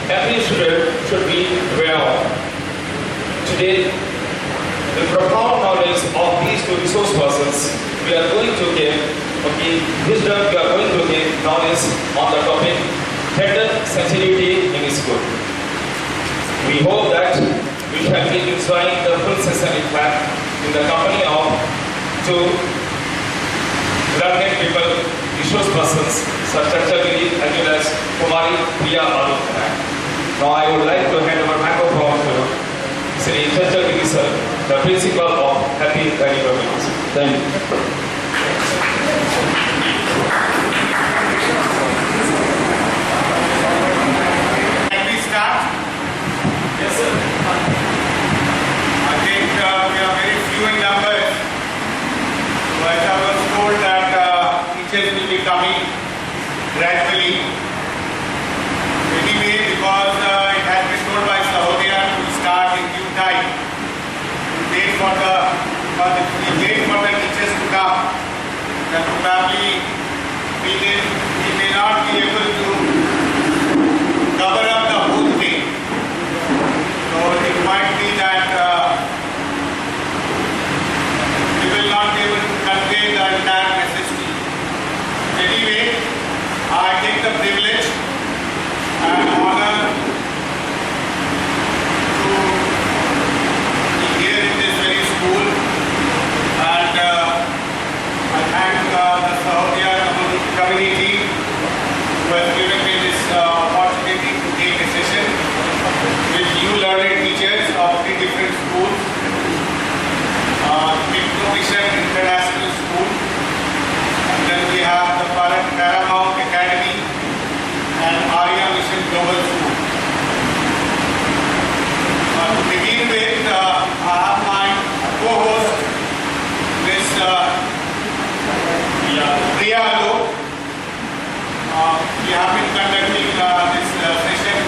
every student should be aware of. Today, the profound knowledge of these two resource persons, we are going to give, wisdom, we are going to give knowledge on the topic gender sensitivity in school. We hope that we shall be enjoying the full session in fact in the company of two learned people, resource persons, such as Chakri as well as Kumari Priya Alok. Now I would like to hand over microphone to Sri Chakri sir, the principal of Happy Learning Community. Thank you. Can we start? Yes, sir. I think we are very few in numbers. But I was told that teachers will be coming gradually. Anyway, because it has been told by Sahodia to start in due time. We wait for the teachers to come. Then probably we may not be able to cover up the whole thing. So it might be that we will not be able to convey the entire message to you. Anyway, I take the privilege and honor to be here in this very school, and I thank the Sahodia community who has given me this opportunity to take a session with you learned teachers of 3 different schools. Techno International School, and then we have the Paramount Academy and Arya Mission Global School. To begin with, I have my co-host, Ms. Priya Alok. We have been conducting this session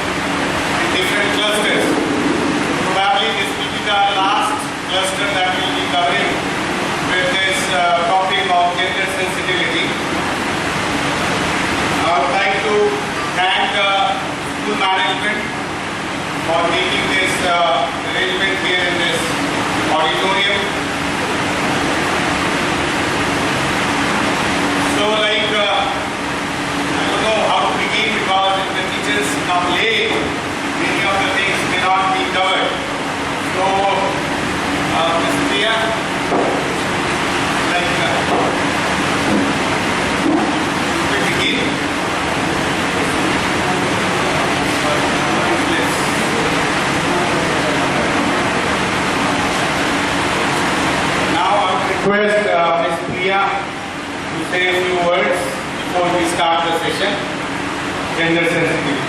in different clusters. Probably this will be the last cluster that we will be covering with this topic of gender sensitivity. I would like to thank the school management for making this arrangement here in this auditorium. So I don't know how to begin because if the teachers come late, many of the things may not be covered. So, Ms. Priya, we begin. Now I would request Ms. Priya to say a few words before we start the session. Gender sensitivity.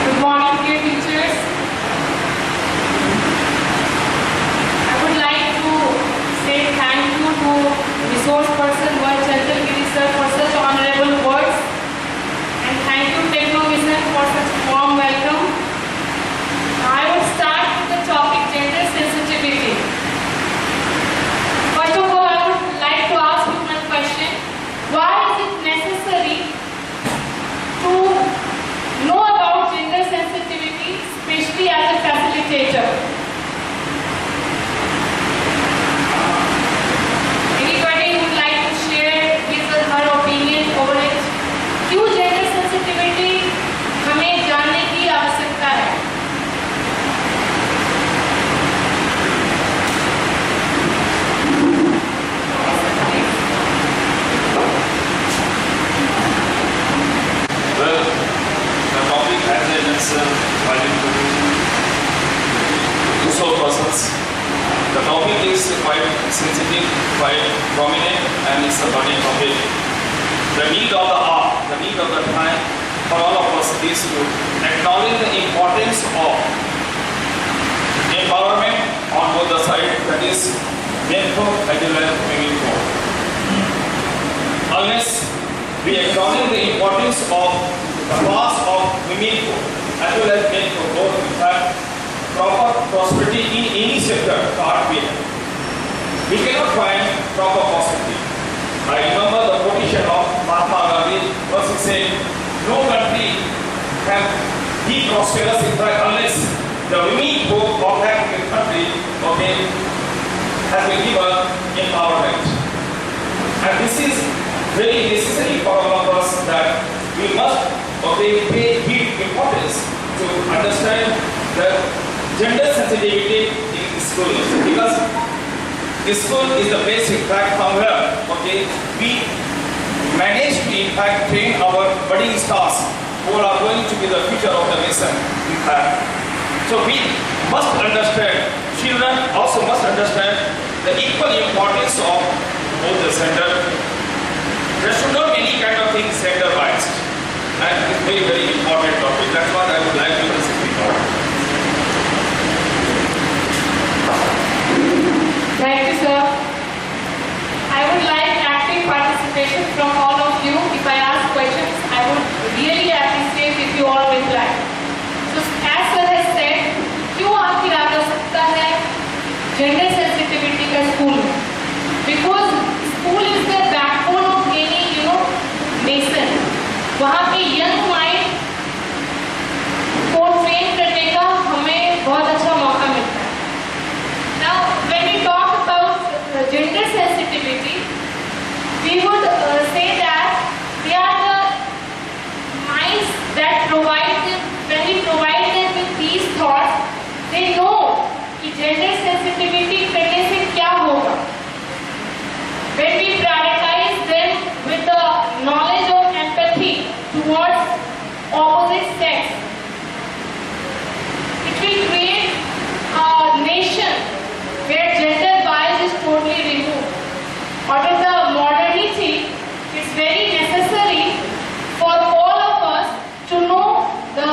Good morning, dear teachers. I would like to say thank you to resource person Chantal Giri sir for such honorable words, and thank you Techno for such warm welcome. I would start with the topic gender sensitivity. First of all, I would like to ask you one question. Why is it necessary to know about gender sensitivity, especially as a facilitator? Anybody would like to share his or her opinion over it? क्यों gender sensitivity हमें जानने की आवश्यकता है? Well, the topic as I mentioned by the so persons, the topic is quite sensitive, quite prominent, and it's a burning topic. The need of the hour, the need of the time for all of us is to acknowledge the importance of empowerment on both the sides, that is men folk as well as women folk. Unless we acknowledge the importance of the class of women folk as well as men folk, both in fact proper prosperity in any sector thought we cannot find proper perspective. I remember the quotation of Mahatma Gandhi was he said, no country can be prosperous in fact unless the women who are in the country, okay, has been given empowerment. And this is very necessary for all of us that we must, okay, pay big importance to understand the gender sensitivity in school, because school is the best impact from where, okay, we manage to in fact train our budding stars who are going to be the future of the nation in fact. So we must understand, children also must understand the equal importance of both the gender. There should not be any kind of thing gender biased, and it's very, very important topic. That's what I would like to speak about. Thank you, sir. I would like active participation from all of you. If I ask questions, I would really appreciate if you all reply. So, as sir has said, क्यों आखिर आवश्यकता है gender sensitivity का school में? Because school is the backbone of any, nation. वहाँ पे young mind को train करने का हमें बहुत अच्छा मौका मिलता है. Now, when we talk about gender sensitivity, we would say that they are the minds that provide them, when we provide them with these thoughts, they know कि gender sensitivity करने से क्या होगा. When we prioritize them with the knowledge of empathy towards opposite sex, it will create a nation where gender bias is totally removed. Out of the modernity, it's very necessary for all of us to know the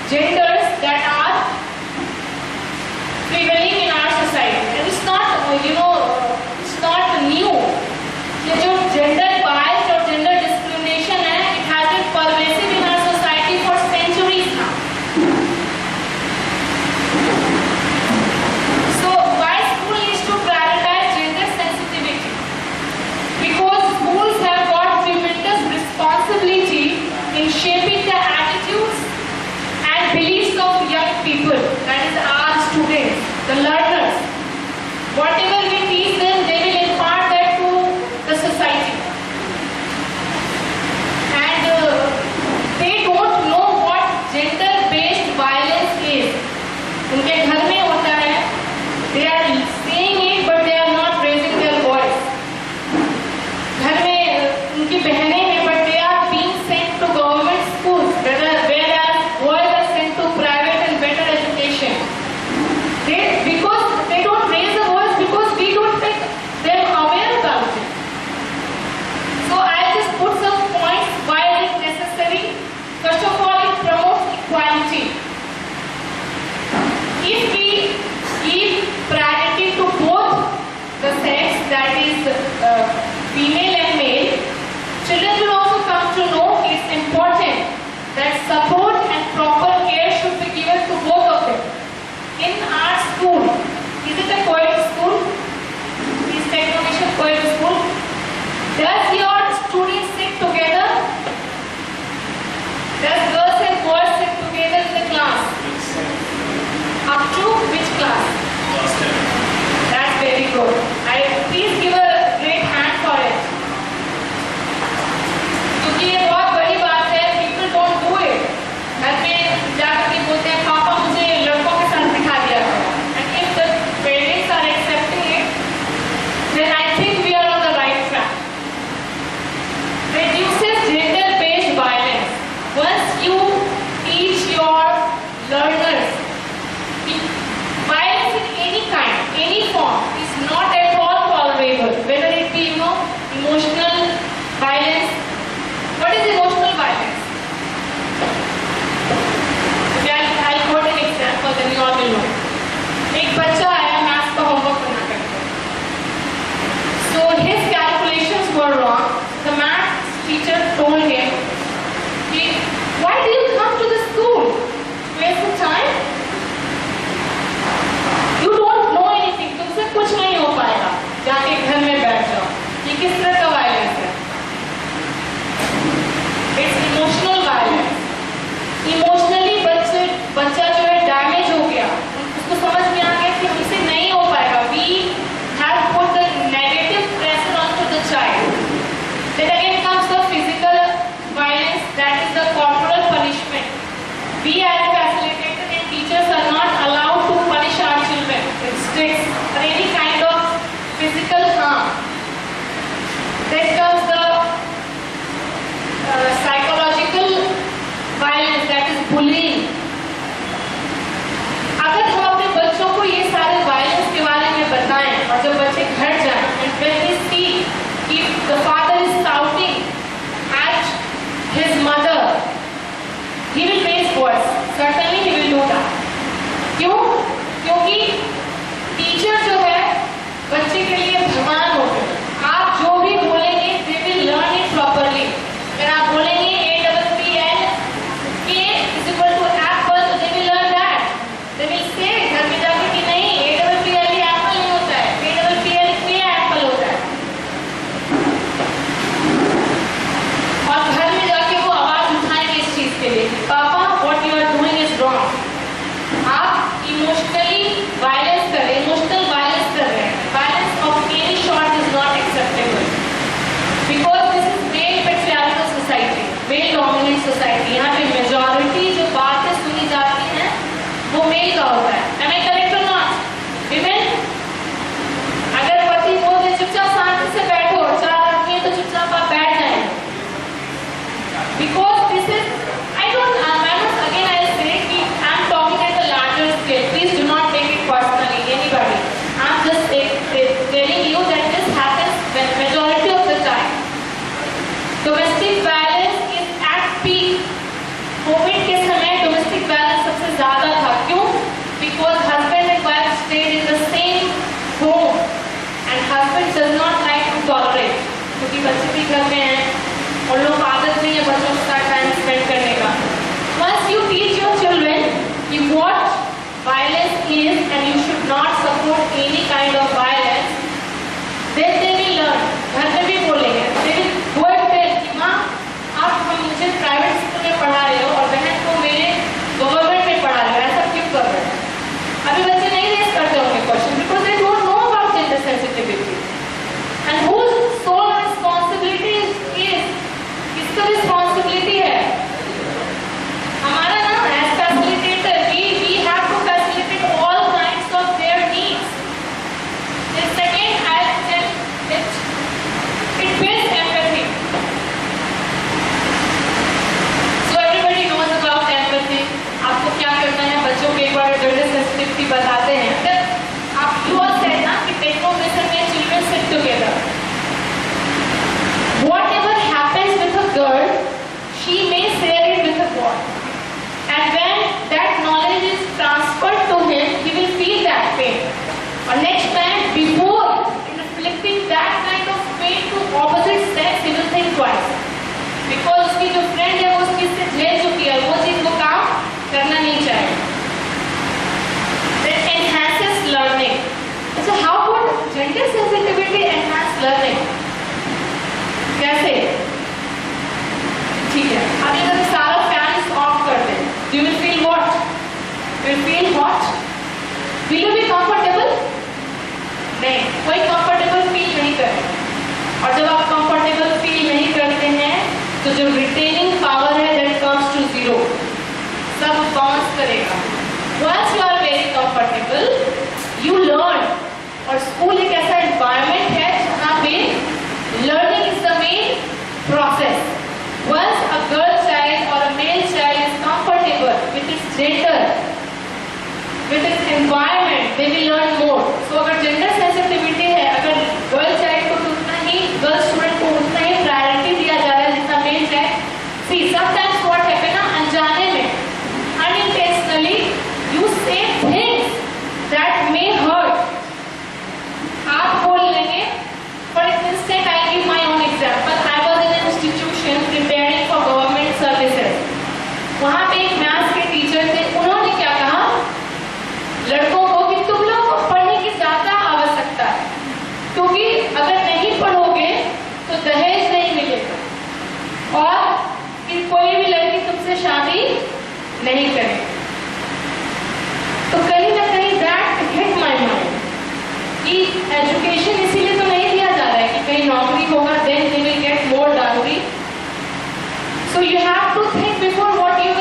genders that are prevailing in our society. And it's not, it's not new. ये जो gender bias और gender discrimination है, it has been pervasive in our society for centuries now. So why school needs to prioritize gender sensitivity? Because schools have got tremendous responsibility in shaping the attitudes and beliefs of young people, that is our students, the learners. Whatever we teach them, they will impart that to the society. And they don't know what gender-based violence is. उनके घर में होता है, they are saying it but they are not raising their voice. घर में उनकी बहनें हैं but they are being sent to government schools, whereas boys are sent to private and better education. Because they don't raise a voice, because we don't make them aware about it. So I'll just put some points why it is necessary. First of all, it promotes equality. If we give priority to both the sex, that is female and male, children will also come to know it's important that support and proper care should be given to both of them. In our school, is it a co-ed school? Is Techno co-ed school? Does your students sit together? Does girls and boys sit together in the class? Up to which class? Class 10. That's very good. Please give a great hand for it. क्योंकि ये बहुत बड़ी बात है, people don't do it. certainly he will do that. क्यों? क्योंकि teacher जो है बच्चे के लिए भगवान होते हैं. आप जो भी बोलेंगे they will learn it properly. अगर आप बोलेंगे APPLK is equal to apple, तो they will learn that. They will say घर में जाके कि नहीं APPL एप्पल नहीं होता है, APPLK एप्पल होता है. और घर में जाके वो आवाज उठाएंगे इस चीज के लिए, पापा what you are doing is wrong. आप इमोशनली वायलेंस कर रहे हैं, इमोशनल वायलेंस कर रहे हैं. Violence of any sort is not acceptable because this is male patriarchal society, male dominant society. यहाँ पे मेजॉरिटी जो बातें सुनी जाती हैं वो मेल का होता है. Am I correct or not? Women, अगर पति बोले चुपचाप शांति से बैठो, चार आदमी है तो चुपचाप आप बैठ जाएं. Because this is, I don't, again I say कि I'm talking at a larger scale. Please do not take it personally, anybody. I'm just telling you that this happens when majority of the time. Domestic violence is at peak. COVID के समय domestic violence सबसे ज़्यादा था. क्यों? Because husband and wife stayed in the same home and husband does not like to tolerate. क्योंकि बच्चे भी घर में हैं और लोग आदत नहीं है बच्चों के साथ टाइम स्पेंड करने का. Once you teach your children कि what violence is and you should not support any kind of violence, then they will learn. घर में भी बोलेंगे, they will go and tell कि माँ आप मुझे प्राइवेट स्कूल में पढ़ा रहे हो और बहन को मेरे गवर्नमेंट में पढ़ा रहे हो, ऐसा क्यों कर रहे हो? अभी बच्चे नहीं रेस करते होंगे question because they don't know about gender sensitivity. And whose sole responsibility is किसका रिस्पॉन्सिबिलिटी है? हमारा ना as facilitator we have to facilitate all kinds of their needs. The second I said it builds empathy. So everybody knows about empathy. आपको क्या करना है? बच्चों को एक बार gender sensitivity बताते हैं. अगर आप you all said ना कि Techno mission में children sit together. Whatever happens with a girl, she may share it with a boy. And when that knowledge is transferred to him, he will feel that pain. Or next time, before inflicting that kind of pain to opposite sex, he will think twice. Because उसकी जो friend है वो उसकी से झेल चुकी है, वो चीज को काम करना नहीं चाहिए. That enhances learning. So how would gender sensitivity enhance learning? कैसे? ठीक है. अब अगर सारा फैंस ऑफ कर दें, you will feel what? You will feel hot. Will you be comfortable? नहीं, कोई comfortable feel नहीं करेगा. और जब आप comfortable feel नहीं करते हैं, तो जो retaining power है that comes to zero. सब bounce करेगा. Once you are very comfortable, you learn. और स्कूल एक ऐसा environment है जहाँ पे learning is the main process. Once a girl child or a male child is comfortable with its gender, with its environment, they will learn more. So अगर gender sensitivity है, अगर girl child को तो उतना ही, girl student को उतना ही priority दिया जा रहा है जितना male child. See, sometimes what happen ना अनजाने में, unintentionally, you say things that may hurt. आप बोल लेंगे. For instance, I give my own example. I was in an institution preparing for government services. वहाँ पे एक मैथ्स के टीचर थे. उन्होंने क्या कहा लड़कों को कि तुम लोग को पढ़ने की ज्यादा आवश्यकता है, क्योंकि अगर नहीं पढ़ोगे तो दहेज नहीं मिलेगा और फिर कोई भी लड़की तुमसे शादी नहीं करेगी. तो कहीं ना कहीं that hit my mind कि एजुकेशन इसीलिए तो नहीं दिया जा रहा है कि कहीं नौकरी होगा then they will get more dowry. So you have to think before what you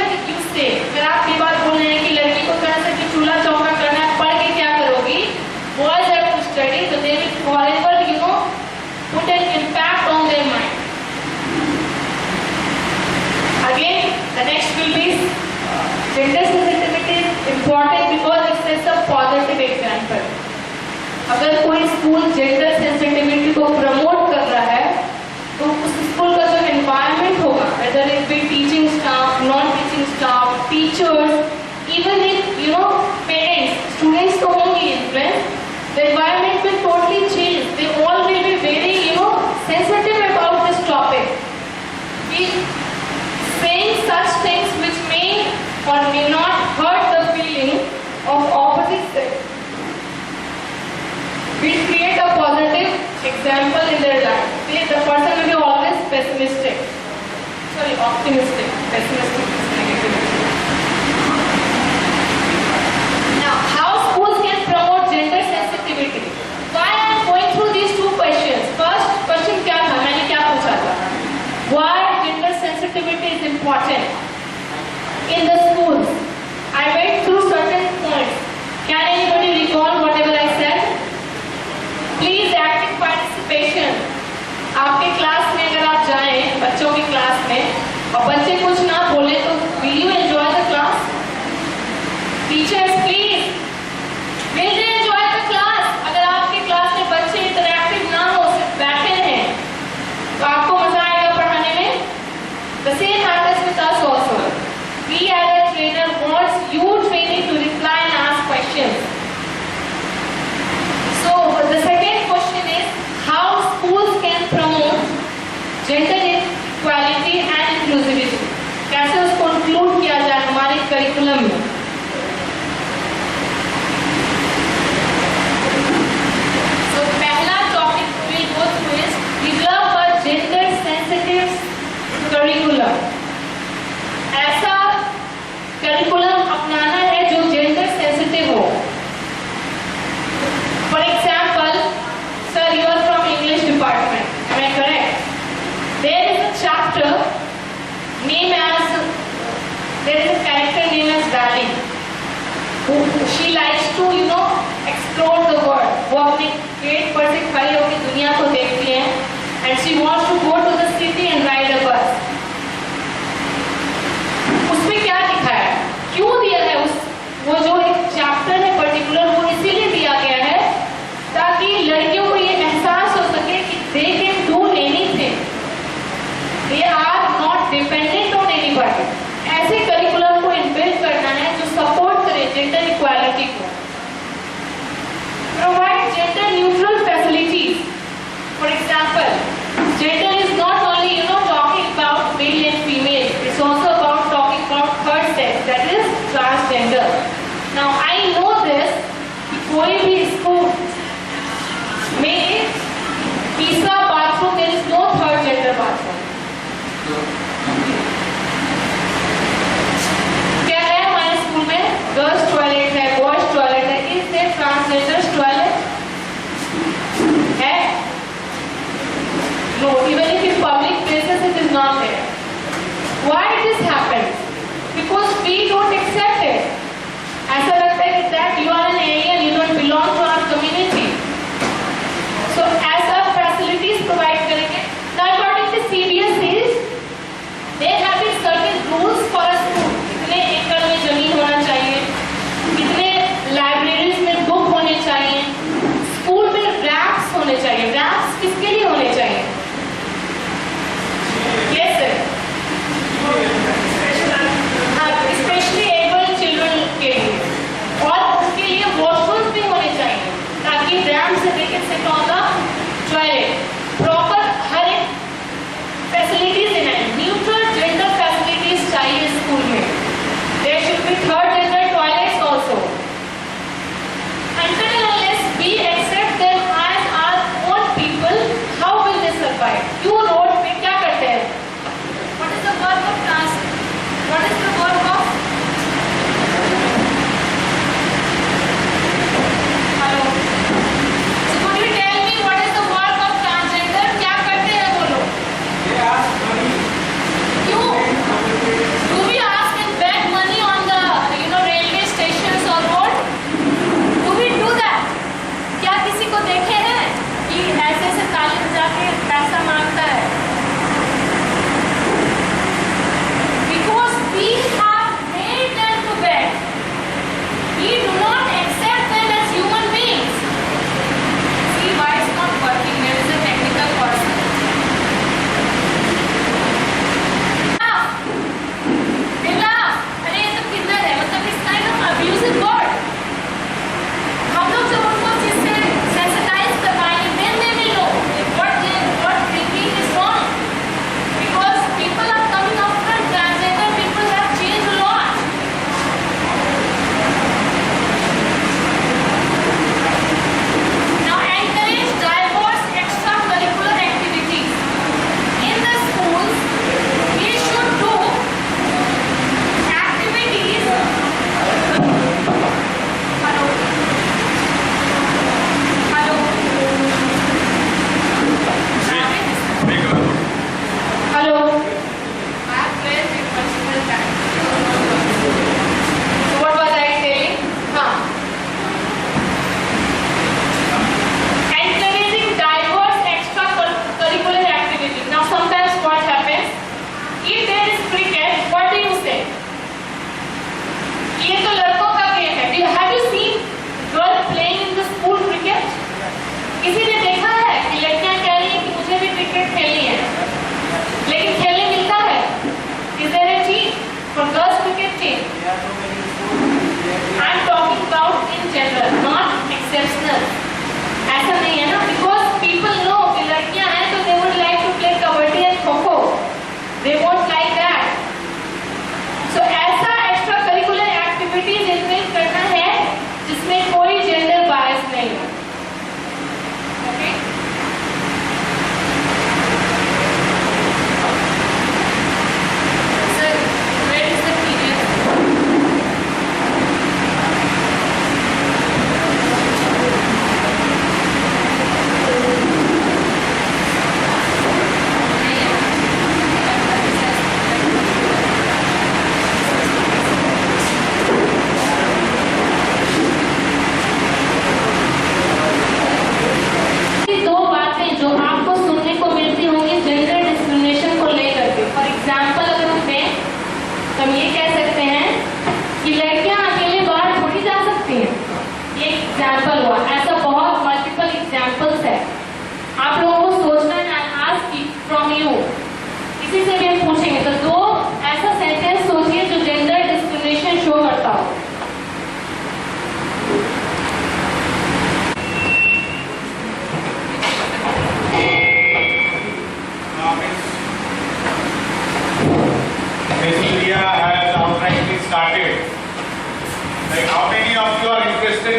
say. अगर आप ये बात बोल रहे हैं कि लड़की को तरह से कि चूल्हा चौका करना है, पढ़ के क्या करोगी? Boys have to study, so they will forever, put an impact on their mind. Again, the next will be gender sensitivity is important because it sets a positive example. अगर कोई स्कूल जेंडर सेंसिटिविटी को promote कर रहा है तो उस school का जो एनवायरनमेंट होगा, whether it be teaching staff, non-teaching staff, teachers, example in their life. The person will be always pessimistic. Sorry, optimistic. Pessimistic is negative. Now, how schools can promote gender sensitivity? Why I am going through these two questions. First question क्या था? मैंने क्या पूछा था? Why gender sensitivity is important in the schools? I went through certain points. Can anybody recall whatever I said? Please active participation. आपके class में अगर आप जाएं, बच्चों की क्लास में, और बच्चे कुछ ना बोले तो will you enjoy the class? Teachers, please, will they enjoy the class? अगर आपके क्लास में बच्चे इंटरैक्टिव ना हो, सिर्फ बैठे हैं, तो आपको मजा आएगा पढ़ाने में? The same happens with us also. We as a trainer wants you training to reply and ask questions. So the second question is how schools can promote gender equality and inclusivity. कैसे उसको include किया जाए हमारे curriculum में? So पहला topic we go through is develop a gender sensitive curriculum. ऐसा curriculum अपनाना है जो जेंडर सेंसिटिव हो. For example, sir, you are from English department. Am I correct? There is a chapter named as, there is a character named as Dali. She likes to, explore the world. वो अपने gate पर से खड़ी होकर दुनिया को देखती है. And she wants to go to the city and ride a bus. उसमें क्या लिखा है? क्यों दिया है? वो जो एक चैप्टर है पर्टिकुलर, वो इसीलिए दिया गया है ताकि लड़कियों को ये एहसास हो सके कि they can do anything. They are not dependent on anybody. ऐसे करिकुलम को इनबिल्ट करना है जो सपोर्ट करे जेंडर इक्वालिटी को. Provide gender neutral facilities. For example, gender is not only talking about male and female. It's also about talking about third sex, that is transgender. Now I know this कि कोई भी इसको में तीसरा bathroom, there is no third gender bathroom. क्या है हमारे school में? गर्ल्स टॉयलेट है, बॉयज टॉयलेट है. Is there transgenders toilet? है? No, even if in public places it is not there. Why this happens? Because we don't accept it. ऐसा लगता है that you are an alien, you don't belong to our community. So ऐसा facilities provide करेंगे. Now according to CBSE, there have been certain rules for a school. कितने एकड़ में जमीन होना चाहिए, कितने लाइब्रेरीज में बुक होने चाहिए, स्कूल में रैम्प्स होने चाहिए. रैम्प्स किसके लिए होने चाहिए? Yes, sir. Especially able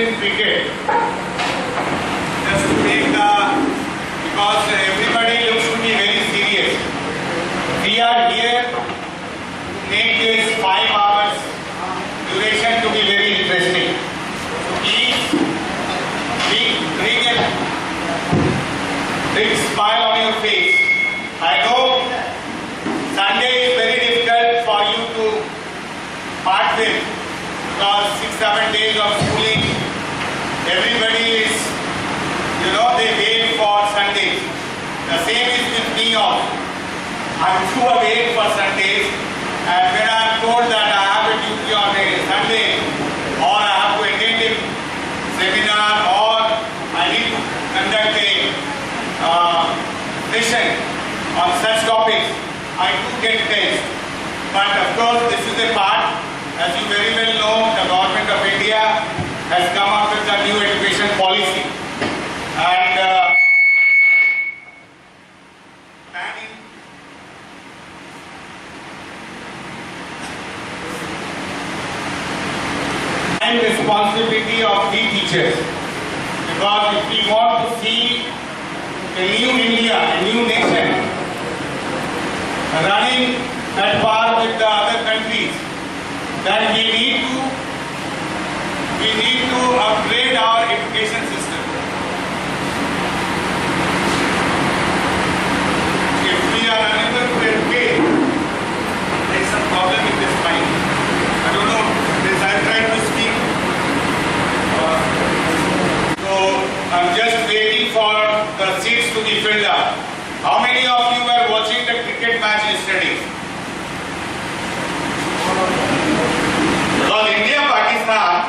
in cricket. Just to make because everybody looks to be very serious. We are here to make this 5 hours duration to be very interesting. So please bring a big smile on your face. I know Sunday is very difficult for you to part with because 6-7 days of schooling, everybody is, they wait for Sundays. The same is with me also. I'm too awake for Sundays, and when I'm told that I have a duty on a Sunday, or I have to attend a seminar, or I need to conduct a session on such topics, I do get tensed. But of course, this is a part, as you very well know, the government of India has come up with a new education policy. And responsibility of the teachers, because if we want to see a new India, a new nation running at par with the other countries, then we need to upgrade our education system. If we are unable to educate, there is some problem in this mind. I don't know, I tried to speak. So I'm just waiting for the seats to be filled up. How many of you were watching the cricket match yesterday? Because India-Pakistan,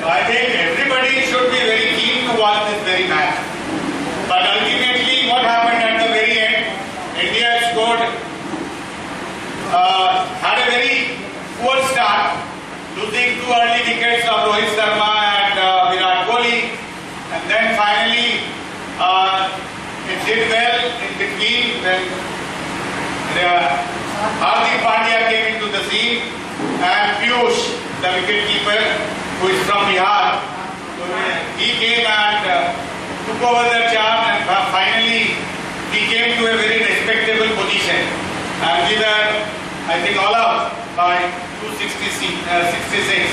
I think everybody should be very keen to watch this very match. But ultimately, what happened at the very end? India scored, had a very poor start, losing 2 early wickets of Rohit Sharma and Virat Kohli, and then finally it did well in between when Hardik Pandya came into the scene, and Piyush, the wicketkeeper, who is from Bihar, he came and took over the charm, and finally he came to a very respectable position, and we were, I think, all out by 266.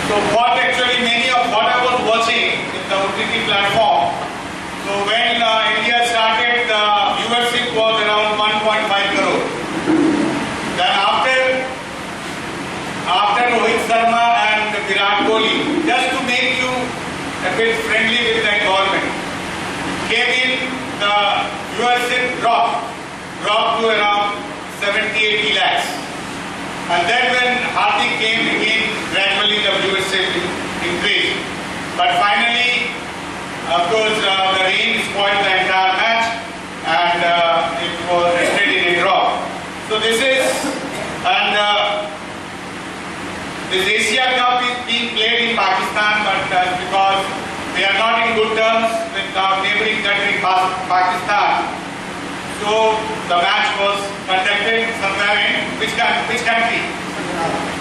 So what actually many of what I was watching in the OTT platform, so when India started, the viewership was around 1.5 crore. Then after Rohit Sharma and Virat Kohli, just to make you a bit friendly with the government, came in, the viewership dropped to around 70-80 lakhs. And then when Hardik came again, gradually the viewership increased. But finally, of course, the rain spoiled the entire match, and it was ended in a draw. So this is, and this Asia Cup is being played in Pakistan, but because they are not in good terms with our neighboring country, Pakistan, so the match was conducted somewhere in which country?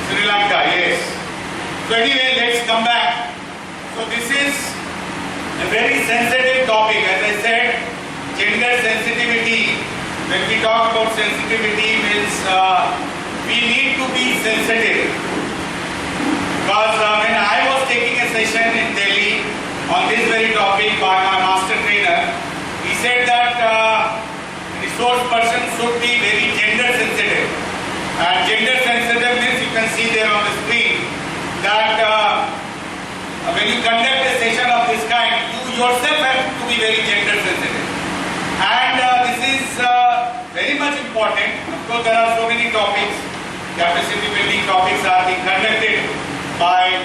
Sri Lanka, yes. So anyway, let's come back. So this is a very sensitive topic. As I said, gender sensitivity. When we talk about sensitivity, means we need to be sensitive. Because when I was taking a session in Delhi on this very topic by my master trainer, he said that resource person should be very gender sensitive. And gender sensitive means, you can see there on the screen, that when you conduct a session of this kind, you yourself have to be very gender sensitive. And this is very much important. Of course, there are so many topics. Capacity building topics are being conducted by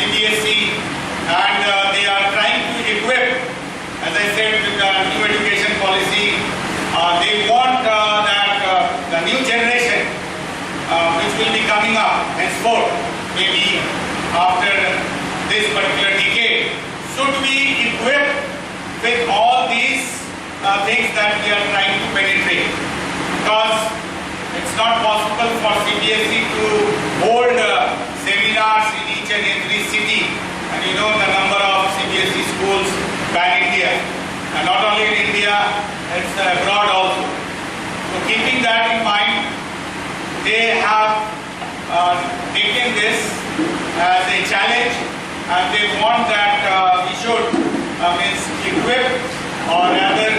CBSE, and they are trying to equip, as I said, with the new education policy. They want that the new generation, which will be coming up henceforth, maybe after this particular decade, should be equipped with all these things that we are trying to penetrate. Because it's not possible for CBSE to hold, say, and not only in India, it's abroad also. So keeping that in mind, they have taken this as a challenge, and they want that we should equip or rather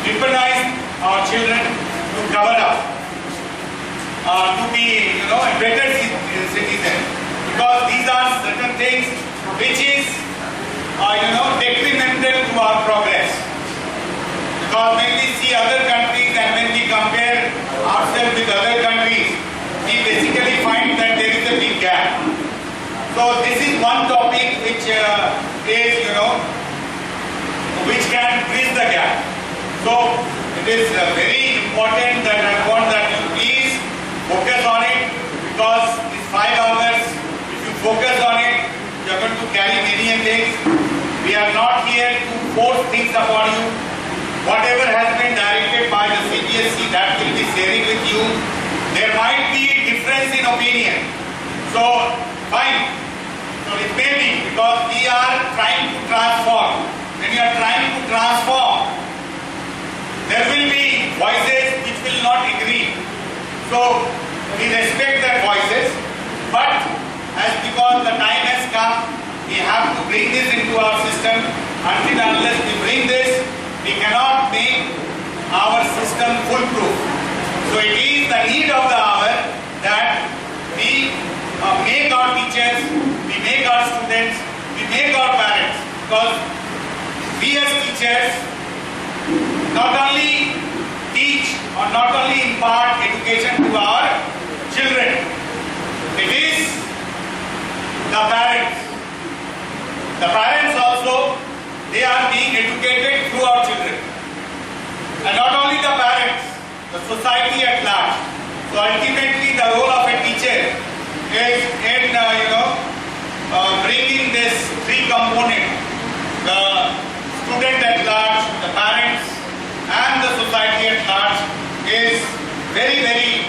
weaponize our children to cover up, to be a better citizen, because these are certain things which is detrimental to our progress. Because when we see other countries and when we compare ourselves with other countries, we basically find that there is a big gap. So this is one topic which which can bridge the gap. So it is very important that I want that you please focus on it, because these 5 hours, if you focus on it, you are going to carry many things. We are not here to force things upon you. Whatever has been directed by the CBSE, that will be sharing with you. There might be a difference in opinion. So, fine. So it may be, because we are trying to transform. When you are trying to transform, there will be voices which will not agree. So, we respect their voices, but because the time has come, we have to bring this into our system. Until unless we bring this, we cannot make our system foolproof. So it is the need of the hour that we make our teachers, we make our students, we make our parents, because we as teachers not only teach or not only impart education to our children, it is the parents. The parents also, they are being educated through our children. And not only the parents, the society at large. So ultimately the role of a teacher is in bringing this 3 components, the student at large, the parents and the society at large, is very, very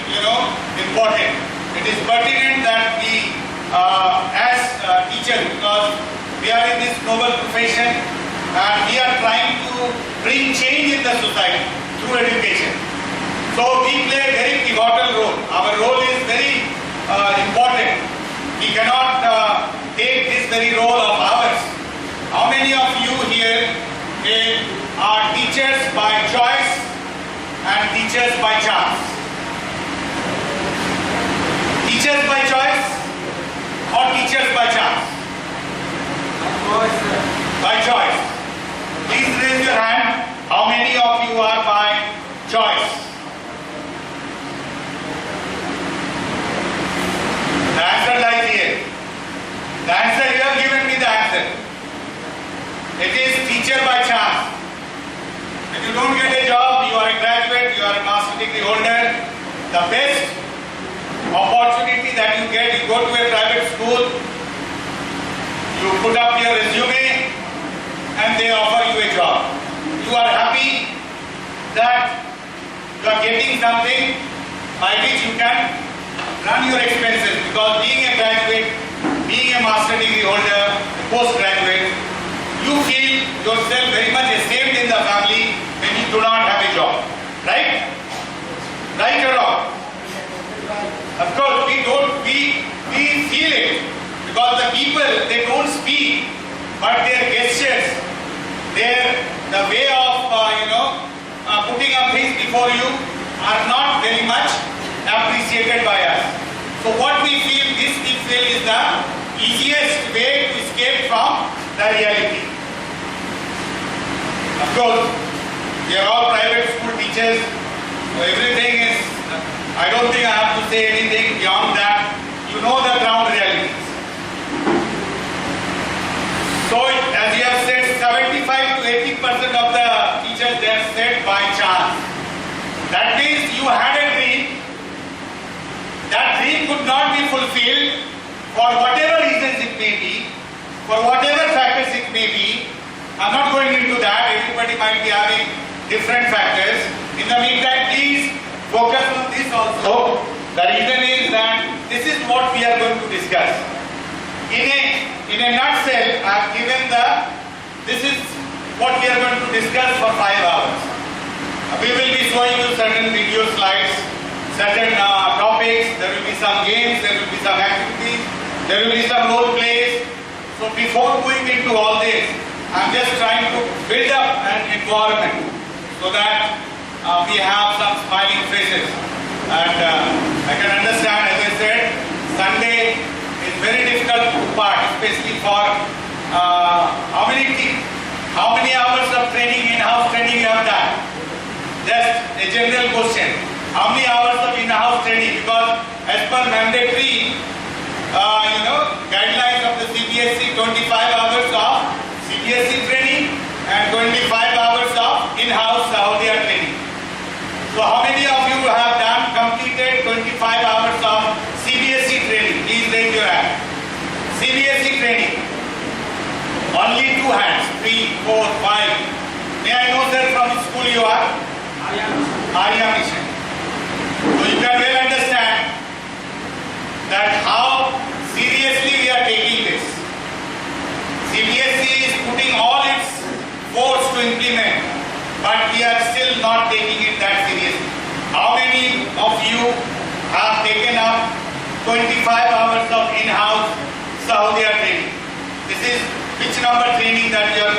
important. It is pertinent that we as teachers, because we are in this noble profession and we are trying to bring change in the society through education. So we play a very pivotal role. Our role is very important. We cannot take this very role of ours. How many of you here are teachers by choice and teachers by chance? Teachers by choice or teachers by chance? By choice. Please raise your hand. How many of you are by choice? The answer lies here. The answer, you have given me the answer. It is teacher by chance. If you don't get a job, you are a graduate, you are a master degree holder, the best opportunity that you get, you go to a private school, you put up your resume and they offer you a job. You are happy that you are getting something by which you can run your expenses, because being a graduate, being a master degree holder, a postgraduate, you feel yourself very much esteemed in the family when you do not have a job. Right? Right or wrong? Of course, we feel it, because the people, they don't speak, but their gestures, the way of putting up things before you are not very much appreciated by us. So what we feel is the easiest way to escape from the reality. Of course, we are all private school teachers, so everything is, I don't think I have to say anything beyond that. You know the ground realities. So as you have said, 75 to 80% of the teachers, they are said by chance. That means you had a dream. That dream could not be fulfilled for whatever reasons it may be, for whatever factors it may be. I'm not going into that. Everybody might be having different factors. In the meantime, please focus on this also. The reason is that this is what we are going to discuss. In a nutshell, I have given this is what we are going to discuss for 5 hours. We will be showing you certain video slides, certain topics, there will be some games, there will be some activities, there will be some role plays. So before going into all this, I'm just trying to build up an environment so that we have some smiling faces. And I can understand, as I said, Sunday is very difficult to part, especially for how many hours of training, in-house training you have done? Just a general question. How many hours of in-house training? Because as per mandatory guidelines of the CBSE, 25 hours of CBSE training and 25 hours of in-house Saudi training. So how many of you have completed 25 hours of CBSE training? Please raise your hand. CBSE training. Only 2 hands. 3, 4, 5. May I know, sir, from which school you are? Arya Mission. So you can well understand that how seriously we are taking this. CBSE is putting all its force to implement, but we are still not taking it that seriously. How many of you have taken up 25 hours of in-house Saudi training? This is which number training that you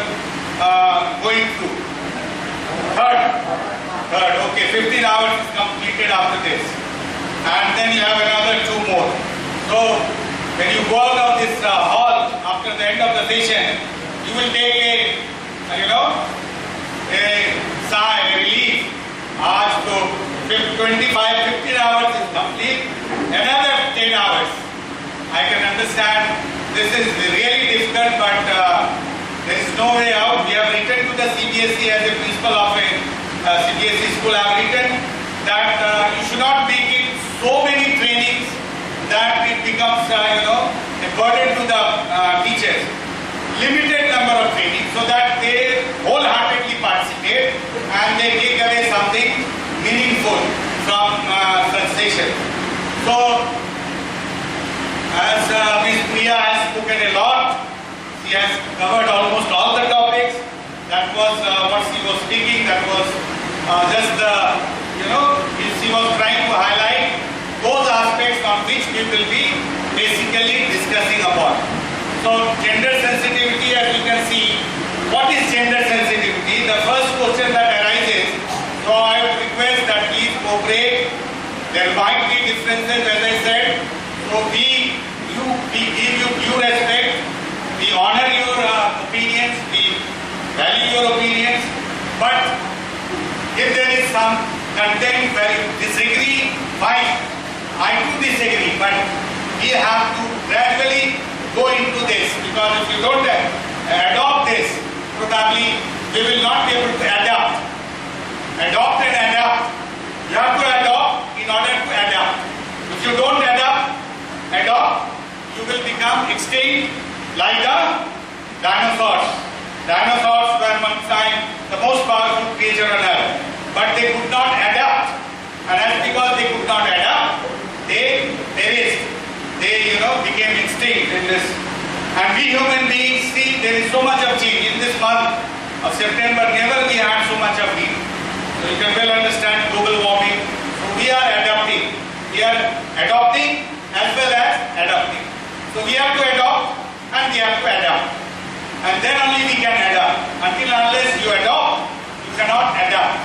are going through? Third. Okay, 15 hours is completed after this. And then you have another 2 more. So, when you go out of this hall after the end of the session, you will take a sigh, a relief. Aaj to 15 hours is complete. Another 10 hours. I can understand this is really difficult, but there is no way out. We have written to the CBSE as a principal of a CBSE school. I have written that you should not make it so many trainings that it becomes a burden to the teachers. Limited number of trainings so that they wholeheartedly participate and they take away something meaningful from such sessions. So, as Ms. Priya has spoken a lot, she has covered almost all the topics. That was what she was speaking. That was just she was trying to highlight those aspects on which we will be basically discussing upon. So, gender sensitivity, as you can see, what is gender sensitivity? The first question that arises, so I would request that please cooperate. There might be differences, as I said. So we give you due respect, we honor your opinions, we value your opinions, but if there is some content where you disagree, fine, I do disagree, but we have to gradually go into this, because if you don't adopt this, probably we will not be able to adapt. Adopt and adapt. You have to adopt in order to adapt. If you don't adopt, you will become extinct like the dinosaurs. Dinosaurs were one time the most powerful creature on earth, but they could not adapt. And that's because they could not adapt, they perished. They became extinct in this. And we human beings see there is so much of change. In this month of September, never we had so much of heat. So you can well understand global warming. So we are adapting. We are adopting as well as adapting. So we have to adopt and we have to adapt. And then only we can adapt. Until unless you adopt, you cannot adapt.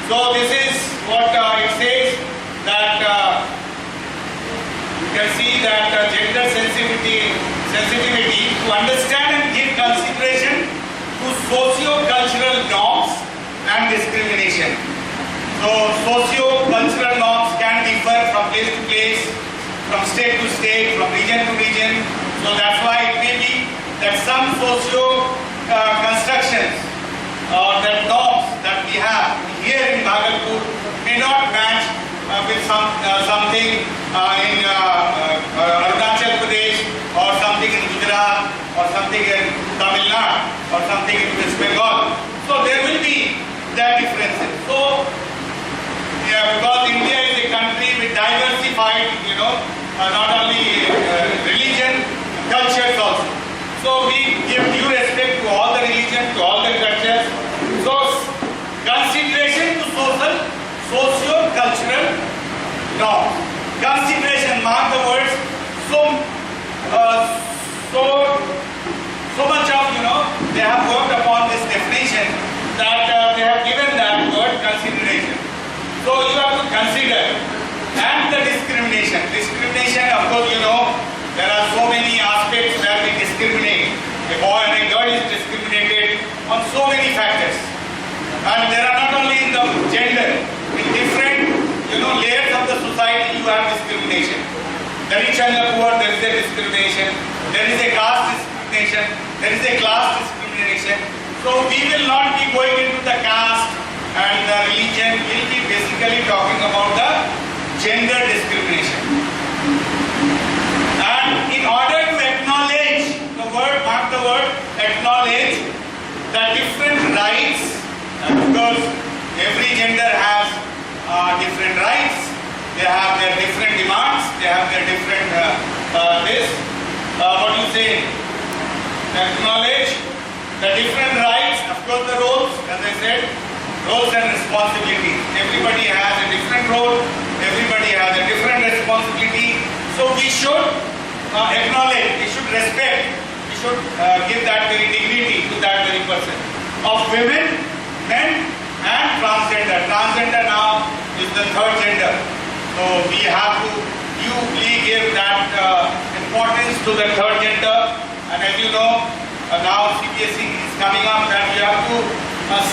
So this is what it says, that you can see that gender sensitivity to understand and give consideration to socio-cultural norms and discrimination. So socio-cultural norms can differ from place to place, from state to state, from region to region. So that's why it may be that some constructions or the norms that we have here in Bhagalpur may not match with something in Arunachal Pradesh, or something in Gujarat, or something in Tamil Nadu, or something in West Bengal. So there will be that differences. So because India is a country with diversified, not only religion, cultures also. So we give due respect to all the religion, to all the cultures. So much of, they have worked upon this definition that they have given that word consideration. So you have to consider. And the discrimination. Discrimination, of course, there are so many aspects where we discriminate. A boy and a girl is discriminated on so many factors. And there are not only in the gender, in different, layers of the society you have discrimination. The rich and the poor, there is a discrimination. There is a caste discrimination. There is a class discrimination. So we will not be going into the caste and the religion. We will be basically talking about the gender discrimination. And in order to acknowledge the word, mark the word, acknowledge the different rights, because every gender has different rights, they have their different demands, they have their different what do you say? Acknowledge the different rights, of course the roles, as I said, roles and responsibilities. Everybody has a different role, everybody has a different responsibility. So we should acknowledge, we should respect, we should give that very dignity to that very person. Of women, men and transgender. Transgender now is the third gender. So we have to duly give that importance to the third gender. And as you know, now CBSE is coming up that you have to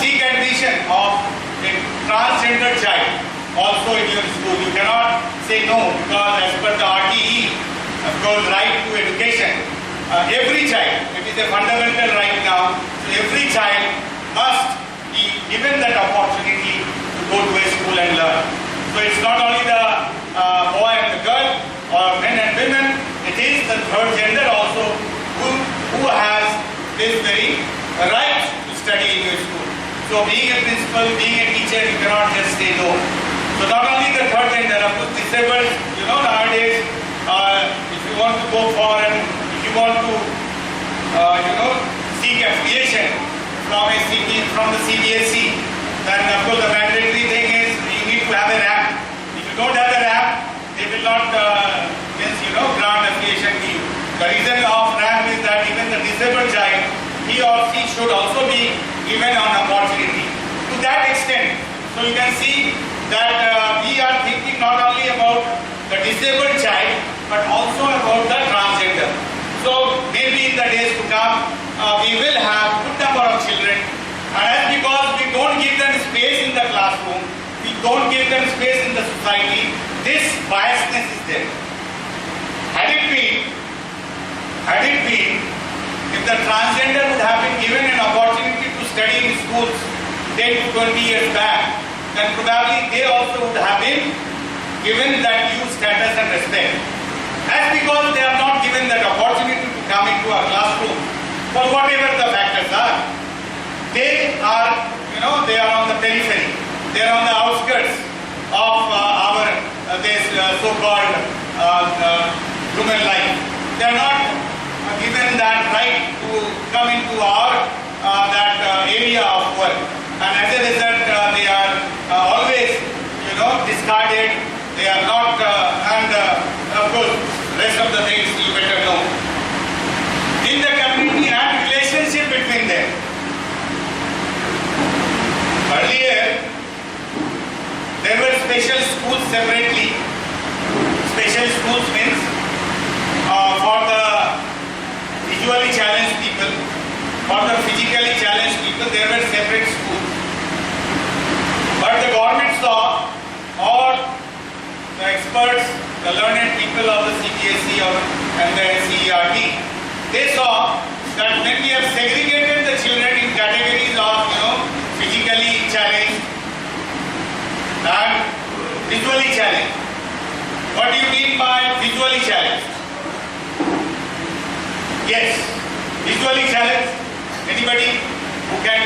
seek admission of a transgender child also in your school. You cannot say no, because as per the RTE, of course, right to education, every child, it is a fundamental right now, so every child must be given that opportunity to go to a school and learn. So it's not only the boy and the girl or men and women, it is the third gender also who has this very right to study in your school. So being a principal, being a teacher, you cannot just say no. So not only the third gender, of course disabled, nowadays, if you want to go for and if you want to, seek affiliation from the CBSE, then of course the mandatory thing is you need to have a ramp. If you don't have a ramp, they will not grant affiliation to you. The reason of ramp is that even the disabled child, he or she should also be given an opportunity. To that extent, so you can see that we are thinking not only about the disabled child, but also about the transgender. So maybe in the days to come, we will have good number of children, and because we don't give them space in the classroom, we don't give them space in the society, this biasness is there. Had it been, if the transgender would have been given an opportunity to study in schools 10 to 20 years back, then probably they also would have been given that due status and respect. As because they are not given that opportunity to come into our classroom, for whatever the factors are, they are, they are on the periphery, they are on the outskirts of our this so-called human life. They are not given that right to come into our area of work, and as a result, they are always, discarded. They are not, and of course, rest of the things you better know. In the community and relationship between them. Earlier, there were special schools separately. Special schools means for the visually challenged people, for the physically challenged people, there were separate schools. But the government saw, or the experts, the learned people of the CBSE and the CERT, they saw that when we have segregated the children in categories of, physically challenged and visually challenged. What do you mean by visually challenged? Yes, visually challenged. Anybody who can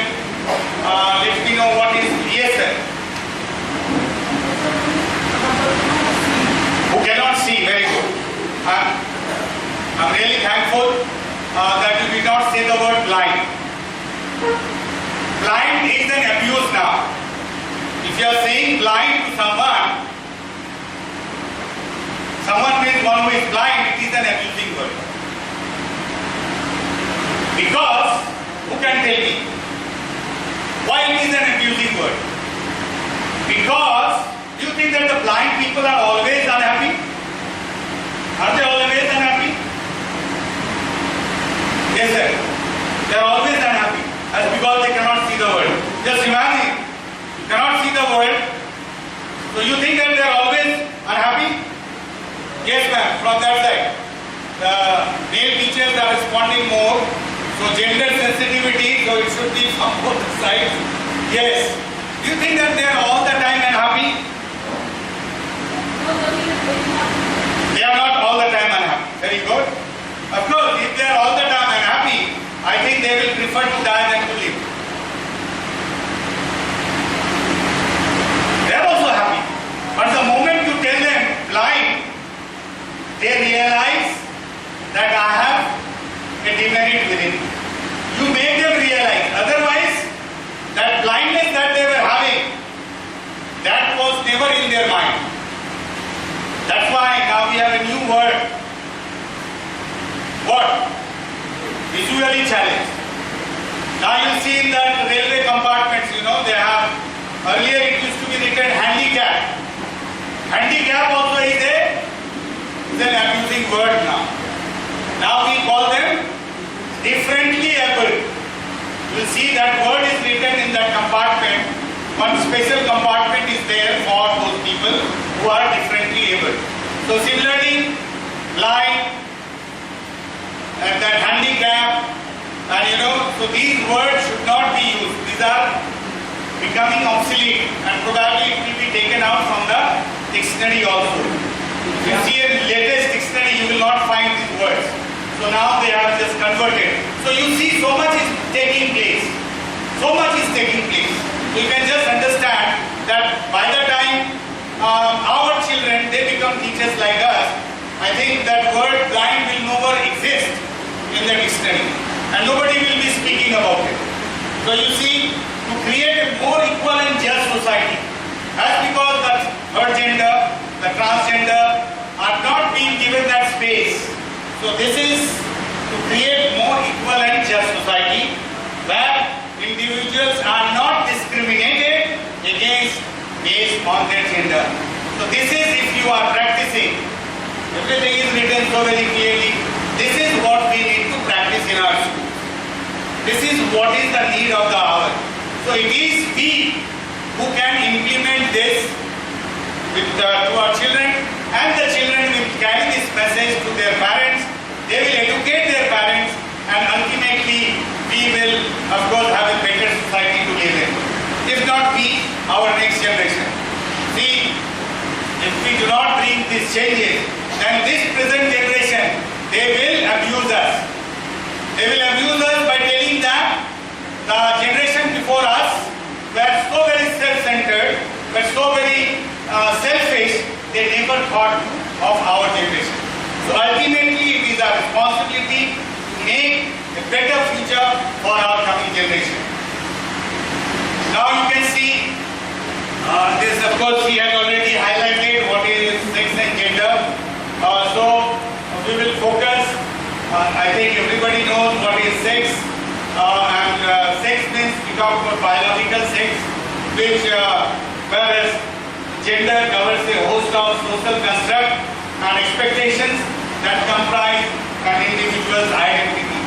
let me know what is VSL? Who cannot see? Very good. I'm really thankful that you did not say the word blind. Blind is an abuse now. If you are saying blind to someone means one who is blind, it is an abusing word. Because, who can tell me why it is an abusing word? Because, do you think that the blind people are always unhappy? Are they always unhappy? Yes, sir. They are always unhappy. That's because they cannot see the world. Just imagine, cannot see the world. So you think that they are always unhappy? Yes, ma'am, from that side. The male teachers are responding more. So gender sensitivity, so it should be from both sides. Yes. Do you think that they are all the time unhappy? They are not all the time unhappy. Very good. Of course, if they are all the time unhappy, I think they will prefer to die than to live. They are also happy. But the moment you tell them blind, they realize that I have a demerit within me. You make them realize. Otherwise, that blindness that they were having, that was never in their mind. That's why now we have a new word. What? Visually challenged. Now you see in that railway compartments, they have, earlier it used to be written handicap. Handicap also is an abusing word now. Now we call them differently able. You will see that word is written in that compartment. One special compartment is there for those people who are differently able. So similarly, blind and that handicap, and so these words should not be used. These are becoming obsolete and probably it will be taken out from the dictionary also. If you see a latest dictionary, you will not find these words. So now they have just converted. So you see so much is taking place. So much is taking place. You can just understand that by the time our children, they become teachers like us, I think that word blind will never exist in the dictionary. And nobody will be speaking about it. So you see, to create a more equal and just society, that's because the third gender, the transgender are not being given that space. So this is to create more equal and just society where individuals are not discriminated against based on their gender. So this is, if you are practicing, everything is written so very clearly. This is what we need to practice in our school. This is what is the need of the hour. So it is we who can implement this to our children, and the children will carry this message to their parents. They will educate their parents, and ultimately we will, of course, have a better society to live in. If not we, our next generation. See, if we do not bring these changes, then this present generation, they will abuse us. They will abuse us by telling that the generation before us were so very self-centered, were so very selfish, they never thought of our generation. So ultimately, it is our responsibility to make a better future for our coming generation. Now you can see this, of course, we have already highlighted what is sex and gender. So we will focus. I think everybody knows what is sex. Sex means we talk about biological sex, which whereas gender covers a host of social construct and expectations that comprise an individual's identity.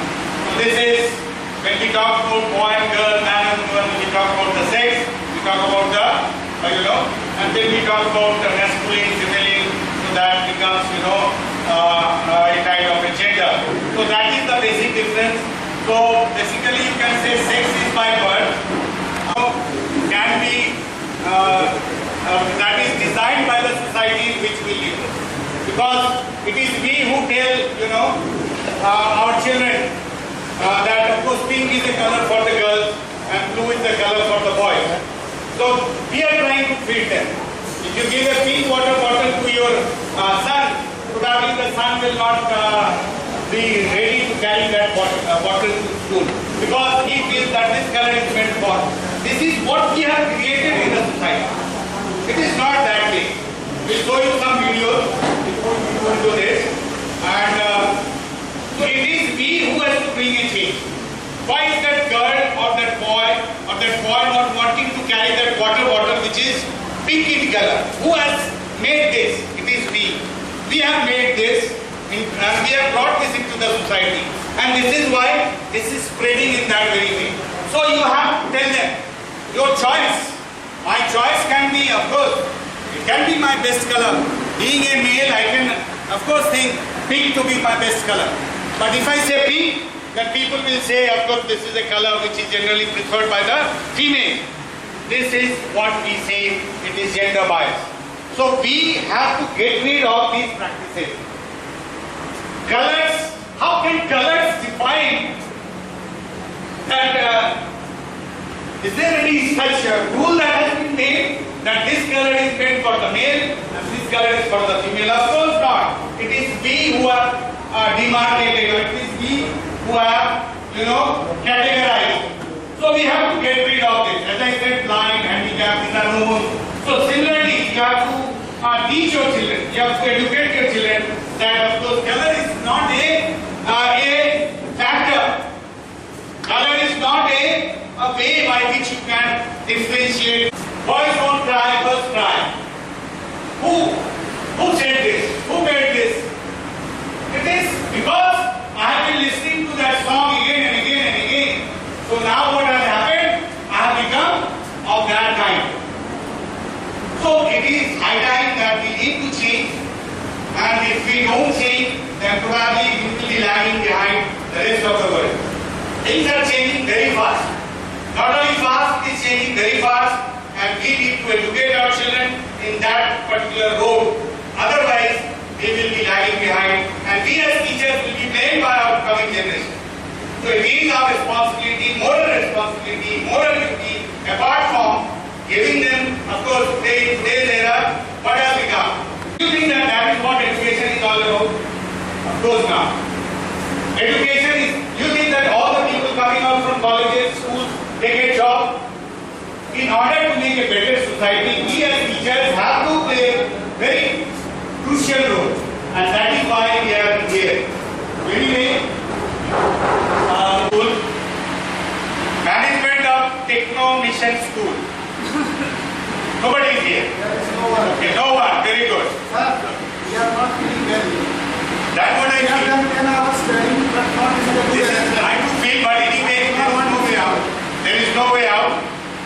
So this is when we talk about boy and girl, man and woman, we talk about the sex, we talk about the, and then we talk about the masculine, feminine, so that becomes, a kind of a gender. So that is the basic difference. So basically you can say sex is by birth, can be, that is designed by the society in which we live. Because it is we who tell, our children that of course pink is the color for the girls and blue is the color for the boys. So we are trying to feed them. If you give a pink water bottle to your son, probably the son will not be ready to carry that bottle to school because he feels that this color is meant for. This is what we have created in the society. It is not that way. We'll show you some videos before we go into this. And so it is we who has to bring a change. Why is that girl or that boy not wanting to carry that water bottle which is pink in color? Who has made this? It is we. We have made this and we have brought this into the society. And this is why this is spreading in that very way. So you have to tell them, your choice. My choice can be, of course, it can be my best color. Being a male, I can, of course, think pink to be my best color. But if I say pink, then people will say, of course, this is a color which is generally preferred by the female. This is what we say, it is gender bias. So we have to get rid of these practices. Colors, how can colors define that? Is there any such rule that has been made that this color is meant for the male and this color is for the female? Of course not. It is we who are demarcated, or it is we who have, categorized. So we have to get rid of this. As I said, blind, handicapped, these are known. So similarly, you have to teach your children, you have to educate your children that, of course, color is not a factor. Color is not a way by which you can differentiate. Boys don't cry, girls cry. Who said this? Who made this? It is because I have been listening to that song again and again and again. So now what has happened? I have become of that kind. So it is high time that we need to change. And if we don't change, then probably we will be lagging behind the rest of the world. Things are changing very fast. Not only fast, it is changing very fast, and we need to educate our children in that particular road. Otherwise, we will be lagging behind, and we as teachers will be blamed by our coming generation. So it is our responsibility, moral duty, apart from giving them, of course, today's era, what has become. Do you think that is what education is all about? Of course not. Education is, you think that all the people coming out from colleges, schools, they get jobs? In order to make a better society, we as teachers have to play a very crucial role, and that is why we are here. Anyway, school, management of Techno Mission School. Nobody is here. There is no one. Okay, no one. Very good. Sir, we are not feeling well. That's what I We have feel. done 10 hours studying, but not in the This is I do feel, but anyway, there is no way out. There is no way out.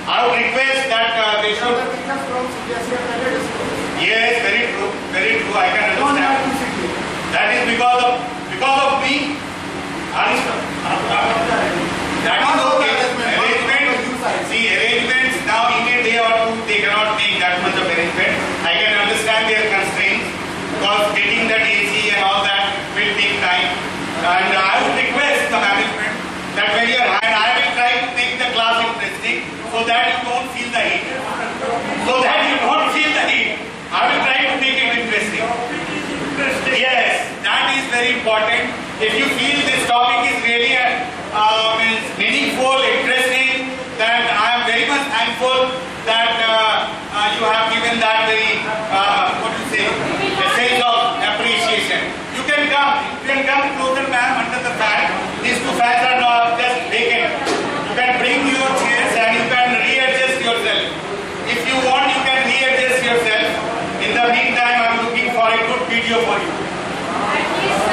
I would request that they should. The teachers from CBSE are private schools. Yes, very true. Very true. I can Don't have understand. to sit here. That is because of me. That is okay. Arrangement. See, arrangements now in a day or two they cannot make that much of arrangement. I can understand their constraints because getting that AC and all that will take time. And I would request the management that when you are and I will try to make the class interesting so that you don't feel the heat. I will try to make it interesting. Yes, that is very important. If you feel this topic is really meaningful, interesting, then I am very much thankful that you have given that very, message of appreciation. You can come closer, ma'am, under the fan. These two fans are not just vacant. You can bring your chairs and you can readjust yourself. If you want, you can readjust yourself. In the meantime, I am looking for a good video for you. At least,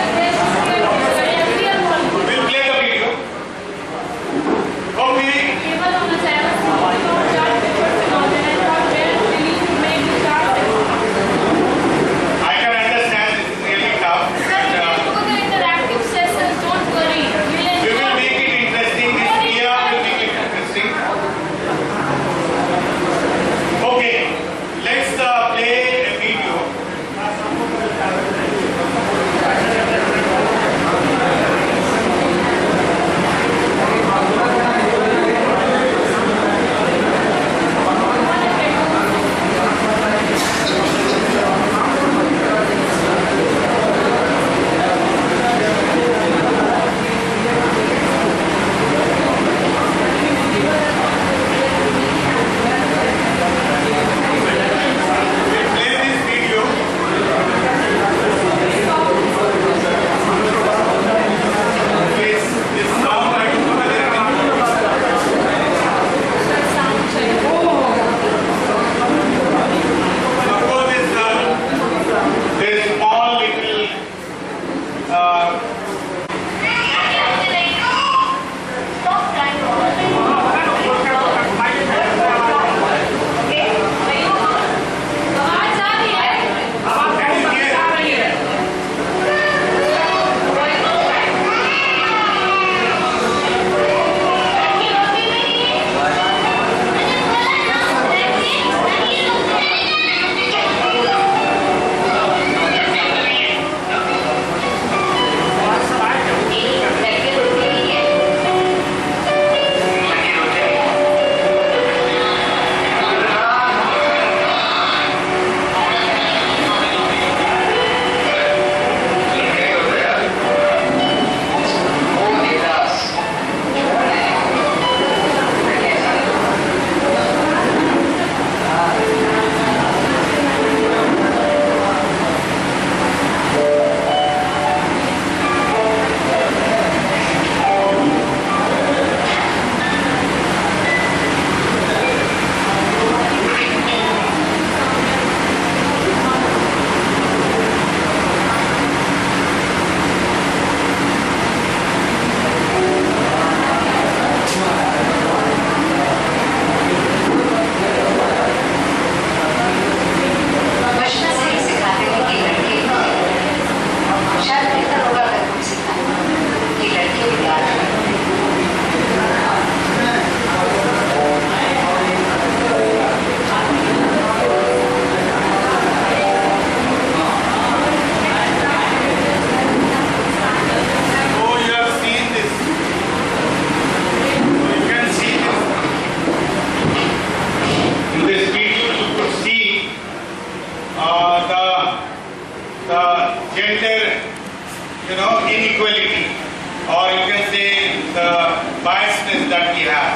biasness that we have.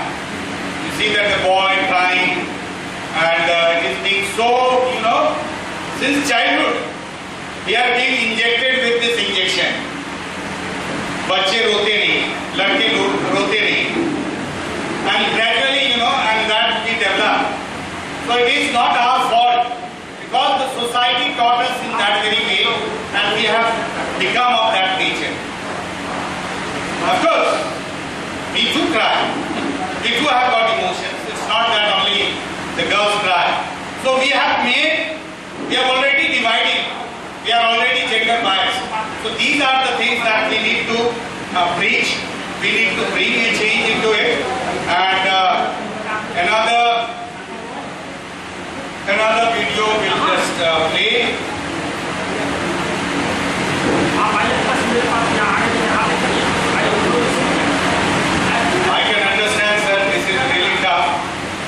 You see that the boy crying and it is being so, since childhood, we are being injected with this injection. बच्चे रोते नहीं, लड़के रोते नहीं, and gradually, and that we develop. So it is not our fault because the society taught us in that very way, and we have become of that nature. Of course, we do cry. We do have got emotions. It's not that only the girls cry. So we have already divided. We are already gender biased. So these are the things that we need to preach. We need to bring a change into it. And another video will just play. I can understand, sir, this is really tough,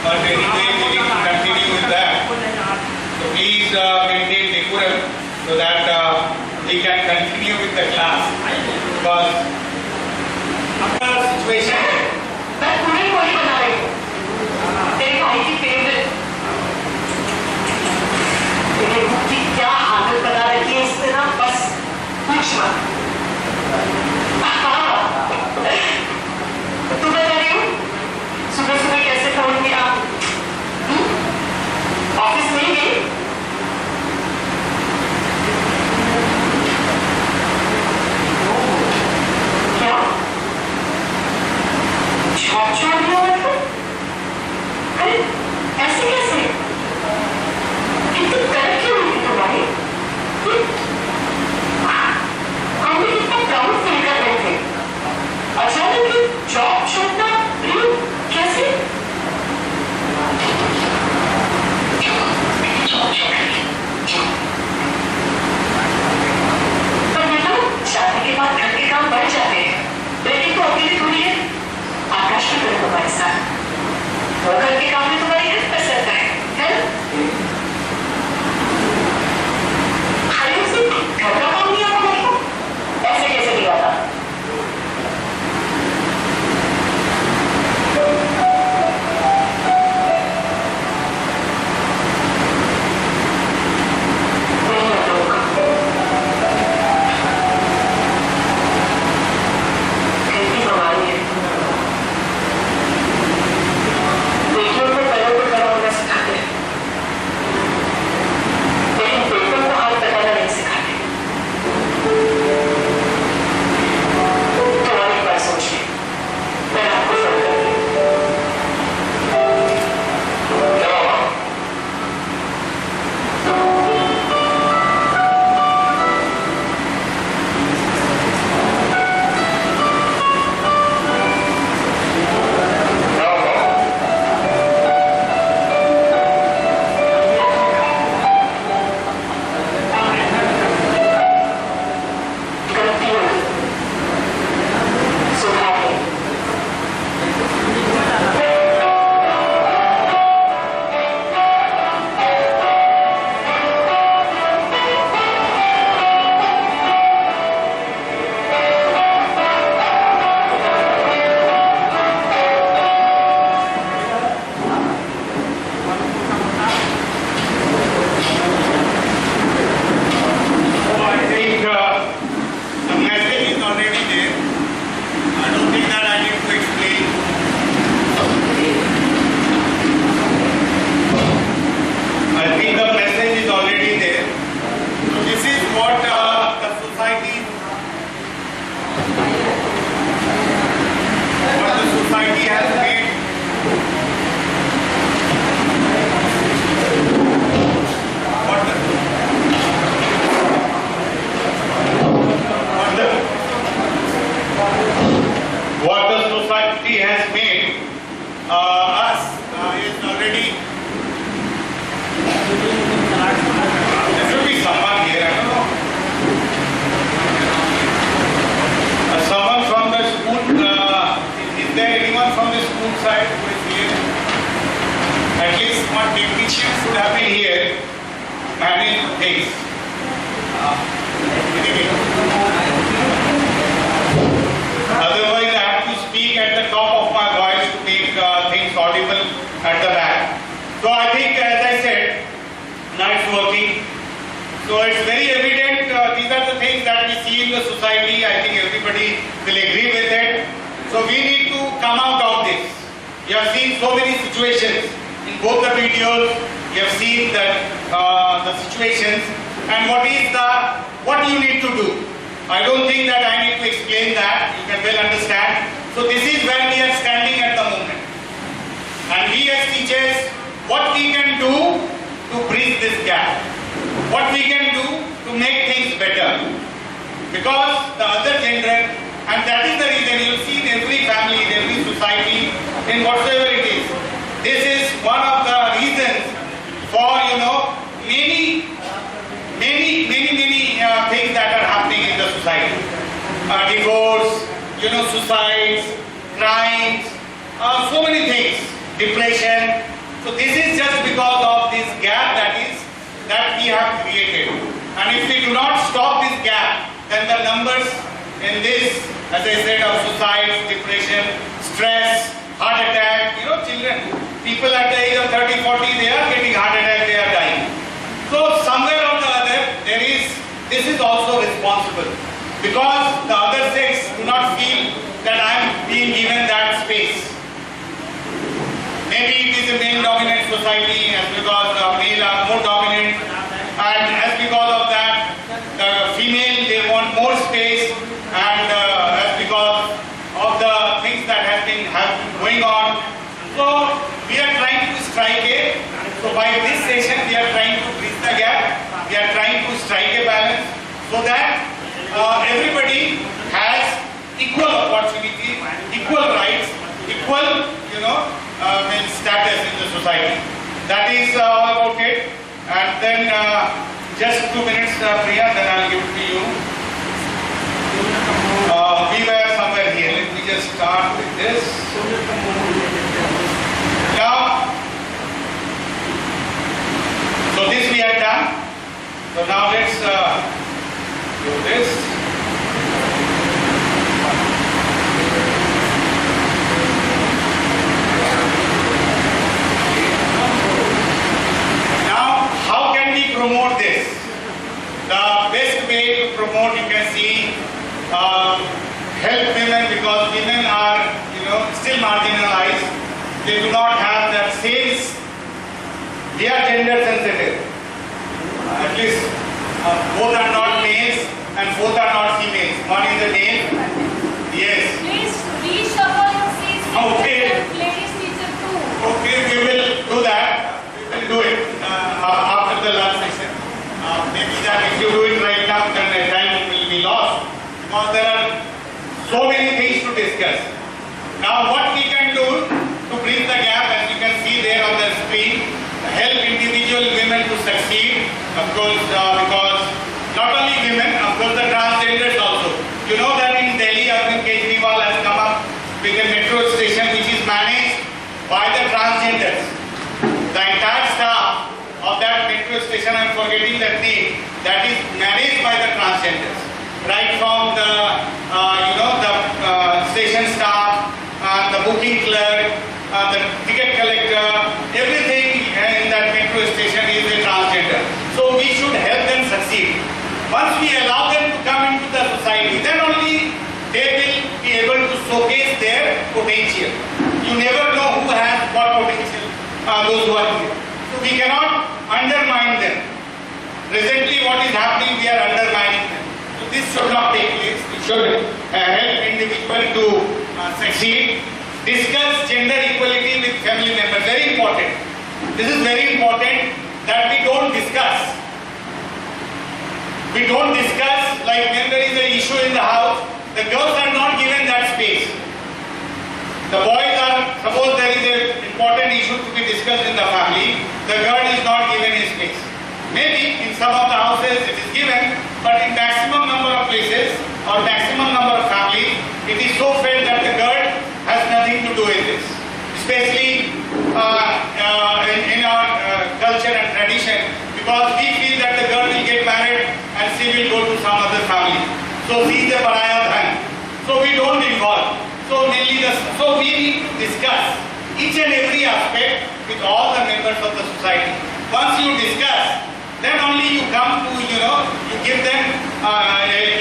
but anyway, we need to continue with that. So please maintain decorum so that we can continue with the class. Because after situation, मैं पूरी बोली बना रही हूँ तेरे भाई की favourite तेरे मुख की क्या आदत बना रखी है इसने ना बस पूछ मत तू बता रही हूँ सुबह सुबह कैसे फोन किया ऑफिस नहीं गई क्या जॉब छोड़ दिया मतलब अरे ऐसे कैसे कितनी तरक्की हुई थी तुम्हारी हम भी कितना प्राउड फील कर रहे थे अचानक ये जॉब छोड़ना कैसे पर बेटा शादी के बाद घर के काम बढ़ जाते हैं बेटी तो अकेली थोड़ी है आकाश भी करे तुम्हारे साथ वो घर के काम में तुम्हारी हेल्प कर सकता है खाली उसे घर का काम दिया तुम्हारे को ऐसे कैसे दिया था Otherwise, I have to speak at the top So it's very evident, these are the things that we see in the society. I think everybody will agree with it. So we need to come out of this. You have seen so many situations in both the videos. You have seen that the situations and what you need to do. I don't think that I need to explain that. You can well understand. So this is where we are standing at the moment. And we as teachers, what we can do to bridge this gap. What we can do to make things better. Because the other gender, and that is the reason you'll see in every family, in every society, in whatsoever it is. This is one of the reasons for, many things that are happening in the society. Divorce, suicides, crimes, so many things, depression. So this is just because of this gap that we have created. And if we do not stop this gap, then the numbers in this, as I said, of suicides, depression, stress, heart attack, children, people at the age of 30, 40, they are getting heart attack, they are dying. So somewhere or the other, this is also responsible. Because the other sex do not feel that I am being given that space. Maybe it is a male-dominant society, as because the male are more dominant, and as because of that, the female, they want more space, and as because of the things that have been going on. So we are trying to strike so by this session we are trying to bridge the gap, we are trying to strike a balance so that everybody has equal opportunity, equal rights, equal, status in the society. That is all about it. And then just 2 minutes, Priya, then I'll give it to you. We were somewhere here. Let me just start with this. Now, so this we have done. So now let's do this. Now, how can we promote this? The best way to promote, you can see, help women, because women are, still marginalized. They do not have that same. They are gender sensitive. At least both are not males and both are not females. One is a male. Yes. Please reshuffle your seats. Okay. Ladies teacher too. Okay, we will do that. We will do it after the lunch session. Maybe that if you do it right now, then the time will be lost. Because there are so many things to discuss. Now what we can do to bridge the gap, as you can see there on the screen, help individual women to succeed, of course, because not only women, of course the transgenders also. You know that in Delhi, Arvind Kejriwal has come up with a metro station which is managed by the transgenders. The entire staff of that metro station, I am forgetting that name, that is managed by the transgenders. Right from the, station staff, the booking clerk, the ticket collector, everything in that metro station is a transgender. So we should help them succeed. Once we allow them to come into the society, then only they will be able to showcase their potential. You never know who has what potential, those who are here. So we cannot undermine them. Presently what is happening, we are undermining them. So this should not take place. We should help individuals to succeed. Discuss gender equality with family members. Very important. This is very important that we don't discuss. We don't discuss, like when there is an issue in the house, the girls are not given that space. The boys are, suppose there is an important issue to be discussed in the family, the girl is not given a space. Maybe in some of the houses it is given, but in maximum number of places or maximum number of families, it is so felt that the girl has nothing to do with this. Especially in our culture and tradition, because we feel that the girl will get married and she will go to some other family. So she is a paraya dhan. So we don't involve. So we need to discuss each and every aspect with all the members of the society. Once you discuss, then only you come to, you give them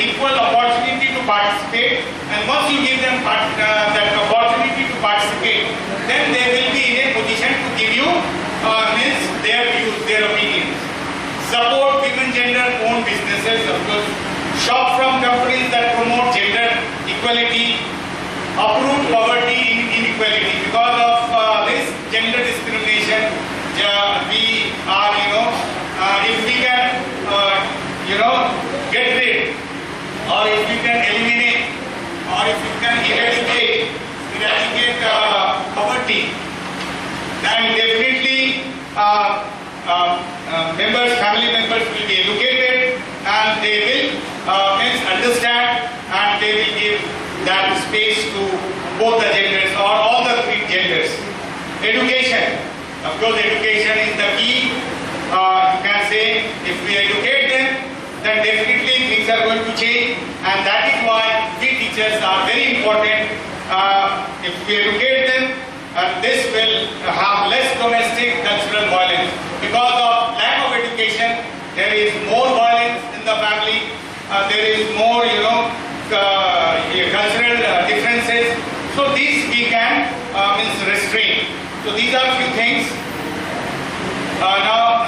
equal opportunity to participate, and once you give them that opportunity to participate, then they will be in a position to give you means their views, their opinions. Support women gender owned businesses, of course. Shop from companies that promote gender equality, uproot poverty inequality. Because of this gender discrimination, we are, if we can, get rid, or if we can eliminate, or if we can eradicate poverty, then definitely family members will be educated, and they will understand, and they will give that space to both the genders or all the three genders. Education, of course, education is the key. You can say if we educate them, then definitely things are going to change, and that is why we teachers are very important. If we educate them, this will have less domestic cultural violence. Because of lack of education, there is more violence in the family. There is more, cultural differences. So these we can restrain. So these are few things. Now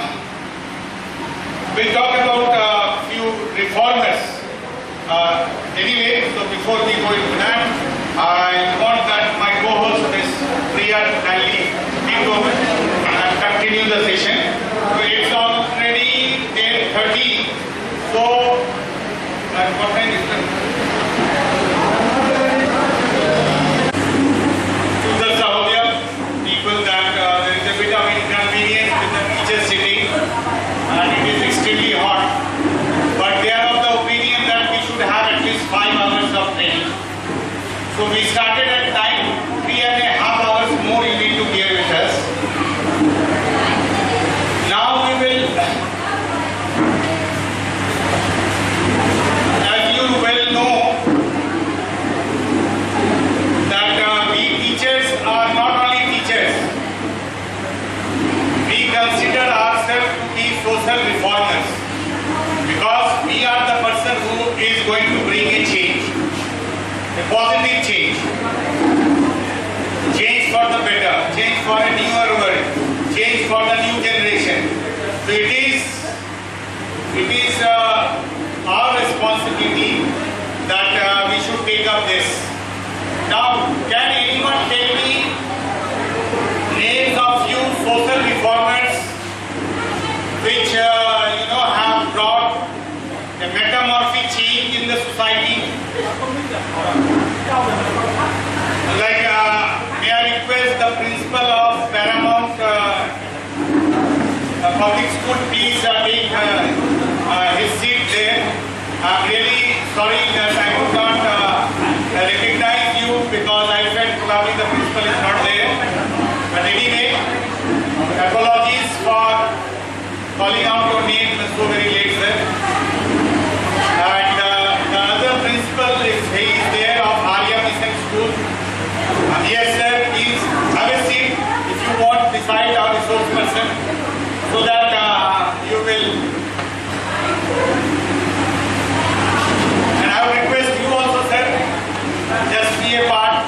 we'll talk about few reformers. Anyway, so before we go into that, I want that my co-host Ms. Priya kindly take over and continue the session. So it's already 10:30. So what time is it? To the Sahodia people that there is a bit of inconvenience with the teachers sitting, and it is extremely hot. But they are of the opinion that we should have at least 5 hours of training. So we started at 9, 3.5 hours more you need to bear with us. Now we will, as you well know, that we teachers are not only teachers, we consider ourselves to be social reformers, because we are the person who is going to bring a change. A positive change. Change for the better. Change for a newer world. Change for the new generation. So it is our responsibility that we should take up this. Now, can anyone tell me names of few social reformers which have brought a metamorphic change in the society? Like, may I request the principal of Paramount Public School, please take his seat there. I'm really sorry that I could not recognize you, because I felt probably the principal is not there. But anyway, apologies for calling out your name so very late, sir. And the other principal is there of Arya Mission School. Yes, sir, please have a seat if you want beside our resource person, so that you will. And I would request you also, sir, just be a part.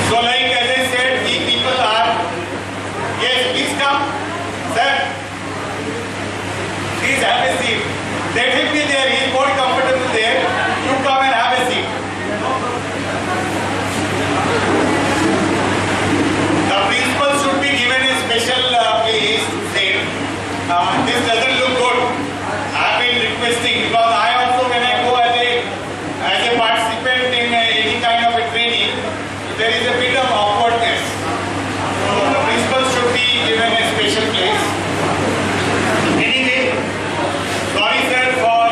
So, like as I said, we people are. Yes, please come, sir. Please have a seat. Let him be there. He is more comfortable there. You come and have a seat. The principal should be given a special place to sit. This doesn't look good. I have been requesting, because I also, when I go as a participant in any kind of a training, there is a bit of awkwardness. So the principal should be given a special place. Anyway, sorry sir for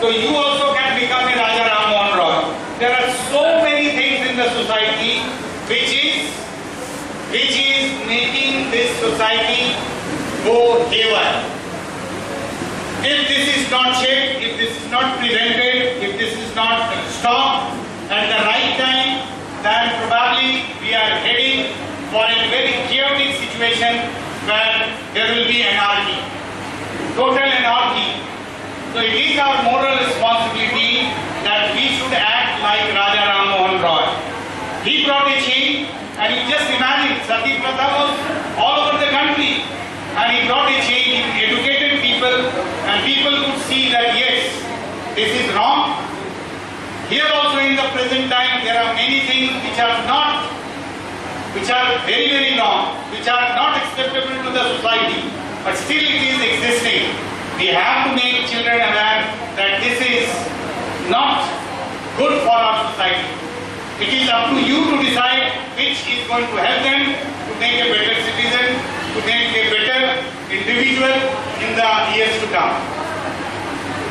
So you also can become a Raja Ram Mohan Roy. There are so many things in the society which is making this society go haywire. If this is not checked, if this is not prevented, if this is not stopped at the right time, then probably we are heading for a very chaotic situation where there will be anarchy, total anarchy. So it is our moral responsibility that we should act like Raja Ram Mohan Roy. He brought a change, and you just imagine, Sati Pratha was all over the country, and he brought a change, he educated people, and people could see that yes, this is wrong. Here also in the present time, there are many things which are very, very wrong, which are not acceptable to the society, but still it is existing. We have to make children aware that this is not good for our society. It is up to you to decide which is going to help them to make a better citizen, to make a better individual in the years to come.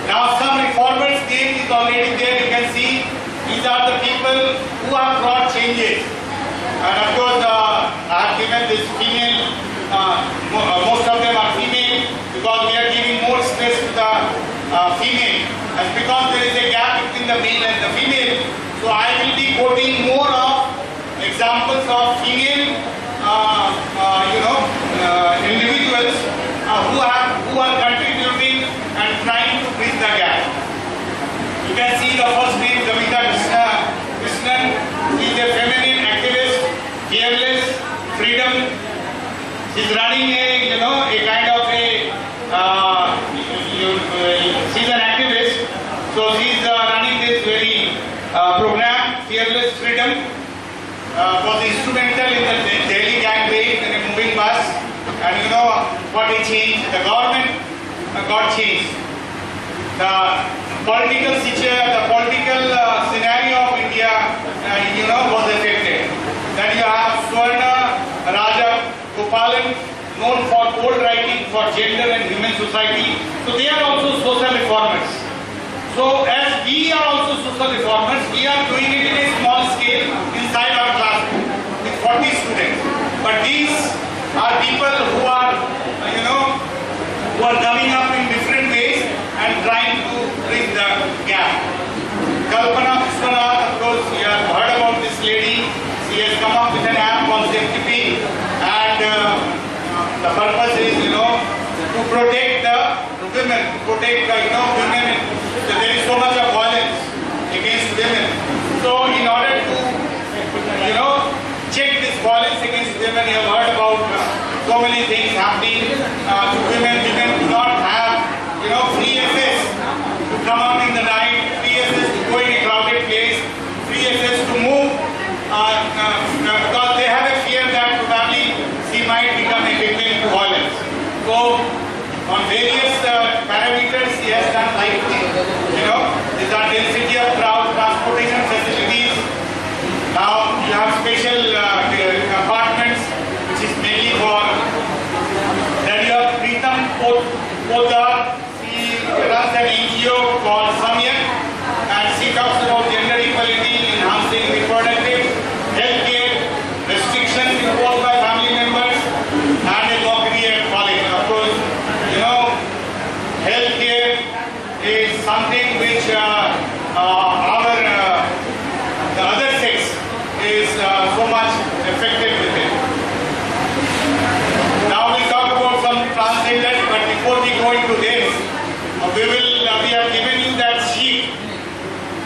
Now some reformers name is already there. You can see these are the people who have brought changes. And of course, I have given this female, most of them are female because we are giving more stress to the female. And because there is a gap between the male and the female, so I will be quoting more of examples of female, individuals who are contributing and trying to bridge the gap. You can see the first name, Kavita Krishnan. She is a feminine activist, fearless, freedom. She is running a kind of she's an activist. So she is running this very program, Fearless Freedom. Was instrumental in the Delhi gang raid in a moving bus. And you know what it changed? The government got changed. The political scenario of India, was affected. Then you have Swarna Raja Gopalan, known for bold writing for gender and human society. So they are also social reformers. So as we are also social reformers, we are doing it in a small scale inside our classroom with 40 students. But these are people who are, coming up in different ways and trying to bridge the gap. Kalpana Vishwanath, of course, you have heard about this lady. She has come up with an app called Safety, and the purpose is, to protect the women, women. There is so much of violence against women. So in order to, check this violence against women, you have heard about so many things happening to women. Women do not have, free access to come out in the night, free access to go in a crowded place, free access to move, because they have a fear that probably she might become a victim to violence. So on various parameters, she has done right things. These are density of crowd, transportation facilities. Now you have special apartments, which is mainly for. Then you have Pritam Poddar. She runs an NGO called Samyak, and she talks about gender equality, enhancing reproductive healthcare, restrictions imposed by family members, and a law career college. Of course, healthcare is something which the other sex is so much affected with it. Now we talk about some transgenders, but before we go into this, we have given you that sheet.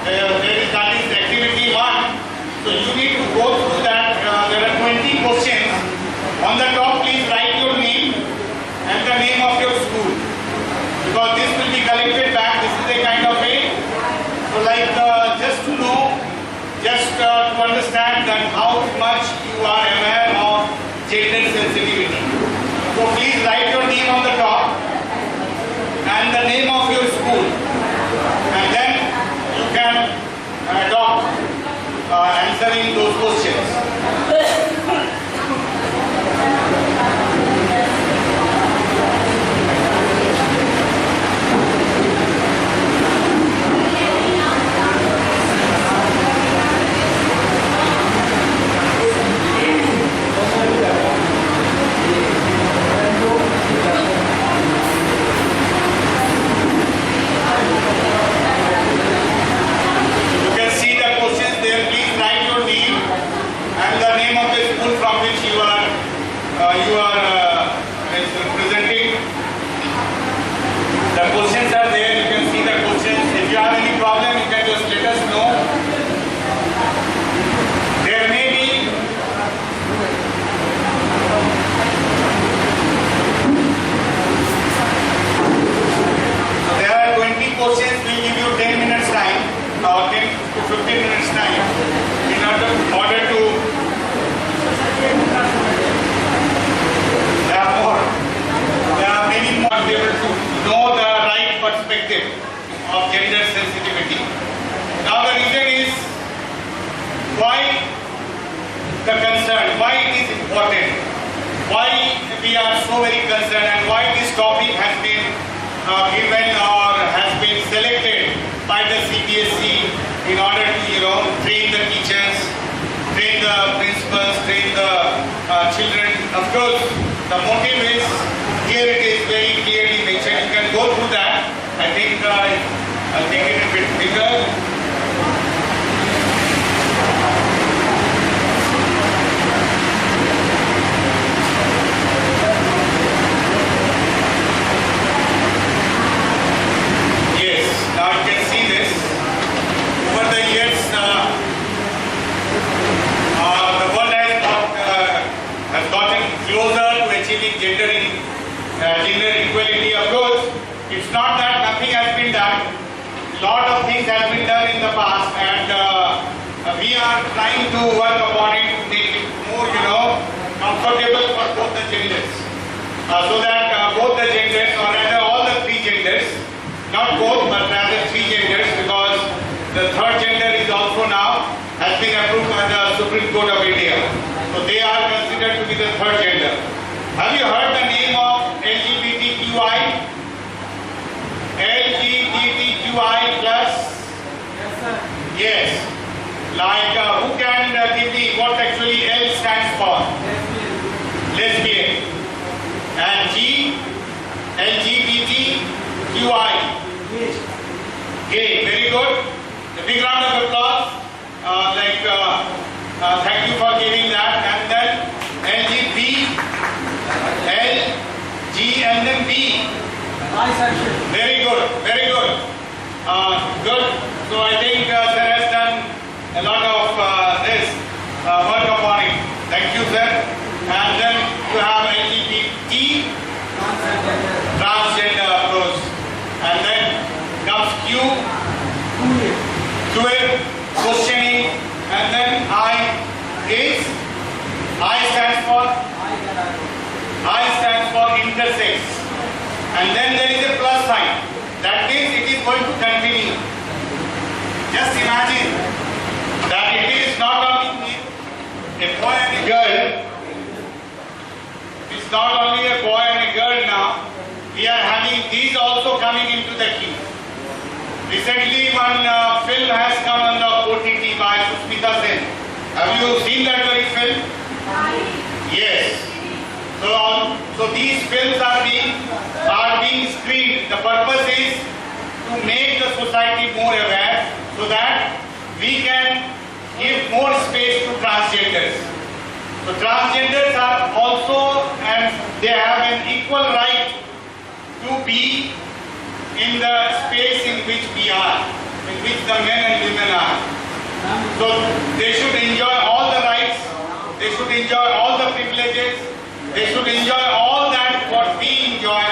That is activity 1. So you need to go through that. There are 20 questions. On the top, please write your name and the name of your school, because this will be collected back. This is a kind of a, just to know, to understand that how much you are aware of gender sensitivity. So please write your name on the top and the name of your school, and then you can adopt answering those questions. perspective of gender sensitivity. Now the reason is why the concern, why it is important, why we are so very concerned, and why this topic has been given or has been selected by the CBSE in order to train the teachers, train the principals, train the children. Of course, the motive is, here it is very clearly mentioned. You can go through that. I think I'll take it a bit bigger. Yes, now you can see this. Over the years, the world has gotten closer to achieving gender equality. Of course, it's not that nothing has been done. A lot of things have been done in the past, and we are trying to work upon it to make it more, comfortable for both the genders, so that both the genders, or rather all the three genders, not both, but rather three genders, because the third gender is also now has been approved by the Supreme Court of India. So they are considered to be the third gender. Have you heard the name of LGBTQI? LGBTQI plus? Yes, sir. Yes. Like who can give me what actually L stands for? Lesbian. And G? LGBTQI. Gay. Very good. A big round of applause. Thank you for giving that. And then LGB, L, G, and then B. Very good, very good. Good. So I think sir has done a lot of this work upon it. Thank you, sir. And then you have LGBT, transgender, of course. And then comes Q, questioning, and then I stands for intersex, and then there is a plus sign. That means it is going to continue. Just imagine that it is not only a boy and a girl. It's not only a boy and a girl now. We are having these also coming into the queue. Recently, one film has come on the OTT by Susmita Sen. Have you seen that very film? Yes. So these films are being screened. The purpose is to make the society more aware, so that we can give more space to transgenders. So transgenders are also, and they have an equal right to be in the space in which we are, in which the men and women are. So they should enjoy all the rights, they should enjoy all the privileges, they should enjoy all that what we enjoy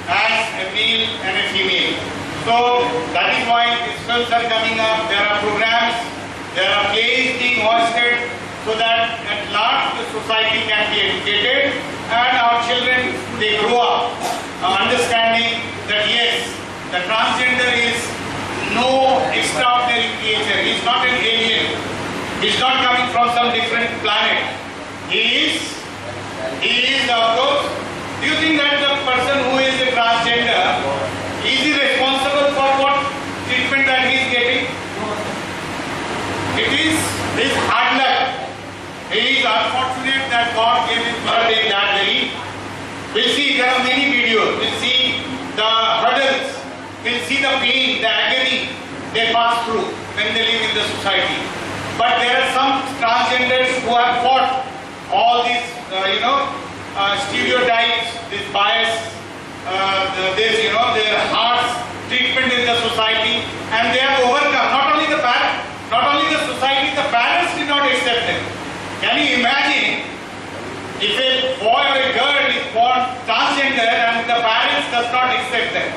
as a male and a female. So that is why these films are coming up. There are programs, there are plays being hosted, so that at large the society can be educated, and our children, they grow up understanding that yes, the transgender is no extraordinary creature. He is not an alien. He is not coming from some different planet. He is of course. Do you think that the person who is a transgender, is he responsible for what treatment that he is getting? It is his hard luck. He is unfortunate that God gave him birth in that way. We'll see, there are many videos. We'll see the hurdles. We'll see the pain, the agony they pass through when they live in the society. But there are some transgenders who have fought all these, stereotypes, this bias, their harsh treatment in the society, and they have overcome. Not only the society, the parents did not accept them. Can you imagine if a boy or a girl is born transgender and the parents does not accept them?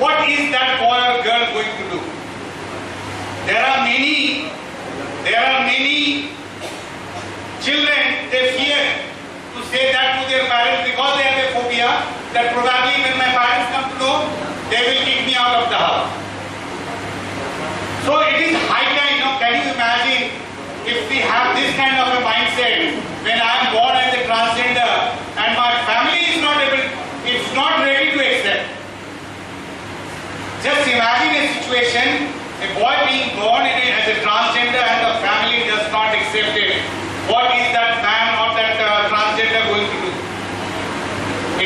What is that boy or girl going to do? There are many children, they fear to say that to their parents because they have a phobia that probably when my parents come to know, they will kick me out of the house. So it is high time. Now, can you imagine if we have this kind of a mindset when I am born as a transgender and my family is not able, it's not ready to accept. Just imagine a situation, a boy being born as a transgender and the family does not accept it. What is that man or that transgender going to do?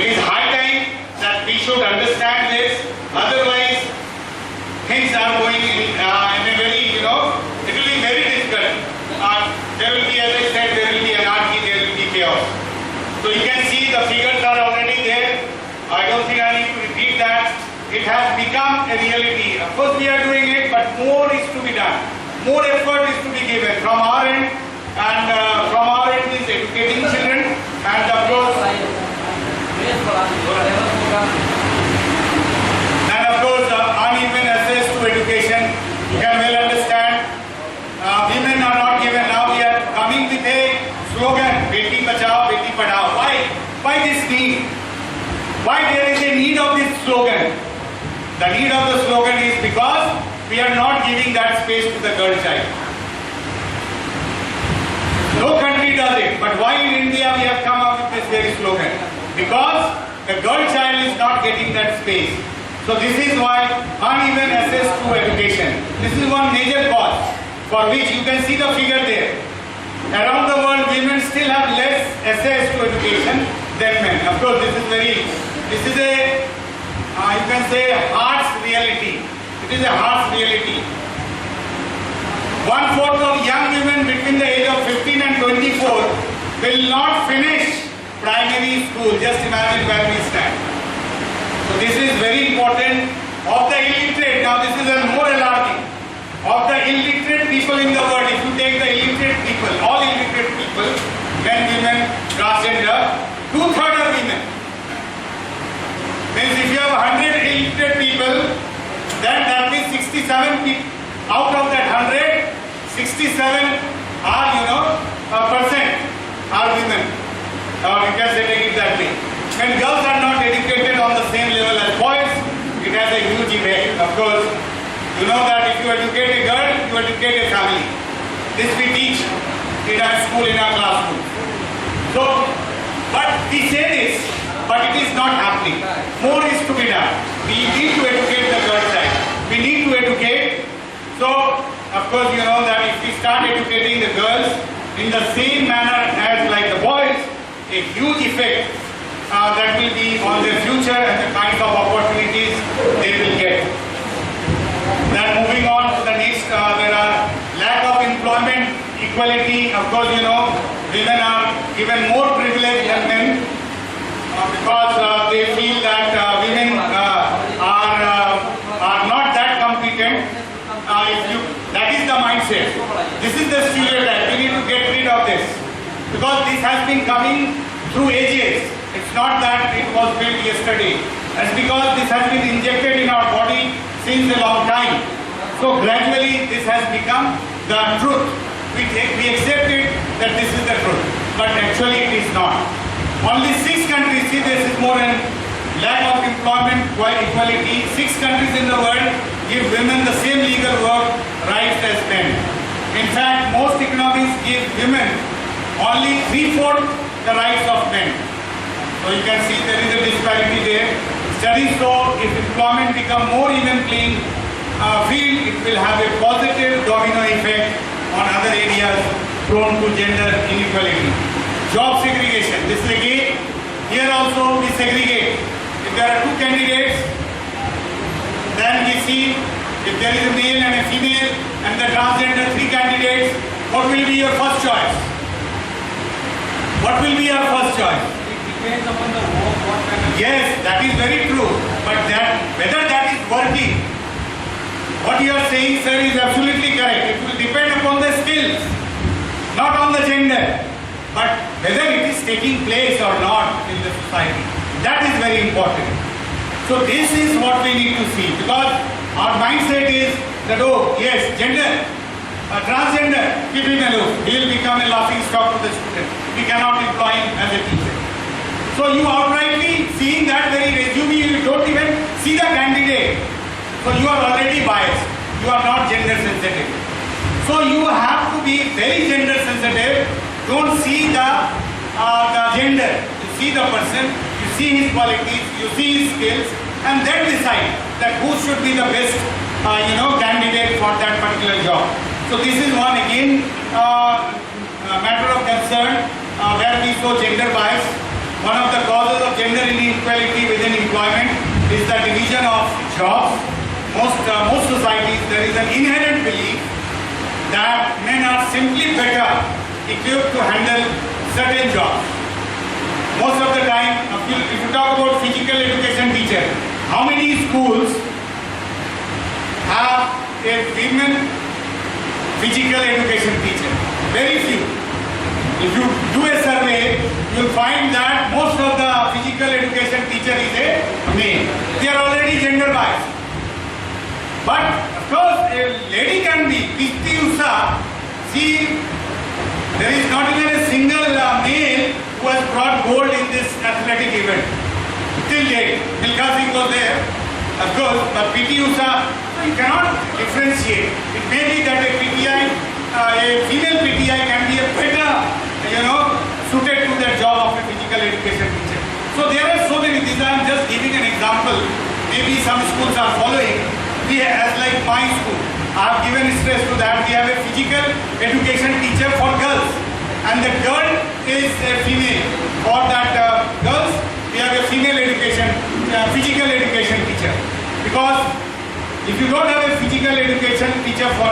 It is high time that we should understand this. Otherwise, things are going in a very, it will be very difficult. There will be, as I said, there will be anarchy, there will be chaos. So you can see the figures are already there. I don't think I need to repeat that. It has become a reality. Of course we are doing it, but more is to be done. More effort is to be given from our end, and from our end is educating children, and of course, uneven access to education. You can well understand. Women are not given. Now we are coming with a slogan, Beti Bachao, Beti Padhao. Why this need? Why there is a need of this slogan? The need of the slogan is because we are not giving that space to the girl child. No country does it, but why in India we have come up with this very slogan? Because the girl child is not getting that space. So this is why uneven access to education. This is one major cause for which you can see the figure there. Around the world, women still have less access to education than men. Of course, this is a, you can say, harsh reality. It is a harsh reality. 1/4 of young women between the age of 15 and 24 will not finish primary school. Just imagine where we stand. So this is very important. Of the illiterate, now this is a more alarming. Of the illiterate people in the world, if you take the illiterate people, all illiterate people, men, women, transgender, 2/3 are women. Means if you have 100 illiterate people, then that means 67 people. Out of that 100, 67 are percent are women. Or you can say take it that way. When girls are not educated on the same level as boys, it has a huge effect. Of course, you know that if you educate a girl, you educate a family. This we teach in our school, in our classroom. So, but we say this, but it is not happening. More is to be done. We need to educate the girl child. We need to educate. So, of course, you know that if we start educating the girls in the same manner as like the boys, a huge effect that will be on their future and the kinds of opportunities they will get. Then moving on to the next, there are lack of employment equality. Of course, you know, women are given more privilege than men because they feel that women are not that competent. That is the mindset. This is the stereotype. We need to get rid of this because this has been coming through ages. It's not that it was built yesterday. It's because this has been injected in our body since a long time. So gradually this has become the truth. We accept it that this is the truth, but actually it is not. Only 6 countries, see this is more than lack of employment equality. 6 countries in the world give women the same legal work rights as men. In fact, most economies give women only 3/4 the rights of men. So you can see there is a disparity there. Studies show if employment become more even playing field, it will have a positive domino effect on other areas prone to gender inequality. Job segregation. This is again, here also we segregate. If there are 2 candidates, then we see if there is a male and a female and the transgender 3 candidates, what will be your first choice? What will be your first choice? Depends upon the work, what kind of... Yes, that is very true. But whether that is working, what you are saying, sir, is absolutely correct. It will depend upon the skills, not on the gender, but whether it is taking place or not in the society. That is very important. So this is what we need to see, because our mindset is that, oh yes, gender, transgender, keep him alone. He will become a laughing stock to the student. We cannot employ him as a teacher. So you outrightly seeing that very resume, you don't even see the candidate. So you are already biased. You are not gender sensitive. So you have to be very gender sensitive. Don't see the gender. You see the person, you see his qualities, you see his skills, and then decide that who should be the best candidate for that particular job. So this is one again matter of concern where we show gender bias. One of the causes of gender inequality within employment is the division of jobs. Most societies there is an inherent belief that men are simply better equipped to handle certain jobs. Most of the time, if you talk about physical education teacher, how many schools have a women physical education teacher? Very few. If you do a survey, you will find that most of the physical education teacher is a male. They are already gender biased. But of course, a lady can be PT Usha. See, there is not even a single male who has brought gold in this athletic event. Till date, Milkha Singh was there, of course, but PT Usha, you cannot differentiate. It may be that a PTI, a female PTI can be a better, suited to the job of a physical education teacher. So there are so many things. I am just giving an example. Maybe some schools are following. As like my school, I have given stress to that. We have a physical education teacher for girls, and the girl is a female. For that girls, we have a female physical education teacher. Because if you don't have a physical education teacher for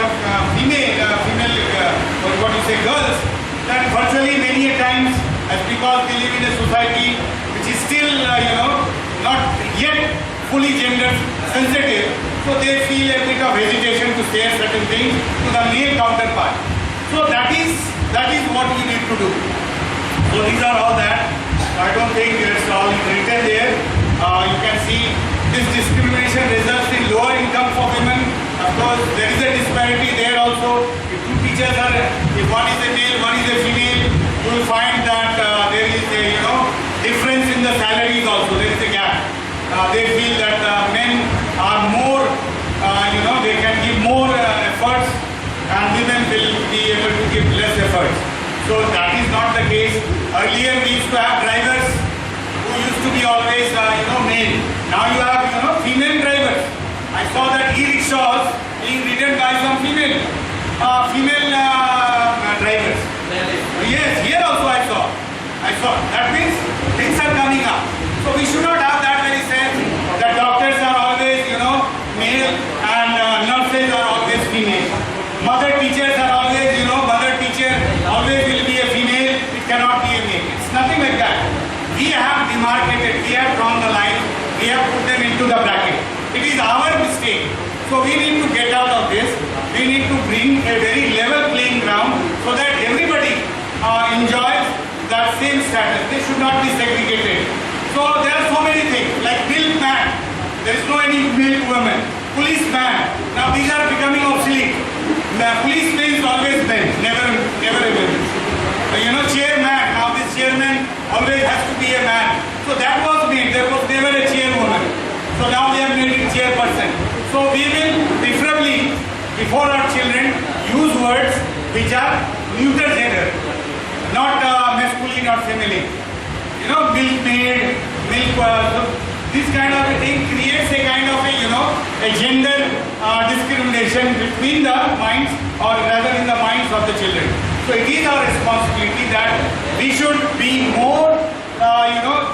girls, then virtually many a times, as because we live in a society which is still, not yet fully gender sensitive, so they feel a bit of hesitation to say certain things to the male counterpart. So that is what we need to do. So these are all that. I don't think it's all written there. You can see this discrimination results in lower income for women. Of course, there is a disparity there also. If two teachers are, if one is a male, one is a female, you will find that there is a difference in the salaries also. There is a gap. They feel that men are more, they can give more efforts, and women will be able to give less efforts. So that is not the case. Earlier we used to have drivers who used to be always, male. Now you have, female drivers. I saw that e-rickshaws being ridden by some female drivers. Yes, here also I saw. That means things are coming up. So we should not have that very sense that doctors are always, male and nurses are always female. Mother teachers are always, mother teacher always will be a female. It cannot be a male. It's nothing like that. We have demarcated, we have drawn the line, we have put them into the bracket. It is our mistake. So we need to get out of this. We need to bring a very level playing ground so that everybody enjoys that same status. They should not be segregated. So there are so many things like milkman. There is no any milkwoman. Policeman. Now these are becoming obsolete. The policeman is always men, never a woman. Chairman. Now this chairman always has to be a man. So that was made. There was never a chairwoman. So now we have made it chairperson. So we will preferably, before our children, use words which are neuter gender, not masculine or feminine. Milkmaid, this kind of a thing creates a kind of a gender discrimination between the minds, or rather in the minds of the children. So it is our responsibility that we should be more,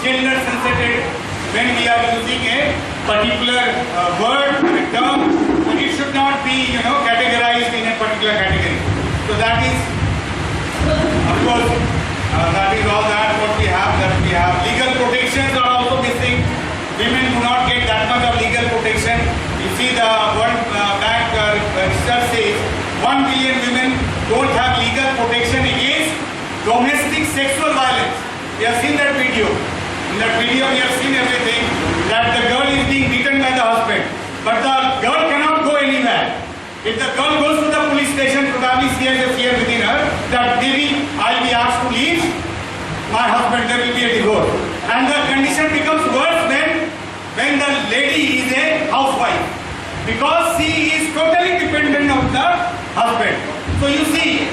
gender sensitive when we are using a particular word, a term, but it should not be, categorized in a particular category. So that is, of course, that is all that what we have. That we have legal protections are also missing. Women do not get that much of legal protection. You see, the World Bank research says 1 billion women don't have legal protection against domestic sexual violence. We have seen that video. In that video, we have seen everything, that the girl is being beaten by the husband. But the girl cannot go anywhere. If the girl goes to the police station, probably she has a fear within her that maybe I'll be asked to leave my husband, there will be a divorce. And the condition becomes worse when the lady is a housewife. because she is totally dependent on the husband. So you see,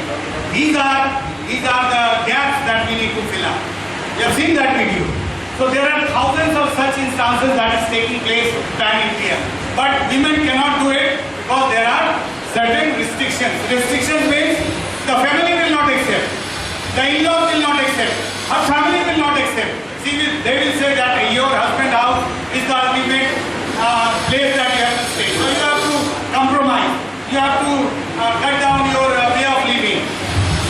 these are the gaps that we need to fill up. You have seen that video. So there are thousands of such instances that is taking place pan-India. But women cannot do it because there are certain restrictions. Restrictions means the family will not accept, the in-laws will not accept, her family will not accept. They will say that your husband's house is the ultimate place that you have to stay. So you have to compromise. You have to cut down your way of living.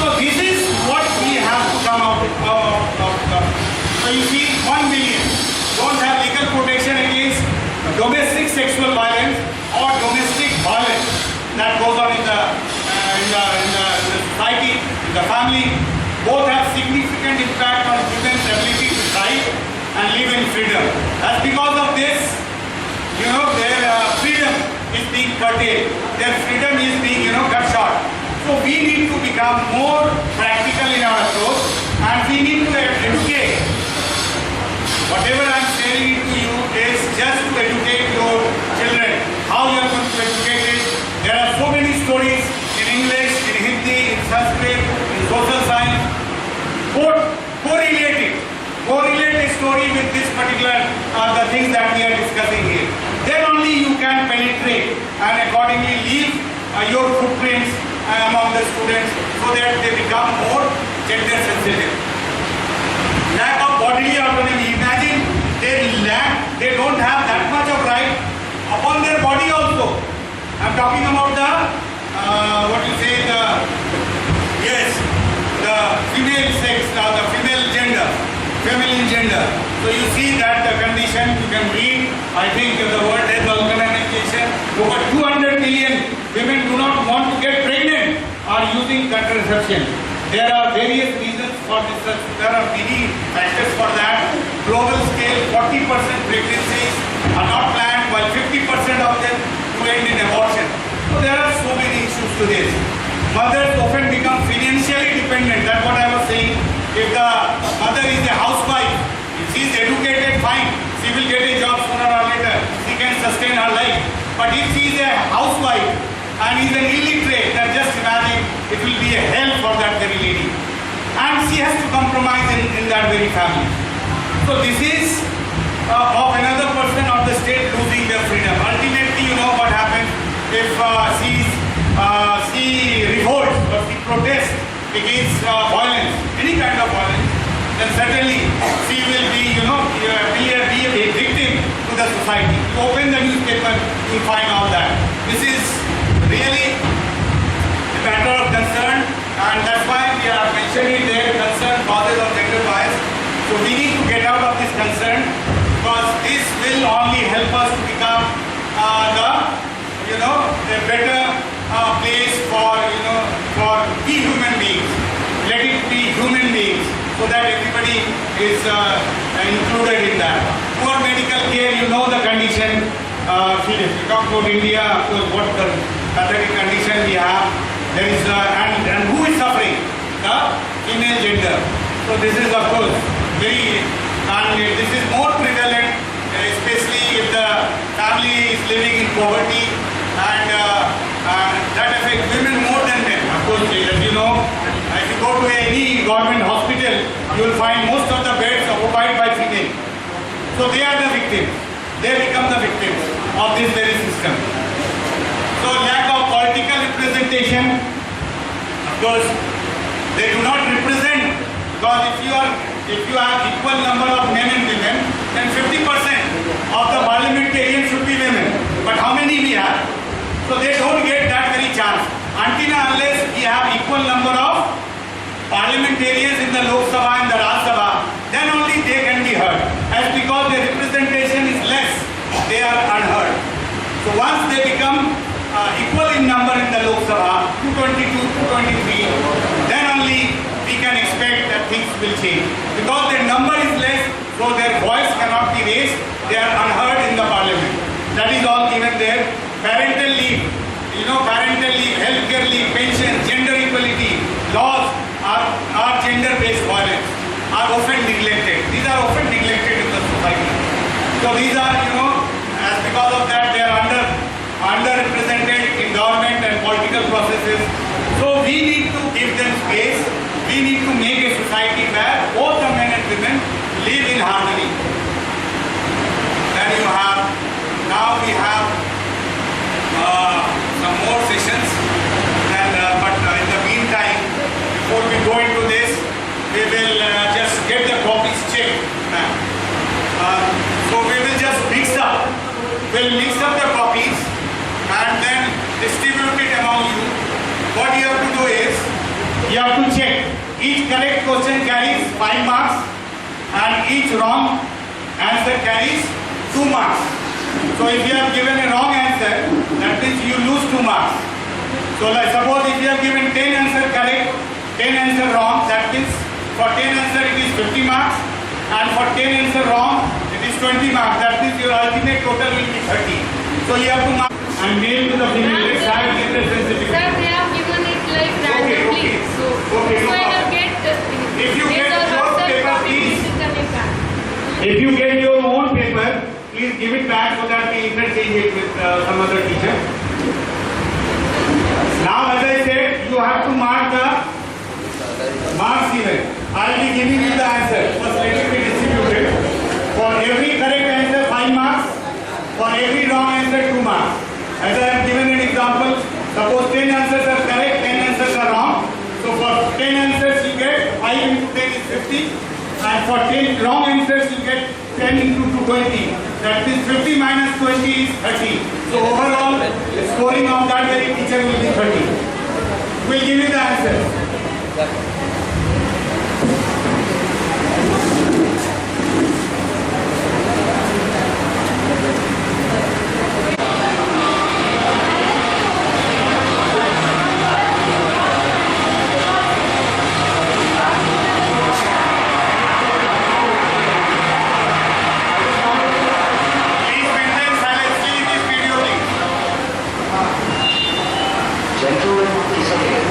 So this is what we have to come out of. So you see, 1 million don't have legal protection against domestic sexual violence or domestic violence that goes on in the society, in the family. Both have significant impact on women's ability to thrive and live in freedom. That's because of this, their freedom is being curtailed. Their freedom is being, cut short. So we need to become more practical in our approach, and we need to educate. Whatever I'm saying to you is just to educate your children. How you are going to educate it? There are so many stories in English, in Hindi, in Sanskrit, in social science. Correlate a story with this particular the things that we are discussing here. Then only you can penetrate and accordingly leave your footprints among the students so that they become more gender sensitive. Lack of bodily autonomy. Imagine they don't have that much of right upon their body also. I'm talking about the female sex, the female gender, feminine gender. So you see that the condition, you can read, I think the World Health Organization, over 200 million women do not want to get pregnant or using contraception. There are various reasons for this. There are many factors for that. Global scale, 40% pregnancies are not planned, while 50% of them do end in abortion. So there are so many issues to this. Mothers often become financially dependent. That's what I was saying. If the mother is a housewife, if she is educated, fine. She will get a job sooner or later. She can sustain her life. But if she is a housewife and is an illiterate, then just imagine it will be a hell for that very lady. And she has to compromise in that very family. So this is of another person of the state losing their freedom. Ultimately, you know what happens if she revolts or she protests against violence, any kind of violence, then certainly she will be, be a victim to the society. You open the newspaper, you will find all that. This is really a matter of concern, and that's why we are mentioning there concern causes of gender bias. So we need to get out of this concern, because this will only help us to become a better place for we human beings. Let it be human beings, so that everybody is included in that. Poor medical care, you know the condition. We talk about India, of course, what the pathetic condition we have. There is and who is suffering? The female gender. So this is of course this is more prevalent, especially if the family is living in poverty, and that affects women more than men. Of course, as you know, if you go to any government hospital, you will find most of the beds occupied by female. So they are the victims. They become the victims of this very system. So lack of political representation, of course, they do not represent, because if you have equal number of men and women, then 50% of the parliamentarians should be women. But how many we have? So they don't get that very chance. Until unless we have equal number of parliamentarians in the Lok Sabha and the Raj Sabha, then only they can be heard. As because their representation is less, they are unheard. So once they become equal in number in the Lok Sabha, 222, 223, then only we can expect that things will change. Because their number is less, so their voice cannot be raised, they are unheard in the parliament. That is all given there. Parental leave, healthcare leave, pension, gender equality, laws are gender-based violence, are often neglected. These are often neglected in the society. So these are, as because of that, they are under processes. So we need to give them space. We need to make a society where both the men and women live in harmony. Then you have, now we have some more sessions. But in the meantime, before we go into this, we will just get the copies checked. So we will just mix up. We'll mix up the copies and then distribute it among you. What you have to do is, you have to check. Each correct question carries 5 marks and each wrong answer carries 2 marks. So if you have given a wrong answer, that means you lose 2 marks. So like suppose if you have given 10 answer correct, 10 answer wrong, that means for 10 answer it is 50 marks and for 10 answer wrong it is 20 marks. That means your ultimate total will be 30. So you have to mark and mail to the female. Let's have it in the sensitivity. Sir, they have given it like randomly. So, Okay, no so I have problem. get If you get based on your answer, paper, copy, please. this is coming back. If you get your own paper, please give it back so that we interchange it with some other teacher. Now, as I said, you have to mark the marks given. I will be giving you the answer. First, let it be distributed. For every correct answer, 5 marks. For every wrong answer, 2 marks. As I have given an example, suppose 10 answers are correct, 10 answers are wrong. So for 10 answers, you get 5 into 10 is 50. And for 10 wrong answers, you get 10 into 20. That means 50 minus 20 is 30. So overall, the scoring of that very teacher will be 30. We'll give you the answer. Please maintain silence. Please this video thing. Gentlemen, please again.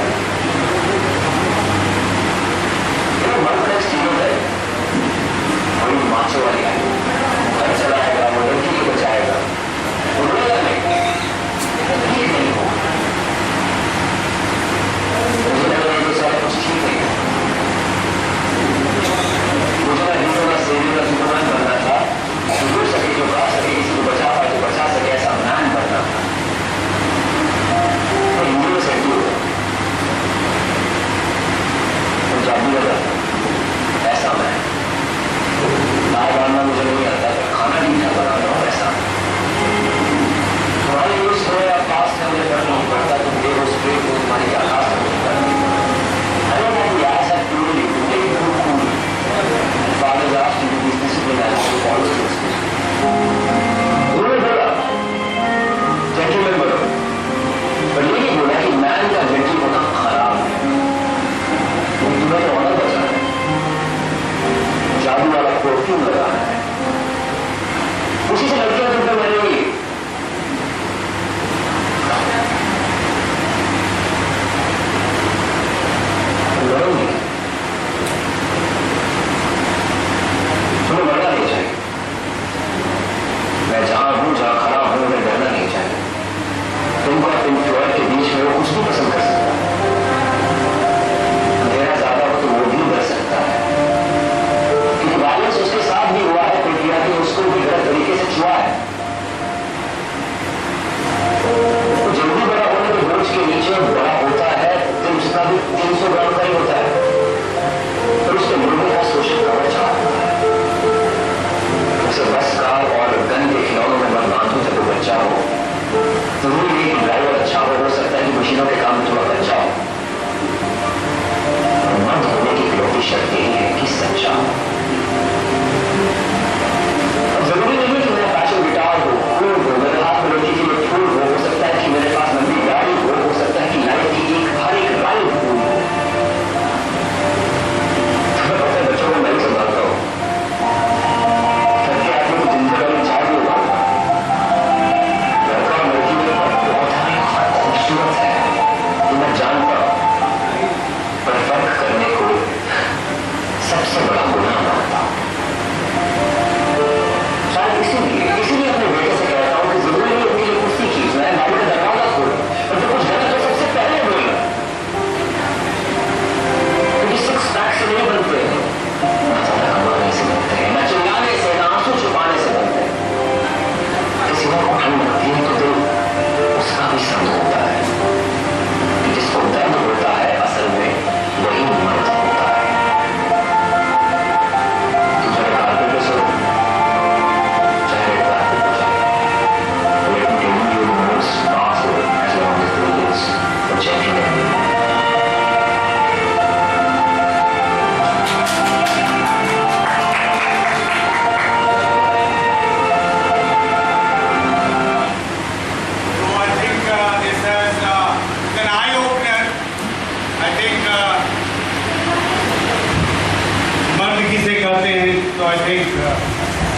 I think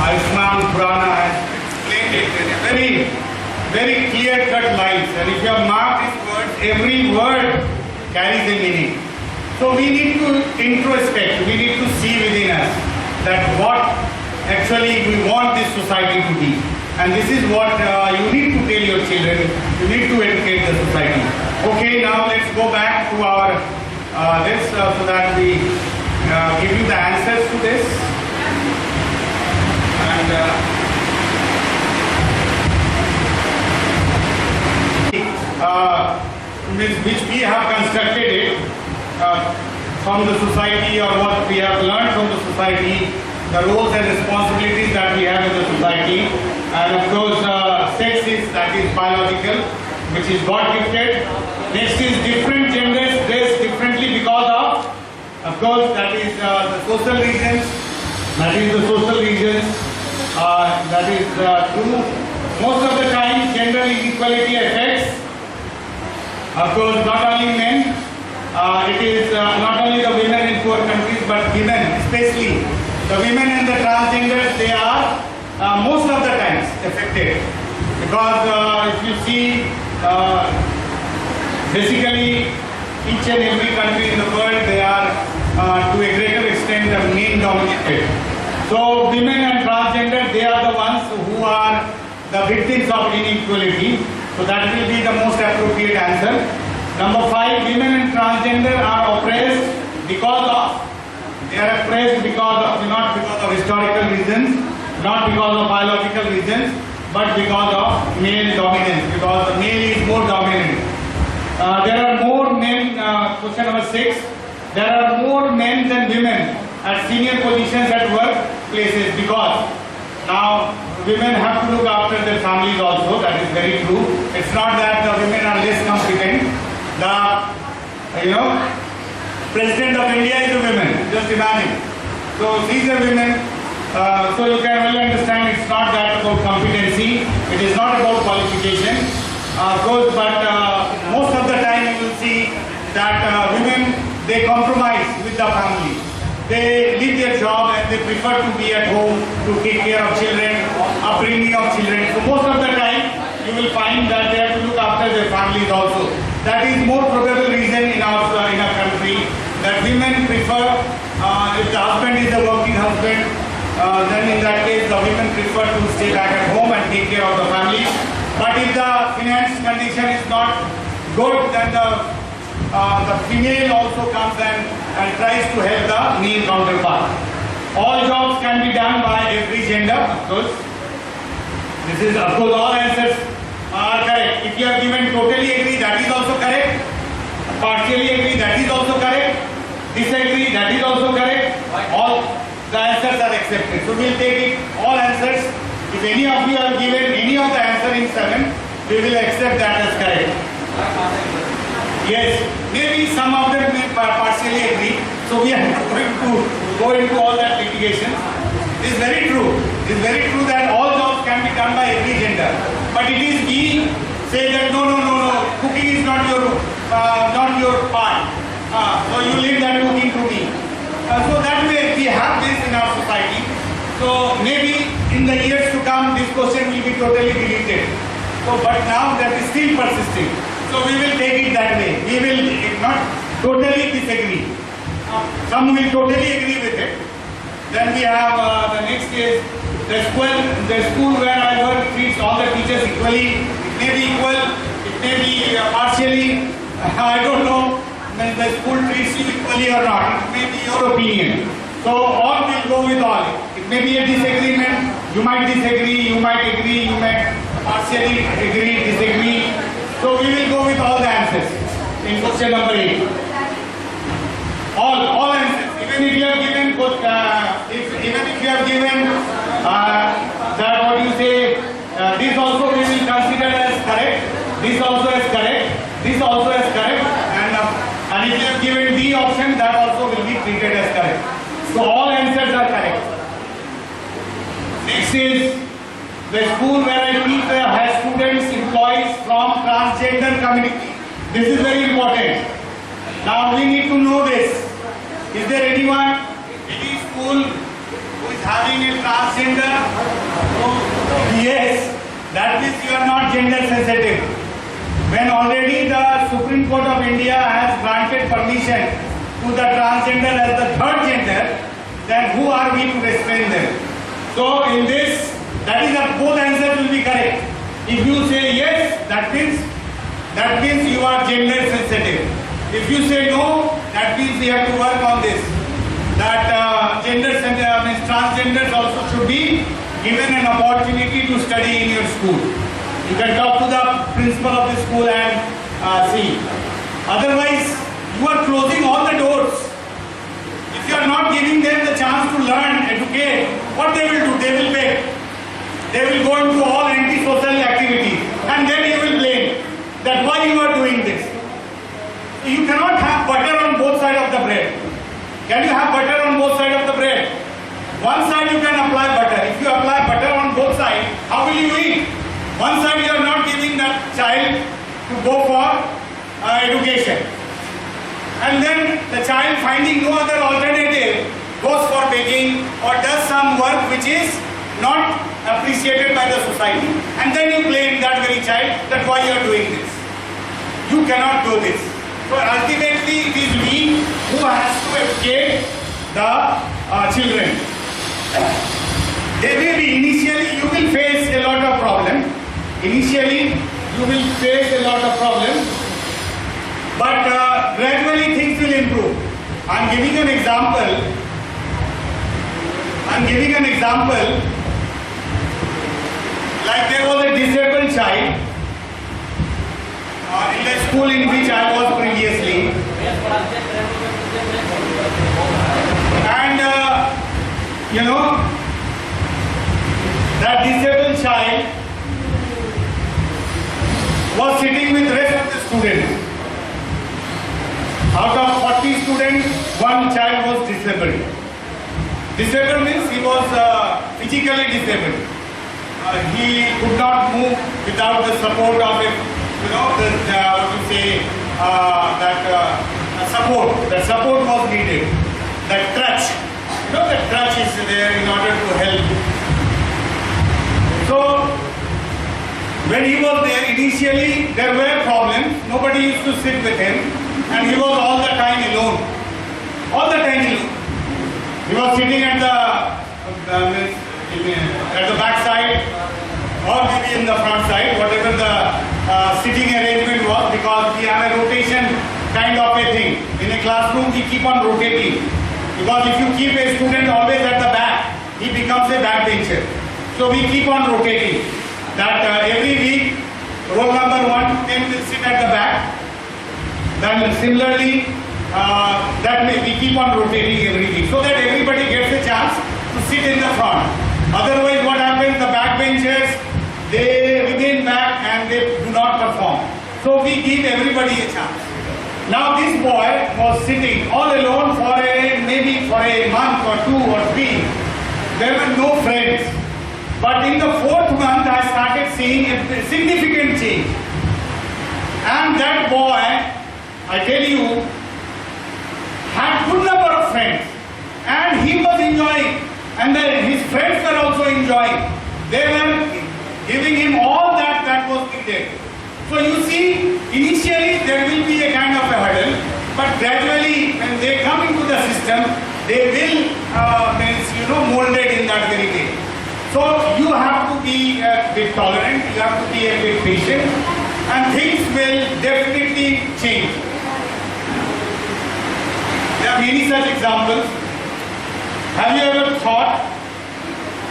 Ayushman Purana has explained it in a very clear-cut lines. And if you have marked these words, every word carries a meaning. So we need to introspect, we need to see within us that what actually we want this society to be. And this is what you need to tell your children, you need to educate the society. Okay, now let's go back to our this so that we give you the answers to this. And which we have constructed it from the society, or what we have learned from the society, the roles and responsibilities that we have in the society. And of course, sex is, that is biological, which is God gifted. Next is different genders dress differently because of course, that is the social reasons. That is the social reasons. That is true. Most of the time, gender inequality affects, of course, not only men. It is not only the women in poor countries, but women, especially the women and the transgenders. They are most of the times affected, because if you see, basically each and every country in the world, they are to a greater extent male dominated. So women and transgender, they are the ones who are the victims of inequality. So that will be the most appropriate answer. Number 5, women and transgender are oppressed because of, they are oppressed because of, not because of historical reasons, not because of biological reasons, but because of male dominance, because the male is more dominant. There are more men, question number 6, there are more men than women at senior positions at workplaces, because now women have to look after their families also. That is very true. It's not that the women are less competent. The President of India is a woman, just imagine. So these are women. So you can well understand it's not that about competency, it is not about qualification. Of course, but most of the time you will see that women, they compromise with the family. They leave their job and they prefer to be at home to take care of children, upbringing of children. So most of the time you will find that they have to look after their families also. That is more probable reason in our country, that women prefer, if the husband is a working husband, then in that case the women prefer to stay back at home and take care of the family. But if the finance condition is not good, then the female also comes and tries to help the male counterpart. All jobs can be done by every gender, of course. This is, of course, all answers are correct. If you have given totally agree, that is also correct. Partially agree, that is also correct. Disagree, that is also correct. All the answers are accepted. So we will take it, all answers. If any of you have given any of the answer in 7, we will accept that as correct. Yes, maybe some of them may partially agree. So we are not going to go into all that litigation. It is very true. It is very true that all jobs can be done by every gender. But it is we say that no, cooking is not your part. So you leave that cooking to me. So that way we have this in our society. So maybe in the years to come this question will be totally deleted. So but now that is still persisting. So we will take it that way. We will not totally disagree. Some will totally agree with it. Then we have the next is the school where I work treats all the teachers equally. It may be equal, it may be partially, I don't know when the school treats you equally or not. It may be your opinion. So all will go with all. It may be a disagreement. You might disagree, you might agree, you might partially agree, disagree. So we will go with all the answers in question number 8. All answers. Even if you have given, even if you have given that what you say, this also we will consider as correct. This also as correct. This also as correct. And if you have given the option, that also will be treated as correct. So all answers are correct. Next is the school where I teach has students, employees from transgender community. This is very important. Now we need to know this. Is there anyone, any school who is having a transgender? Yes, that means you are not gender sensitive. When already the Supreme Court of India has granted permission to the transgender as the third gender, then who are we to restrain them? So in this, that is that both answers will be correct. If you say yes, that means you are gender sensitive. If you say no, that means we have to work on this. That means transgenders also should be given an opportunity to study in your school. You can talk to the principal of the school and see. Otherwise, you are closing all the doors. If you are not giving them the chance to learn, educate, what they will do? They will beg. They will go into all anti-social activities, and then you will blame that why you are doing this. You cannot have butter on both sides of the bread. Can you have butter on both sides of the bread? One side you can apply butter. If you apply butter on both sides, how will you eat? One side you are not giving that child to go for education. And then the child, finding no other alternative, goes for begging or does some work which is not appreciated by the society. And then you blame that very child that why you are doing this. You cannot do this. So ultimately it is we who has to educate the children. They may be initially, you will face a lot of problems. Initially you will face a lot of problems, but gradually things will improve. I am giving an example. Like there was a disabled child in the school in which I was previously, and that disabled child was sitting with the rest of the students. Out of 40 students, one child was disabled. Disabled means he was physically disabled. He could not move without the support of a, support. That support was needed. That crutch. That crutch is there in order to help. So, when he was there, initially there were problems. Nobody used to sit with him, and he was all the time alone. All the time alone. He was sitting at the back side, or maybe in the front side, whatever the sitting arrangement was, because we have a rotation kind of a thing. In a classroom, we keep on rotating. Because if you keep a student always at the back, he becomes a backbencher. So we keep on rotating. That every week, roll number 1 will sit at the back. Then similarly, we keep on rotating every week, so that everybody gets a chance to sit in the front. Otherwise, what happens? The backbenchers, they remain back and they do not perform. So we give everybody a chance. Now this boy was sitting all alone maybe for a month or 2 or 3. There were no friends. But in the 4th month, I started seeing a significant change. And that boy, I tell you, had good number of friends. And he was enjoying. And his friends were also enjoying. They were giving him all that was needed. So you see, initially there will be a kind of a hurdle, but gradually when they come into the system, they will molded in that very way. So you have to be a bit tolerant, you have to be a bit patient, and things will definitely change. There are many such examples. Have you ever thought,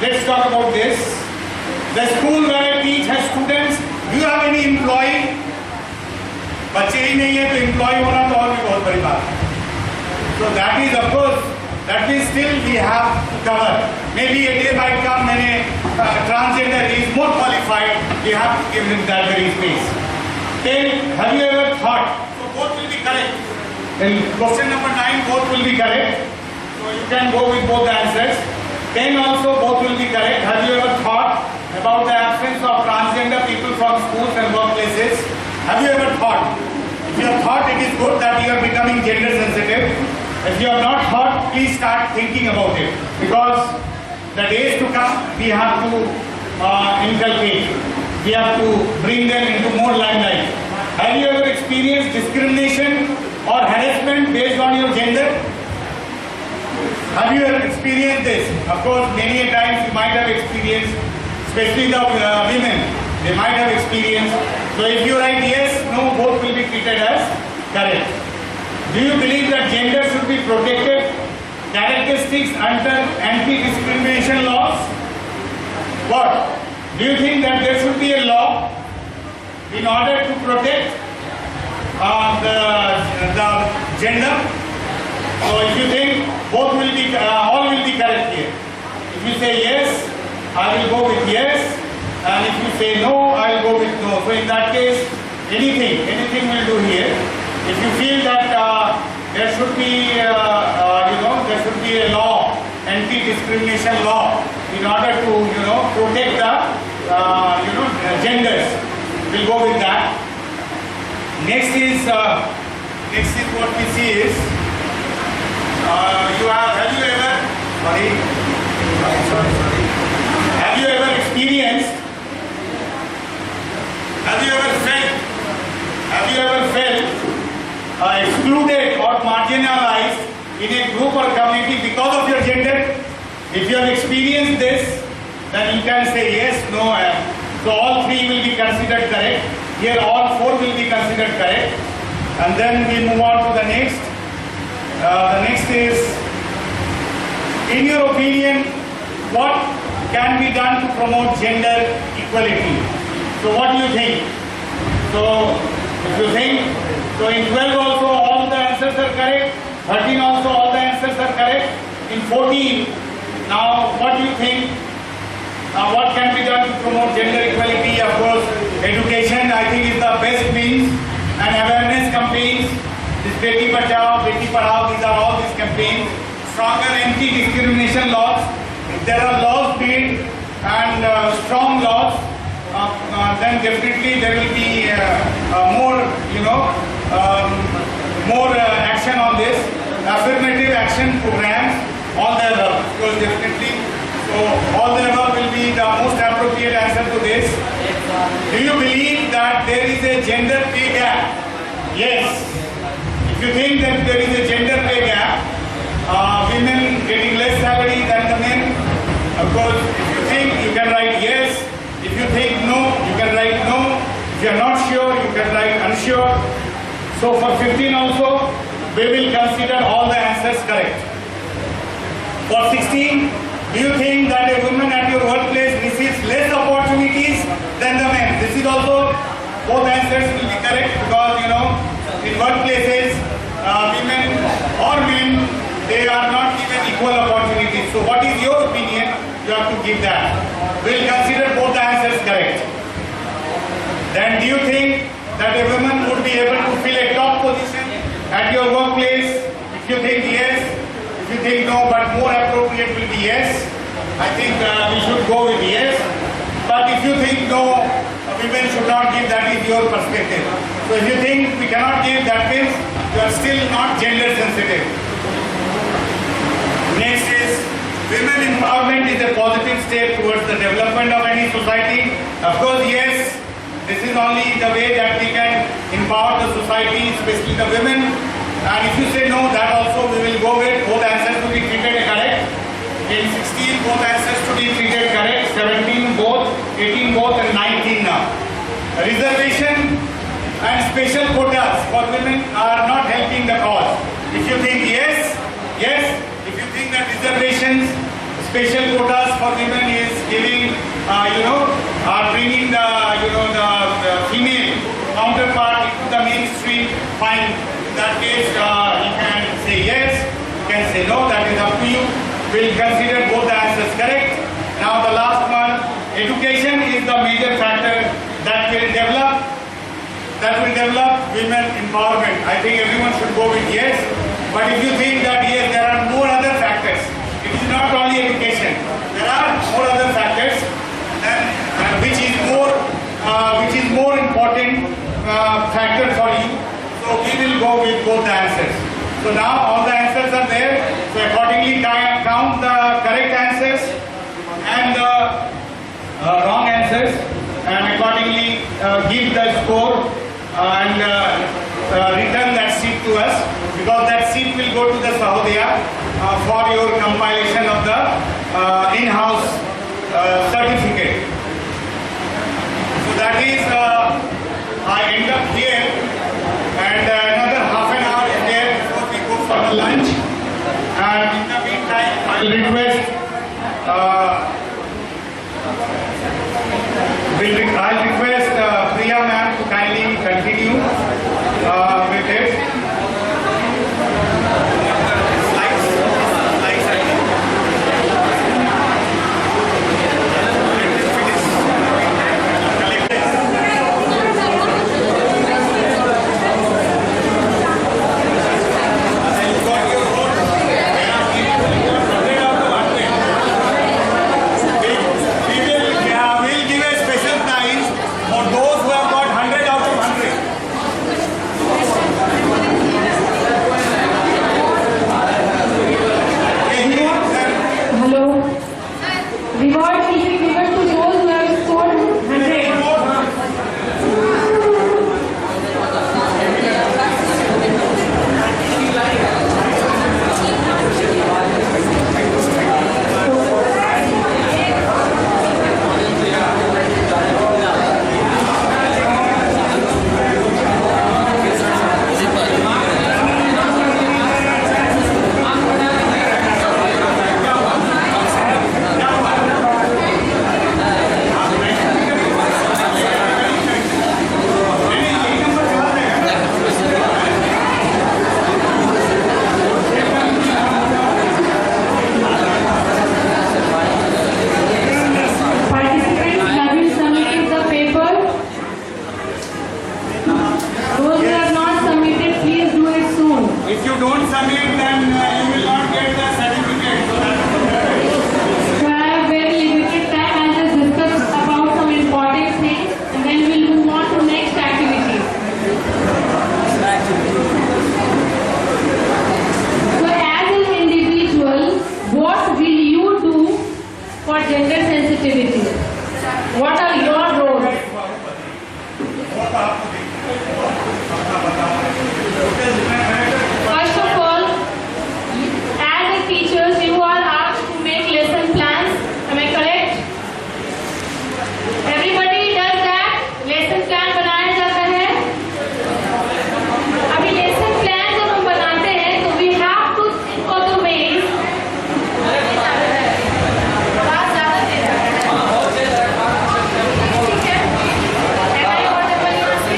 let's talk about this, the school where I teach has students, do you have any employee? बच्चे ही नहीं है तो employee होना तो और भी बहुत बड़ी बात है. So that is of course, that means still we have to cover. Maybe a day might come when a transgender is more qualified, we have to give him that very space. Then, have you ever thought, so both will be correct. Then question number 9, both will be correct. So you can go with both the answers. 10 also both will be correct. Have you ever thought about the absence of transgender people from schools and workplaces? Have you ever thought? If you have thought, it is good that you are becoming gender sensitive. If you have not thought, please start thinking about it. Because the days to come, we have to inculcate. We have to bring them into more limelight. Have you ever experienced discrimination or harassment based on your gender? Have you ever experienced this? Of course, many a times you might have experienced, especially the women, they might have experienced. So if you write yes, no, both will be treated as correct. Do you believe that gender should be protected? Characteristics under anti-discrimination laws? What? Do you think that there should be a law in order to protect the gender? So if you think both will be, all will be correct here. If you say yes, I will go with yes, and if you say no, I will go with no. So in that case, anything will do here. If you feel that there should be, there should be a law, anti-discrimination law, in order to, protect the, genders, we'll go with that. Next is what we see is, have you ever experienced, have you ever felt excluded or marginalized in a group or community because of your gender? If you have experienced this, then you can say yes, no, I am. So all three will be considered correct. Here all four will be considered correct. And then we move on to the next. The next is, in your opinion, what can be done to promote gender equality? So what do you think? So if you think, so in 12 also all the answers are correct, 13 also all the answers are correct, in 14, now what do you think? What can be done to promote gender equality? Of course, education I think is the best means, and awareness campaigns, this Beti Bachao, Beti Padhao, these are all these campaigns. Stronger anti-discrimination laws. If there are laws made and strong laws, then definitely there will be more, more action on this. Affirmative action programs, all the above, because definitely, so all the above will be the most appropriate answer to this. Do you believe that there is a gender pay gap? Yes. If you think that there is a gender pay gap, women getting less salary than the men, of course, if you think, you can write yes. If you think no, you can write no. If you are not sure, you can write unsure. So for 15 also, we will consider all the answers correct. For 16, do you think that a woman at your workplace receives less opportunities than the men? This is also, both answers will be correct, because in workplaces, women or men, they are not given equal opportunities. So what is your opinion? You have to give that. We will consider both the answers correct. Then do you think that a woman would be able to fill a top position at your workplace? If you think yes, if you think no, but more appropriate will be yes, I think we should go with yes. But if you think no, women should not give, that is your perspective. So if you think we cannot give, that means you are still not gender sensitive. Next is, women empowerment is a positive step towards the development of any society. Of course, yes, this is only the way that we can empower the society, especially the women. And if you say no, that also we will go with. Both answers to be treated correct. In 16, both answers to be treated correct. 17 both, 18 both, and 19 now. Reservation and special quotas for women are not helping the cause. If you think yes, yes. If you think that reservations, special quotas for women is giving, are bringing the, the female counterpart into the mainstream, fine. In that case, you can say yes, you can say no, that is up to you. We'll consider both the answers correct. Now the last one, education is the major factor that will develop women empowerment. I think everyone should go with yes. But if you think that yes, there are more other factors, it is not only education. There are more other factors, which is more important factor for you. So we will go with both the answers. So now all the answers are there. So accordingly count the correct answers. wrong answers and accordingly give the score and return that seat to us, because that seat will go to the Sahodaya for your compilation of the in-house certificate. So that is, I end up here, and another half an hour is there before we go for the lunch. And in the meantime, I will request, I'll request Priya ma'am to kindly continue with it. Slides, I think. We'll give a special prize for those who have got 100 out of 100. Hello. Reward will be given to those who have scored 100. Participants, have you submitted the paper? Those who have not submitted, please do it soon. If you don't submit, then you will not get the certificate. So I have very limited time. I'll just discuss about some important things and then we'll move on to next activity. So as an individual, what will you do for gender sensitivity? What are your roles? First of all, as a teachers, you are asked to make lesson plans. Am I correct? Everybody does that. Lesson plan बनाया जाता है. अभी lesson plan जब हम बनाते हैं, तो we have to think of the ways. बात ज़्यादा दे रहा है. ठीक है? Am I audible यहाँ से?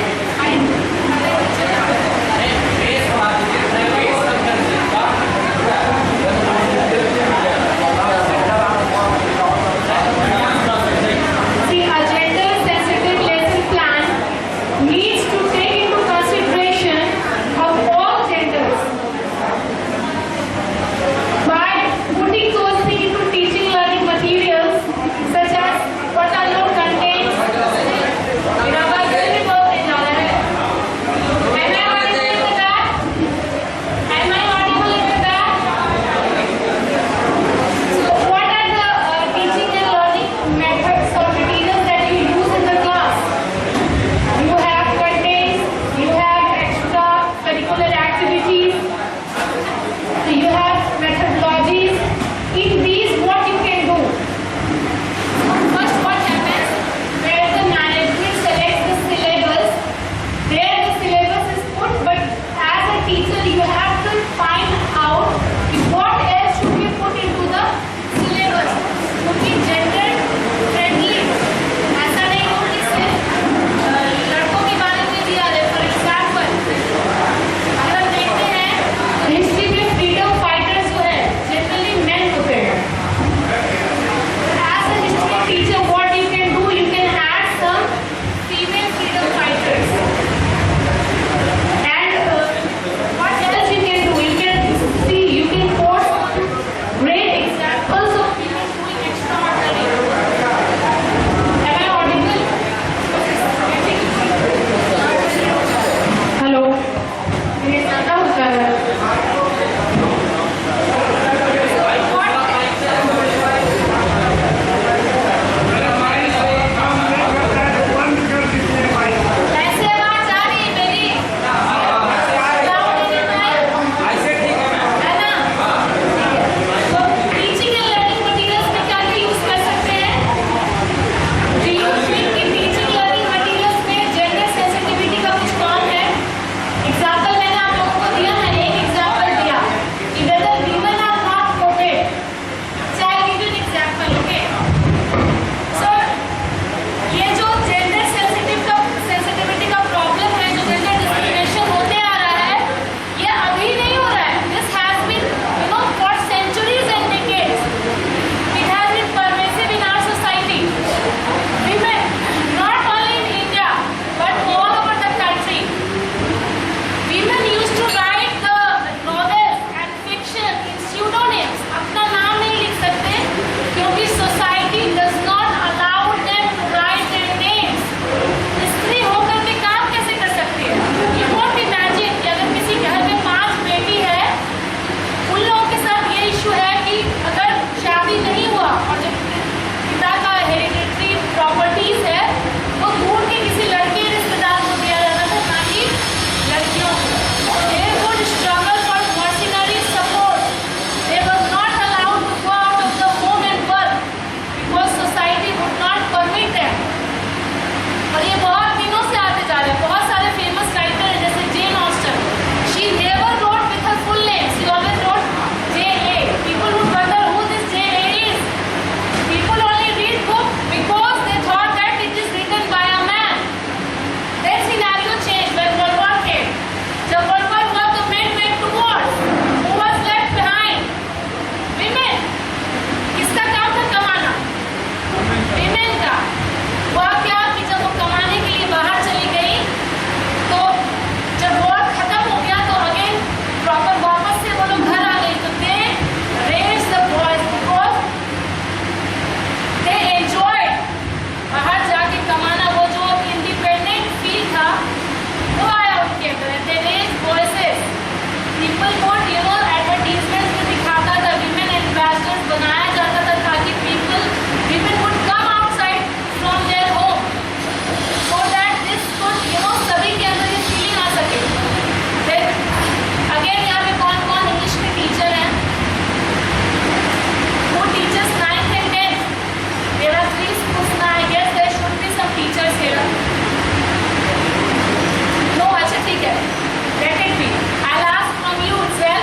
people would, you know, advertisements में दिखाता था, women ambassadors बनाया जाता था ताकि women would come outside from their home, so that this could, you know, सभी के अंदर ये feeling आ सके. Then again यहाँ पे कौन इंग्लिश के टीचर हैं? Who teaches 9th and 10th? There are 3 schools now. I guess there should be some teachers here. No, अच्छा ठीक है. Let it be. I'll ask from you itself.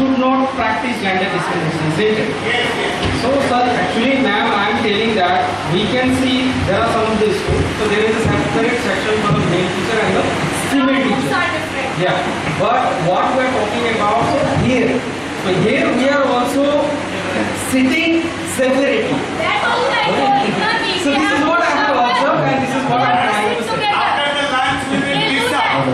should not practice gender discrimination, isn't it? Yes, yes. So sir, actually ma'am, I am telling that we can see there are some of the schools. So there is a separate section for the male teacher and the female Rules teacher. are different. Yeah, but what we are talking about here, so here we are also sitting separately. That only I told you, na, So this is what I have observed and this is what I am trying to say. After the lunch, we will mix up.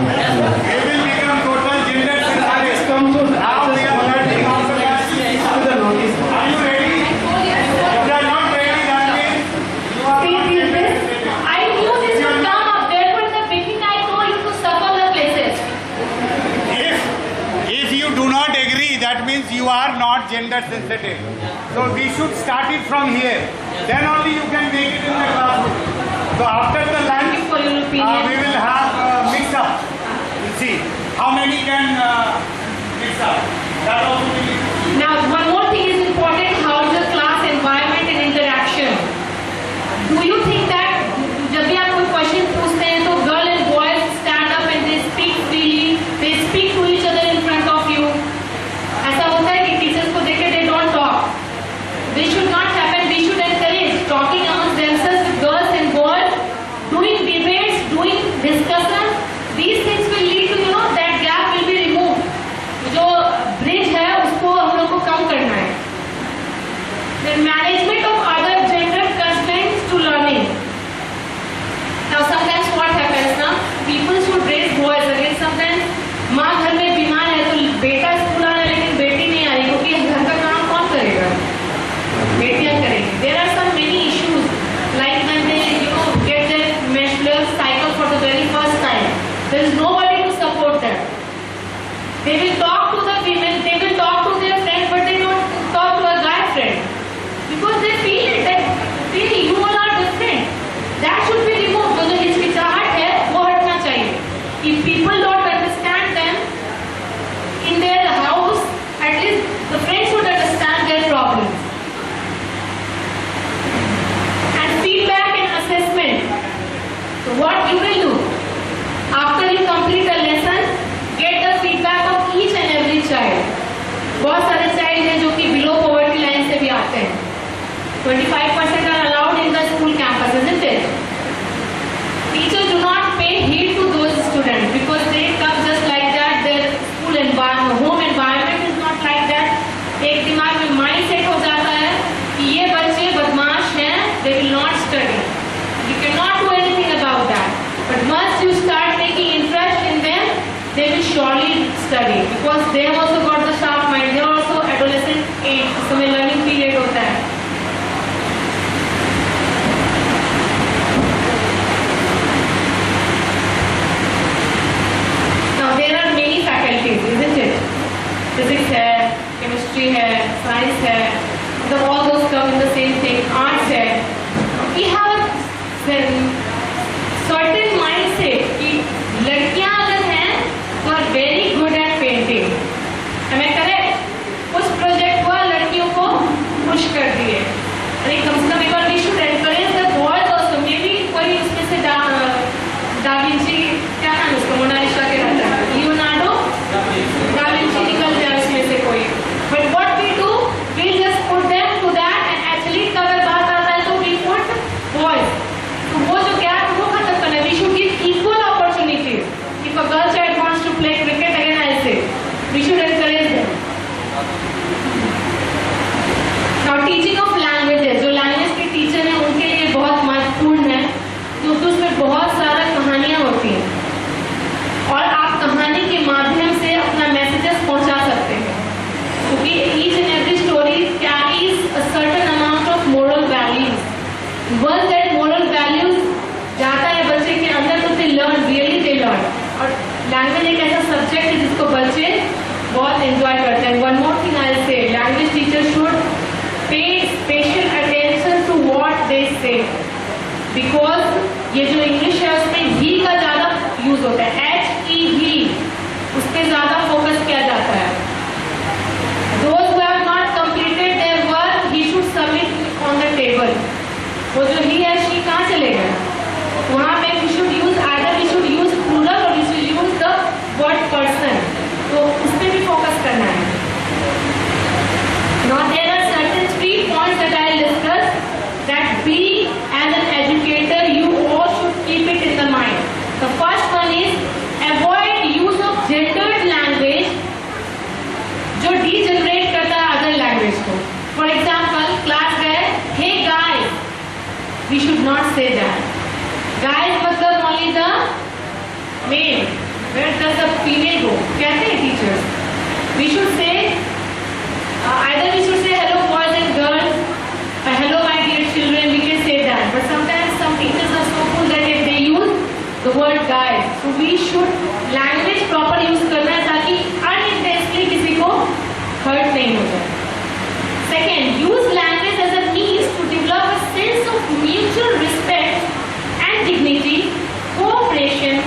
They will become total gender I just sensitive. come to Now we are learning how to to the notice. Are you ready? I told you. If you are not ready, that means you are not gender sensitive. I knew this would come up. Therefore, in the beginning, I told you to circle the places. If you do not agree, that means you are not gender sensitive. So we should start it from here. Then only you can make it in the classroom. So after the Thank you lunch, for your we opinion. will have mix up. We'll see how many can mix up. That also we need to see. Now, one more thing is important. How is the class environment and interaction? Do you think that जब भी आप कोई question पूछते हैं तो girl and boys stand up and they speak freely, they speak to each other in front of you? ऐसा होता है कि टीचर्स को देखे they don't talk. This should not happen. We should encourage talking amongst themselves with girls and boys, doing debates, doing discussion. These things will lead to, that gap will be removed. जो bridge है उसको हम लोग को कम करना है. The management of other gender constraints to learning. Now sometimes what happens ना, people should raise boys again. Sometimes माँ घर में बीमार है तो बेटा स्कूल आ रहा है लेकिन बेटी नहीं आ रही क्योंकि घर का काम कौन करेगा? बेटियां करेंगी. There are some many issues like when they get their menstrual cycle for the very first time. There is nobody to support them. They will talk to the women, they will talk to their friends, but they don't talk to a guy friend because they feel it that really you all are different. That should be removed. तो जो हिचकिचाहट है वो हटना चाहिए. If people don't understand them in their house, at least the friends should understand their problems. And feedback and assessment. So what you will do after you complete a lesson, get the feedback of each and every child. बहुत सारे child हैं जो कि below poverty line से भी आते हैं. 25% are allowed in the school campus, isn't it? Teachers do not pay heed to those students because they come just like that. Their school environment, home environment is not like that. एक दिमाग में mind set हो जाता है कि ये बच्चे बदमाश हैं, they will not study. You cannot do anything about that. But once you start taking interest in them, they will surely study because they have also got the sharp mind. They are also adolescent age, इस समय learning period होता है. Now there are many faculties, isn't it? Physics है, chemistry है, science है, all those come in the same thing. Arts है. We have a certain mindset कि लड़कियां अगर हैं तो are very good at painting. Am I correct? कुछ प्रोजेक्ट हुआ लड़कियों को पुश कर दिए. अरे कम से कम एक बार we should encourage the boys also. Maybe कोई उसमें से डाविंची क्या नाम उसका मोनालिसा के रहता है लियोनार्डो डाविंची निकल जाए उसमें से कोई. But what we do, we just put them to that and athlete का अगर बात आता है तो we put boys. तो वो जो gap वो खत्म करना है. We should give equal opportunities. If a girl child wants to play cricket, again I say, we should encourage them. Now teaching of languages, जो language के teacher हैं उनके लिए बहुत महत्वपूर्ण है. क्योंकि उसमें बहुत सारा कहानियाँ होती हैं और आप कहानी के माध्यम से अपना मैसेजेस पहुंचा सकते हैं क्योंकि each and every story carries a certain amount of moral values. Once that moral values जाता है बच्चे के अंदर तो they learn, really they learn. और language एक ऐसा subject है जिसको बच्चे बहुत enjoy करते हैं. One more thing I'll say, language teachers should pay special attention to what they say. Because ये जो इंग्लिश है उसमें ही का ज़्यादा यूज होता है. HEV उस पर ज़्यादा फोकस किया जाता है. Those who have not completed their work, he should submit on the table. वो जो ही है she कहाँ चलेगा? वहाँ पे we should use either we should use plural or we should use the word person. तो उस पर भी फोकस करना है. we should not say that. Guys मतलब only the male. Where does the female go? कहते हैं teachers. We should say either we should say hello boys and girls, or hello my dear children. We can say that. But sometimes some teachers are so cool that if they use the word guys, so we should language proper use करना है ताकि unintentionally किसी को hurt नहीं हो जाए. Second, use language as a means to develop a sense of mutual respect and dignity, cooperation,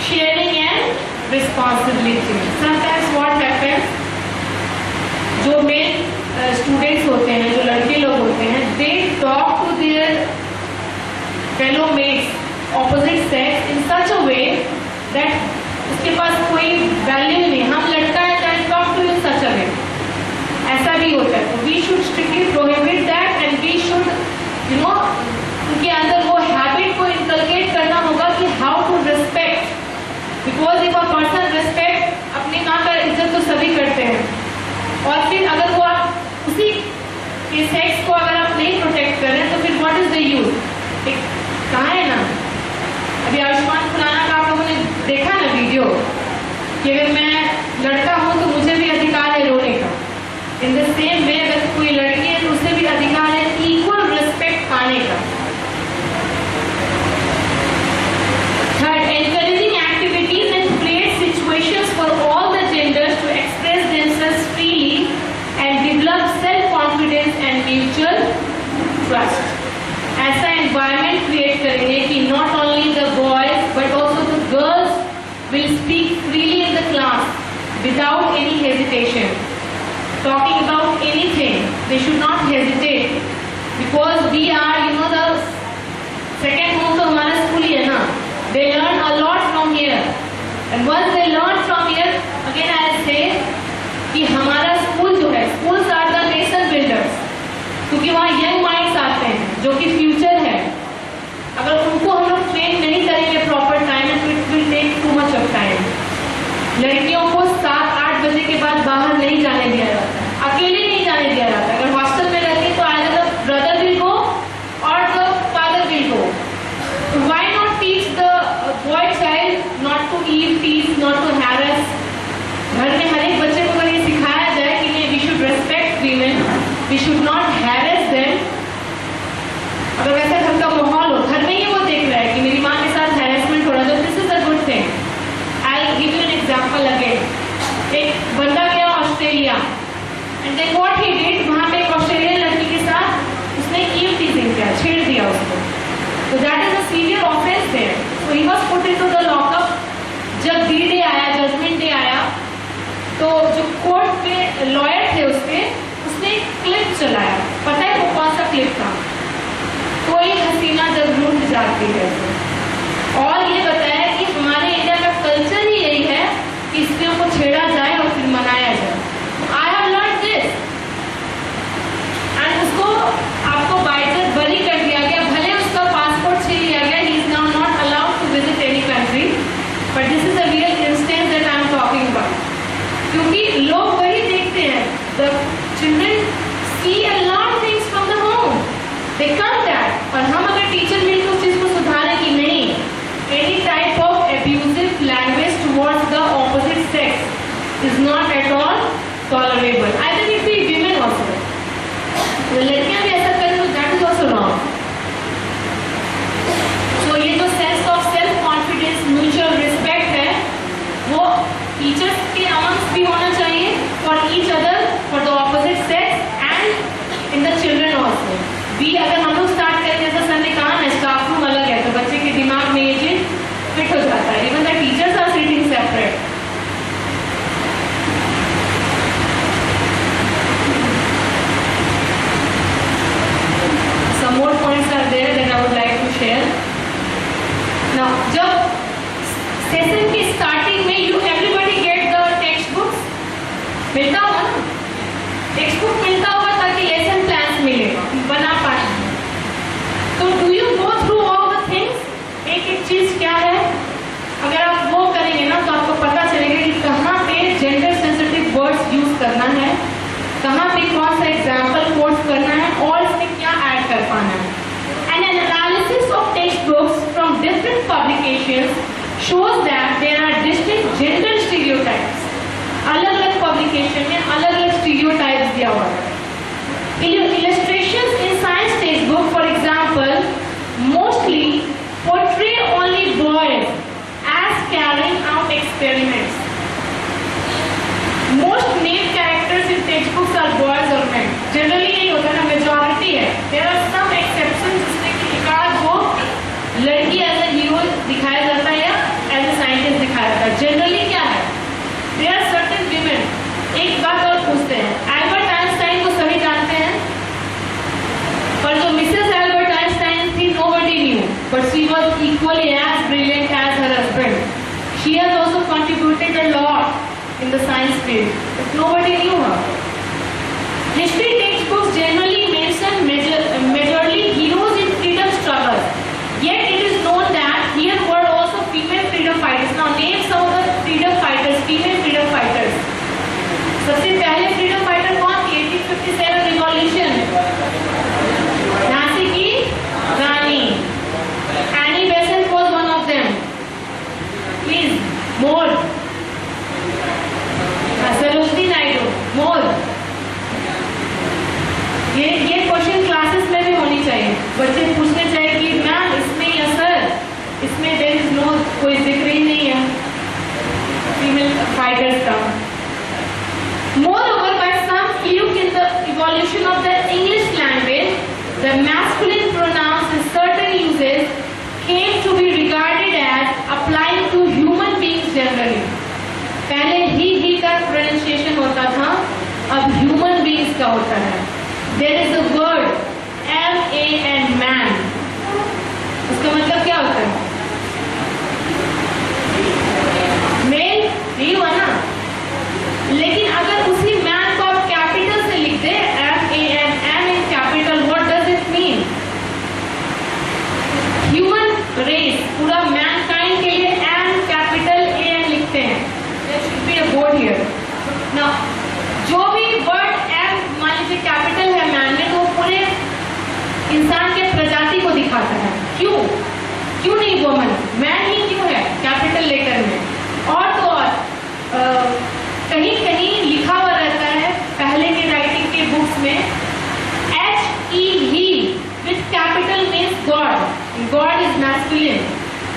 sharing and responsibility. Sometimes what happens, जो main students होते हैं, जो लड़के लोग होते हैं, they talk to their fellow mates, opposite sex in such a way that उसके पास कोई वैल्यू नहीं. हम लड़का है तो talk to in such a way. ऐसा भी होता है. We should strictly prohibit that and we should, उनके अंदर वो हैबिट को inculcate करना होगा कि how to respect. Because if a person respect, अपनी माँ का इज्जत तो सभी करते हैं. और फिर अगर वो आप उसी के सेक्स को अगर आप नहीं प्रोटेक्ट कर रहे हैं तो फिर व्हाट इज द यूज. कहाँ है ना, अभी आयुष्मान खुराना का आप लोगों ने देखा ना वीडियो कि अगर मैं लड़का हूँ तो मुझे भी अधिकार है रोने का. इन द सेम वे अगर कोई लड़की है तो उसे भी अधिकार है इक्वल रिस्पेक्ट पाने का. Third, encouraging activities and create situations for all the genders to express themselves freely and develop self-confidence and mutual trust. ऐसा environment create करेंगे कि not only the boys but also the girls will speak freely in the class without any hesitation. Talking about anything, they should not hesitate because we are, the second home तो हमारा school ही है ना. They learn a lot from here, and once they learn from here, again I say कि हमारा school जो है, schools are the nation builders, क्योंकि वहाँ young minds आते हैं जो कि future है. अगर उनको हम लोग train नहीं करेंगे proper time, तो it will take too much of time. लड़कियों को 7-8 बजे के बाद बाहर नहीं जाने दिया जाता है, अकेले नहीं जाने दिया जाता है. अगर हॉस्टल में रहती है तो either the brother will go or the father will go. Why not teach the boy child not to eat peace, not to harass? घर में हर एक बच्चे को अगर ये सिखाया जाए कि नहीं, we should respect women, we should not harass them. अगर वैसा घर का माहौल हो, घर में ही वो देख रहा है कि मेरी माँ के साथ harassment हो रहा है, तो this is a good thing. I'll give you an example again. एक बंदा गया Australia and then what he did, वहाँ पे एक ऑस्ट्रेलियन लड़की के साथ उसने eve teasing किया, छेड़ दिया उसको. So that is a severe offense there. So he was put into the lockup. जब D-Day आया, जजमेंट डे आया, तो जो कोर्ट में लॉयर थे उसने एक क्लिप चलाया. पता है वो कौन सा क्लिप था? कोई हसीना जब रूठ जाती है. और ये बताया कि हमारे इंडिया का कल्चर ही यही है कि स्त्रियों को छेड़ा जाए और फिर मनाया जाए. I have learn this and उसको आपको बाइज्जत बरी कर दिया गया. भले उसका पासपोर्ट छीन लिया गया, he is now not allowed to visit any country, but this is a real instance that I am talking about. क्योंकि लोग वही देखते हैं, the children see a lot things from the home, they come that. और हम अगर teacher मिलकर उस चीज को सुधारें कि नहीं, any type of abusive language towards the opposite sex is not at all tolerable. Either it be women also. लड़कियां भी ऐसा करें तो that is also wrong. So ये जो sense of self confidence, mutual respect है, वो teachers के amongst भी होना चाहिए for each other, for the opposite sex and in the children also. भी अगर हम लोग start करें, जैसा सर ने कहा ना, स्टाफ रूम अलग है तो बच्चे के दिमाग में ये चीज फिट हो जाता है. Even the teachers are sitting separate. Some more points are there that I would like to share. Now, जब सेशन की स्टार्टिंग में everybody get the textbooks, मिलता होगा ना, टेक्स्ट बुक मिलता होगा ताकि लेसन प्लान्स मिले, बना पाए. तो do you go through all the things? एक एक चीज क्या है, अगर आप वो करेंगे ना तो आपको पता चलेगा कि कहाँ पे जेंडर सेंसिटिव वर्ड्स यूज करना है, कहाँ पे कौन सा एग्जाम्पल कोट करना है और इसमें क्या ऐड कर पाना है. And analysis publications shows that there are distinct gender stereotypes. अलग अलग पब्लिकेशन में अलग अलग stereotypes दिया हुआ है. Illustrations in science textbook, for example, mostly portray only boys as carrying out experiments. Most main characters in textbooks are boys or men. Generally यही होता है ना, majority है. There are some exceptions जिसमें कि एकाध दो लड़की as a hero दिखाया जाता है या as a scientist दिखाया जाता है. Generally क्या है? There are certain women. एक बात और पूछते हैं. एल्बर्ट आइंस्टाइन को सभी जानते हैं, पर जो मिसेस एल्बर्ट आइंस्टाइन थी, nobody knew, but she was equally as brilliant as her husband. She has also contributed a lot in the science field, but nobody knew her. History textbooks generally mention majorly heroes in freedom struggles. Yet it is known that here were also female freedom fighters. Now name some of the freedom fighters, female freedom fighters. सबसे पहले freedom fighter कौन थी? 1857 revolution. Jhansi की रानी. Annie Besant was one of them. Please, more. Sarojini Naidu, more. ये question classes में भी होनी चाहिए. बच्चे पूछने चाहिए कि मैम इसमें या सर इसमें देयर इज नो कोई जिक्र ही नहीं है फीमेल फाइटर्स का. Moreover, by some look in the evolution of the English language, the masculine pronouns in certain uses came to be regarded as applying to human beings generally. पहले ही का pronunciation होता था, अब human beings का होता है. There is a word man, man. उसका मतलब क्या होता है? मेल नहीं हुआ ना. लेकिन अगर उसी मैन को आप कैपिटल से लिख दे, M in capital, what does it mean? Human race, पूरा मैनकाइंड के लिए M कैपिटल AN लिखते हैं. There should be a board here. Now, जो भी वर्ड M मान लीजिए कैपिटल है मैन में, तो पूरे इंसान के प्रजाति को दिखाता है. क्यों नहीं वुमन? मैन ही क्यों है कैपिटल लेटर में? और तो और कहीं कहीं लिखा हुआ रहता है पहले के राइटिंग के बुक्स में he with capital means God. God is masculine.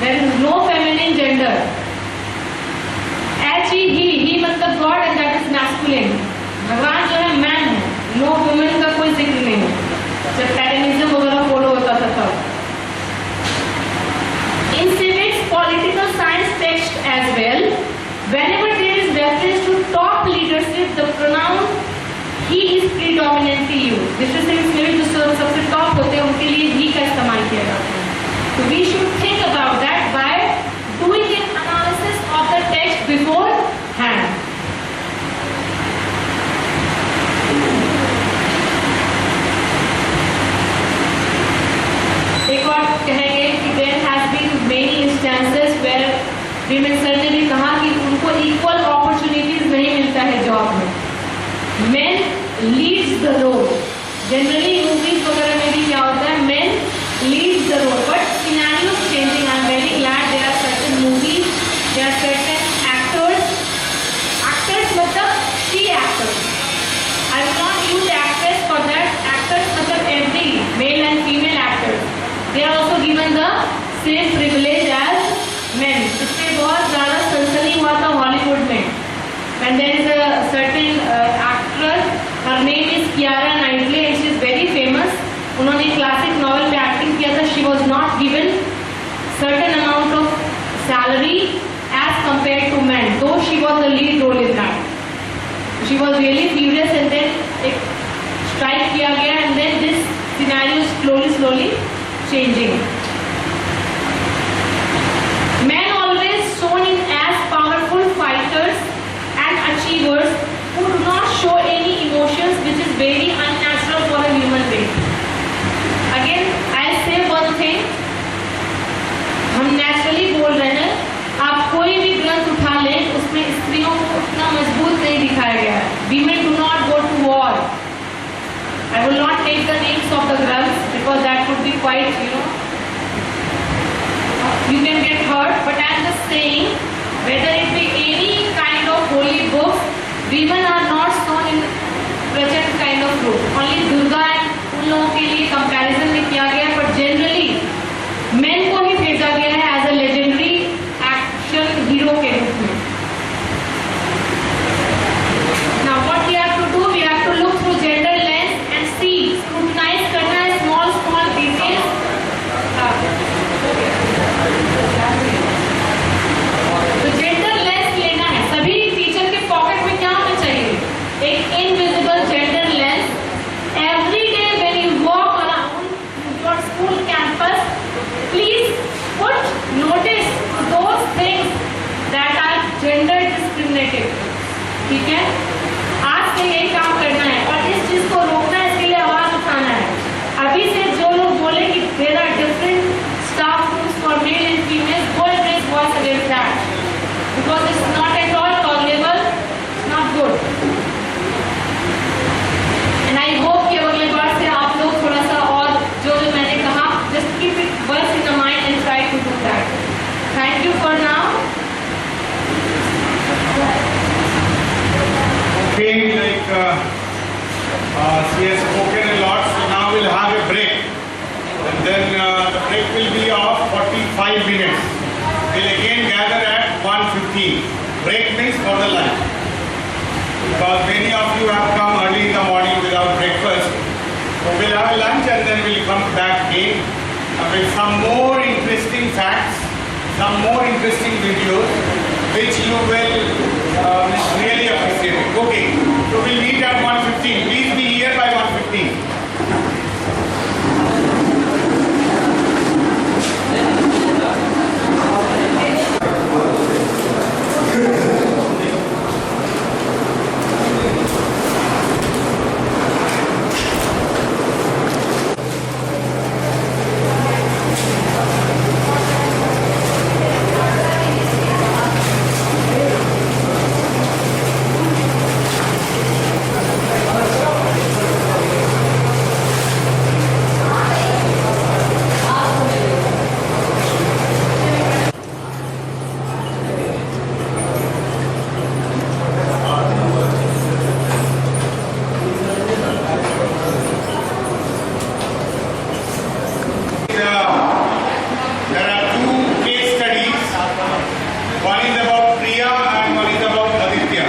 There is no feminine gender. he मतलब God and that is masculine. भगवान जो है मैन है, नो वुमेन का कोई जिक्र नहीं है. जब फेमिनिज्म वगैरह फॉलो होता था तब. In civics, political science text as well, whenever there is reference to top leadership, the pronoun he is predominantly used. This is civics में जो सबसे टॉप होते हैं उनके लिए he का इस्तेमाल किया जाता है. So we should think about that by doing an analysis of the text beforehand. एक और कहेंगे कि there has been many instances where women sir ने भी कहा कि उनको equal opportunities नहीं मिलता है जॉब में. Men leads the role. Generally movies वगैरह में भी क्या होता है, men leads the role, but scenarios changing. I am very glad there are certain movies, there are certain actors मतलब she actors. I will not use actress for that. Actors मतलब every male and female actors. They are also given the same privilege as men. इसमें बहुत ज़्यादा सनसनी हुआ था Hollywood में. And there is a certain actress, her name is Kiara Knightley and she is very famous. उन्होंने classic novel में acting किया था. She was not given certain amount of salary as compared to men, though she was the lead role in that. She was really furious and then एक strike किया गया and then this scenario is slowly changing. Men always shown in as powerful fighters and achievers who do not show any emotions, which is very unnatural for a human being. Again, I'll say one thing. हम naturally बोल रहे हैं. आप कोई भी ग्रंथ उठा लें, उसमें स्त्रियों को उतना मजबूत नहीं दिखाया गया है. Women do not go to war. I will not take the names of the grunts because that would be quite, you can get hurt. But I'm just saying, whether it be any kind of holy books, women are not shown in present kind of group. Only Durga and उन लोगों के लिए comparison में किया गया, but generally men को ही भेजा गया है as a legendary action hero के रूप में. Now what we have to do, we have to look through gender lens and see, scrutinize करना है small details. तो gender lens लेना है. सभी टीचर के पॉकेट में क्या होना चाहिए? एक invisible gender lens. Every day when you walk around your school campus, please put notice to those things that are gender discriminative. ठीक है? आज से यही काम करना है और इस चीज को रोकना है, इसके लिए आवाज उठाना है. अभी से जो लोग बोले कि there are different staff rooms for male and females, go and raise voice against that, because it's not at all tolerable, it's not good. And I hope कि अगले बार से आप लोग थोड़ा सा और जो मैंने कहा, just keep it once in the mind and try to do that. Thank you for now. Okay, like she has spoken a lot, so now we'll have a break. And then the break will be of 45 minutes. We'll again gather at 1:15. Break means for the lunch. Because many of you have come early in the morning without breakfast. So we'll have a lunch and then we'll come back again with some more interesting facts, some more interesting videos, which you will really appreciate. Okay, so we'll meet at 1:15. Please be here by 1:15. There are two case studies. One is about Priya and one is about Aditya.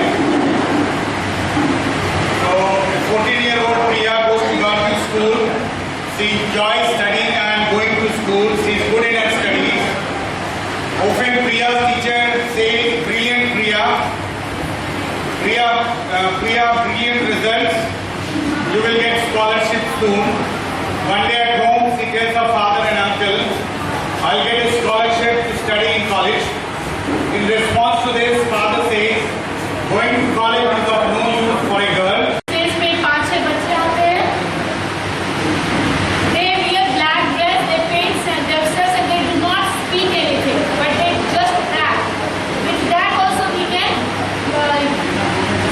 So, a 14-year-old Priya goes to government school. She enjoys studying and going to school. She is good in her studies. Often Priya's teacher says, "Brilliant Priya. Priya, brilliant results. You will get scholarship soon." One day at home, she tells her father and uncle, "I'll get a scholarship to study in college." In response to this, father says, "Going to college is of no use for a girl." Stage पे 5-6 बच्चे आते हैं. They wear black dress, they paint themselves and they do not speak anything, but they just act. With that also we can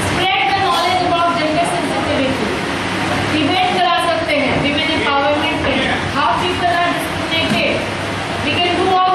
spread the knowledge about gender sensitivity. Debate करा सकते हैं, women empowerment पे. How people are discriminated. We can do all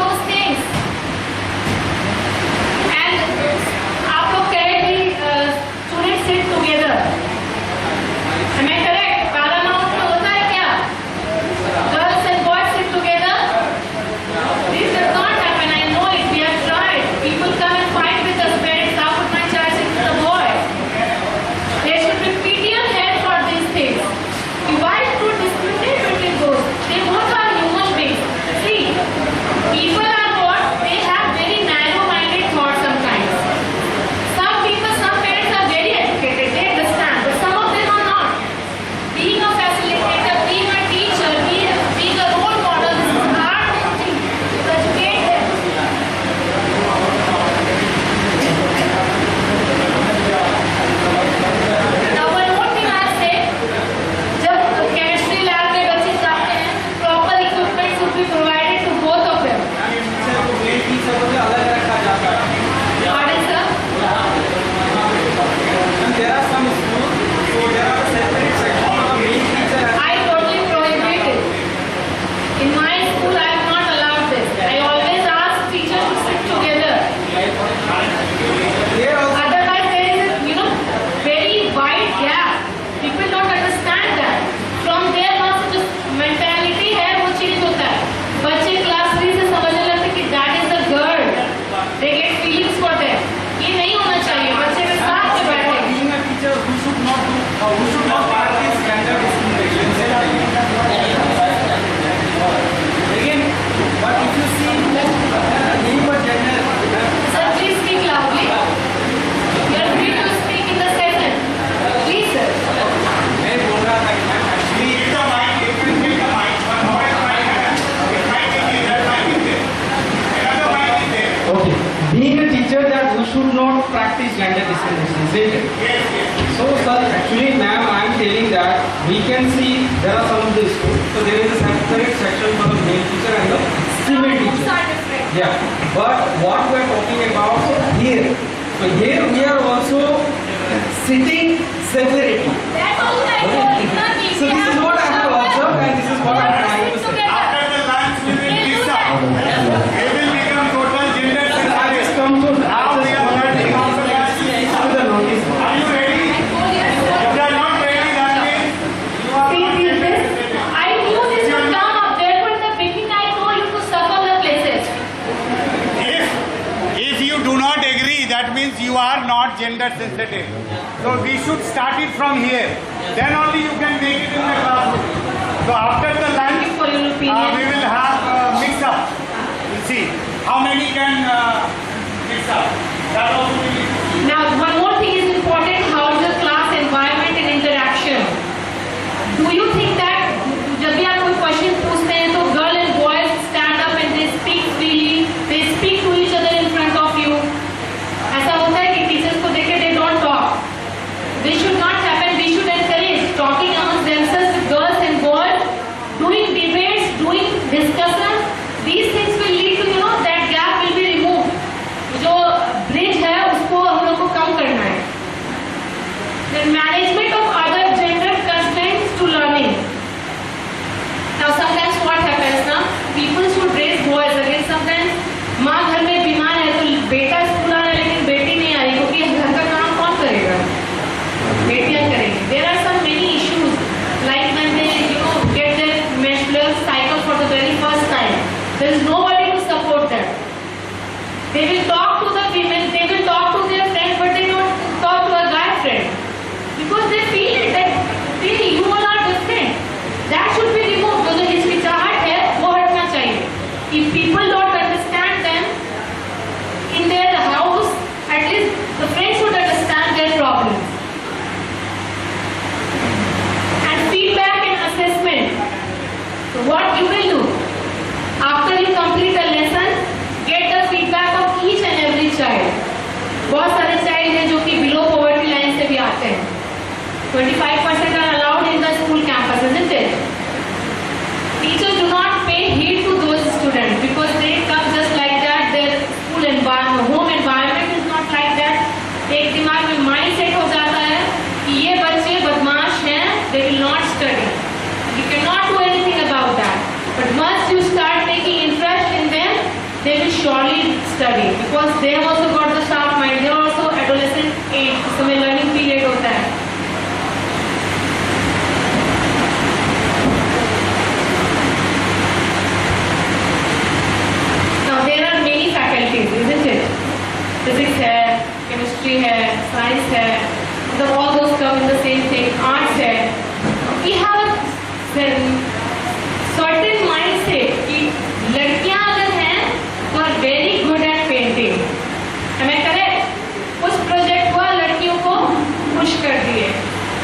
who should not practice gender discrimination? Again, but if you see name of gender, Sir, please speak loudly. You are free to speak in the session. Please, sir. मैं बोल रहा था कि मैं actually if the mic, if you take the mic, one more mic है, if mic is there, that mic is there, another mic is there. Okay. Being a teacher, that we should not practice gender discrimination, isn't it? Yes, yes. So, sir, actually, ma'am, I am telling that we can see there are some of the schools. So there is a separate section for the male teacher and the female Rooms teacher. are different. Yeah, but what we are talking about here, so here we are also sitting separately. That's all I told. It's not easy. So this is what I have observed and this is what I am trying to say. After the lunch, we will mix up. We will become total gender So I just sensitive. come to Now we are learning how to to the notice. Are you ready? I told you. If you are not ready, that means you are See, not see gender this? sensitive. I knew this would come up. Therefore, in the beginning, I told you to circle the places. If you do not agree, that means you are not gender sensitive. So we should start it from here. Then only you can make it in the classroom. So after the Thank you lunch, for your opinion. we will have mix up. We'll see how many can mix up. That also we need to see. Now, one more thing is important. How is the class environment and interaction? Do you think that जब भी आप कोई question पूछते हैं तो girl and boys stand up and they speak freely, they speak to each other in front of you? ऐसा होता है कि टीचर्स को देखे they don't talk. This should not happen. We should encourage talking amongst themselves with girls and boys, doing debates, doing discussions. These things will lead to that gap will be removed. जो bridge है उसको हम लोग को कम करना है. The management of other gender constraints to learning. Now sometimes what happens ना, people should raise boys again. Sometimes माँ घर में बीमार है तो बेटा स्कूल आ रहा है लेकिन बेटी नहीं आ रही क्योंकि घर का काम कौन करेगा? बेटियां करेंगी. There are some many issues like when they get their menstrual cycle for the very first time. There is nobody to support them. They will talk to the women, they will talk to their friends, but they don't talk to a guy friend because they feel it that really you all are different. That should be removed. जो हिचकिचाहट है वो हटना चाहिए. If people don't understand them in their house, at least the friends should understand their problems. And feedback and assessment. So what you will do after you complete a lesson, get the feedback of each and every child. बहुत सारे child हैं जो कि below poverty line से भी आते हैं. 25% are allowed in the school campus, isn't it? Teachers do not pay heed to those students because they come just like that. Their school environment, home environment is not like that. एक दिमाग में mindset हो जाता है कि ये बच्चे बदमाश हैं, they will not study. You cannot do anything about that. But once you start taking interest in them, they will surely study because they have also got the sharp mind. They are also adolescent age, इस समय learning period होता है. Now there are many faculties, isn't it? Physics है, chemistry है, science है, मतलब all those come in the same thing. Arts है. We have a certain mindset कि लड़कियां अगर हैं तो are very good at painting. Am I correct? कुछ प्रोजेक्ट हुआ लड़कियों को पुश कर दिए.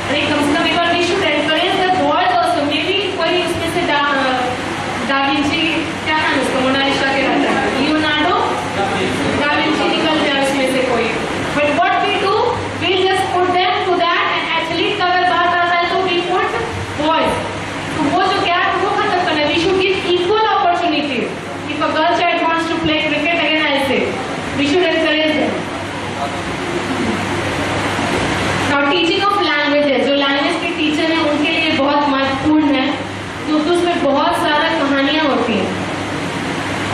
अरे कम से कम एक बार we should encourage the boys also. Maybe कोई उसमें से दा विंची क्या नाम है उसका, मोनालिसा के रहता है, लियोनार्डो दा विंची निकल जाए उसमें से कोई. But what we do, we just put them to that and athlete का अगर बात आता है तो we put boys. तो वो जो gap है वो खत्म करना है. We should give equal opportunities. If a girl child wants to play cricket, again I say, we should encourage them. Now teaching of languages, जो language के teacher हैं उनके लिए बहुत महत्वपूर्ण है क्योंकि उसमें बहुत सारा कहानियाँ होती हैं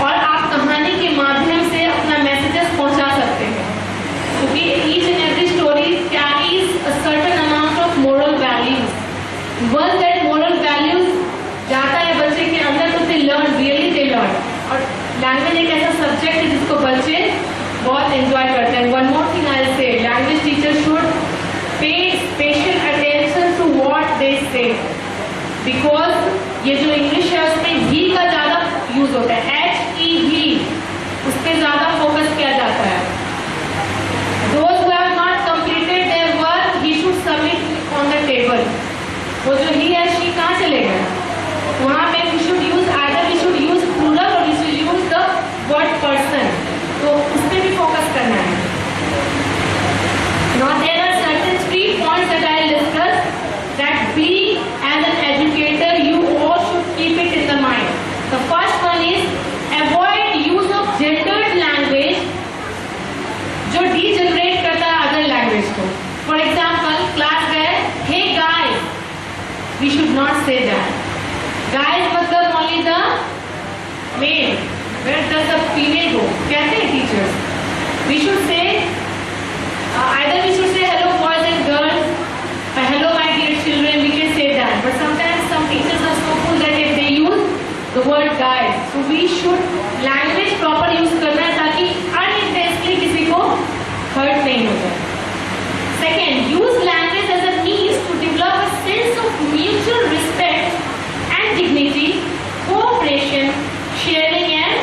और आप कहानी के माध्यम से अपना मैसेजेस पहुंचा सकते हैं क्योंकि each and every story carries a certain amount of moral values. Once that moral values जाता है बच्चे के अंदर तो they learn, really they learn. और language एक ऐसा subject है जिसको बच्चे बहुत enjoy करते हैं. One more thing I'll say, language teachers should pay special attention test, because ये जो इंग्लिश है उसमें ही का ज़्यादा यूज होता है, HEV, उस पर ज़्यादा फोकस किया जाता है. Those who have not completed their work, he should submit on the table. वो जो he है she कहाँ चले गए? वहाँ पे we should use either we should use plural or we should use the word person. तो उस पर भी फोकस करना है. Now there are certain 3 points that I will discuss that we as an educator you all should keep it in the mind. The first one is avoid use of gendered language जो degenerate करता है other language को. For example, class गए, hey guys, we should not say that. Guys मतलब only the male. Where does the female go? कहते हैं teachers. We should say either we should say hello boys and girls, hello my dear children, we can say that. But sometimes some teachers are so cool that if they use the word guys, so we should language proper use करना है ताकि unintentionally किसी को hurt नहीं हो जाए. Second, use language as a means to develop a sense of mutual respect and dignity, cooperation, sharing and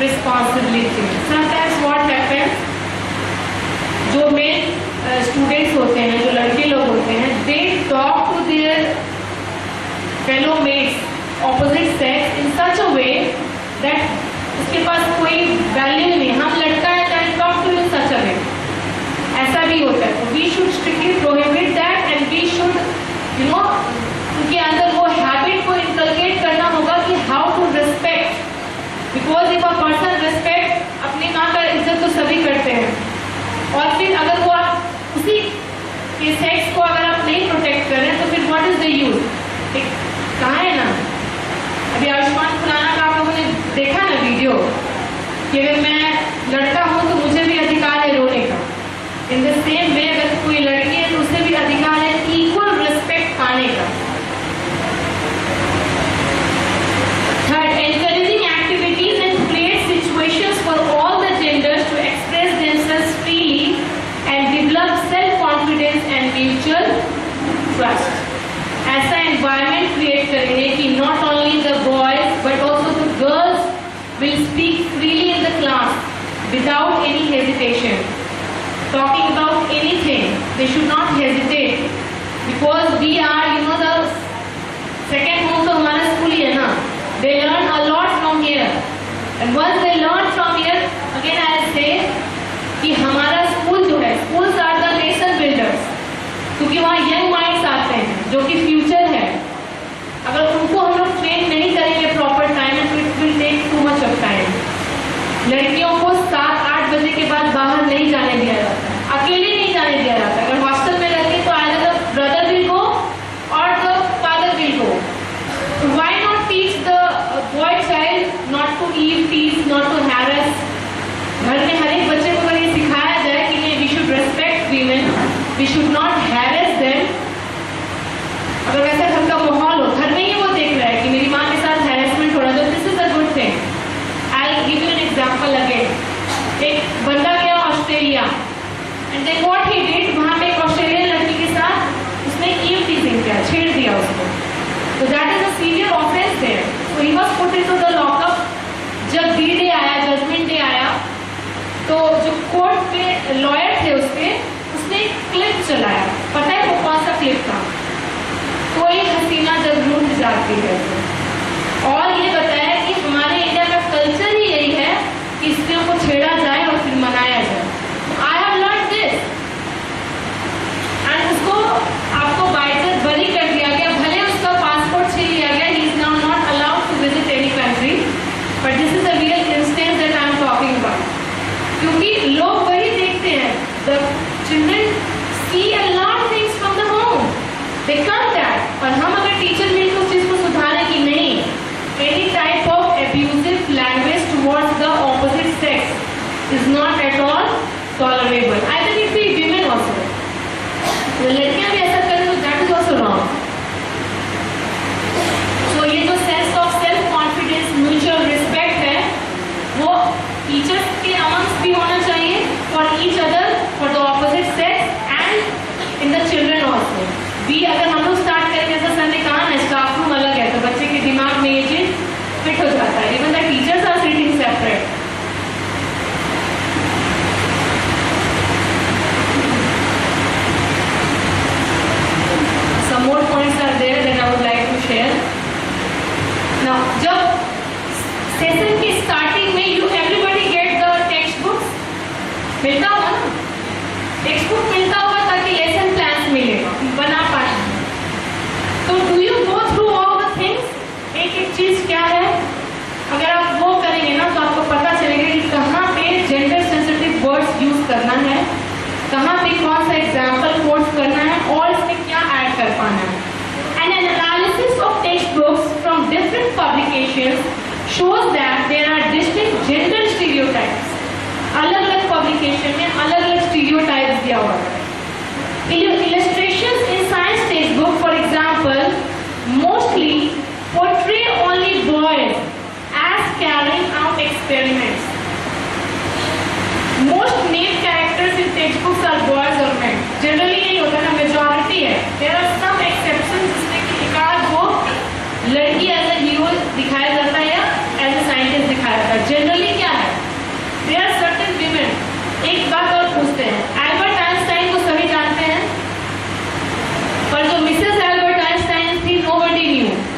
responsibility. Sometimes what happens, जो main students होते हैं, जो लड़के लोग होते हैं, they talk to their fellow mates opposite sex in such a way that उसके पास कोई वैल्यू नहीं. हम लड़का है that talk to in such a way, ऐसा भी होता है. We should strictly prohibit that and we should उनके अंदर वो हैबिट को इंकलकेट करना होगा कि how to respect, because if a person respect, अपनी माँ का इज्जत तो सभी करते हैं, और फिर अगर वो आप उसी के सेक्स को अगर आप नहीं प्रोटेक्ट कर रहे हैं तो फिर व्हाट इज द यूज. कहाँ है ना अभी आयुष्मान खुराना का आप लोगों ने देखा ना वीडियो कि अगर मैं लड़का हूँ तो मुझे भी अधिकार है रोने का. इन द सेम वे अगर कोई लड़की है तो उसे भी अधिकार है इक्वल रिस्पेक्ट पाने का. Third, encouraging activities and create situations for all the genders to express themselves freely and develop self-confidence and mutual trust. ऐसा environment create करेंगे कि not only the boys but also the girls will speak freely in the class without any hesitation. Talking about anything, they should not hesitate because we are, the second home तो हमारा school ही है ना. They learn a lot from here, and once they learn from here, again I say कि हमारा school जो है, schools are the nation builders, क्योंकि वहाँ यंग माइंड्स आते हैं जो कि फ्यूचर है. अगर उनको हम लोग ट्रेन नहीं करेंगे प्रॉपर टाइम में तो it will take too much of time. लड़कियों को 7-8 बजे के बाद बाहर नहीं जाने दिया जाता, अकेले नहीं जाने दिया जाता. अगर हॉस्टल में रहती तो either the brother will go और the father will go. Why not teach the boy child not to eve tease, not to harass. घर में हर एक बच्चे को अगर ये सिखाया जाए कि नहीं, we should respect women, we should not harass them. अगर वैसा घर का माहौल हो, घर में ही वो देख रहा है कि मेरी माँ के साथ हैरेसमेंट हो रहा है, तो this is a good thing. I will give you an example again. एक बंदा गया Australia and then what he did, वहाँ पे एक ऑस्ट्रेलियन लड़की के साथ उसने ईव टीजिंग किया, छेड़ दिया उसको. तो that is a severe offence there. So he was put into the lockup. जब D-Day आया, जजमेंट डे आया, तो जो कोर्ट में लॉयर थे उसने क्लिप चलाया. पता है वो कौन सा क्लिप था? कोई हसीना जब रूठ जाती है. और ये बताया कि हमारे इंडिया का कल्चर ही यही है कि स्त्रियों को छेड़ा जाए और फिर मनाया जाए. I have learn this and उसको आपको बाइज्जत बरी कर दिया गया. भले उसका पासपोर्ट छीन लिया गया, he is now not allowed to visit any country, but this is a real instance that I am talking about. क्योंकि लोग वही देखते हैं, the children see a lot of things from the home, they come that. और हम अगर teacher मिलकर उस चीज को सुधारें कि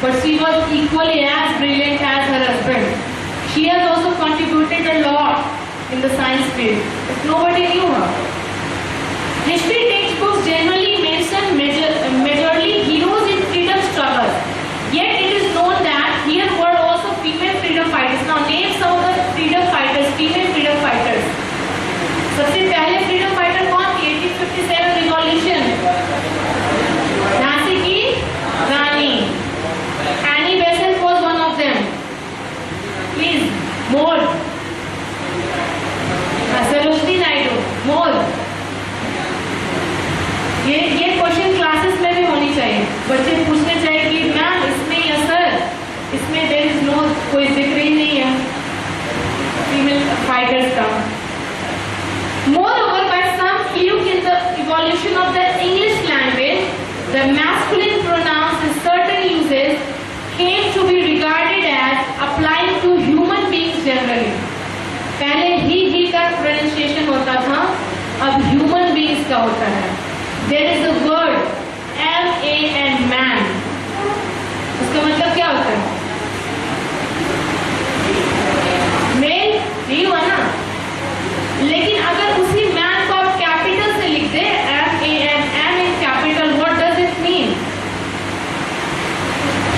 but she was equally as brilliant as her husband. She has also contributed a lot in the science field, but nobody knew her. History textbooks generally mention majorly heroes in freedom struggle. Yet it is known that here were also female freedom fighters. Now name some of the freedom fighters, female freedom fighters. सबसे पहले freedom fighter कौन थी? 1857 revolution. Jhansi की रानी. Annie Besant was one of them. Please, more. Sarojini Naidu, more. ये question classes में भी होनी चाहिए. बच्चे पूछने चाहिए कि मैम इसमें या सर इसमें देयर इज नो कोई जिक्र ही नहीं है फीमेल फाइटर्स का. Moreover, by some fluke in the evolution of the English language, the masculine pronouns in certain uses came to be regarded as applying to human beings generally. पहले ही का pronunciation होता था, अब human beings का होता है. There is a word man, man. उसका मतलब क्या होता है? मेल नहीं हुआ ना. लेकिन अगर उसी मैन को आप कैपिटल से लिख दे M in capital, what does it mean?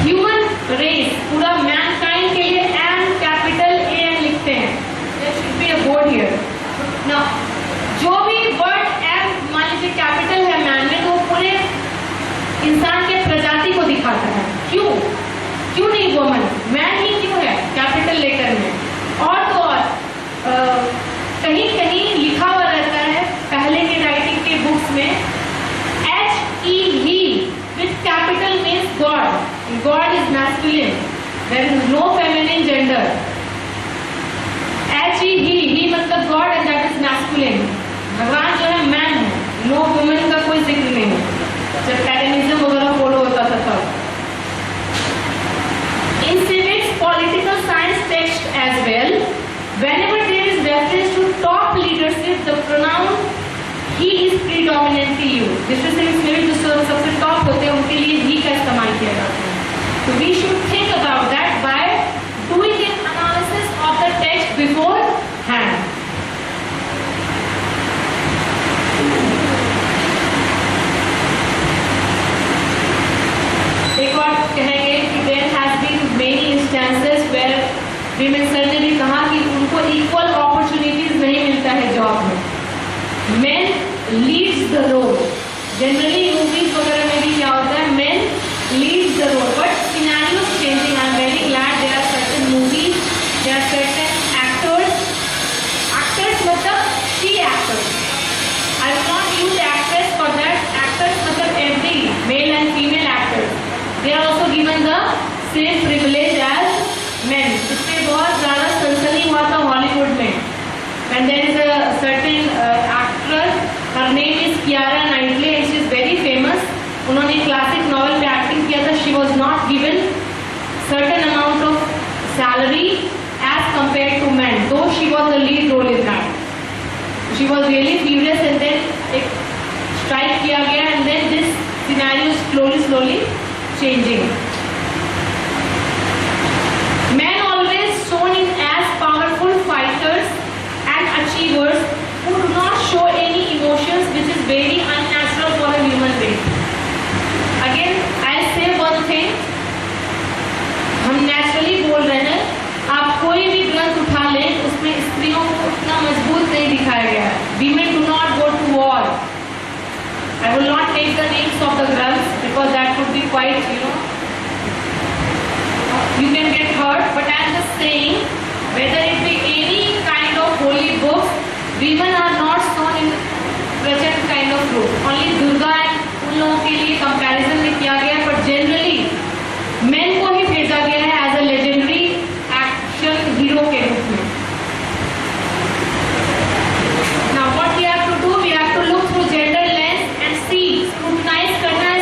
Human race, पूरा mankind के लिए M capital AN लिखते हैं. There should be a board here. Now, जो भी वर्ड M मान लीजिए कैपिटल है मैन में, तो पूरे इंसान के प्रजाति को दिखाता है. क्यों नहीं वुमन? मैन ही क्यों है कैपिटल लेटर में? और तो और कहीं कहीं लिखा हुआ रहता है पहले के राइटिंग के बुक्स में he with capital means God. God is masculine. There is no feminine gender. he मतलब God and that is masculine. भगवान जो है मैन है. नो वुमेन का कोई जिक्र नहीं है. जब पैगनिज्म वगैरह फॉलो होता था तब. In civics, political science text as well, whenever there is reference to top leadership, the pronoun he is predominantly used. History civics में भी जो सबसे टॉप होते हैं उनके लिए he का इस्तेमाल किया जाता है. So we should think about that by doing an analysis of the text beforehand. एक और कहेंगे कि there has been many instances where women, sir ने भी कहा कि उनको equal opportunities नहीं मिलता है जॉब में. Men leads the role. Generally movies वगैरह में भी क्या होता है? Men leads the role. But scenario is changing. I am very glad there are certain movies, there are certain actors. Actors मतलब she actors. I will not use actress for that. Actors मतलब every male and female actors. They are also given the same privilege as men. इसमें बहुत ज़्यादा सनसनी हुआ था Hollywood में. And there is a certain actress, her name is Kiara Knightley and she is very famous. उन्होंने classic novel में acting किया था. She was not given certain amount of salary as compared to men, though she was the lead role in that. She was really furious and then एक strike किया गया and then this scenario is slowly changing. Men always shown in as powerful fighters and achievers who do not show any emotions, which is very unnatural for a human being. Again, I'll say one thing. हम naturally बोल रहे हैं. आप कोई भी ग्रंथ उठा लें, उसमें स्त्रियों को उतना मजबूत नहीं दिखाया गया है. Women do not go to war. I will not take the names of the grunts because that would be quite, you can get hurt. But I am just saying, whether it be any kind of holy books, women are not shown in such kind of group. Only Durga and उन लोगों के लिए comparison में किया गया, but generally men को ही भेजा गया है as a legendary action hero के रूप में. Now what we have to do, we have to look through gender lens and see, scrutinize करना है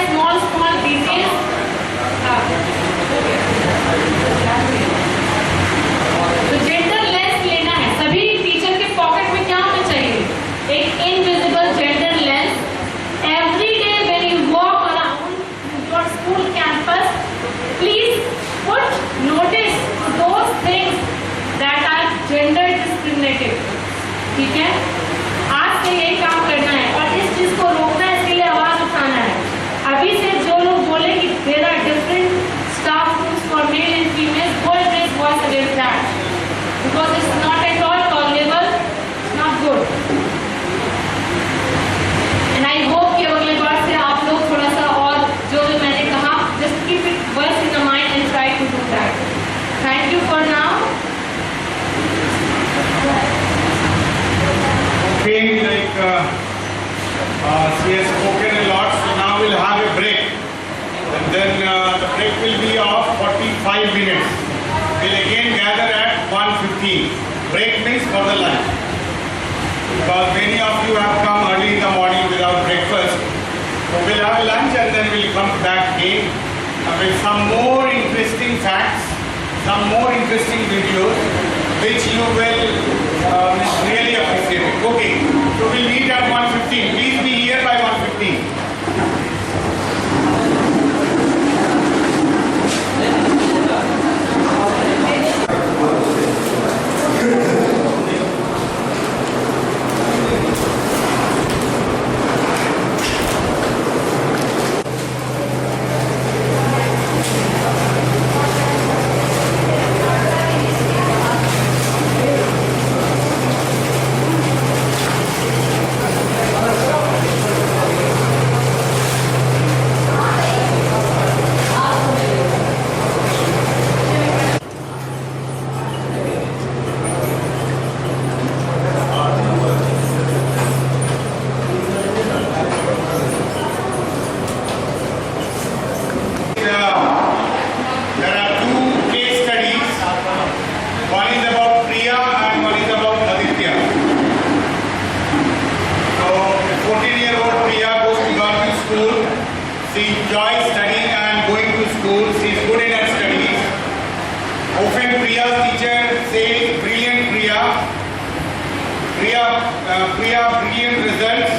there are different staff rooms for male and females. Boys raise voice against that because it's not at all tolerable, it's not good. And I hope कि अगले बार से आप लोग थोड़ा सा और जो मैंने कहा, just keep it once in the mind and try to do that. Thank you for now. Okay, like she has spoken a lot, so now we'll have a break. And then the break will be of 45 minutes. We'll again gather at 1:15. Break means for the lunch. Because many of you have come early in the morning without breakfast. So we'll have lunch and then we'll come back again with some more interesting facts, some more interesting videos which you will really appreciate it. Okay, so we'll meet at 1:15. Please be here by 1:15. She enjoys studying and going to school. She is good in her studies. Often Priya's teacher says, "Brilliant Priya. Priya, brilliant results.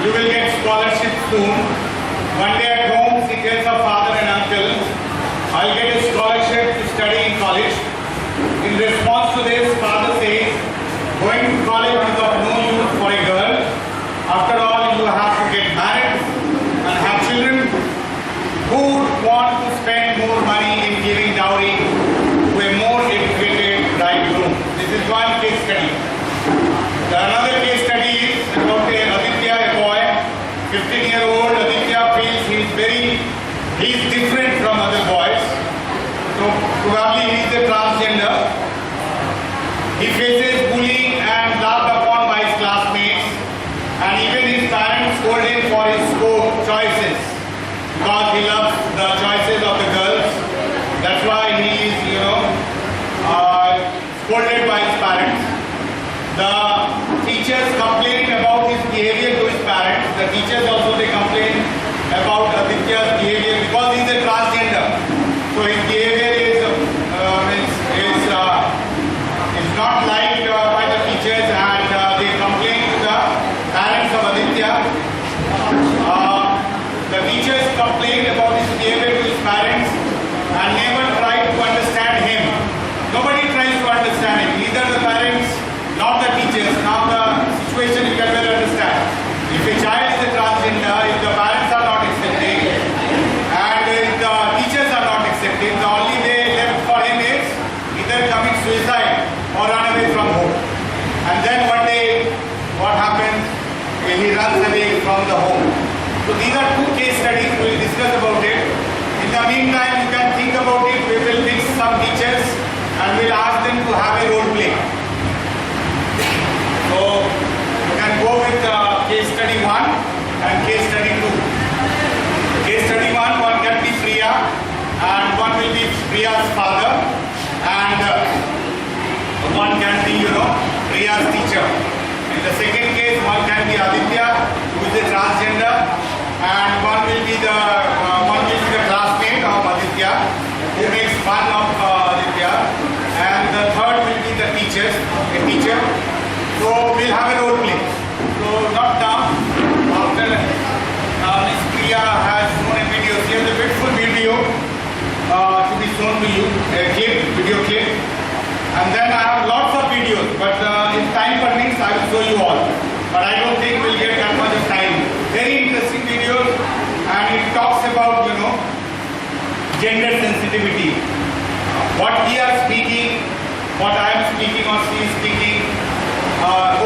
You will get scholarship soon." One day at home, she tells her father and uncle, "I'll get a scholarship to study in college." In response to this, father says, "Going to college is of no use for a girl. After all, you have to get married and have children. Who would want to spend more money in giving dowry to a more educated bridegroom?" This is one case study. Another case study is about Aditya, a boy, 15-year-old. Aditya feels he is different from other boys. So probably he is a transgender. He faces bullying and laughed upon by his classmates, and even his parents scold him for his choices because he loves the choices of the girls. That's why he is, scolded by his parents. The teachers complain about his behavior to his parents. The teachers also they complain about Aditya's behavior because he is a transgender. So his behavior is not liked by the teachers, and they complain to the parents of Aditya. The teachers complained about his behavior to his parents and never tried to understand him. Nobody tries to understand him, neither the parents nor the teachers. Now the situation you can well understand. If a child is a transgender, if the parents are not accepting and if the teachers are not accepting, the only way left for him is either commit suicide or run away from home. And then one day, what happens? He runs away from the home. So these are two case studies. We will discuss about it. In the meantime, you can think about it. We will mix some teachers and we'll ask them to have a role play. So you can go with case study 1 and case study 2. Case study 1 can be Priya and one will be Priya's father, and one can be Priya's teacher. In the second case, one can be Aditya, who is a transgender, and one will be the classmate of Aditya, who makes fun of Aditya, and the third will be the teacher. So we'll have a role play. So not now. After Miss Priya has shown a video, she has a beautiful video to be shown to you, a video clip. And then I have lots of videos, but if time permits, I will show you all. But I don't think we'll get that much of time. Very interesting videos, and it talks about, gender sensitivity. What we are speaking, what I am speaking or she is speaking,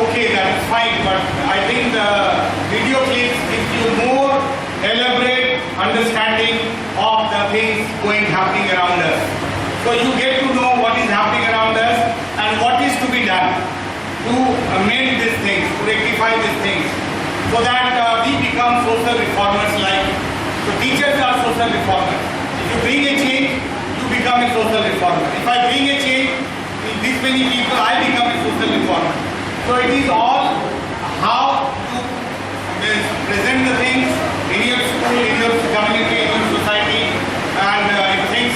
okay, that is fine, but I think the video clips gives you more elaborate understanding of the things happening around us. So you get to know what is happening around us and what is to be done to amend these things, to rectify these things, so that we become social reformers like. So teachers are social reformers. If you bring a change, you become a social reformer. If I bring a change in this many people, I become a social reformer. So it is all how to present the things in your school, in your community, in your society, and if things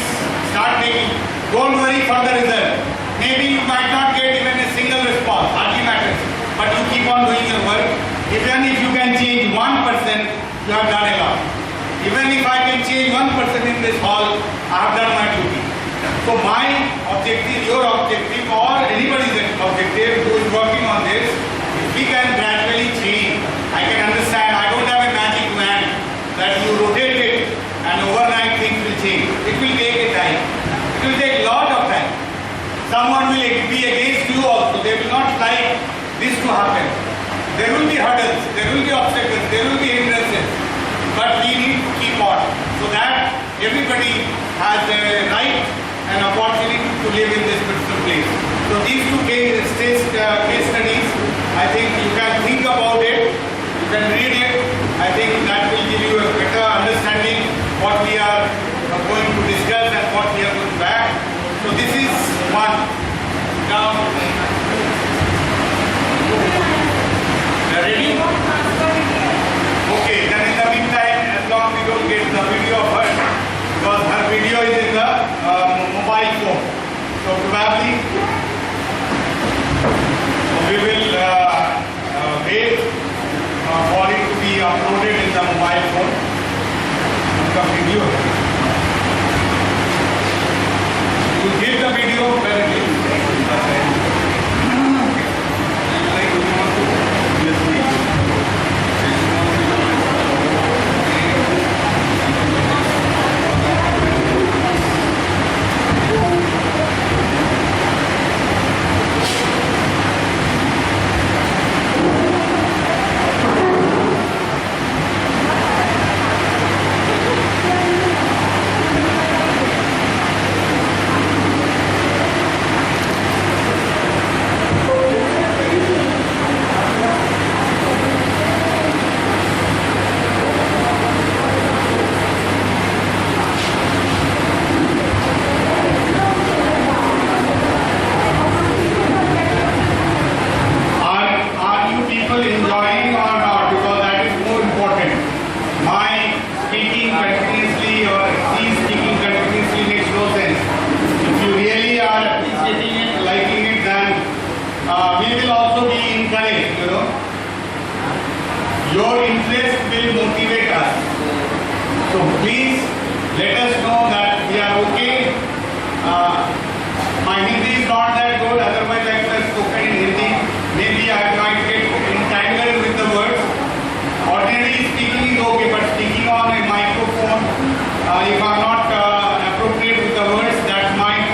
start taking, don't worry for the result. Maybe you might not get even a single response, hardly matters, but you keep on doing your work. Even if you can change 1%, you have done a lot. Even if I can change 1% in this hall, I have done my duty. So my objective, your objective, or anybody's objective who is working on this, if we can gradually change, I can understand, I don't have a magic wand that you rotate it and overnight things will change. It will take a time. It will take a lot of time. Someone will be against you also. They will not like this to happen. There will be hurdles, there will be obstacles, there will be hindrances. But we need to keep on so that everybody has a right and opportunity to live in this beautiful place. So these two case studies, I think you can think about it, you can read it. I think that will give you a better understanding what we are going to discuss and what we are going to act. So this is one. Now, ready? Okay, then in the meantime, as long as we don't get the video of her, because her video is in the mobile phone. So probably we will wait for it to be uploaded in the mobile phone. The video. You get the video where it is. Your interest will motivate us. So please let us know that we are okay. My Hindi is not that good, otherwise I could have spoken in Hindi. Maybe I might get entangled with the words. Ordinarily speaking is okay, but speaking on a microphone, if I'm not appropriate with the words, that might,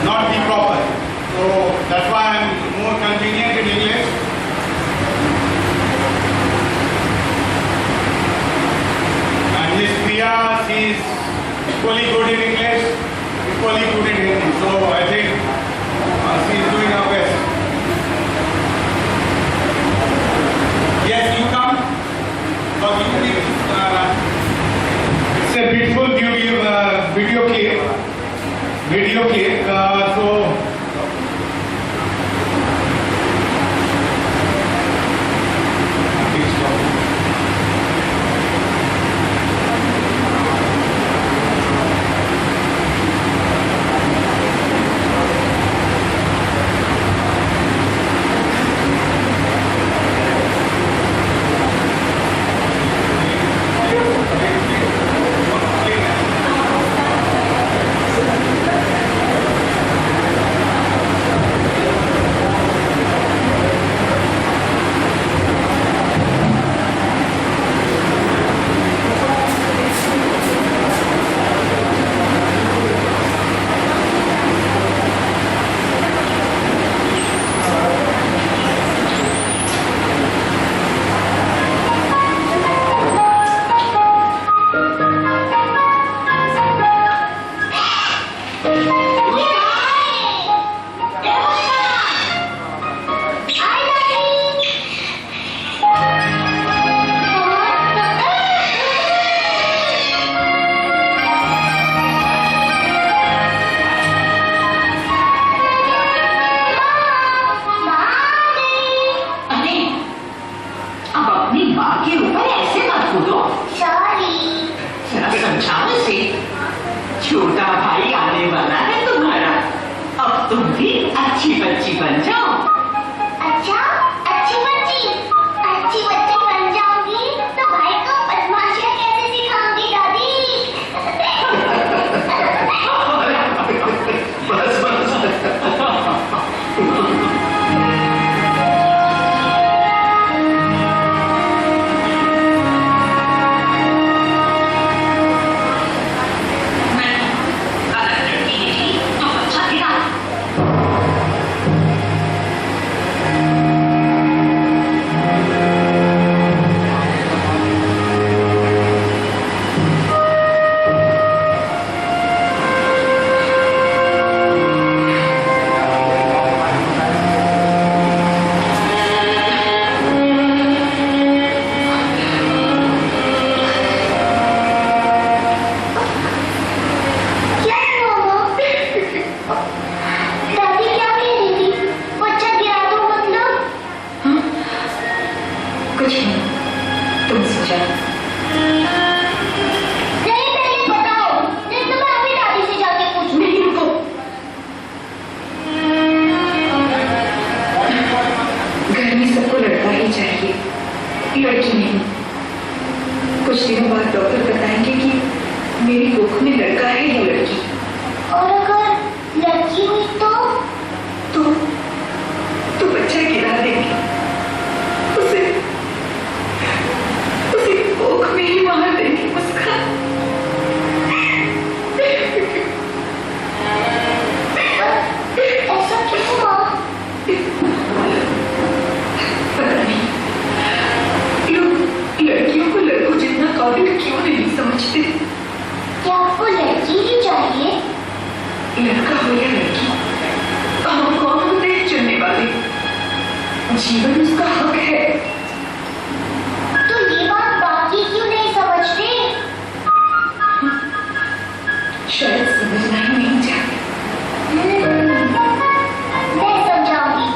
not be proper. So that's why I'm more convenient in English. Miss Priya, she is equally good in English, equally good in Hindi. So I think she is doing her best. Yes, you come. Because you think it's a beautiful video clip. So छोटा भाई आने वाला है तुम्हारा, अब तुम भी अच्छी बच्ची बन जाओ। अच्छा, अच्छी बच्ची बन जाऊंगी तो भाई को बदमाशियां कैसे सिखाऊंगी दादी? लड़की नहीं। कुछ दिनों बाद डॉक्टर बताएंगे कि मेरी कोख में लड़का है या लड़की। और अगर लड़की हुई तो बच्चा गिरा देंगे, उसे कोख में ही मार देंगे। उसका ऐसा क्यों हुआ? पता नहीं, लोग लड़कियों को लड़कों जितना काबिल क्यों नहीं समझते। क्या आपको लड़की ही चाहिए? लड़का हो या लड़की, हम कौन होते हैं चुनने वाले? जीवन उसका हक है। तो ये बात बाकी क्यों नहीं समझते? शायद समझना ही नहीं चाहते। मैं समझाऊंगी।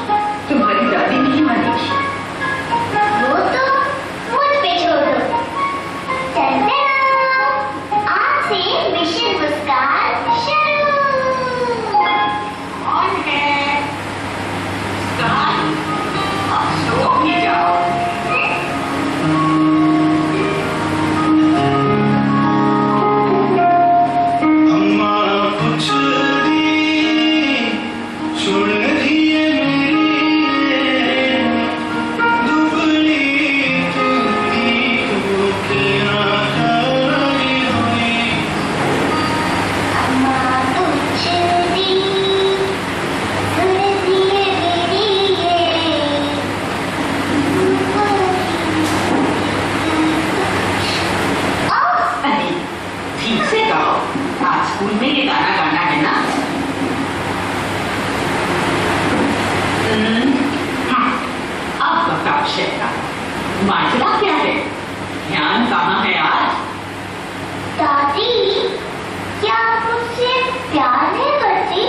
तुम्हारी दादी नहीं मानेगी। वो तो मुझ पे छोड़ दो। टन-टन! आज से मिशन मुस्कान शुरू। कौन है? मुस्कान, आप सो भी जाओ। अम्मा कुछ दी सुन दिए मेरी दुबली टूटी टूटियां खरी हुई। अम्मा कुछ दी सुन दिए मेरी अरे ठीक से गाओ, आज स्कूल में ये गाना गाना है ना। हाँ, अब बताओ शेखा, माजरा क्या है? ध्यान कहाँ है आज? दादी, क्या आप मुझसे प्यार नहीं करती?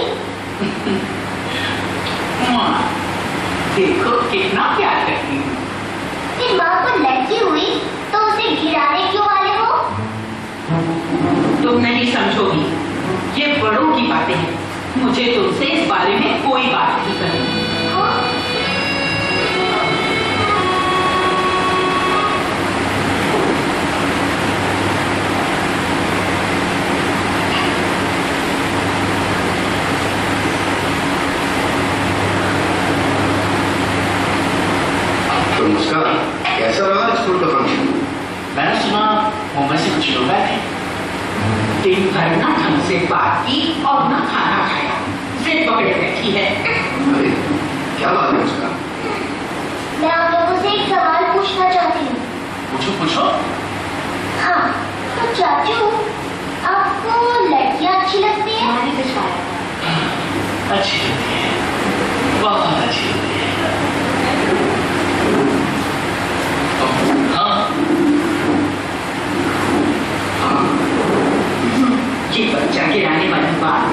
माँ, देखो कितना प्यार करती हूँ। फिर माँ को लड़की हुई तो उसे गिराने क्यों वाले हो? तुम नहीं समझोगी, ये बड़ों की बातें हैं। मुझे तुमसे इस बारे में कोई बात नहीं करनी। हाँ? तो मुस्कान, कैसा रहा स्कूल का फंक्शन? मैंने सुना मुंबई से कुछ लोग आए थे। दिन भर ना ढंग से बात की और ना खाना खाया, जिद पकड़े बैठी है। अरे क्या बात है मुस्कान? मैं आप लोगों से एक सवाल पूछना चाहती हूँ। पूछो पूछो। हाँ, तो चाचू, आपको लड़कियाँ अच्छी लगती हैं? अच्छी लगती है, बहुत अच्छी लगती है। हाँ, ये बच्चा गिराने वाली बात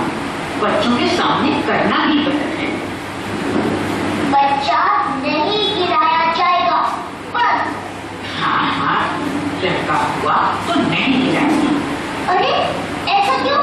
बच्चों के सामने करना ही गलत है। बच्चा नहीं गिराया जाएगा, बस। हाँ, लड़का हुआ तो नहीं गिराएगा। अरे, ऐसा क्यों?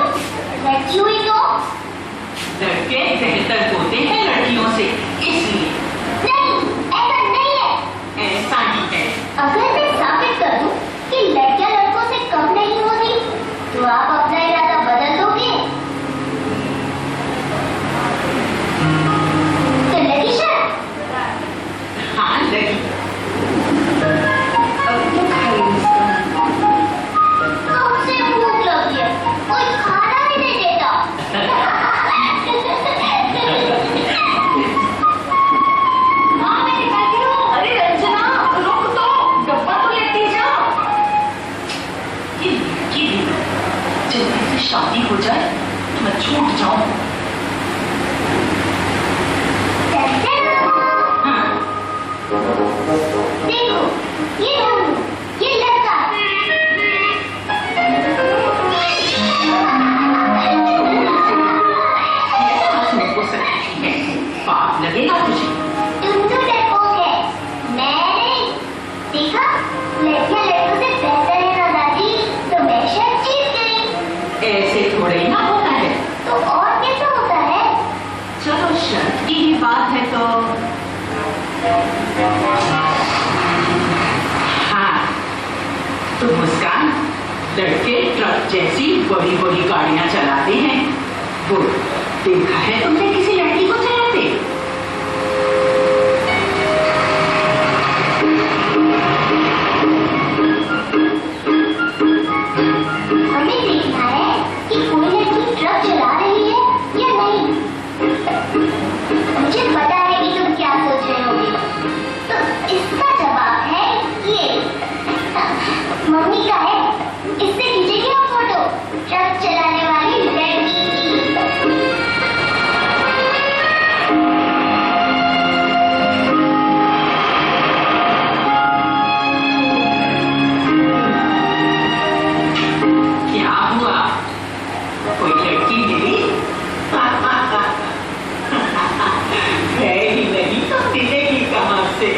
शादी हो जाए तो मैं छूट जाऊं। हाँ। देखो ये लड़का पाप लगेगा तुझे। तुम तो डरपोक है, मैं नहीं। देखा, लड़कियां लड़कों से बेहतर है ना दादी, तो मैं शायद जीत गई। ऐसे थोड़े ही ना होता है। तो और कैसा होता है? चलो शर्त की ही बात है तो हाँ, तो मुस्कान, लड़के ट्रक जैसी बड़ी बड़ी गाड़ियां चलाते हैं, वो देखा है तुमने किसी लड़की को चलाते? हमें देखना है कि कोई लड़की ट्रक चला रही है या नहीं। मुझे पता है कि तुम क्या सोच रहे होगे, तो इसका जवाब है ये। मम्मी का है, इससे खींचेगी हम फोटो ट्रक चलाने वाली लड़की की। क्या हुआ, कोई लड़की मिली? है ही नहीं तो मिलेगी कहाँ से?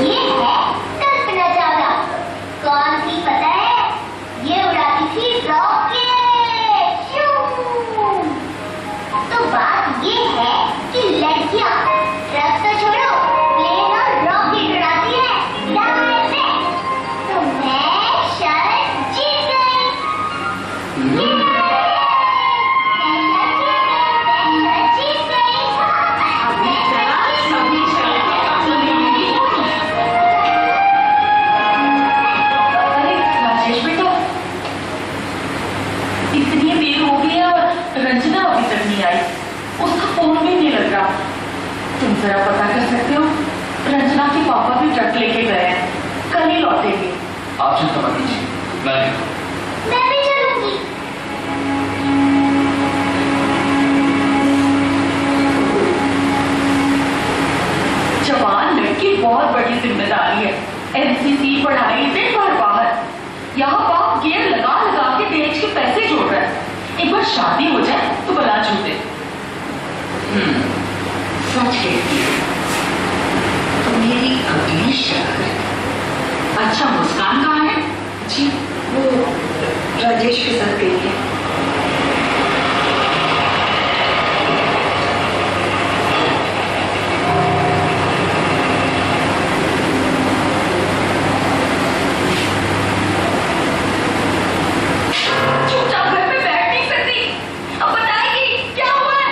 ये है कल्पना चावला। कौन थी पता है? ये उड़ाती थी रॉकेट। शू। तो बात ये है कि लड़कियां ट्रक तो छोड़ो, प्लेन और रॉकेट उड़ाती है डायरेक्ट। तो मैं शायद जीत गई। मैं जीत गई। अभी चला सभी शर्तें सुनेंगी। अरे राजेश बेटा, इतनी देर हो गई है और रंजना अभी तक नहीं आई। उसका फोन भी नहीं लग रहा। तुम जरा पता कर सकते हो? रंजना के पापा भी ट्रक लेके गए हैं, कल ही लौटेंगे। आप चिंता मत कीजिए, मैं भी चलूंगी। जवान लड़की बहुत बड़ी जिम्मेदारी है। एनसीसी पढ़ाई दिन भर बाहर, यहाँ बाप गियर लगा लगा के बेच के पैसे जोड़ रहा है। एक बार शादी हो जाए तो बला छूटे। सच कहती है तो मेरी अगली शर्त। अच्छा, मुस्कान कहाँ है? जी, वो राजेश के साथ गई है। चुपचाप घर पे बैठ नहीं सकती। अब बताएगी क्या हुआ है?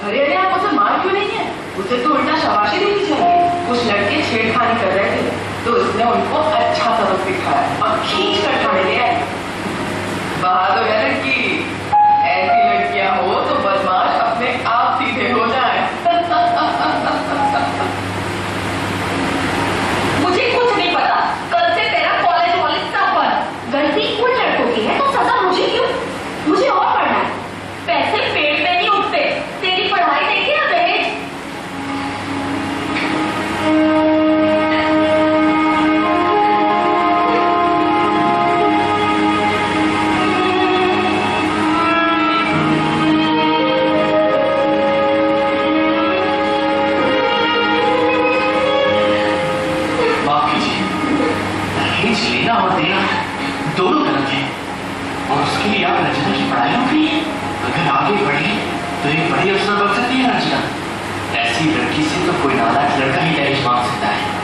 अरे अरे, आप उसे मार क्यों नहीं है? उसे तो उल्टा शाबाशी देनी चाहिए। कुछ लड़के छेड़खानी कर रहे थे तो उसने उनको अच्छा सबक सिखाया और खींच कर ठाणे ले आए। बहादुर है लड़की। ऐसी लड़कियां हो तो बदमाश अपने आप सीधे हो जाए। मुझे कुछ नहीं पता। कल से तेरा कॉलेज सब बंद। गलती उन लड़कों की है तो सजा मुझे क्यों? मुझे और पढ़ना है। पैसे पेड़ पे नहीं उठते। तेरी पढ़ाई देखी ना दहेज। माफ कीजिए, दहेज लेना और देना दोनों गलत है, और उसके लिए आप रंजना की पढ़ाई रोक रही है। अगर आगे बढ़े तो एक बड़ी अफसर बन सकती है रंजना। ऐसी लड़की से तो कोई नालायक लड़का ही दहेज मांग सकता है।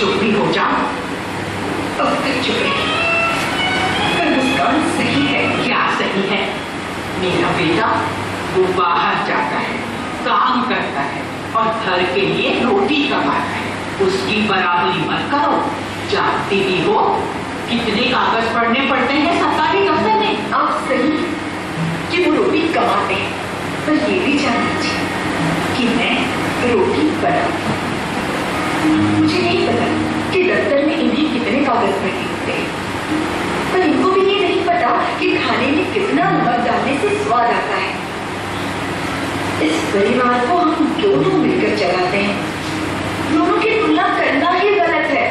चुप भी हो जाओ। अब तक चुप रही, पर मुस्कान सही है। क्या सही है? मेरा बेटा वो बाहर जाता है, काम करता है और घर के लिए रोटी कमाता है। उसकी बराबरी मत करो। जानती भी हो कितने कागज पढ़ने पड़ते हैं सरकारी दफ्तर में। आप सही कि वो रोटी कमाते हैं, पर ये भी जान लीजिए कि मैं रोटी बनाती हूँ। मुझे नहीं पता कि दफ्तर में इन्हें कितने कागज भरने होते हैं, पर इनको भी ये नहीं पता कि खाने में कितना नमक डालने से स्वाद आता है। इस परिवार को हम दोनों मिलकर चलाते हैं। दोनों की तुलना करना ही गलत है।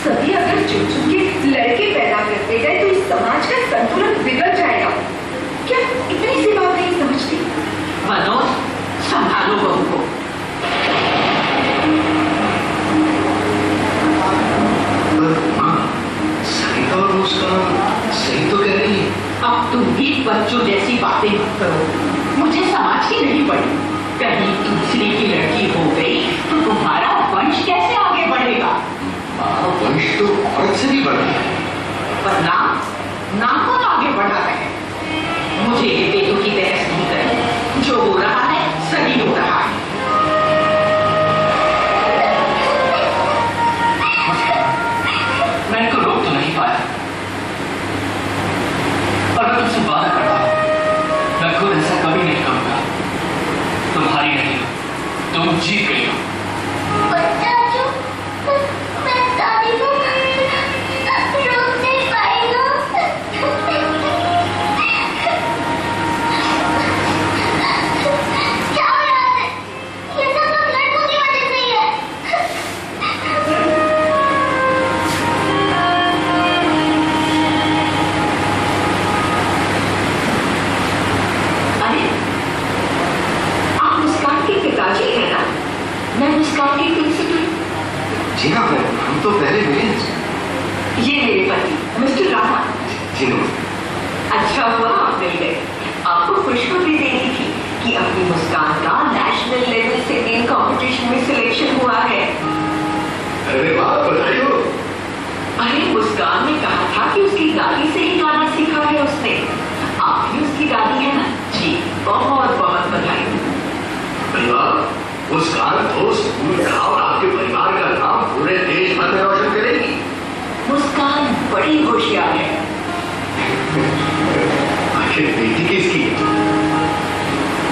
सभी अगर चुन चुन के लड़के पैदा करते गए तो इस समाज का संतुलन बिगड़ जाएगा। क्या इतनी सी बात नहीं समझती? मनोज, संभालो बहू को। सरिता और मुस्कान सही तो कह रही है। अब तुम भी बच्चों जैसी बातें मत करो। मुझे समाज की नहीं पड़ी। कहीं दूसरे की लड़की हो गई तो तुम्हारा वंश कैसे आगे बढ़ेगा? वंश तो औरत से भी बढ़ा है। पर नाम को आगे बढ़ा रहे हैं। मुझे ये बेटों की बहस नहीं करनी। जो हो रहा है सही हो रहा है। मैं इनको रोक तो नहीं पाया, और मैं तुमसे वादा करता हूं मैं खुद ऐसा कभी नहीं करूंगा। तुम्हारी नहीं, तुम जीत गई हो। मैं दादी को रोक नहीं पाएगा। क्या याद है? ये सब तुम लड़कों की वजह से ही है। अरे, आप मुस्कान के पिताजी हैं ना? मैं मुस्कान की प्रिंसिपल। जी हाँ, हम तो पहले मिले हैं। ये मेरे पति मिस्टर रामा। जी नमस्ते। अच्छा हुआ आप मिल गए। आपको खुशखबरी देनी थी कि अपनी मुस्कान का नेशनल लेवल सिंगिंग कंपटीशन में सिलेक्शन हुआ है। अरे वाह, बधाई हो। अरे, मुस्कान ने कहा था कि उसकी दादी से ही गाना सीखा है उसने। आप भी उसकी दादी है ना? जी, बहुत बहुत बधाई। परिवार, मुस्कान तो स्कूल का और आपके परिवार का नाम पूरे देश भर में रोशन करेगी। मुस्कान बड़ी होशियार है। आखिर बेटी किसकी है?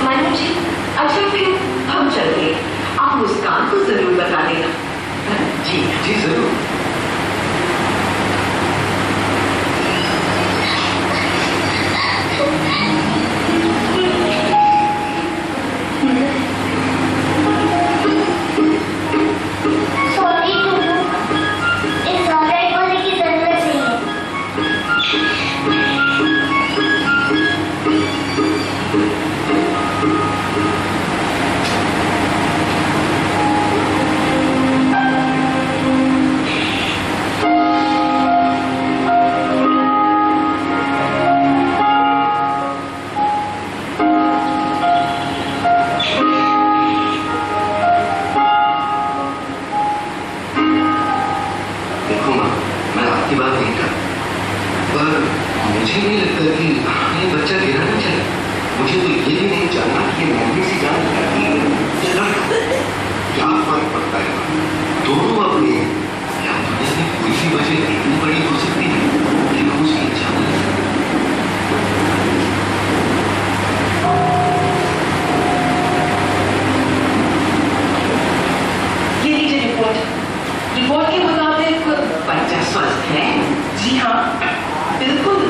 मानो जी, अच्छा फिर हम चलते हैं। आप मुस्कान को जरूर बता देना। जी जी जरूर। सॉरी टुनू, इस ऑलराइट बोलने की जरूरत नहीं है। देखो माँ, मैं आपकी बात नहीं कर, पर मुझे नहीं लगता कि ये बच्चा गिरा ना चले। मुझे तो ये भी नहीं जानना कि ये मम्मी सी जान जाती है। क्या फर्क पड़ता है? दोनों अपने हैं। क्या दुनिया में कोई भी वजह इतनी बड़ी हो सकती है कि वो उसकी जान ले? ये लीजिए रिपोर्ट के मुताबिक बच्चा स्वस्थ है। जी हाँ, बिल्कुल।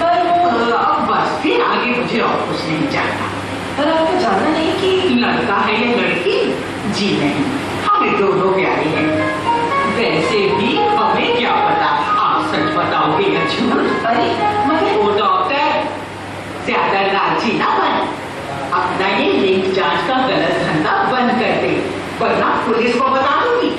पर वो अब बस फिर आगे मुझे और कुछ नहीं जानना। पर आपको जानना नहीं कि लड़का है या लड़की? जी नहीं, हमें दोनों प्यारे हैं। वैसे भी हमें क्या पता आप सच बताओगे या झूठ। अरे मगर ओ डॉक्टर, ज्यादा लालची ना बन। अपना ये लिंक जांच का गलत धंधा बंद कर दे, वरना पुलिस को बता दूंगी।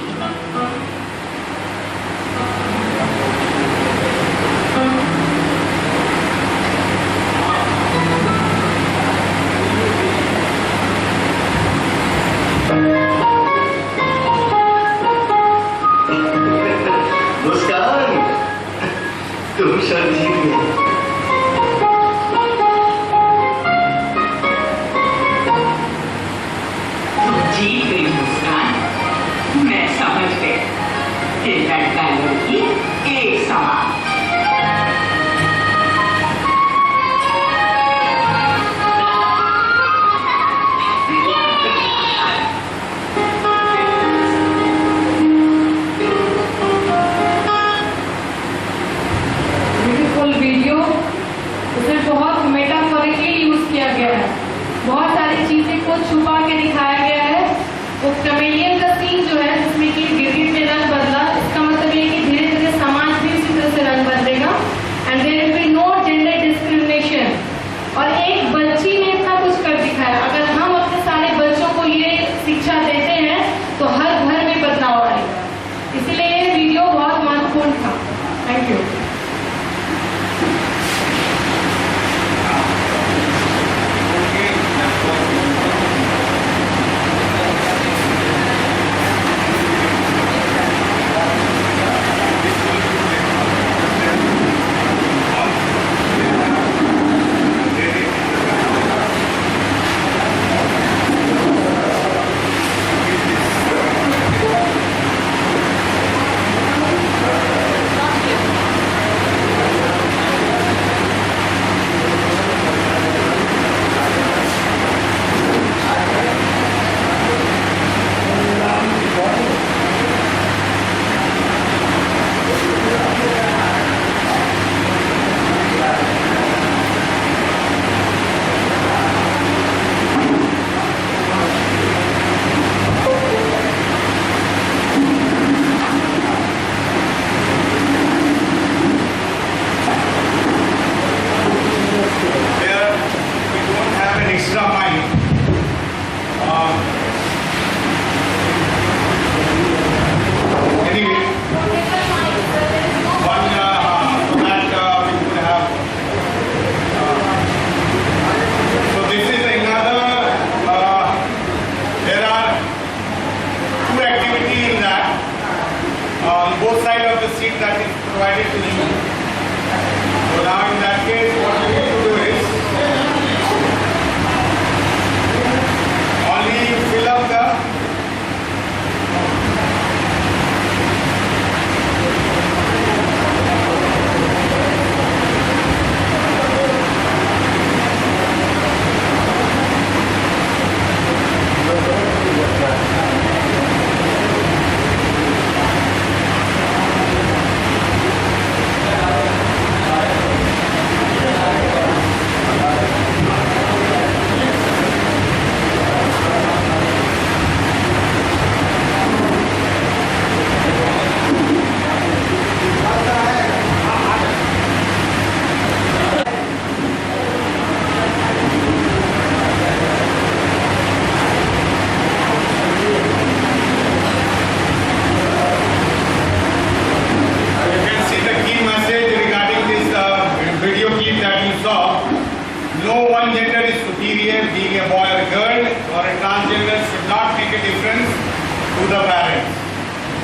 being a boy or a girl or a transgender should not make a difference to the parents.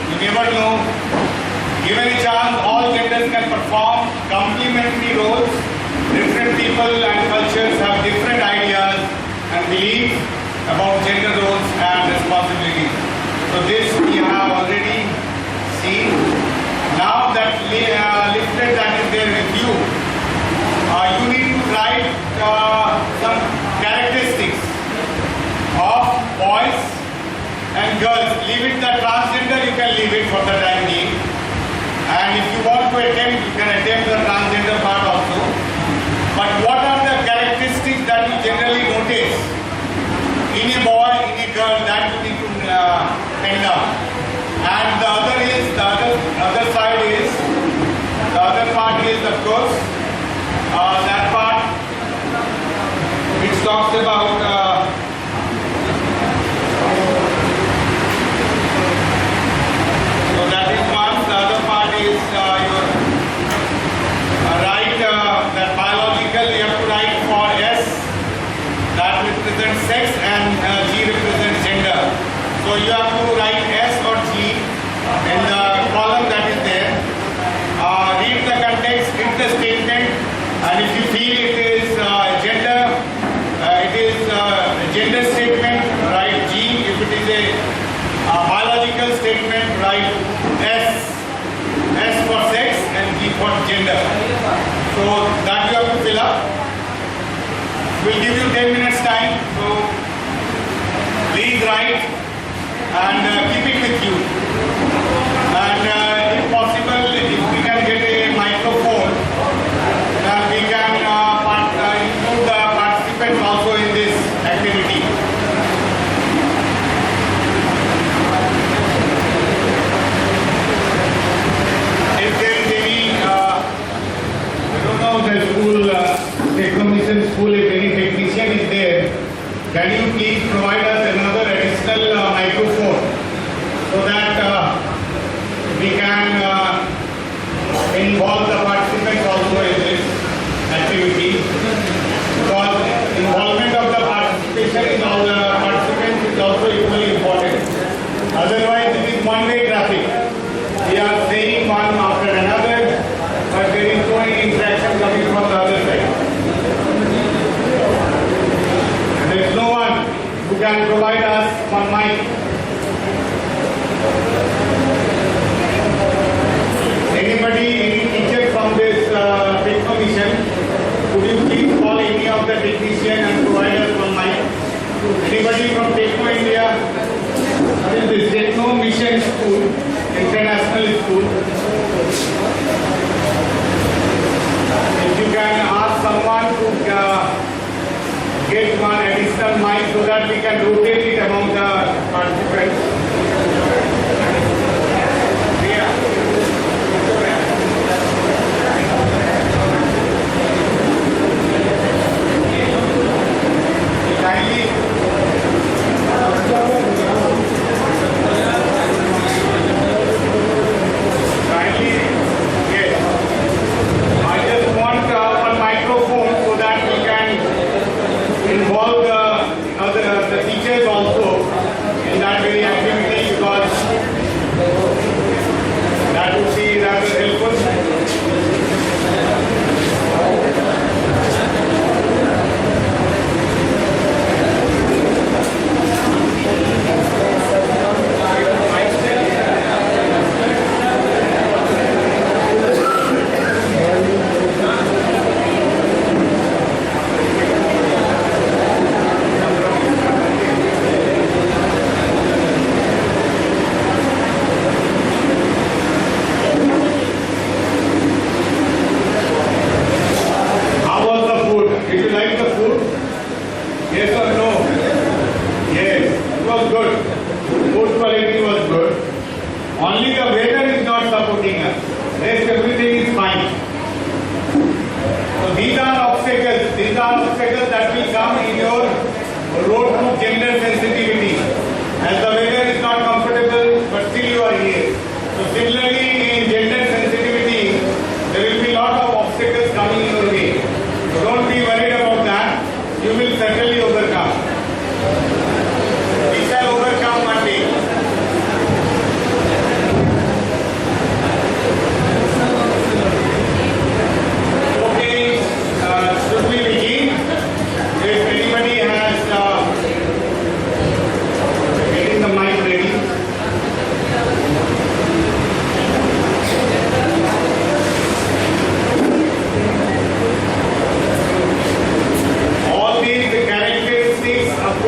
You never know. Given a chance, all genders can perform complementary roles. Different people and cultures have different ideas and beliefs about gender roles and responsibilities. So this we have already seen. Now that leaflet that is there with you, you need to write some characteristics of boys and girls. Leave it the transgender, you can leave it for the time being. And if you want to attempt, you can attempt the transgender part also. But what are the characteristics that you generally notice in a boy, in a girl, that you need to pen down? And the other side is, the other part is, of course, that part which talks about so that is one. The other part is your write that biological. You have to write for S, that represents sex, and G represents gender. So you have to write S or G in the column that is there. Read the context, read the statement, and if you feel it is gender, it is a gender statement, write G. If it is a biological statement, write S. S for sex and G for gender. So that you have to fill up. We'll give you 10 minutes time. So please write and keep it with you. And if possible, if we can get a microphone, we can include the participants also in this activity. If there is any, I don't know the school, Techno Mission school, if any technician is there, can you please provide us another additional microphone so that we can involve the participants also in this activity? Because involvement of the participation in all the participants is also equally important. Otherwise, it is one-way traffic. We are saying one after another, but there is no interaction coming from the other side. There is no one who can provide us one mic. Anybody, any teacher from this Techno Mission, could you please call any of the technician and provide us one mic? Anybody from Techno India? What is this? Techno Mission School, International School. If you can ask someone to get one additional mic so that we can rotate it among the participants. Don't be worried about that. You will certainly overcome.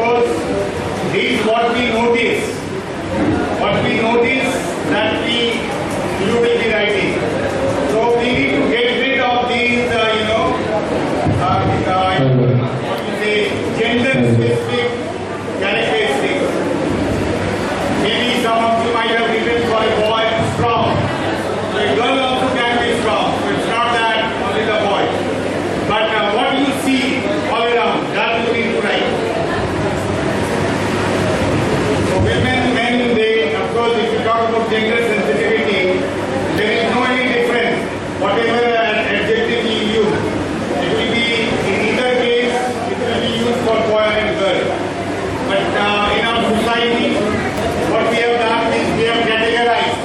because this is what we notice. What we notice that you will be writing. So we need to get rid of these, what you say, gender-specific characteristics. Maybe some of you might have written for a boy, strong. So a girl also can be strong. So it's not that only the boy. But what you see all around, that you need to write. So women, men, they, of course, if you talk about gender sensitivity, there is no any difference. Whatever adjective you use, it will be, in either case, it will be used for boy and girl. But in our society, what we have done is we have categorized.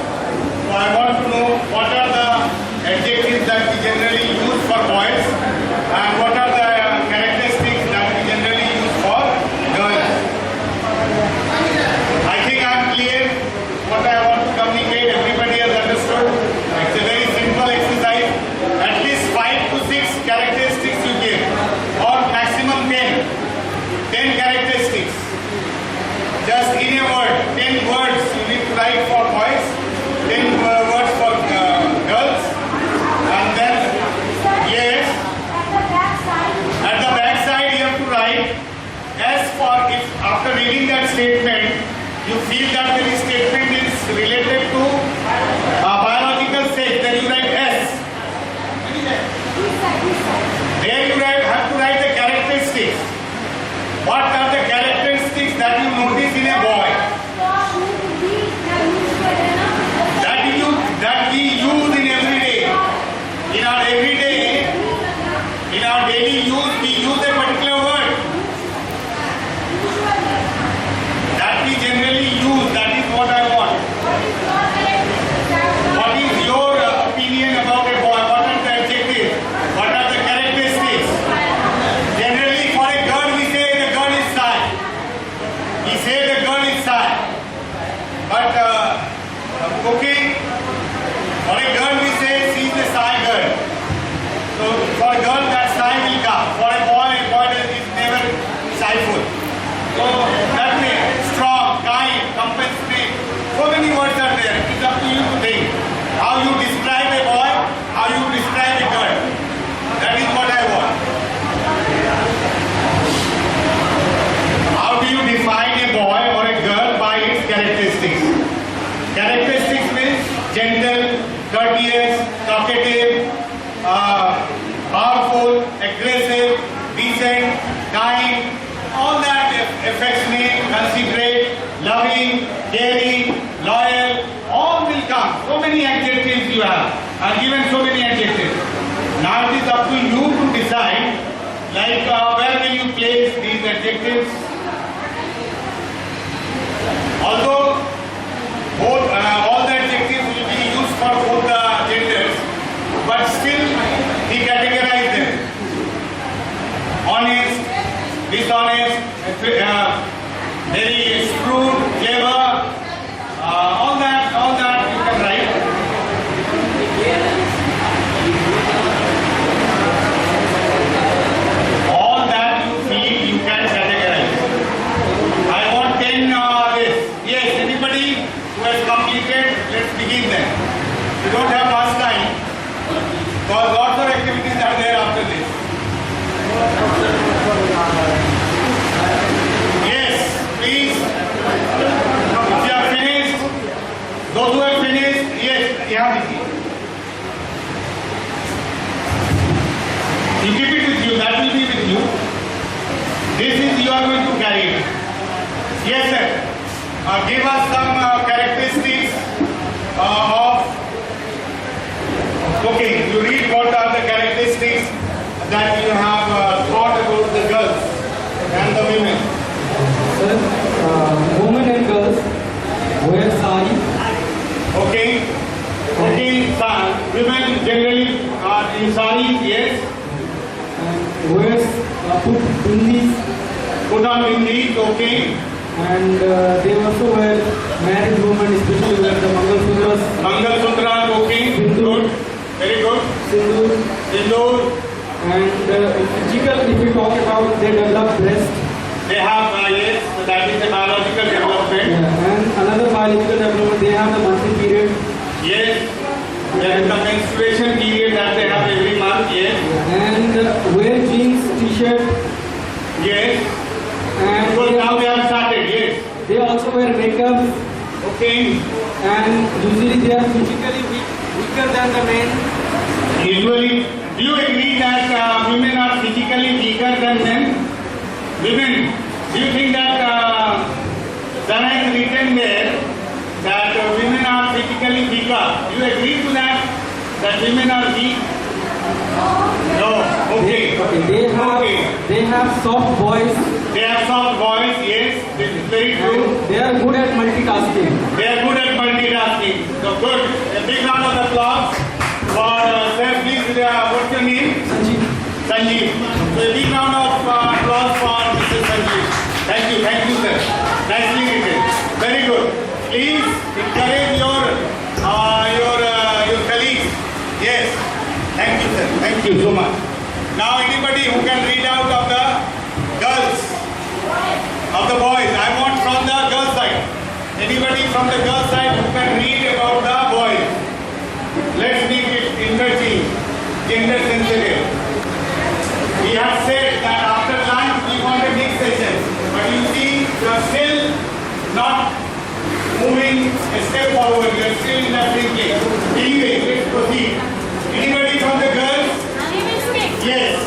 So I want to know what are the adjectives that we generally use for boys and what are the characteristics that we generally use for girls. I think I am clear what I want to communicate. Everybody has understood. It's a very simple exercise. At least 5 to 6 characteristics you give, or maximum 10. 10 characteristics. Just in a word, 10 words you need to write for boys, 10 words for girls, and then, yes, at the back side you have to write, as for if after reading that statement, you feel that the statement is related to biological sex, then you write S. There you have to write the characteristics. What are the characteristics that you notice in a boy? That we use in every day. In our everyday, in our daily use, we use a particular word. That we generally use, that is what I want. What is your opinion about a boy? What are the adjectives? What are the characteristics? Generally for a girl we say the girl is shy. We say the girl is shy. But okay, for a girl we say she is a shy girl. So for a girl that shy will come. For a boy is never shyful. So that way, strong, kind, compassionate. So many words are there. It's up to you to think. How you describe a boy, how you describe a girl. That is what I want. How do you define a boy or a girl by its characteristics? Characteristics means gentle, courteous, talkative, powerful, aggressive, decent, kind, all that, affectionate, considerate, loving, caring, loyal, all will come. So many adjectives you have. I've given so many adjectives. Now it is up to you to decide, like where will you place these adjectives. Although all the adjectives will be used for both the genders, but still we categorize them. Honest, dishonest, very shrewd, clever, all that you can write. All that you feel you can categorize. I want 10 this. Yes, anybody who has completed, let's begin then. We don't have much time because lots of activities are there after this. Yes, please. If you have finished, those who have finished, yes, you keep it with you, that will be with you. This is you are going to carry it. Yes, sir. Give us some characteristics of cooking. You read what are the characteristics that you have thought about the girls and the women. Sir, women and girls wear sari. Okay. Women generally are in saris, yes. And wears put bindis. Put on bindis, okay. And they also wear, married women especially wear the Mangal Sutras. Mangal Sutras, okay. Good. Very good. Sindoor. And physical, if we talk about, they develop breast. They have, yes. biological development, they have the monthly period. Yes. There is the menstruation period that they have every month. Yes. And wear jeans, t-shirt. Yes. And So now they have started. Yes. they also wear makeup. Okay. And usually they are physically weaker than the men. Usually, do you agree that women are physically weaker than men? Women, do you think that there is written there that women are physically weaker? Do you agree to that? That women are weak? No. Okay. They have soft voice. They have soft voice. Yes, this is very true. They are good at multitasking. They are good at multitasking. So good. A big round of applause for sir. Please, what's your name? Sanjeev. Sanjeev. So a big round of applause for Mr. Sanjeev. Thank you, sir. Nicely written. Very good. Please encourage your colleagues. Yes. Thank you, sir. Thank you so much. Now, anybody who can read out of the girls, of the boys, I want from the girl side. Anybody from the girl side who can read about the boys? Let's make it interesting, gender sensitive. We have said that after lunch we want a mixed session, but you see you are still not moving a step forward. You are still in that thinking. Anyway, let's proceed. Anybody from the girls? Yes.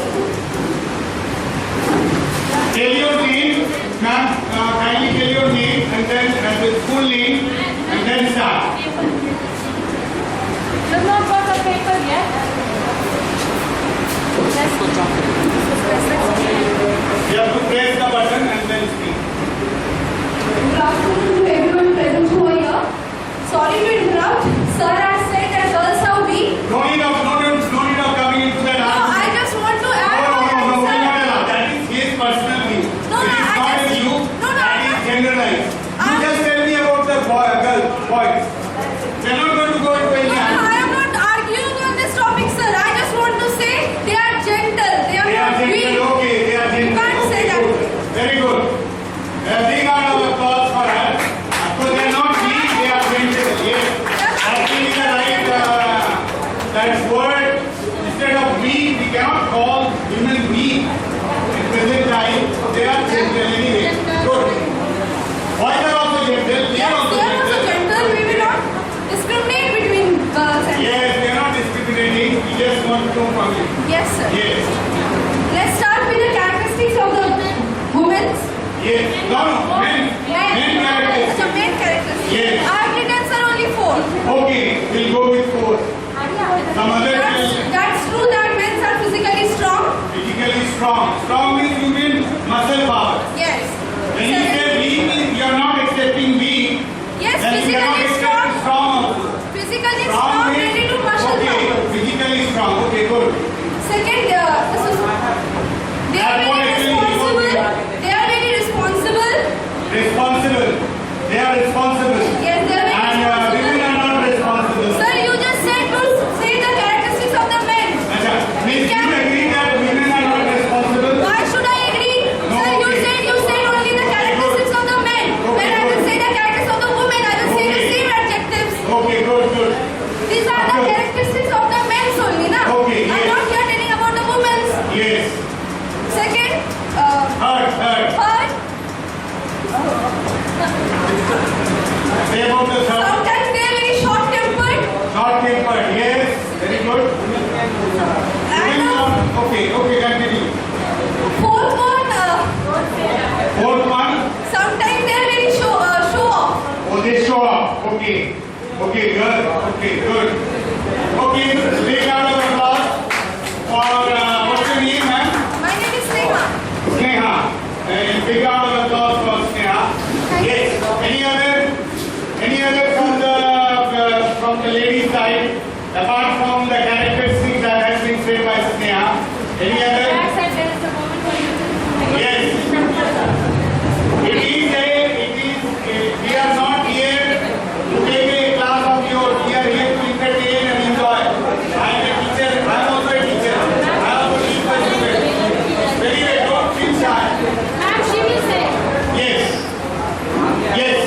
Tell your name, ma'am. Kindly tell your name and then the school name and then start. You have not got the paper yet? Let's go drop it. You have to press the button and then speak. Good afternoon to everyone present who are here. Sorry to interrupt. Sir has said that girls are weak. No need of coming into that. No, I just want to add No, on that, sir. that is his personal view. No, it is I not just- you. no, That I- is generalized. You just tell me about the boys. We are not going to go into any No, I am not arguing on this topic, sir. I just want to say they are gentle. They are They are not weak. gentle. Okay, they are gentle. You can't say that. Very good. A big round of applause for her. Of course, they are not weak. They are gentle. Yes. Actually, the right that word. Instead of weak, we cannot call women weak. At present time, they are gentle anyway. Good. Boys are also gentle. They are also They are also gentle. gentle. We will not discriminate between girls and Yes, they are not discriminating. We just want to know from you. Yes, sir. Yes. Let's start with the characteristics of the women. Yes. No, men. Men characteristics. It's a main characteristic. Yes. I have written, sir, only 4. Okay, we'll go with 4. Some other That's true that men are physically strong. physically strong. Strong means you mean muscle power. Yes. When you say weak means you are not accepting weak. Yes, Then you cannot physically accept strong. strong also. Physically strong, means ready to muscle okay. power. Physically strong. Okay, good. Second, they are That one very actually responsible. is They are very responsible. responsible. They are responsible. Yes, they are very And responsible. women are not responsible. Sir, you just said to say the characteristics of the men. Acha, means you agree that women are not responsible? Why should I agree? No, Sir, you okay. said only the characteristics of the men. When I will say the characteristics of the women, I will say the Okay. same adjectives. Okay, good. These are the characteristics of the men only, na? Okay, I'm yes. not here telling about the women. Yes. Second, Third. third, Say about the third. sometimes they are very short-tempered. Short tempered. Yes. Very good. And Okay, continue. fourth Fourth one. sometimes they are very show off. Oh, they show up. Okay, good. Okay, good. Okay, big round of applause for what's your name, ma'am? My name is Neha. Sneha. Big round of applause for Sneha. Yes. Any other from the ladies' side, apart from the characteristics that has been said by Sneha? Any other? Back side there is a woman for you. Yes. We are not here to take a class of yours. We are here to entertain and enjoy. I am a teacher. I am also a teacher. I also teach my students. Anyway, don't feel shy. Ma'am, she will say. Yes.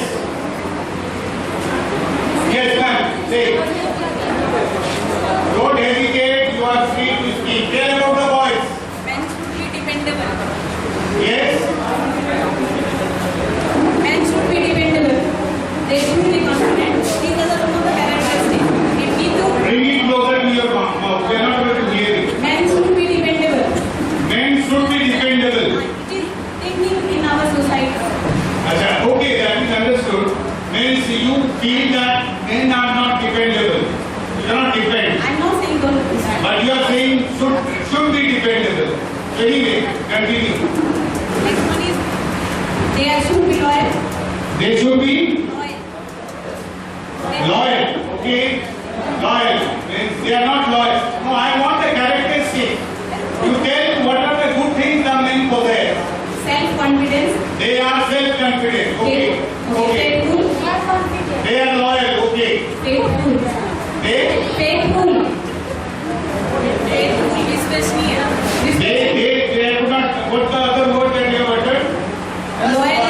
feel that men are not dependable. You cannot depend. I'm not saying don't do that. But you are saying should be dependable. Anyway, continue. Next one is they should be loyal. They should be Loyal. loyal. Okay? Loyal. Means they are not loyal. No, I want the characteristic. You tell what are the good things the men possess. Self-confidence. They are self-confident. Okay. Okay. Faithful. They are loyal. Okay. Faithful. They Especially they could not. What's the other word that you have uttered? loyal.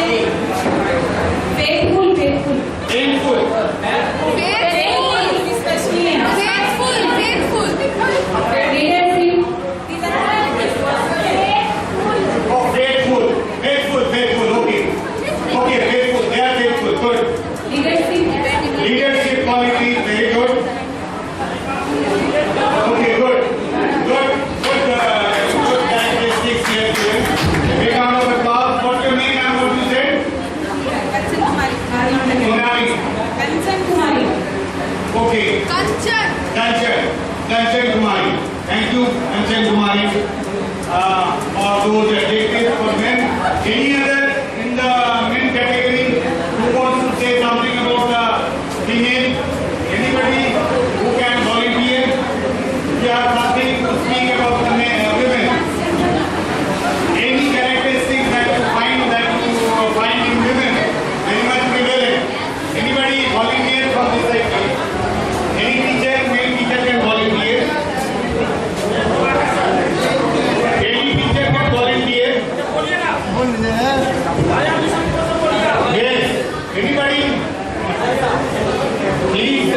Faithful. Painful. Especially faithful. Leadership. These are Oh, faithful. Okay. Okay, faithful. They are faithful. Good. Leadership quality. Very good. Okay, good. Good characteristics here. Big round of applause. What's your name and what you said? Sonali. Okay. Kanchan Kumari. Thank you, Kanchan Kumari, for those adjectives for men. Any other in the men category who wants to say something about the female? Anybody who can volunteer? You have something to speak about the women. Any characteristics that you find in women very much prevalent. Anybody volunteer from this side? Any male teacher can volunteer. Any teacher can volunteer. Yes. Anybody? Please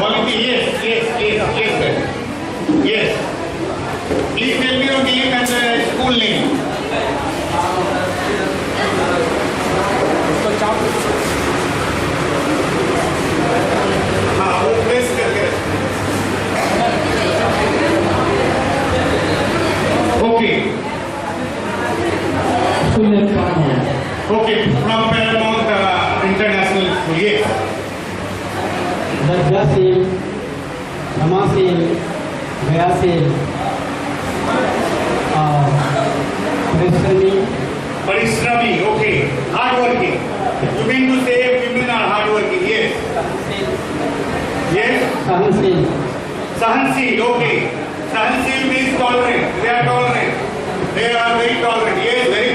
volunteer. Yes, sir. Yes. Please tell me your name and the school name. हाँ, वो press करके Okay. Okay, from Paramount International School. Yes. Darga Sale, Rama Sale, Gaya Sale, Parishrami. Okay. Hardworking. You mean to say women are hardworking? Yes. Yes. Sahansil. Okay. Sahansil means tolerant. They are tolerant. They are very tolerant. Yes. Very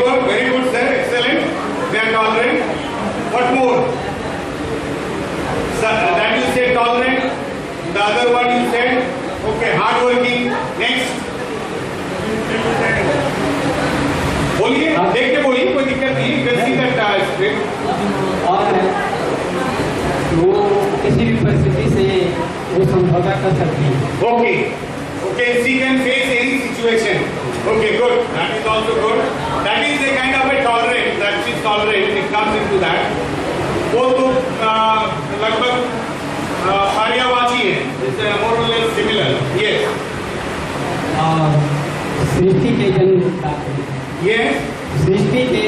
good, sir. Excellent. They are tolerant. What more? That you say tolerant. The other one you said. Okay. Hardworking. Next. बोलिए, देख के बोलिए, कोई दिक्कत नहीं, you can see that script. और वो किसी भी परिस्थिति से वो समझौता कर सकती है. Okay, she can face any situation. Okay, good. That is also good. That is a kind of a tolerance. That she is tolerant. It comes into that. वो तो लगभग आर्यवाची है. It's more or less similar. Yes. सृष्टि के जन्म. Yes. सृष्टि के.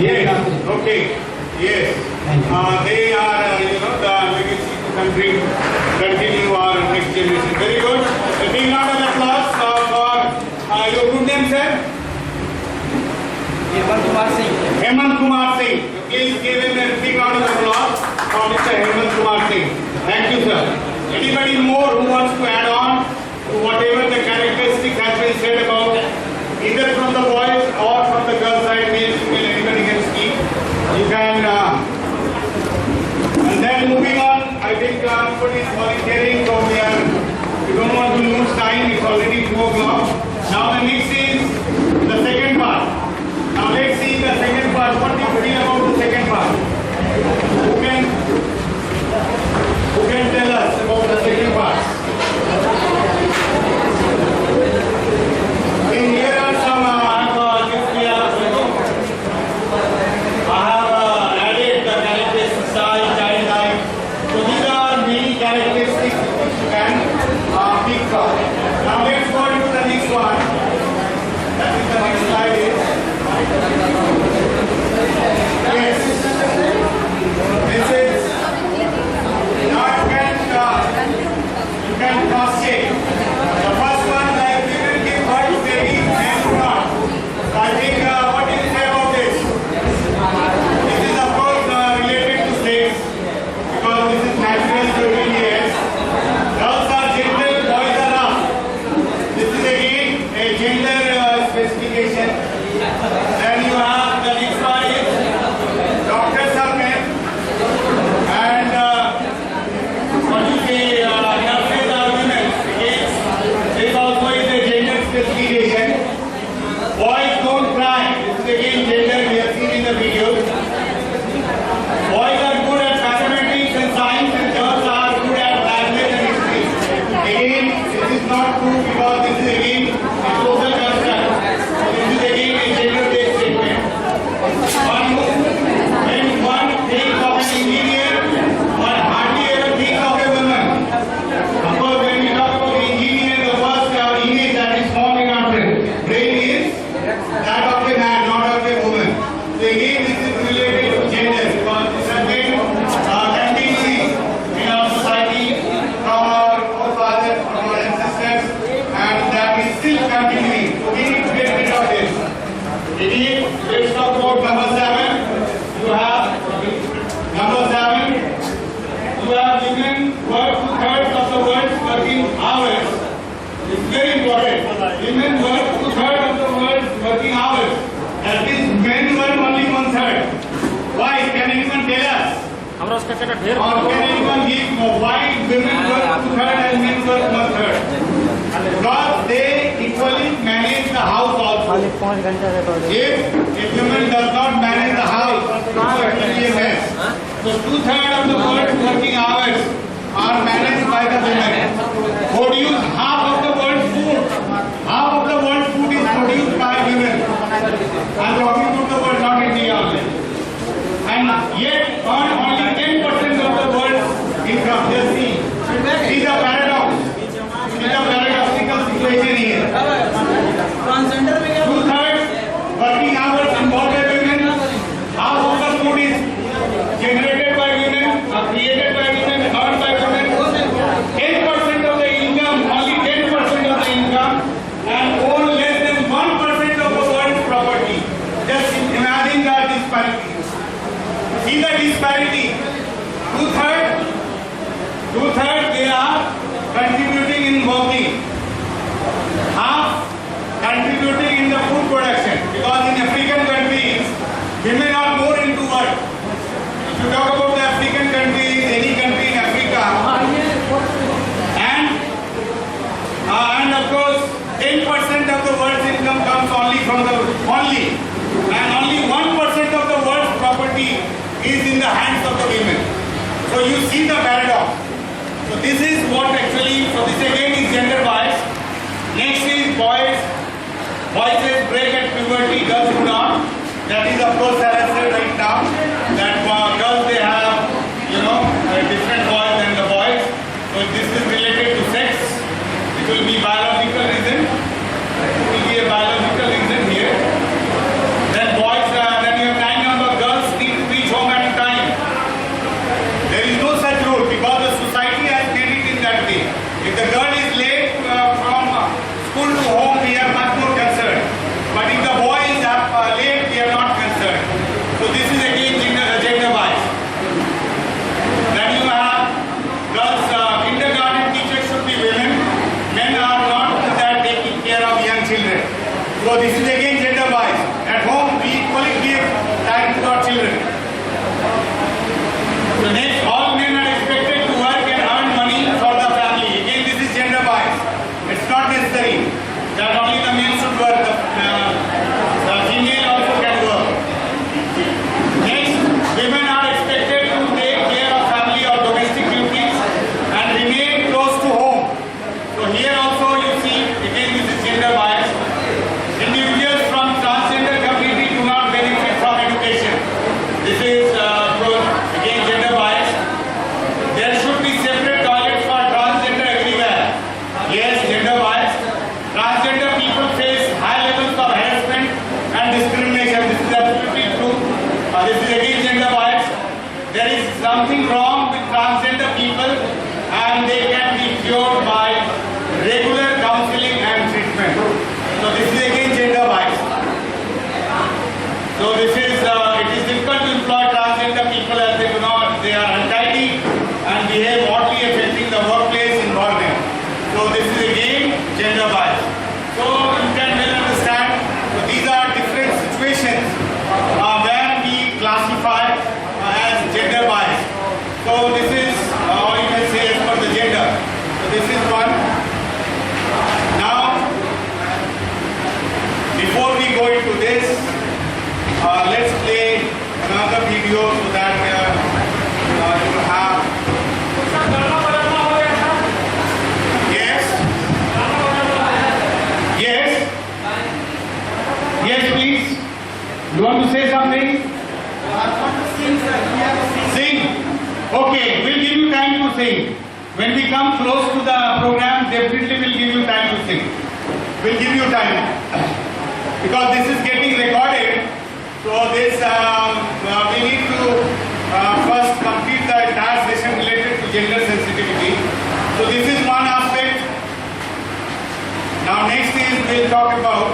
Yes. Okay. Yes. They are, the legacy to continue our next generation. Very good. A big round of applause for your good name, sir. Hemant Kumar Singh. Please give him a big round of applause for Mr. Hemant Kumar Singh. Thank you, sir. Anybody more who wants to add on to whatever the characteristic has been said about, either from the boys or from the girl side, male, female, anybody can speak. You can, and then moving on, I think everybody is volunteering, so we don't want to lose time, it's already 2 o'clock. Now the next is the second part. Now let's see the second part. What do you feel about the second part? Who can tell us about the second part? very important. Women work 2/3 of the world's working hours. That means men work only 1/3. Why? Can anyone tell us? Or can anyone give why women work 2/3 and men work 1/3? Because they equally manage the house also. If a woman does not manage the house, it will be a mess. So 2/3 of the world's working hours are managed by the women. Produce half of the world's food. Half of the world's food is produced by women. I'm talking about the world, not India only. And yet earn only 10% of the world's income. Just see. See the paradox. See the paradoxical situation here. 2/3 working hours involved by women. Half of the food is generated by women, created by women, earned by women. 10% of the income, only 10% of the income, and own less than 1% of the world's property. Just imagine the disparity. See the disparity. 2/3 they are contributing in working. Half contributing in the food production. Because in African countries, women are more into work. If you talk about the African countries, any country in Africa, and of course, 10% of the world's income comes only from the and only 1% of the world's property is in the hands of the women. So you see the paradox. So this is what actually. So this again is gender bias. Next is boys. Boys break at puberty, girls do not. That is of course as I said right now. That girls they have different boys than the boys. So this is related to sex. It will be biological reason. It will be a biological reason here. Then boys, then you have time number. Girls need to reach home at time. There is no such rule because the society has made it in that way. If the girl is late from school to home, we are much more concerned. But if the boy is late, we are not concerned. So this is again gender bias. Then you have girls, kindergarten teachers should be women. Men are not that taking care of young children. So this is again gender bias. At home, we equally give time to our children. So next, all men are expected to work and earn money for the family. Again, this is gender bias. It's not necessary that only the men should work. The female also can work. Next, women are expected to take care of family or domestic duties and remain close to home. So here also you see, again this is gender bias. Individuals from transgender community do not benefit from education. This is again gender bias. There should be separate toilets for transgender everywhere. Yes, gender bias. Transgender people face high levels of harassment and discrimination. This is absolutely true. This is again gender bias. There is something wrong with transgender people and they can be cured by regular counseling and treatment. So this is again gender bias. So this is, it is difficult to employ transgender people as they are untidy and behave oddly, affecting the workplace environment. So this is again gender bias. So you can well understand, so these are different situations where we classify as gender bias. So this is all you can say as per the gender. So this is one. Now, before we go into this, let's play another video so that you will have. Yes. Yes. Yes, please. You want to say something? Sing. Okay, we'll give you time to sing. When we come close to the program, definitely we'll give you time to sing. We'll give you time. Because this is getting recorded, so this we need to first complete the entire session related to gender sensitivity. So this is one aspect. Now next is we'll talk about.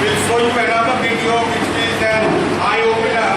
We'll show you another video which is an eye opener.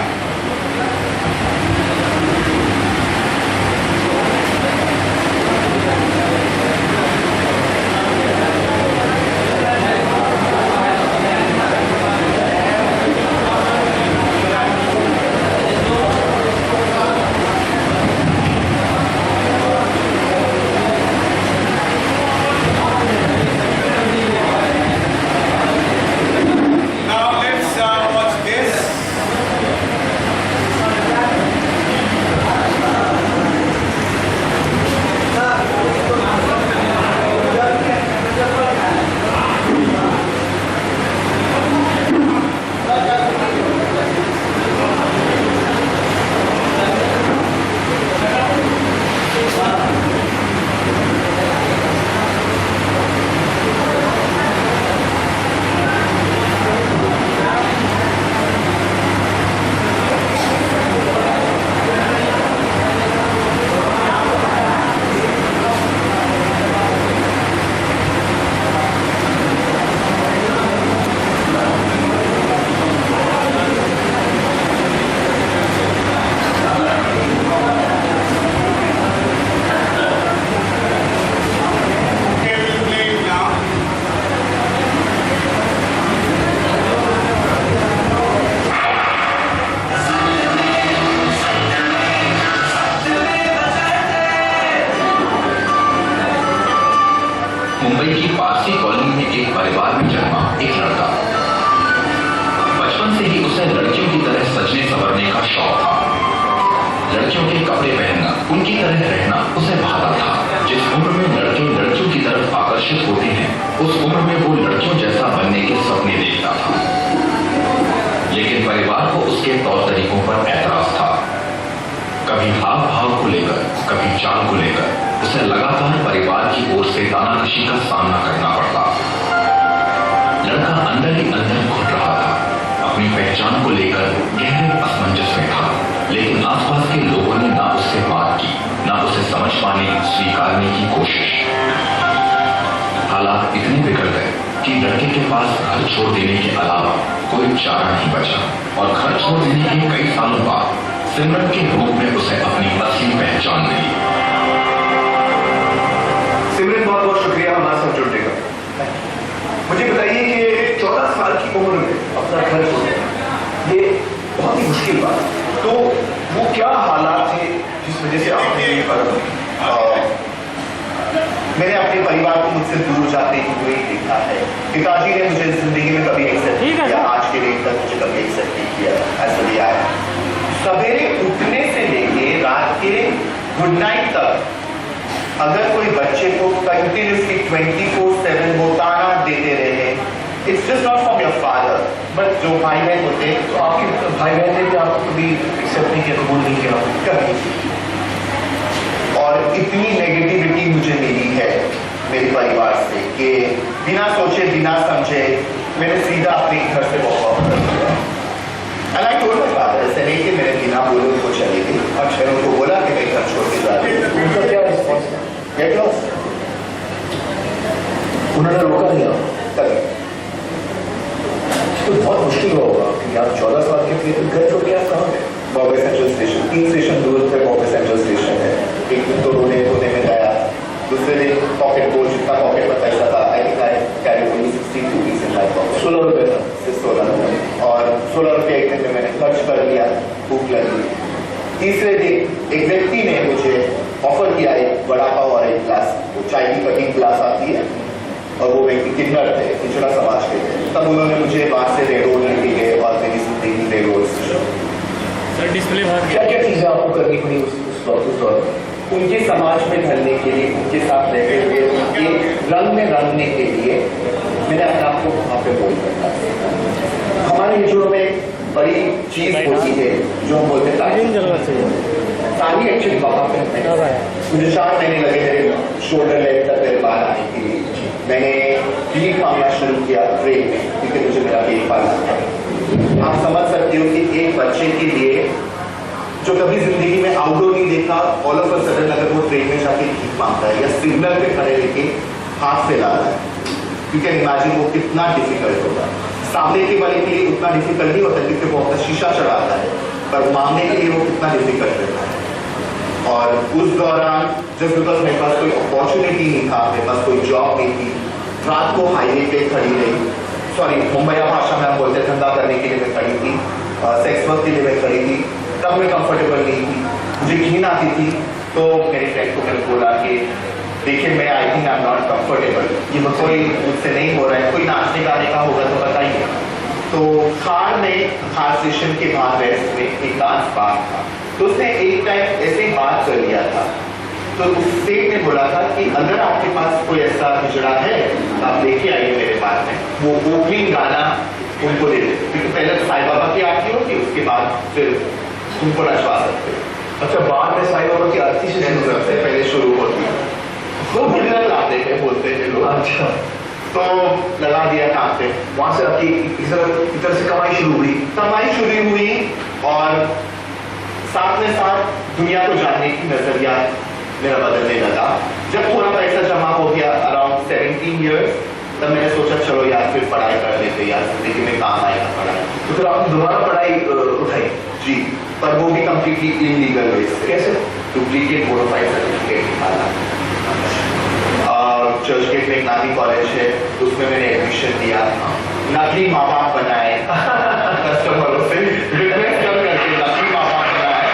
लड़कियों के कपड़े पहनना, उनकी तरह रहना उसे भाता था। जिस उम्र में लड़के लड़कियों की तरफ आकर्षित होते हैं, उस उम्र में वो लड़कियों जैसा बनने के सपने देखता था। लेकिन परिवार को उसके तौर तरीकों पर ऐतराज था। कभी हाव भाव को लेकर, कभी चाल को लेकर उसे लगातार परिवार की ओर से तानाकशी का सामना करना पड़ता। लड़का अंदर ही अंदर घुट रहा था, अपनी पहचान को लेकर गहरे असमंजस में था। लेकिन आसपास के लोगों ने ना उससे बात की, ना उसे समझ पाने, स्वीकारने की कोशिश। हालात इतने बिगड़ गए कि लड़के के पास घर छोड़ देने के अलावा कोई चारा नहीं बचा और घर छोड़ देने के कई सालों बाद सिमरन के रूप में उसे अपनी असली पहचान मिली। सिमरन, बहुत बहुत शुक्रिया हमारे साथ जुड़ने का। मुझे बताइए कि 14 साल की उम्र में अपना घर छोड़ना, ये बहुत ही मुश्किल बात है। तो वो क्या हालात थे जिस वजह से आपने ये कदम? मैंने अपने परिवार को मुझसे दूर जाते हुए देखा है। पिताजी ने मुझे जिंदगी में कभी एक्सेप्ट नहीं किया, आज के दिन तक मुझे कभी एक्सेप्ट नहीं किया। ऐसा लिया है सवेरे उठने से लेके रात के गुड नाइट तक अगर कोई बच्चे को कंटिन्यूसली 24/7 वो ताना देते रहे, it's just not from your father, but जो भाई बहन होते हैं, तो आपके भाई बहन ने भी आपको कभी एक्सेप्ट नहीं किया, कबूल नहीं किया कभी? और इतनी नेगेटिविटी मुझे मिली है मेरे परिवार से कि बिना सोचे बिना समझे मैंने सीधा अपने घर से वॉक आउट कर दिया। And I told my father, ऐसे नहीं कि मैंने बिना बोले उनको चली गई, और मैंने उनको बोला कि मैं घर छोड़ के जा रही हूँ। उनका क्या रिस्पॉन्स था? Get lost. उन्होंने रोका नहीं कभी। तो बहुत मुश्किल होगा कि आप 14 साल के थे, तो घर छोड़ के आप कहाँ गए? बॉम्बे सेंट्रल स्टेशन, 3 स्टेशन दूर पे बॉम्बे सेंट्रल स्टेशन है। एक दिन तो रोने में गया, दूसरे दिन पॉकेट को जितना पॉकेट में पैसा था, I think I carry only 60 rupees in my pocket. 16 रुपये था, सिर्फ 16 रुपये, और 16 रुपये एक दिन में मैंने खर्च कर लिया, भूख लगी। तीसरे दिन एक व्यक्ति ने मुझे ऑफर किया एक बड़ा पाव और एक ग्लास, वो चाय की कटिंग ग्लास आती है, और वो व्यक्ति किन्नर थे, पिछड़ा समाज के थे। तब उन्होंने मुझे वहां से रेड रोड लेके गए और मेरी जिंदगी रेड रोड से क्या क्या चीजें आपको करनी पड़ी उस दौर उनके समाज में ढलने के लिए, उनके साथ रहते हुए, उनके रंग में रंगने के लिए मैंने अपने आप को वहां पे बोल करता। हमारे हिजड़ों में बड़ी चीज होती है जो हम बोलते हैं ताली। एक्चुअली वहां पे मुझे 4 महीने लगे मेरे शोल्डर लेग तक मेरे बाल आने के लिए। मैंने भीख मांगना शुरू किया ट्रेन में, क्योंकि मुझे मेरा पेट पालना था। आप समझ सकते हो कि एक बच्चे के लिए जो कभी जिंदगी में आउटडोर नहीं देखा, ऑल ऑफ अ सडन अगर वो ट्रेन में जाके भीख मांगता है या सिग्नल पे खड़े लेके हाथ से ला रहा है, यू कैन इमेजिन वो कितना डिफिकल्ट होगा। सामने के वाले के लिए उतना डिफिकल्ट नहीं होता क्योंकि वो अपना शीशा चढ़ाता है, पर मांगने के लिए वो कितना डिफिकल्ट रहता है। और उस दौरान जस्ट बिकॉज मेरे पास कोई अपॉर्चुनिटी नहीं था, मेरे पास कोई जॉब नहीं थी, रात को हाईवे पे खड़ी रही, सॉरी मुंबईया भाषा में हम बोलते हैं, धंधा करने के लिए मैं खड़ी थी, सेक्स वर्क के लिए मैं खड़ी थी। तब मैं कंफर्टेबल नहीं थी, मुझे घिन आती थी। तो मेरे फ्रेंड को मैंने बोला कि देखिए मैं I think I am not comfortable, ये कोई मुझसे नहीं हो रहा है, कोई नाचने गाने का होगा तो बताइए। तो कार में खास स्टेशन के बाहर रेस्ट में एक डांस बार था, तो उसने एक टाइम ऐसे ही बात कर लिया था। तो उससे ने बोला था कि अगर आपके पास कोई ऐसा हिजड़ा है तो आप लेके आइए मेरे पास में, वो ओपनिंग गाना उनको दे देते, क्योंकि पहले तो साईं बाबा की आरती होती, उसके बाद फिर उनको नचवा सकते। अच्छा, बाद में साईं बाबा की आरती से पहले शुरू होती है, तो मिलर लाते थे, बोलते थे लोग। अच्छा, तो लगा दिया काम पे, वहां से आपकी इस तरह से कमाई शुरू हुई और साथ में साथ दुनिया को जानने की नजरिया मेरा बदलने लगा। जब थोड़ा पैसा जमा हो गया अराउंड 17 ईयर्स, तब मैंने सोचा चलो यार फिर पढ़ाई कर लेते, यार जिंदगी में काम आएगा पढ़ाई। तो फिर आपने दोबारा पढ़ाई उठाई? जी, पर वो भी कंप्लीटली इलीगल वे से। कैसे? डुप्लीकेट बोनाफाइड सर्टिफिकेट निकाला। चर्च गेट में एक नानी कॉलेज है, उसमें मैंने एडमिशन दिया, नकली माँ बाप बनाए कस्टमरों से रिक्वेस्ट कर करके नकली माँ बाप बनाए,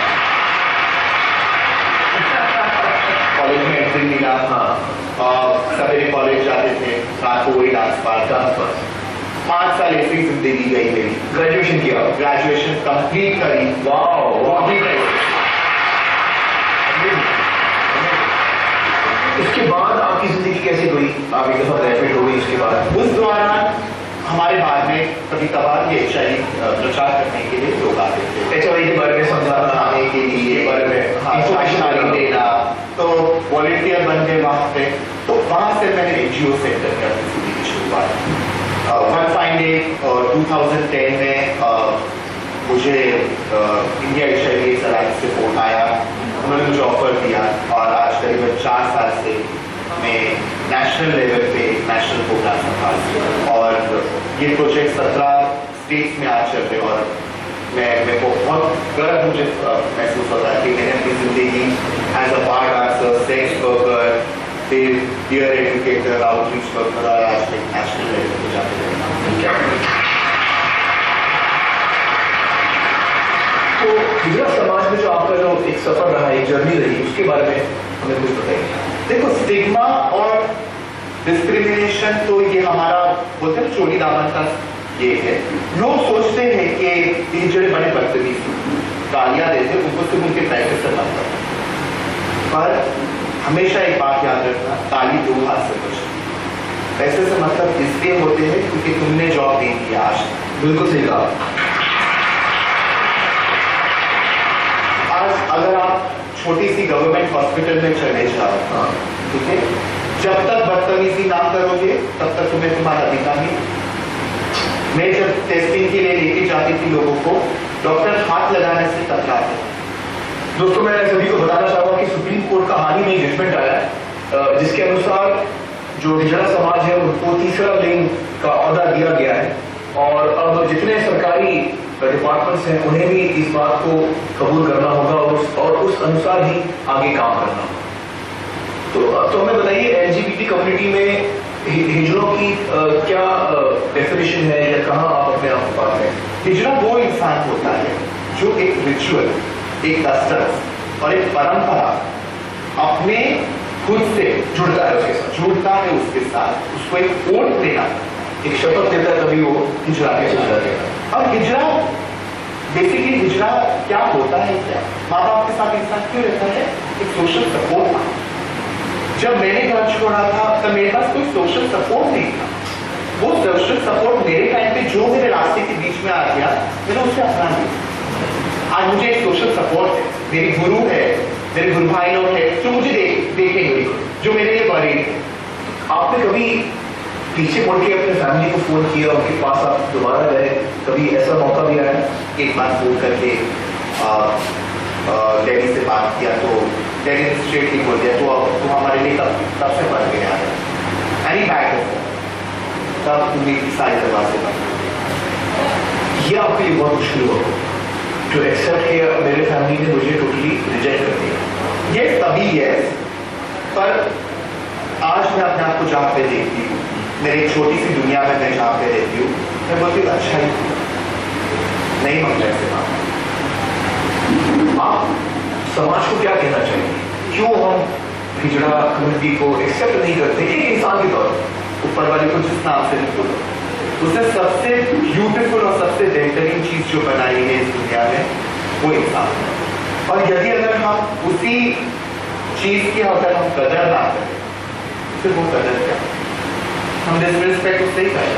कॉलेज में एंट्री मिला। हाँ, सवेरे कॉलेज जाते थे, रात को वही डांस पार 5 साल ऐसी जिंदगी गई मेरी। ग्रेजुएशन किया, ग्रेजुएशन कंप्लीट करी। वाह, कैसे कोई आपके के साथ रैपिड हो गई उसके बाद? उस दौरान हमारे बारे में कभी कभार ये HIV प्रचार करने के लिए लोग आते थे, HIV के बारे में समझाने के लिए, बारे में जानकारी देना, तो वॉलेंटियर बन गए वहाँ पे। तो वहाँ से मैंने NGO सेंटर में अपनी जिंदगी की शुरुआत। वन फाइन डे 2010 में मुझे इंडिया HIV अलायंस से फोन आया, उन्होंने मुझे ऑफर दिया और आज करीबन 4 साल से मैं नेशनल लेवल पे नेशनल प्रोग्राम संभाल और ये प्रोजेक्ट 17 स्टेट्स में आज चल रहे और मेरे को बहुत गर्व मुझे महसूस होता है कि मैंने अपनी जिंदगी as a bar dancer, sex worker, फिर पीयर एजुकेटर, आउटरीच वर्कर और आज मैं नेशनल लेवल पे जाके तो हिजरा समाज में जो आपका जो एक सफर रहा, एक जर्नी रही, उसके बारे में हमें कुछ बताइए। देखो, स्टिग्मा और डिस्क्रिमिनेशन तो ये हमारा बोलते हैं चोरी दामन का ये है। लोग सोचते हैं कि हिजड़े बड़े बदतमीज गालियां देते, उनको सिर्फ उनके पैसे से मतलब, पर हमेशा एक बात याद रखना, ताली 2 हाथ से बचती। पैसे से मतलब इसलिए होते हैं क्योंकि तुमने जॉब नहीं किया आज। बिल्कुल सही कहा। आज अगर आप छोटी सी गवर्नमेंट हॉस्पिटल में चले जाओ, ठीक है, जब तक बदतमीजी ना करोगे तब तक तुम्हें तुम्हारा अधिकार नहीं। मैं जब टेस्टिंग के लिए लेके जाती थी लोगों को, डॉक्टर हाथ लगाने से कतराते। दोस्तों, मैं सभी को बताना चाहूंगा कि सुप्रीम कोर्ट का हाल ही में जजमेंट आया है जिसके अनुसार जो हिजड़ा समाज है उनको तीसरा लिंग का ओहदा दिया गया है और अब जितने सरकारी डिपार्टमेंट्स हैं उन्हें भी इस बात को कबूल करना होगा और उस अनुसार ही आगे काम करना होगा। तो हमें बताइए, LGBT कम्युनिटी में हिजड़ों की क्या डेफिनेशन है या कहाँ आप अपने आप को पाते हैं? हिजड़ा वो इंसान होता है जो एक रिचुअल, एक कस्टम और एक परंपरा अपने खुद से जुड़ता है, उसके साथ जुड़ता है, उसके साथ उसको एक वोट देना, एक शपथ देता है, तभी वो हिजड़ा के साथ है। अब हिजड़ा बेसिकली हिजड़ा क्या होता है, क्या माँ बाप के साथ इंसान क्यों रहता है? एक सोशल सपोर्ट था। जब मैंने घर छोड़ा था तब मेरे पास कोई सोशल सपोर्ट नहीं था। वो सोशल सपोर्ट मेरे टाइम पे जो मेरे रास्ते के बीच में आ गया, मैंने उसे अपना लिया। आज मुझे एक सोशल सपोर्ट है, मेरी गुरु है, मेरे गुरु भाई लोग हैं जो मुझे देखेंगे, जो मेरे लिए बड़े हैं। आपने कभी पीछे मुड़ के अपने फैमिली को फोन किया, उनके पास आप दोबारा गए, कभी ऐसा मौका भी आया? एक बार फोन करके डैडी से बात किया तो डैडी ने स्ट्रेट ही बोल दिया, तो हमारे लिए तब से बढ़ गया है, एनी बैक तब तुम्हें सारे दरवाजे बंद। ये आपके लिए बहुत मुश्किल हुआ जो एक्सेप्ट किया, मेरे फैमिली ने मुझे टोटली रिजेक्ट कर दिया। ये तभी है, पर आज मैं अपने आप को जहाँ पे देखती हूँ, मेरी छोटी सी दुनिया में मैं जहाँ पे रहती हूँ, मैं बोलती हूँ अच्छा ही नहीं मंगल से मांगा। आप समाज को क्या कहना चाहिए? क्यों हम हिजड़ा कम्युनिटी को एक्सेप्ट नहीं करते एक इंसान के तौर पर? ऊपर वाले को जिस नाम से नहीं बोलो, उसने सबसे ब्यूटीफुल और सबसे बेहतरीन चीज जो बनाई है इस दुनिया में, वो इंसान है। और यदि अगर हम उसी चीज की अगर हम कदर ना करें, फिर वो कदर क्या? हम डिसरिस्पेक्ट उससे ही करें।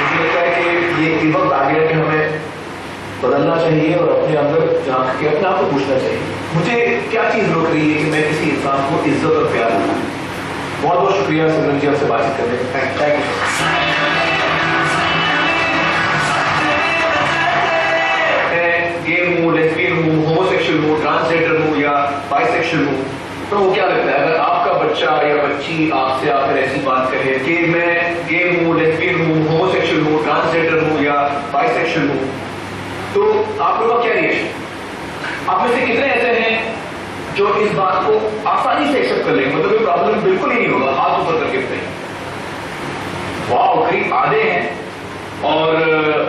मुझे लगता है कि ये वक्त आ गया कि हमें बदलना चाहिए और अपने अंदर झांक के अपने आप को पूछना चाहिए, मुझे क्या चीज रोक रही है कि मैं किसी इंसान को इज्जत और प्यार दूं। बहुत बहुत शुक्रिया सिमरन जी आपसे बातचीत करने का। Thank you. गे हूँ, लेस्बियन हूँ, होमोसेक्सुअल हूँ, ट्रांसजेंडर हूँ या बाइसेक्सुअल हूँ, तो वो क्या लगता है अगर आपका बच्चा या बच्ची आपसे आकर ऐसी बात कहे कि मैं गे हूँ, लेस्बियन हूँ, होमोसेक्सुअल हूँ, ट्रांसजेंडर हूँ या बाइसेक्सुअल हूँ, तो आप लोगों का क्या रिएक्शन? आप में से कितने ऐसे हैं जो इस बात को आसानी से एक्सेप्ट कर लेंगे, मतलब ये प्रॉब्लम बिल्कुल ही नहीं होगा? हाथ ऊपर करके बताइए। वाह, करीब आधे हैं। और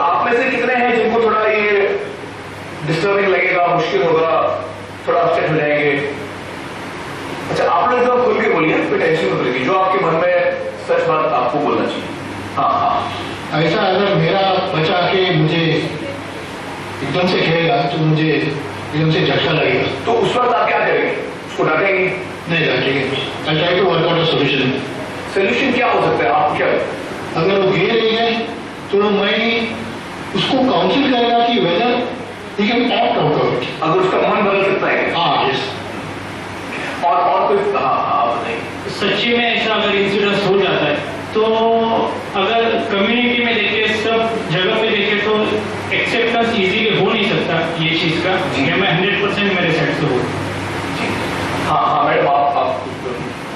आप में से कितने हैं जिनको थोड़ा ये डिस्टर्बिंग लगेगा, मुश्किल होगा, थोड़ा अपसेट हो जाएंगे? अच्छा, आप लोग एकदम खुल के बोलिए, कोई टेंशन मत लीजिए, जो आपके मन में सच बात आपको बोलना चाहिए। हाँ हाँ। ऐसा अगर मेरा बच्चा के मुझे एकदम से कहेगा तो मुझे एकदम से झटका लगेगा। तो उस वक्त आप क्या करेंगे? उसको डांटेंगे? नहीं था, ठीक है। I try to work out a solution. Solution क्या हो सकता है, आप क्या? अगर वो गे रही है तो मैं उसको काउंसिल करेगा कि weather he can opt out of it. अगर उसका मन बदल सकता है। हाँ, यस। और कोई बताइए। सच्ची में ऐसा अगर इंसिडेंस हो जाता है तो अगर कम्युनिटी में देखे, सब जगह पे देखे तो एक्सेप्टेंस इजीली हो नहीं सकता ये चीज का। मैं 100% मेरे साइड से हूँ। हाँ मैडम, आप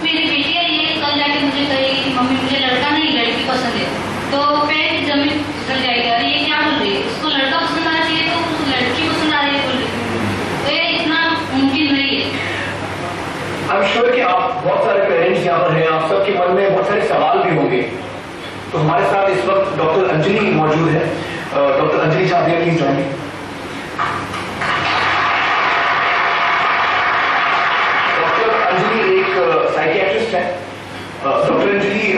मेरी बेटी है, ये कल जाके मुझे कहेगी कि मम्मी मुझे लड़का नहीं लड़की पसंद है, तो पैर जमीन फिसल जाएगी। अरे ये क्या बोल रही है, उसको लड़का पसंद आना चाहिए तो उसको लड़की पसंद आ रही है बोल रही। तो ये इतना मुमकिन नहीं है। आई एम श्योर कि आप बहुत सारे पेरेंट्स यहाँ पर हैं, आप सबके मन में बहुत सारे सवाल भी होंगे। तो हमारे साथ इस वक्त डॉक्टर अंजलि मौजूद है। डॉक्टर अंजलि चाहते हैं प्लीज ज्वाइन। डॉक्टर अंजलि एक साइकियाट्रिस्ट है। डॉक्टर अंजलि,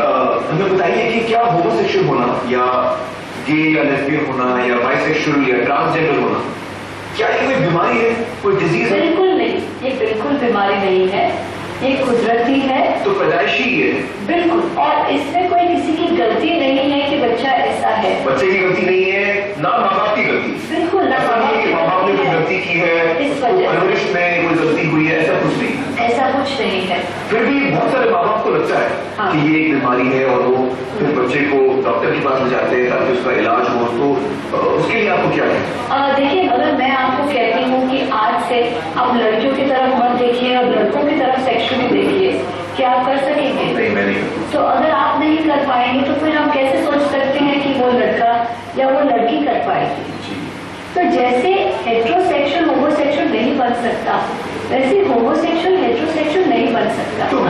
हमें बताइए कि क्या होमोसेक्सुअल होना या गे या लेस्बियन होना या बाइसेक्सुअल या ट्रांसजेंडर होना, क्या ये कोई बीमारी है, कोई डिजीज है? बिल्कुल नहीं, ये बिल्कुल बीमारी नहीं है, ये कुदरती है। तो पैदाइशी है? बिल्कुल। और इसमें कोई किसी की गलती नहीं है कि बच्चा ऐसा है। बच्चे की गलती नहीं है, ना माँ बाप की गलती। बिल्कुल ना ऐसा नहीं है कि माँ बाप ने कोई गलती की है, इस वजह परवरिश में कोई गलती हुई है, ऐसा कुछ नहीं। ऐसा कुछ नहीं है। फिर भी बहुत सारे माँ बाप को लगता है हाँ। कि ये एक बीमारी है और वो फिर बच्चे को डॉक्टर के पास ले जाते हैं ताकि उसका इलाज हो। तो उसके लिए आपको क्या है? देखिए, अगर मैं आपको कहती हूँ कि आज से आप लड़कियों की तरफ मत देखिए और लड़कों की तरफ सेक्सुअली देखिए, क्या आप कर सकेंगे? नहीं, मैं नहीं। तो अगर आप नहीं कर पाएंगे तो फिर हम कैसे सोच सकते हैं कि वो लड़का या वो लड़की कर पाएगी? तो जैसे हेट्रोसेक्सुअल होमोसेक्सुअल नहीं बन सकता, वैसे होमोसेक्सुअल हेट्रोसेक्सुअल नहीं बन सकता। तो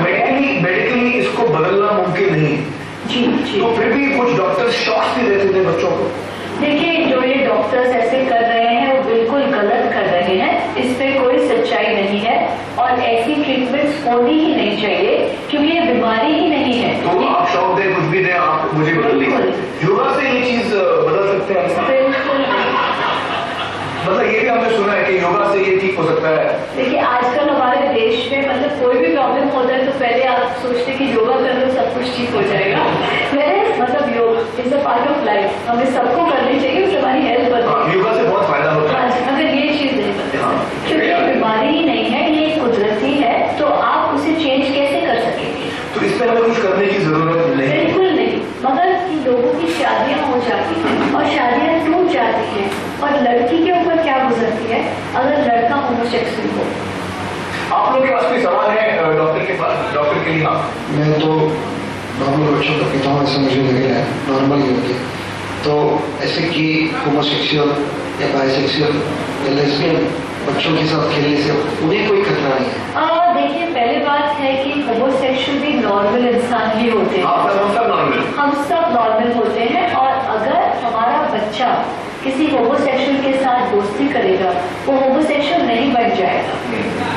मेडिकली इसको बदलना मुमकिन नहीं? जी जी। तो फिर भी कुछ डॉक्टर शॉक्स भी देते थे बच्चों को। देखिए, जो ये डॉक्टर्स ऐसे कर रहे हैं वो बिल्कुल गलत कर रहे हैं, इस पे कोई सच्चाई नहीं है और ऐसी ट्रीटमेंट्स होनी ही नहीं चाहिए क्योंकि ये बीमारी ही नहीं है। तो आप शौक दें, कुछ भी दें, आप मुझे बदल लीजिए। योगा से ये चीज बदल सकते हैं? बिल्कुल। मतलब ये भी हमने सुना है कि योगा से ये ठीक हो सकता है। देखिए, आजकल हमारे देश में मतलब कोई भी प्रॉब्लम होता है तो पहले आप सोचते कि योगा कर लो सब कुछ ठीक हो जाएगा। मतलब योग is a part of life, हमें सबको करनी चाहिए, उससे हमारी हेल्थ बढ़ती है। योगा से बहुत फायदा होता है। अगर ये चीज नहीं बदलती, क्योंकि ये बीमारी ही नहीं है, ये कुदरती है, तो आप उसे चेंज कैसे कर सकेंगे? तो इस पर हमें कुछ करने की जरूरत नहीं? बिल्कुल नहीं। मगर लोगों की शादियां हो जाती हैं और शादियां टूट जाती हैं और लड़की के ऊपर क्या गुजरती है अगर लड़का होमोसेक्सुअल हो। आप लोगों के पास कोई सवाल है डॉक्टर के पास? डॉक्टर के लिए? हाँ, मैं तो नॉर्मल बच्चों का कहता हूँ, ऐसा मुझे लग रहा है नॉर्मल ही होते। तो ऐसे कि होमोसेक्सुअल या बाइसेक्सुअल या लेस्बियन बच्चों के साथ खेलने से उन्हें कोई खतरा नहीं है? देखिए, पहली बात है कि होमोसेक्सुअल भी नॉर्मल इंसान ही होते हैं। हम सब नॉर्मल होते हैं और अगर हमारा बच्चा किसी होमोसेक्सुअल के साथ दोस्ती करेगा वो होमोसेक्सुअल नहीं बन जाएगा।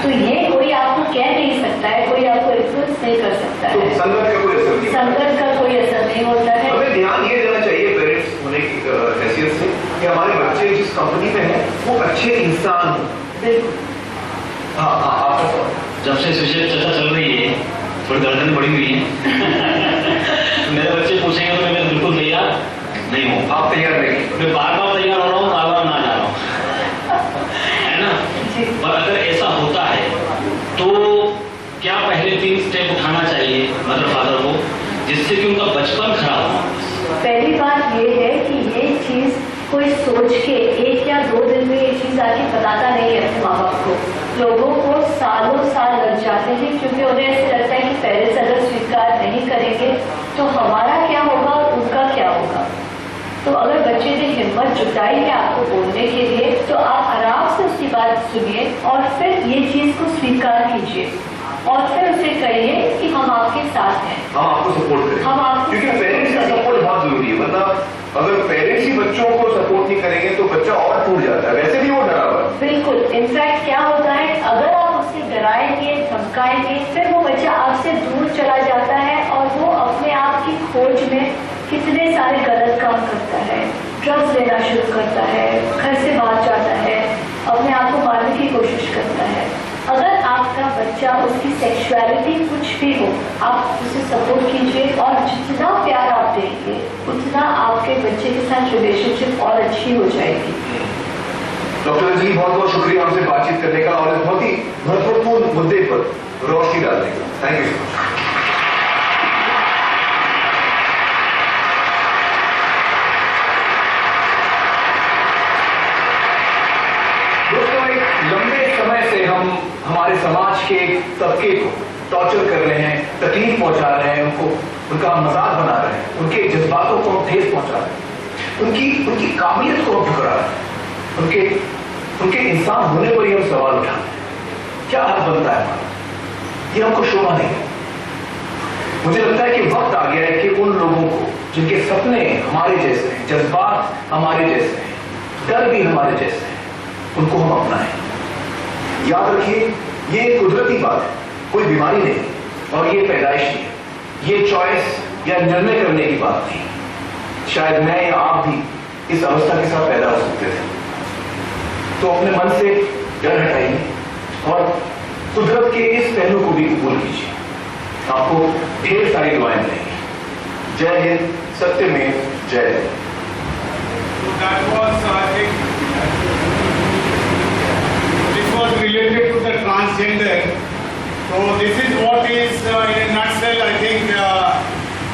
तो ये कोई आपको कह नहीं सकता है, कोई आपको इन्फ्लुएंस नहीं कर सकता है। तो संगत का कोई असर नहीं? संगत का कोई असर नहीं होता है। हमें ध्यान ये देना चाहिए पेरेंट्स होने की हैसियत से कि हमारे बच्चे जिस कंपनी में हैं वो अच्छे इंसान हो। बिल्कुल। हाँ, आपका सवाल? जब से इस विषय पर चर्चा चल रही है, थोड़ी गर्दन पड़ी हुई है। मेरे बच्चे पूछेंगे तो मैं बिल्कुल तैयार नहीं हूँ। आप तैयार नहीं? मैं बार बार तैयार हो रहा हूँ, बार बार ना जा रहा हूँ, है ना? पर अगर ऐसा होता है तो क्या पहले 3 स्टेप उठाना चाहिए मदर फादर को जिससे कि उनका बचपन खराब हो? पहली बात ये है कि ये चीज कोई सोच के 1 या 2 दिन में ये चीज आके बताता नहीं है अपने माँ बाप को। लोगों को सालों साल लग जाते हैं क्योंकि उन्हें ऐसे लगता है कि पेरेंट्स अगर स्वीकार नहीं करेंगे तो हमारा क्या होगा और उनका क्या होगा। तो अगर बच्चे ने हिम्मत जुटाई है आपको बोलने के लिए तो आप आराम से उसकी बात सुनिए और फिर ये चीज को स्वीकार कीजिए और फिर उसे कहिए कि हम आपके साथ हैं, हम आपको सपोर्ट करें। हम आपको क्योंकि पेरेंट्स का सपोर्ट बहुत जरूरी है, वरना अगर पेरेंट्स ही बच्चों को सपोर्ट नहीं करेंगे तो बच्चा और टूट जाता है। वैसे भी वो डरा हुआ है। बिल्कुल। इनफैक्ट क्या होता है, अगर आप उसे डराएंगे धमकाएंगे फिर वो बच्चा आपसे दूर चला जाता है और वो अपने आप की खोज में कितने सारे गलत काम करता है, ड्रग्स लेना शुरू करता है, घर से बाहर जाता है, अपने आप को मारने की कोशिश करता है। अगर आपका बच्चा चाहे उसकी सेक्सुअलिटी कुछ भी हो, आप उसे सपोर्ट कीजिए और जितना प्यार आप देंगे उतना आपके बच्चे के साथ रिलेशनशिप और अच्छी हो जाएगी। डॉक्टर अंजलि, बहुत बहुत शुक्रिया हमसे बातचीत करने का और इस बहुत ही महत्वपूर्ण मुद्दे पर रोशनी डालने का। Thank you. दोस्तों, एक लंबे समय से हम हमारे समाज के एक तबके को टॉर्चर कर रहे हैं, तकलीफ पहुंचा रहे हैं, उनका मजाक बना रहे हैं, उनके जज्बातों को हम ठेस पहुंचा रहे हैं, उनकी काबिलियत को हम ठुकरा रहे हैं, उनके इंसान होने पर ही हम सवाल उठाते हैं। क्या हक बनता है हमारा? ये हमको शोभा नहीं है। मुझे लगता है कि वक्त आ गया है कि उन लोगों को जिनके सपने हमारे जैसे हैं, जज्बात हमारे जैसे हैं, डर भी हमारे जैसे हैं, उनको हम अपनाएं। याद रखिए, ये कुदरती बात है, कोई बीमारी नहीं और ये पैदाइश नहीं है, ये चॉइस या निर्णय करने की बात नहीं। शायद मैं या आप भी इस अवस्था के साथ पैदा हो सकते थे। तो अपने मन से डर हटाइए और कुदरत के इस पहलू को भी कबूल कीजिए। आपको ढेर सारी दुआएं मिलेंगी। जय हिंद, सत्य में जय। This was related to the transgender. So this is what is in a nutshell. I think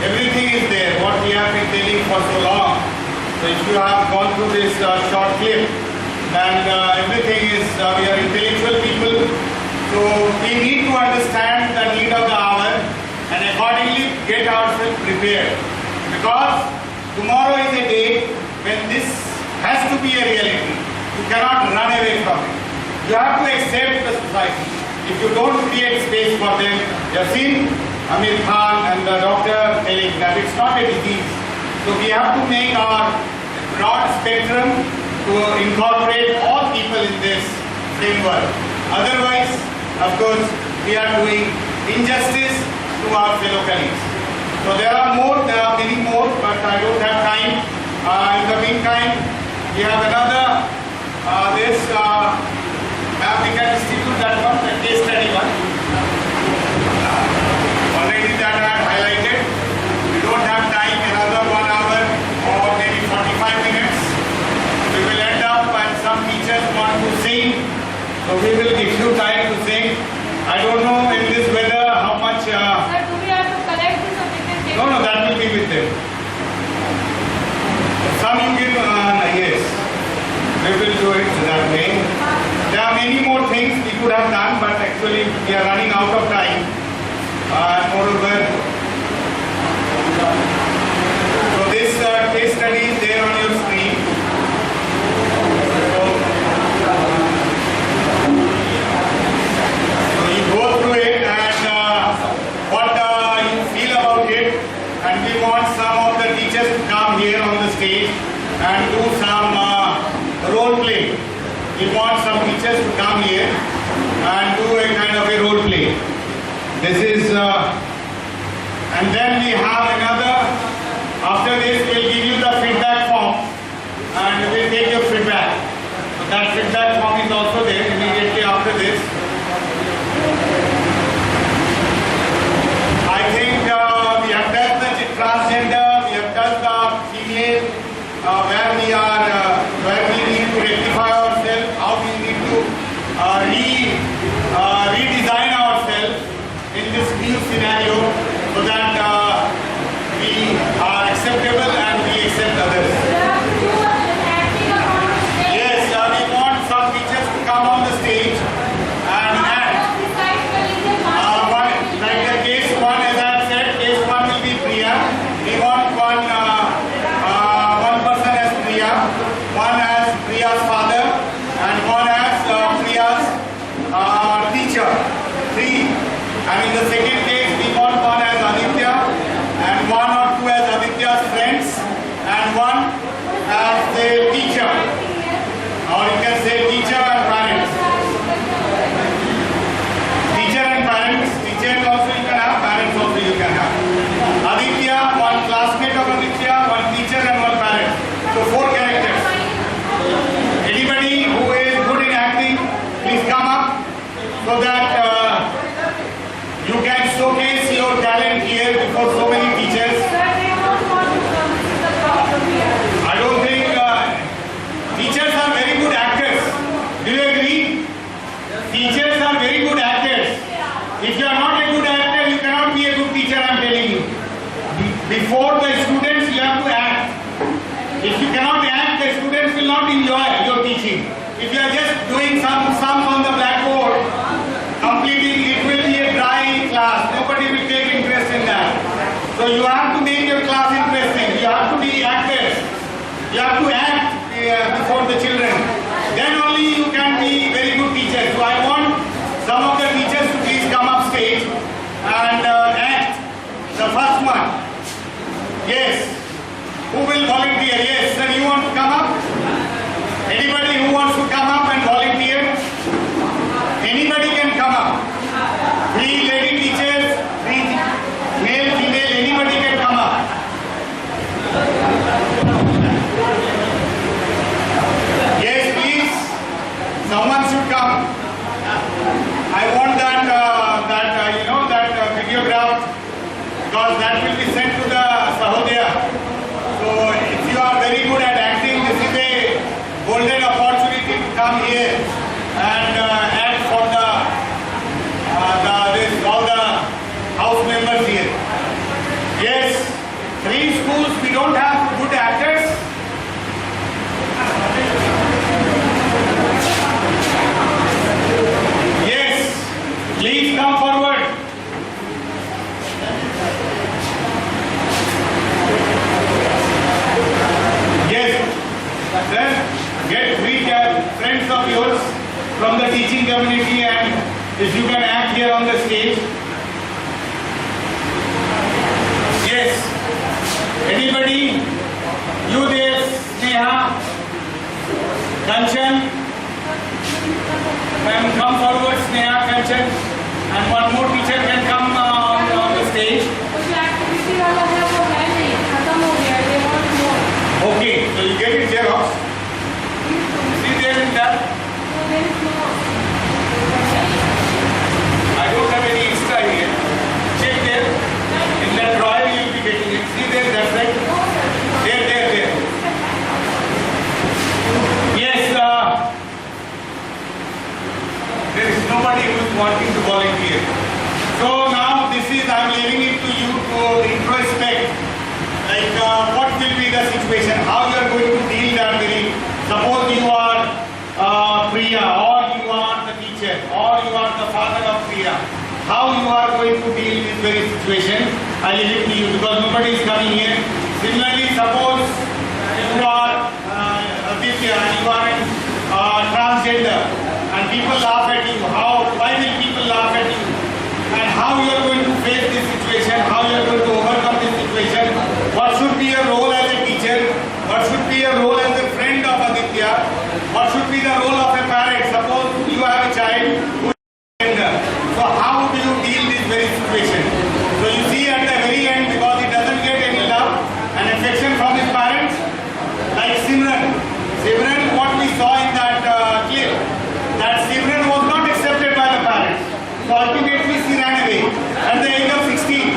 everything is there. What we have been telling for so long. So if you have gone through this short clip, then everything is. We are intellectual people, so we need to understand the need of the hour and accordingly get ourselves prepared. Because tomorrow is a day when this has to be a reality. You cannot run away from it. You have to accept the society. If you don't create space for them, you have seen Amir Khan and the doctor telling that it's not a disease. So we have to make our broad spectrum to incorporate all people in this framework. Otherwise, of course, we are doing injustice to our fellow colleagues. So there are many more, but I don't have time. In the meantime, we have another we can distribute that one, the case study one. Already that I have highlighted. We don't have time, another 1 hour or maybe 45 minutes. We will end up and some teachers want to sing. So we will give you time to sing. I don't know in this weather how much... Sir, do we have to collect this or we can take No, that will be with them. Some you give, yes. We will do it that way. There are many more things we could have done, but actually we are running out of time. Moreover, so this case study is there on your screen. So you go through it and what you feel about it, and we want some of the teachers to come here on the stage and do some role play. We want some teachers to come here and do a kind of a role play. This is, and then we have another, after this we'll give you the feedback form and we'll take your feedback. So that feedback form is also there immediately after this. I think we have done the transgender, we have done the female, where we need to rectify ourselves, how we need to redesign ourselves in this new scenario so that we are acceptable and we accept others. Yes, we want some teachers to come on the stage and act. Like the case one, as I said, case one will be Priya. We want one person as not enjoy your teaching. If you are just doing some sums on the blackboard, completing, it will be a dry class. Nobody will take interest in that. So you have to make your class interesting. You have to be active. You have to act before the children. Then only you can be very good teachers. So I want some of the teachers to please come up stage and act. The first one. Yes. Who will volunteer? Yes, sir, you want to come up? Anybody who wants to come up and volunteer? Anybody can come up. 3 lady teachers, 3 male, female, anybody can come up. Yes, please. Someone should come. I want that videograph, because that will be sent to the Sahodaya. So if you are very good at acting, this is a golden opportunity to come here and act for all the house members here. Yes, 3 schools we don't have good actors. Yes, please come forward. Then get 3 friends of yours from the teaching community, and if you can act here on the stage. Yes. Anybody? You there, Sneha, Kanchan, can come forward. Sneha, Kanchan, and one more teacher can come on the stage. Okay, so you get it Xerox. See there in that? I don't have any extra here. Check there. In that drawer you will be getting it. See there, that's right. There. Yes, there is nobody who is wanting to volunteer. So now this is, I am leaving it to you to introspect. Like what will be the situation, how you are going to deal that very, suppose you are Priya, or you are the teacher, or you are the father of Priya, how you are going to deal this very situation, I leave it to you, because nobody is coming here. Similarly, suppose you are Aditya and you are transgender and people laugh at you, why will people laugh at you? And how you are going to face this situation, how you are going to overcome this situation, what should be your role as a teacher, what should be your role as a friend of Aditya, what should be the role of a parent, suppose you have a child who is gender. So how do you deal this very situation? So you see at the very end, because he doesn't get any love and affection from his parents, like Simran, what we saw in that clip, that Simran was not accepted by the parents. So ultimately she ran away at the age of 16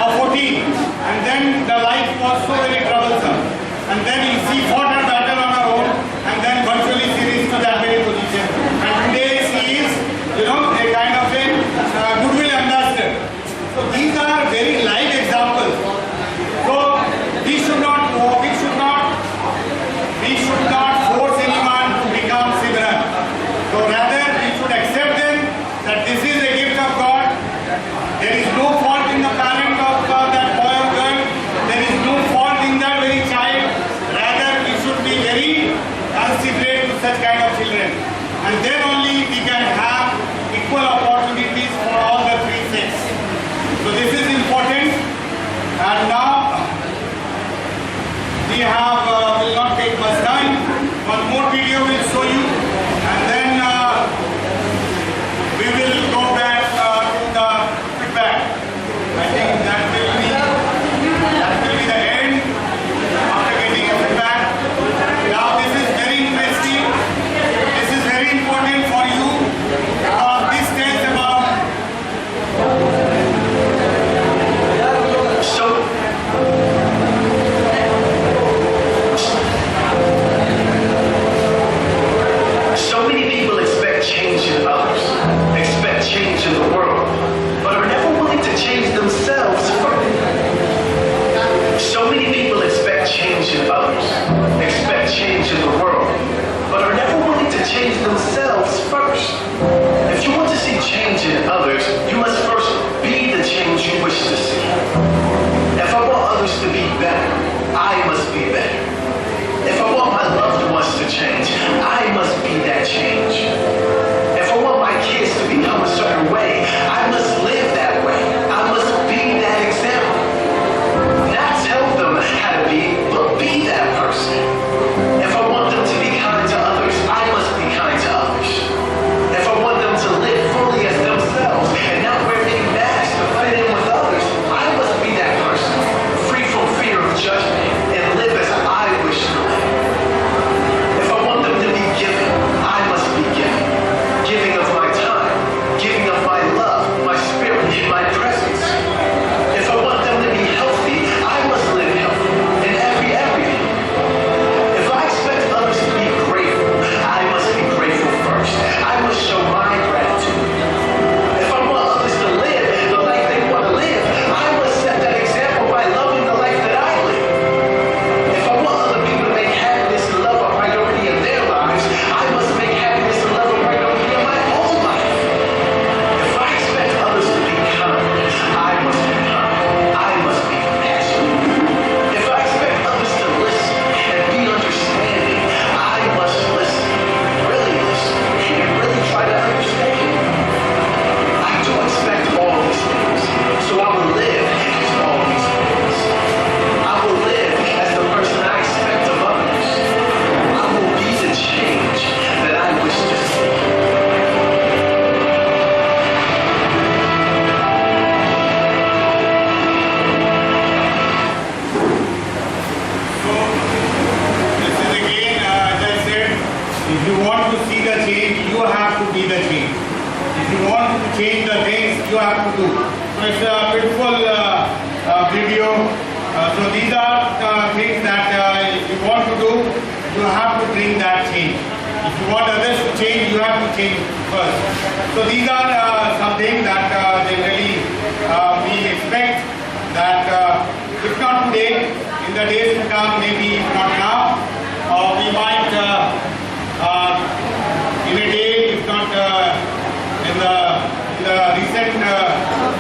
or 14, and then the life was so very troublesome. And then she fought her battle on her own, and then virtually she reached to that very position. And today she is, a kind of a goodwill ambassador. So these are very live examples. So we should not force anyone to become Simran. So rather we should accept them that this is a gift of God. There is no fault in the parent of that boy or girl. There is no fault in that very child. Rather we should be very considerate to such kind of children. And then only we can have equal opportunities for all the 3 sexes. So this is important. And now we have, will not take much time. One more video will show you, and then we will go back to the feedback. I think that will be the end after getting a feedback. Now this is very interesting. This is very important for you, because this tells about change. If I want my kids to become a certain way, I must live that way. I must be that example. Not tell them how to be, but be that person. If I want them to be kind to others, I must be kind to others. If I want them to live fully as themselves and not wear any masks to fit in with others, I must be that person, free from fear of judgment and live as I wish to live. If I want them to be giving, I must be giving. Giving of my time, giving of my love, my spirit, my presence. If I want them to be healthy, I must live healthy in every area. If I expect others to be grateful, I must be grateful first. I must show my gratitude. If I want others to live the life they want to live, I must set that example by loving the life that I live. If I want other people to make happiness and love a priority in their lives, I must make happiness and love a priority in my own life. If I expect others to be kind, I must be kind. I must be compassionate. If I expect others to listen and be understanding, I must listen, really listen, and really try to understand. I do expect all these things, so I will live as all these things. I will live as the person I expect of others. I will be the change that I wish to see. So, this is again, as I said, if you want to see the change, you have to be the change. If you want to change the things, you have to do. So, it's a beautiful video. So, these are things that if you want to do, you have to bring that change. If you want others to change, you have to change first. So, these are something that generally we expect that if not today, in the days to come, maybe not now, we might in a day, if not in the recent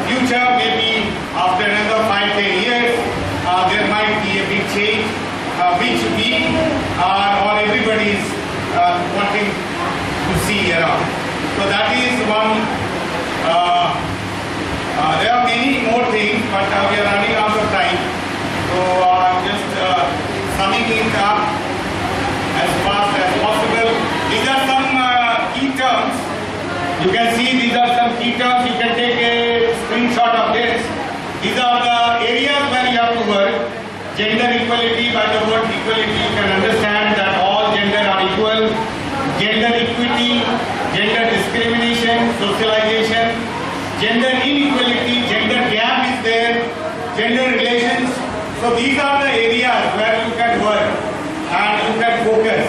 future, maybe after another 5-10 years, there might be a big change which we or everybody is wanting to see around. So that is one. There are many more things, but we are running out of time. So I'm just summing it up as fast as possible. These are some key terms. You can see these are some key terms. You can take a screenshot of this. These are the areas where you have to work. Gender equality, by the word equality, you can understand that all gender are equal. Gender equity, gender discrimination, socialization, gender inequality, gender gap is there, gender relations. So these are the areas where you can work and you can focus.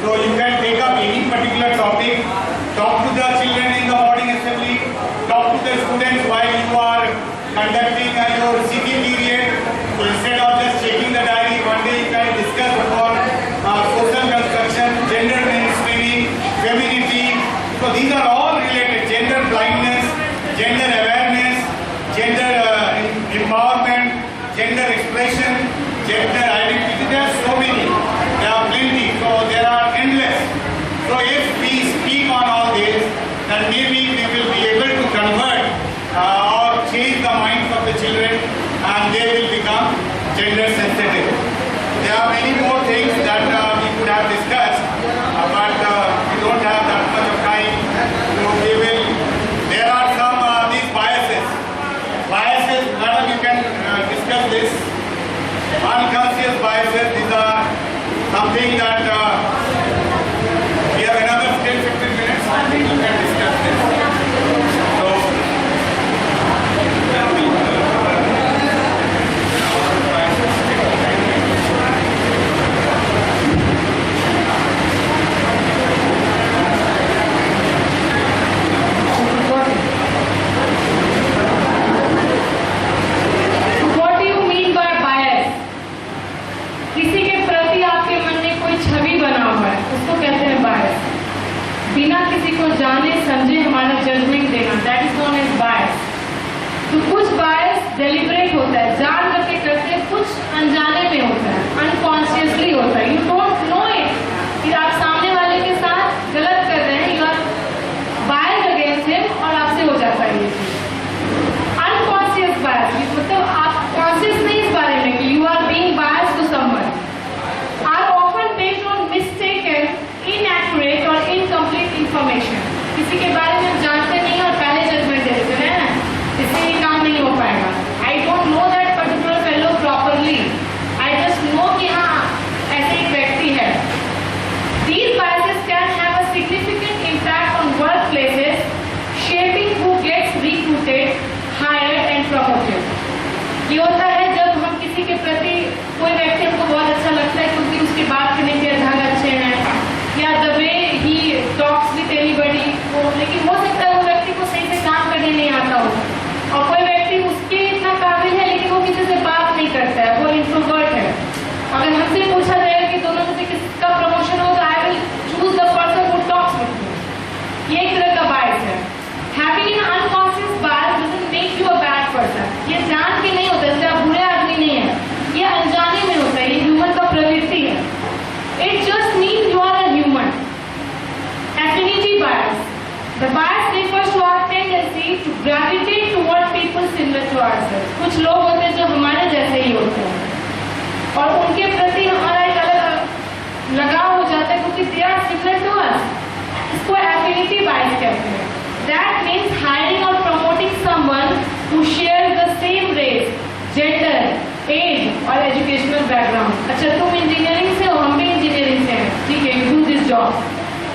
So you can take up any particular topic, talk to the children in the morning assembly, talk to the students while you are conducting your CT period. So instead of just checking the diary, one day you can discuss upon social construction, gender mainstreaming, femininity. So these are all related. Gender blindness, gender awareness, gender empowerment, gender expression, gender identity. There are so many. There are plenty. So there are endless. So if we speak on all this, then maybe we will be able to convert or change the minds of the children, and they will become gender sensitive. There are many more things that we could have discussed, but we don't have that much of time. So we will. There are some these biases. Biases. Madam, you can discuss this. Unconscious biases. These are something that we have another 10-15 minutes. I think you can discuss this. So. What do you mean by bias? किसी के प्रति आपके मन में कोई छवि बना हुआ है, उसको कहते हैं बायस। बिना किसी को जाने समझे हमारा जजमेंट देना, दैट इज नोन एज बायस। तो कुछ बायस डेलिब्रेट होता है, जान करके करते हैं, कुछ अनजाने में होता है, अनकॉन्शियसली होता है। यू डोंट नो इट कि आप सामने वाले के साथ गलत कर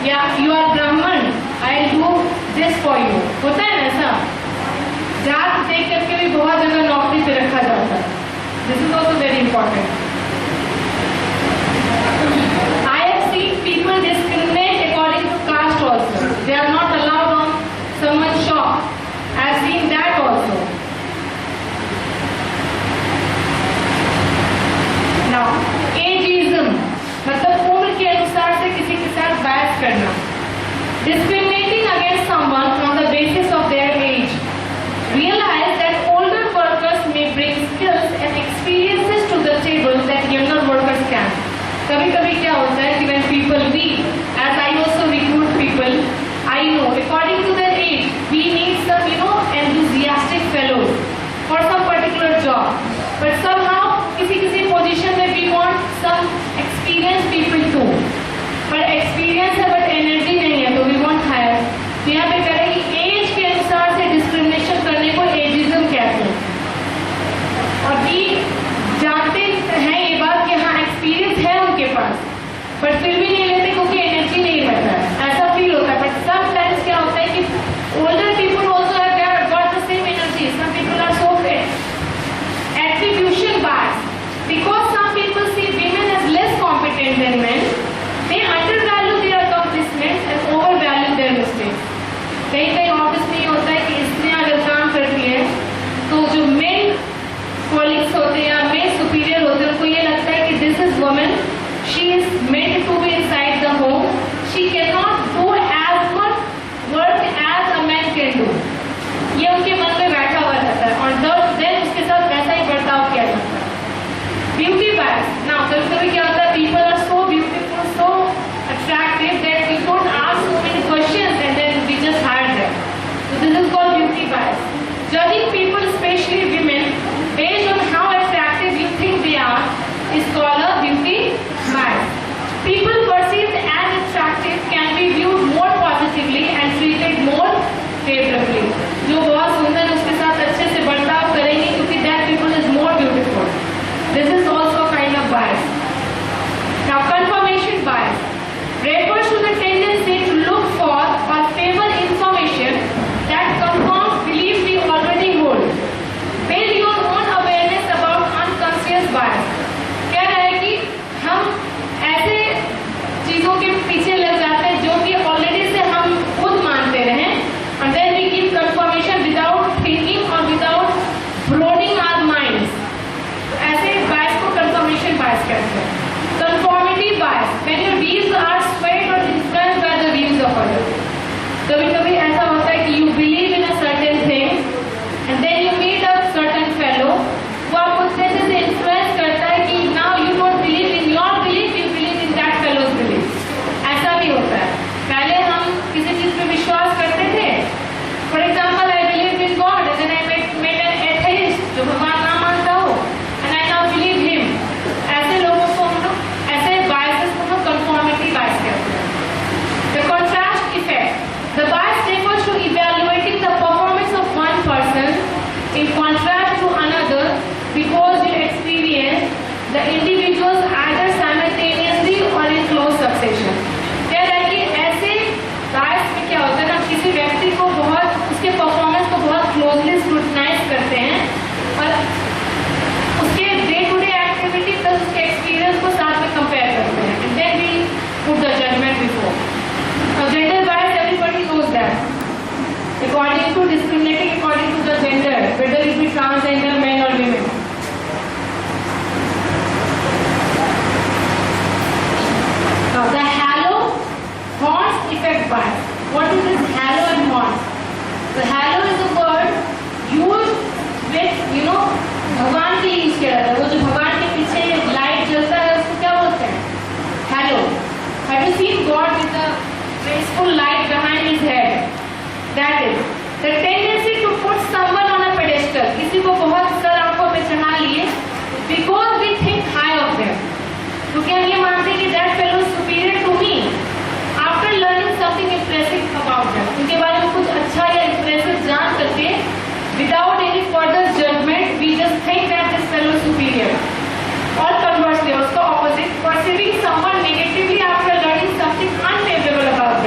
या यू आर ब्राह्मण, I do this for you, होता है ना ऐसा? जात देख करके भी बहुत जगह नौकरी पे रखा जाता है. This is also very important. I have seen people discriminate according to caste also. They are not allowed on someone's shop. I have seen that also. Now, ageism, मतलब उम्र के अनुसार से किसी के साथ बहस करना. Discriminating against someone on the basis of their age. Realize that older workers may bring skills and experiences to the table that younger workers can. कभी कभी क्या होता है कि when people we, as I also recruit people, I know according to their age we need some enthusiastic fellows for some particular job, but somehow किसी position में we want some experienced people too, but experience है but energy नहीं है, तो we want hire. तो यहाँ पे कह रहे हैं कि age के अनुसार से discrimination करने को ageism कहते हैं. और भी जानते हैं ये बात कि हाँ एक्सपीरियंस है उनके पास, बट फिर भी नहीं लेते क्योंकि एनर्जी नहीं रहता है, ऐसा फील होता है. बट समटाइम्स क्या होता है कि older people also have got the same energy, some people are so fit. Attribution bias, because some people see women as less competent than men, they undervalue their accomplishments and overvalue their mistakes. कहीं कहीं office में ये होता है कि स्त्रियां अगर काम करती है तो जो मेन कॉलीग्स होते हैं या मेन सुपीरियर होते हैं उनको ये लगता है कि this is woman, she is meant to be inside the home, she can not do as much work as a man can do. ये उनके मन में बैठा हुआ रहता है और देन उसके साथ वैसा ही बर्ताव किया जाता है. ब्यूटी बायस, नाउ कभी कभी क्या होता है people are so beautiful, so attractive that we don't ask so many questions and then we just hire them. So this is called beauty bias. Judging people, especially women, based on how attractive you think they are, is called a beauty bias. People perceived as attractive can be viewed more positively and treated more favorably. जो बहुत सुंदर उसके साथ अच्छे से बर्ताव करेंगे क्योंकि that people is more beautiful. This is also a kind of bias. Now confirmation bias refers to the tendency to look for or favor information that confirms belief we already hold. Build your own awareness about unconscious bias. कह रहा है कि हम ऐसे चीजों के पीछे लग जाते हैं जो कि ऑलरेडी से हम खुद मानते रहे, and then we give confirmation without thinking or without broadening our minds. ऐसे bias को confirmation bias कहते हैं. Conformity bias, when your views are swayed or influenced by the views of others. कभी कभी ऐसा होता है कि you believe in a certain thing and then you meet a certain fellow वो आपको अच्छे से influence करता है कि now you don't believe in your belief, you believe in that fellow's belief. ऐसा भी होता है. पहले हम किसी चीज पे विश्वास करते थे, for example I believe in God and then I met an atheist जो भगवान ना मानता हो and I now believe him. ऐसे लोगों को हम लोग ऐसे biases को हम conformity bias कहते हैं. The contrast effect. The bias refers to evaluating the performance of one person in contrast to another because you experience the individuals either simultaneously or in close succession. कह रहा है कि ऐसे bias में क्या होता है ना, किसी व्यक्ति को बहुत उसके परफॉर्मेंस को बहुत क्लोजली स्क्रूटनाइज करते हैं और उसके day to day activity plus उसके एक्सपीरियंस को साथ में कंपेयर करते हैं and then we put the judgment before. Now gender bias, everybody knows that. According to discriminating according to the gender, whether it be transgender, men or women. Now the halo horns effect bias. What is this halo and horns? The halo is a word used with भगवान के लिए use किया जाता है. वो जो भगवान के पीछे लाइट जलता है उसको क्या बोलते हैं? Halo. Have you seen God with the graceful light behind his head? That is the tendency to put someone on a pedestal. किसी को बहुत सर आंखों पे चढ़ा लिए because we think high of them. क्योंकि हम ये मानते हैं कि that fellow is superior to me. After learning something impressive about them, उनके बारे में कुछ अच्छा या impressive जान करके without any further judgment, we just think that this fellow is superior. Or conversely, उसका opposite, perceiving someone negatively after learning something unfavorable about them.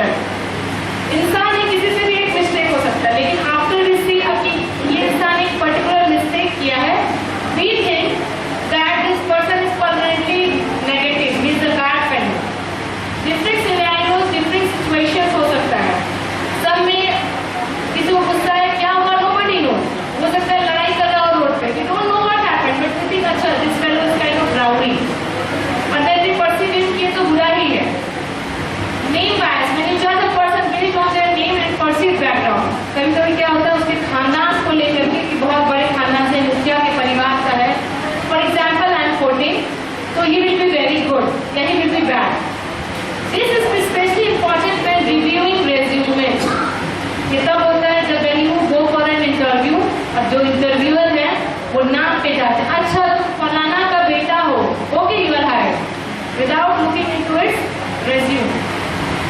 This is especially important when reviewing resume. ये तब होता है जब when you go for an interview और जो interviewer है वो नाम पे जाते हैं, अच्छा तुम फलाना का बेटा हो, okay you are hired, without looking into its resume.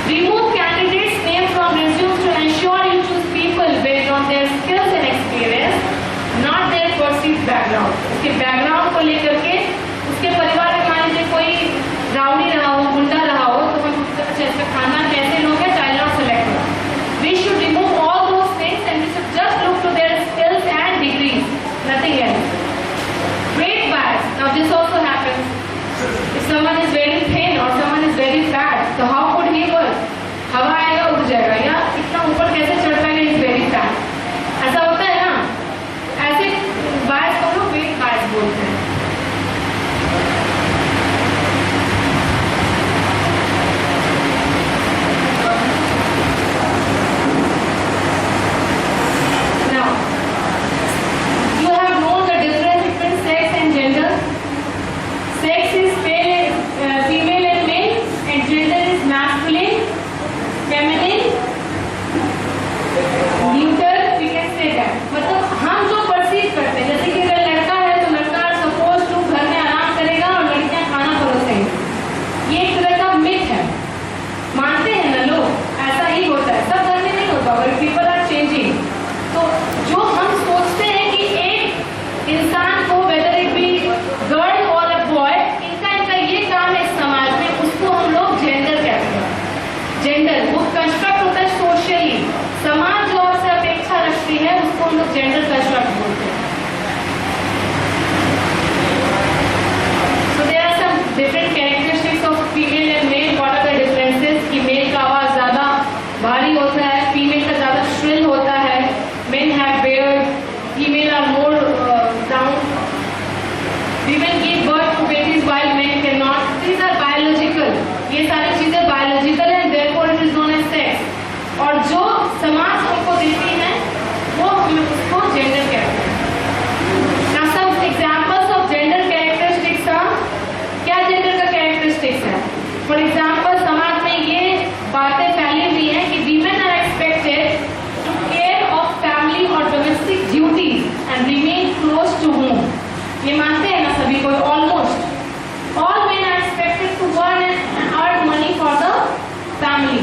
Remove candidates' name from resumes to ensure you choose people based on their skills and experience, not their perceived background. उसके background को लेकर के उसके परिवार में मान लीजिए कोई रावड़ी रहा हो, गुंडा रहा हो, तो हम अच्छा इसका खाना कैसे लोग हैं, child not selected. We should remove all those things and we should just look to their skills and degrees, nothing else. Weight bias. Now this also happens. If someone is very thin or someone is very fat, so how could he work? हवा आएगा उड़ जाएगा, या इतना ऊपर कैसे चढ़ पाएगा, इज वेरी फैट. ऐसा होता है ना, ऐसे बायस को लोग वेट बायस बोलते हैं. Now, you have known the difference between sex and gender. Sex is female and male, and gender is masculine, feminine, neuter, we can say that. मतलब हम जो perceive करते हैं, जैसे कि अगर लड़का है तो लड़का suppose to घर में आराम करेगा और लड़कियां खाना परोसेंगी. ये एक तरह का myth है. मानते हैं ना लोग, ऐसा ही होता है. सब घर में नहीं होता, but people are changing. तो जो हम सोचते हैं कि एक इंसान को whether it be girl or a boy, इनका ये काम है समाज में, उसको हम लोग जेंडर कहते हैं. जेंडर वो कंस्ट्रक्ट होता है सोशली, समाज जो आपसे अपेक्षा रखती है उसको हम लोग जेंडर कंस्ट्रक्ट बोलते हैं. So there are some different characteristics of female and male. What are the differences? कि मेल का आवाज ज्यादा भारी होता है, फीमेल का ज्यादा श्रिल होता है. Men have beard, female are more down. Women give birth to babies while men cannot. These are biological. ये सारी चीजें biological हैं, therefore it is known as sex. और जो समाज हमको देती है वो हम उसको gender कहते हैं. Now some examples of gender characteristics are, क्या gender का characteristics है? For example, समाज में ये बातें फैली हुई हैं कि women are expected to care of family or domestic duties and remain close to home. ये मानते हैं ना सभी कोई, almost. All men are expected to work and earn money for the family.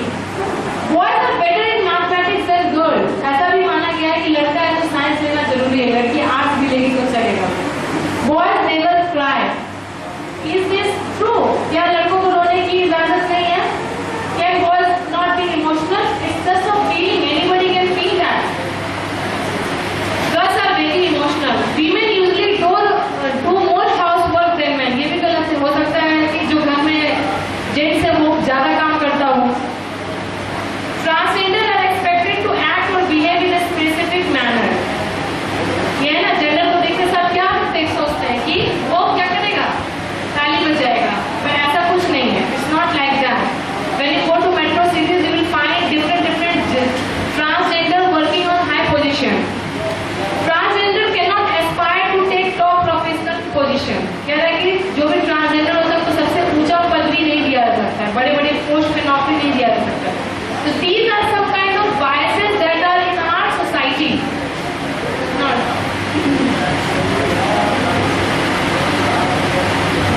Boys are better in mathematics than girls. ऐसा भी माना गया है कि लड़का है तो साइंस लेना जरूरी है, लड़की आर्ट्स भी लेगी तो चलेगा. Boys never cry. Is this true? क्या लड़कों को रोने की इजाजत नहीं है? Can boys not be emotional? It's just a feeling. Anybody can feel that. Girls are very emotional. Women usually do more housework than men. ये भी गलत है. हो सकता है कि जो घर में जेंट्स है वो ज्यादा काम करता हो. Transgender are expected to act or behave in a specific manner. ये है ना, जेंडर को देखते सब क्या सोचते हैं कि वो क्या करेगा, ताली बजाएगा, पर ऐसा कुछ नहीं है. It's not like that. When you go to metro cities, you will find different transgender working on high position. Transgender cannot aspire to take top professional position. कह रहा है कि जो भी ट्रांसजेंडर होता है उसको सबसे ऊंचा पद भी नहीं दिया जा सकता है, बड़े बड़े पोस्ट पे नौकरी नहीं दिया जा सकता. So these are some kind of biases that are in our society.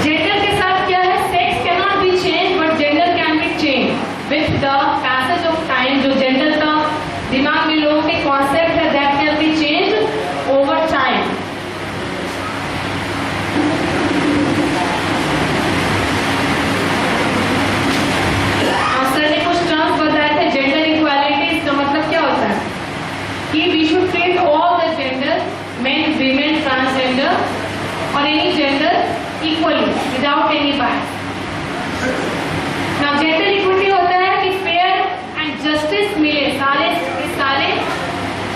Gender के साथ क्या है? Sex cannot be changed, but gender can be changed with the passage of time. जो gender का दिमाग में लोगों के concept है, that can be changed over time. Sir ने कुछ टर्म्स बताए थे. जेंडर इक्वालिटी, इसका मतलब क्या होता है कि we should treat all the gender, men, women, transgender और any gender equally without any bias. Now gender equity होता है कि फेयर एंड जस्टिस मिले सारे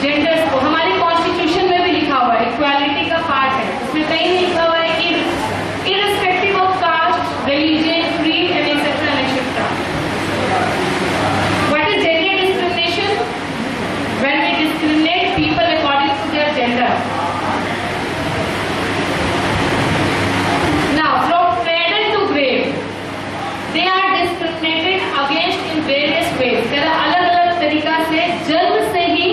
जेंडर्स को. हमारे कॉन्स्टिट्यूशन में भी लिखा हुआ है, इक्वालिटी का पार्ट है. उसमें कहीं नहीं लिखा हुआ है कि irrespective of caste, religion, creed and etcetera etcetera. What is gender discrimination? When we discriminate people according to their gender. Now, from cradle to grave, they are discriminated against in various ways. कह रहा अलग अलग तरीका से जन्म से ही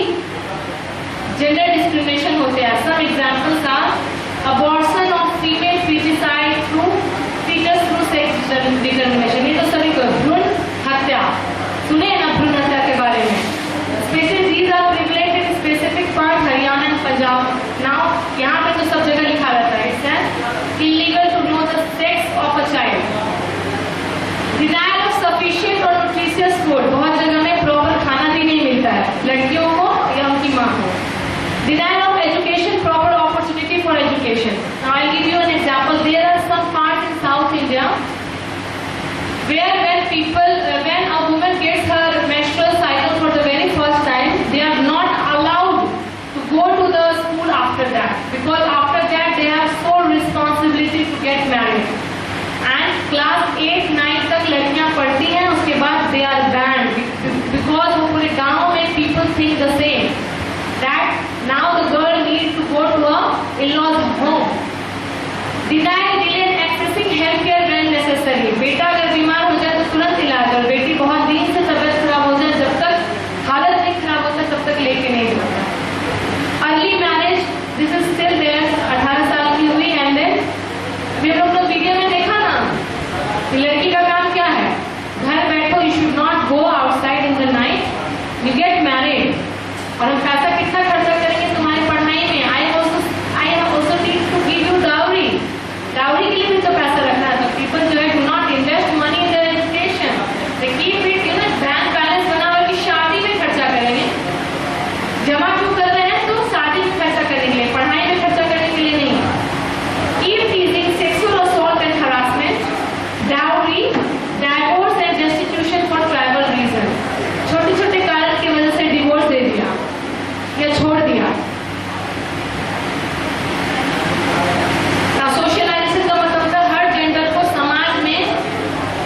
gender discrimination होते हैं। Some examples are abortion of female foeticide through foetus through sex determination. ये तो सभी को भ्रूण हत्या सुने ना, भ्रूण हत्या के बारे में। Specially these are privilege in specific part Haryana and Punjab. Now यहाँ पे तो सब जगह लिखा रहता है it's an illegal to know the sex of a child. Denial of sufficient और न्यूट्रिशियस फूड। बहुत जगह में प्रॉपर खाना भी नहीं मिलता है लड़कियों को या उनकी माँ को। Denial of education, proper opportunity for education. Now I'll give you an example. There are some parts in South India where when a woman gets her menstrual cycle for the very first time, they are not allowed to go to the school after that, because after that they have sole responsibility to get married. And class 8, 9 तक लड़कियां पढ़ती हैं, उसके बाद they are banned because वो पूरे गांव में people think the same that now the girl needs to go to a in-laws home. Denial, delay in accessing healthcare when necessary. बेटा अगर बीमार हो जाए तो तुरंत इलाज, और बेटी बहुत दिन से तबीयत खराब हो जाए, जब तक हालत नहीं खराब होता तब तक लेके नहीं जाता। Early marriage, this is still there. 18 साल की हुई एंड देन अभी हम लोग वीडियो में देखा ना, लड़की का काम क्या है, घर बैठो, you should not go outside in the night, you get married. और हम पैसा कितना खर्चा करेंगे तुम्हारी पढ़ाई में। I have also need to give you dowry. Dowry के लिए भी तो पैसा रखना है। तो पीपल जो है do not invest money in their education, they keep it in bank balance बना हुआ कि शादी में खर्चा करेंगे। जमा क्यों कर रहे हैं, तो शादी में खर्चा करने के लिए, पढ़ाई में खर्चा करने के लिए नहीं। Eve teasing, sexual assault and harassment, dowry, divorce and destitution for tribal region. छोटे छोटे कारण की वजह से डिवोर्स दे दिया या छोड़ दिया। सोशलाइजेशन का मतलब था हर जेंडर को समाज में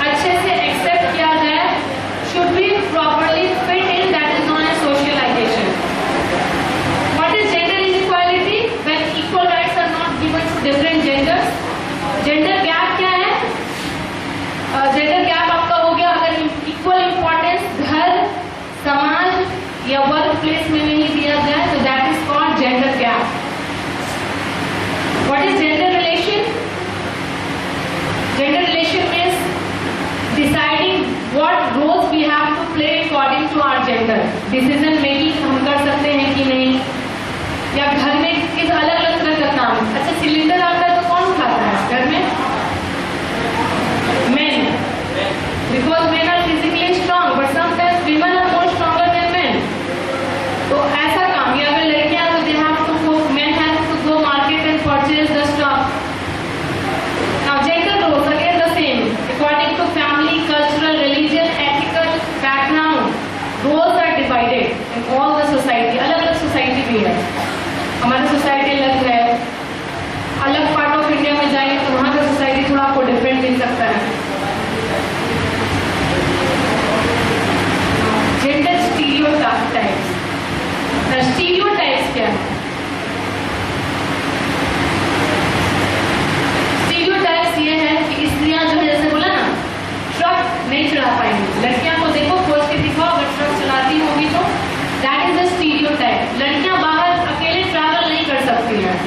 अच्छे से एक्सेप्ट किया जाए, should be properly fit in, that is known as socialisation. What is gender inequality? When equal rights are not given to different genders. Gender gap क्या है? जेंडर गैप आपका हो गया अगर इक्वल इंपॉर्टेंस घर, समाज या वर्क प्लेस में नहीं दिया जाए, तो that is called gender gap. What is gender relation? Gender relation means deciding what roles we have to play according to our gender. Decision making हम कर सकते हैं कि नहीं, या घर में किस अलग अलग तरह का काम। अच्छा, सिलेंडर आता है तो कौन उठाता है घर में? Men, because men are physically strong, but sometimes women are more stronger than men. तो ऐसा काम, या अगर लड़कियां तो they have to go, men have to go market and purchase the stuff. Now gender roles again the same according to family, cultural, religion, ethical background, roles are divided in all the society. अलग अलग society भी है, हमारी society अलग है, अलग part of India में जाएंगे तो वहां का सोसाइटी थोड़ा आपको डिफरेंट मिल सकता है। Gender stereotypes. स्टीरियोटाइप्स क्या है? स्टीरियोटाइप्स ये है कि स्त्रियां जो है, जैसे बोला ना, ट्रक नहीं चला पाएंगी। लड़कियां को देखो, खोज के दिखाओ, अगर ट्रक चलाती होगी तो दैट इज अ स्टीरियोटाइप। लड़कियां बाहर अकेले ट्रैवल नहीं कर सकती हैं।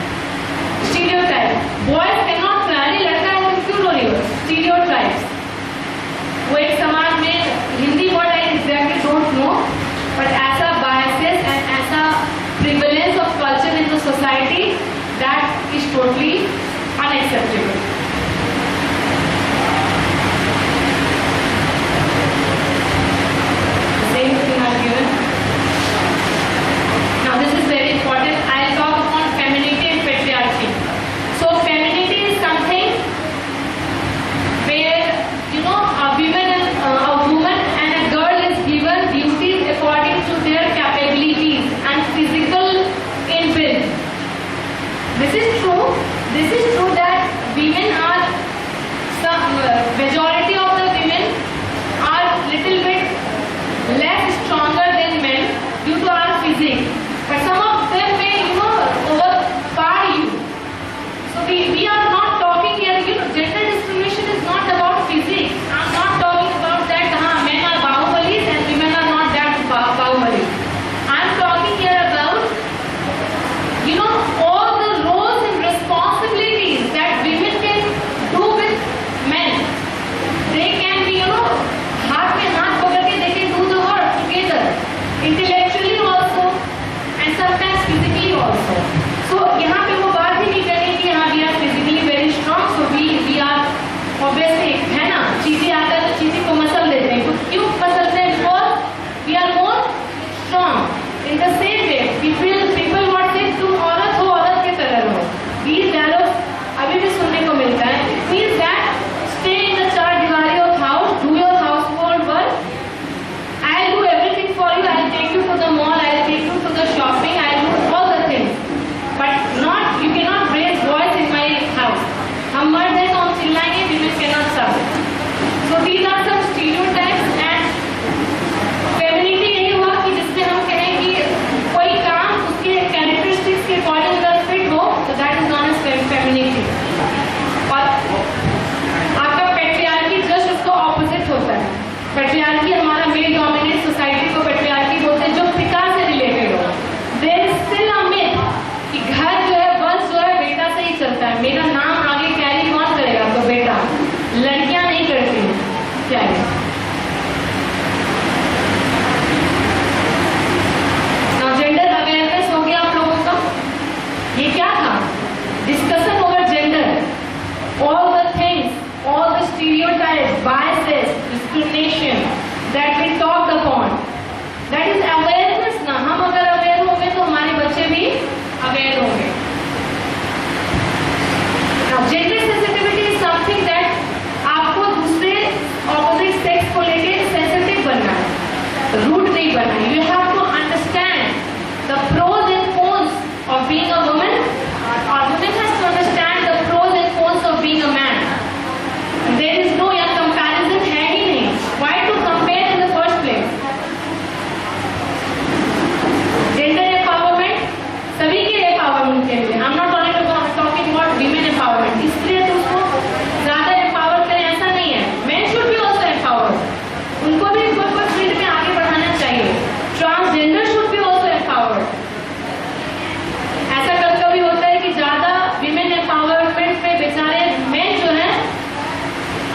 Stereotype. Boys can not travel, लड़का है तो क्यों रो रही हो? स्टीरियोटाइप्स। वो एक समाज में, Hindi word I exactly don't know, but ऐसा बायसेस एंड ऐसा privilege of culture in the society that is totally unacceptable. Same thing I've given. Now this is very important. I'll talk upon femininity and patriarchy. So femininity is something where, you know, women and rude नहीं बनना. You have to understand the pros and cons of being a woman. A woman has to understand the pros and cons of being a man. There is no comparison है ही नहीं. Why to compare in the first place? Gender empowerment सभी के empowerment के लिए. I'm not talking about women empowerment. इसलिए तो उसको ज़्यादा empower करें ऐसा नहीं है. Men should be also empowered. उनको भी कोई फील्ड में आगे बढ़ाना चाहिए. Transgender should be also empowered. ऐसा कभी-कभी होता है कि ज़्यादा women empowerment में बेचारे men जो हैं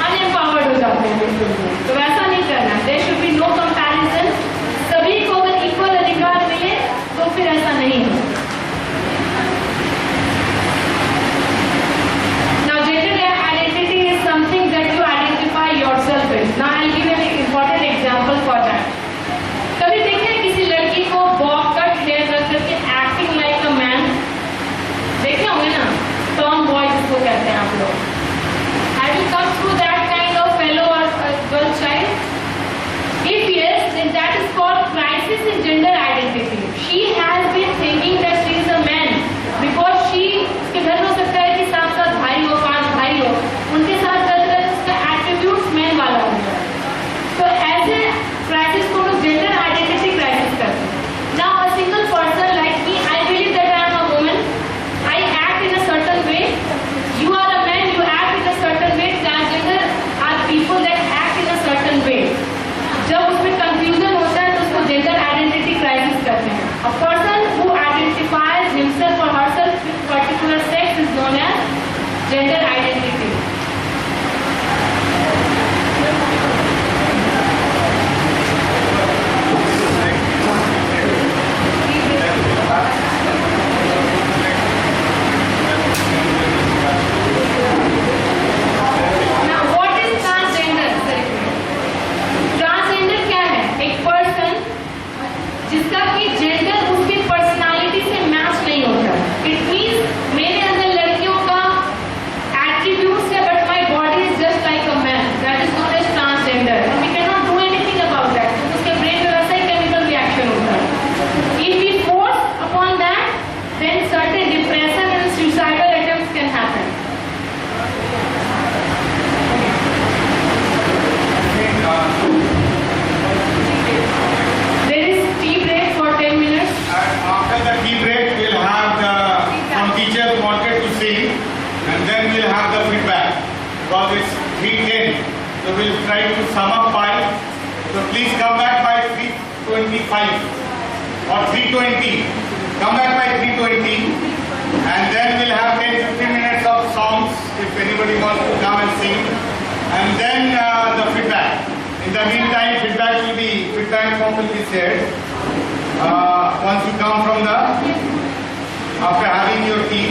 अनएम्पावर्ड हो जाते हैं बिल्कुल भी. तो वैसा नहीं करना. There should be no comparison. सभी को अगर इक्वल अधिकार मिले तो फिर ऐसा नहीं हो. Now gender identity is something that you identify yourself with. Now I'll give an important example for that. कभी देखे किसी लड़की को बॉब कट हेयर रख करके एक्टिंग लाइक अ मैन? देखे होंगे ना, टॉम बॉय जिसको कहते हैं आप लोग. Have you come through that kind of fellow or girl child? If yes, then that is called crisis in gender identity. She has been thinking that she is a man because she उसके घर में हो सकता है कि 7-7 भाई हो, 5 भाई हो, उनके साथ चलकर उसका एट्रीब्यूट्स मैन वाला हो गया. तो ऐसे crisis को लोग gender identity crisis करते हैं. Now a single person like me, I believe that I am a woman. I act in a certain way. You are a man, you act in a certain way. Transgender are people that act in a certain way. जब उसमें confusion होता है तो उसको gender identity crisis करते हैं. A person who identifies himself or herself with particular sex is known as gender identity. Now what is transgender? Transgender क्या है? एक person जिसका कि gender उसकी personality से match नहीं होता. It means मेरे अंदर लड़कियों का attributes है but my body is just like a man. That is known as transgender. And we cannot do anything about that. तो उसके brain में वैसा ही chemical reaction होता है. If we force upon that, then certain depression and suicidal attempts can happen. There is tea break for 10 minutes. After the tea break, we'll have some teachers wanted to sing, and then we'll have the feedback. Because it's 3:10, so we'll try to sum up by. So please come back by 3:25 or 3:20. Come back by 3:20, and then we'll have 10-15 minutes of songs if anybody wants to come and sing, and then the feedback. In the meantime, feedback form will be shared. Once you come from after having your tea,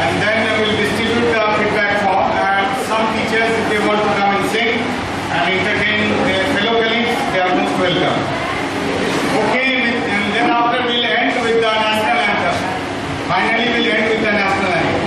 and then we will distribute the feedback form, and some teachers, if they want to come and sing and entertain their fellow colleagues, they are most welcome. Okay, and then after we'll end with the national anthem. Finally, we'll end with the national anthem.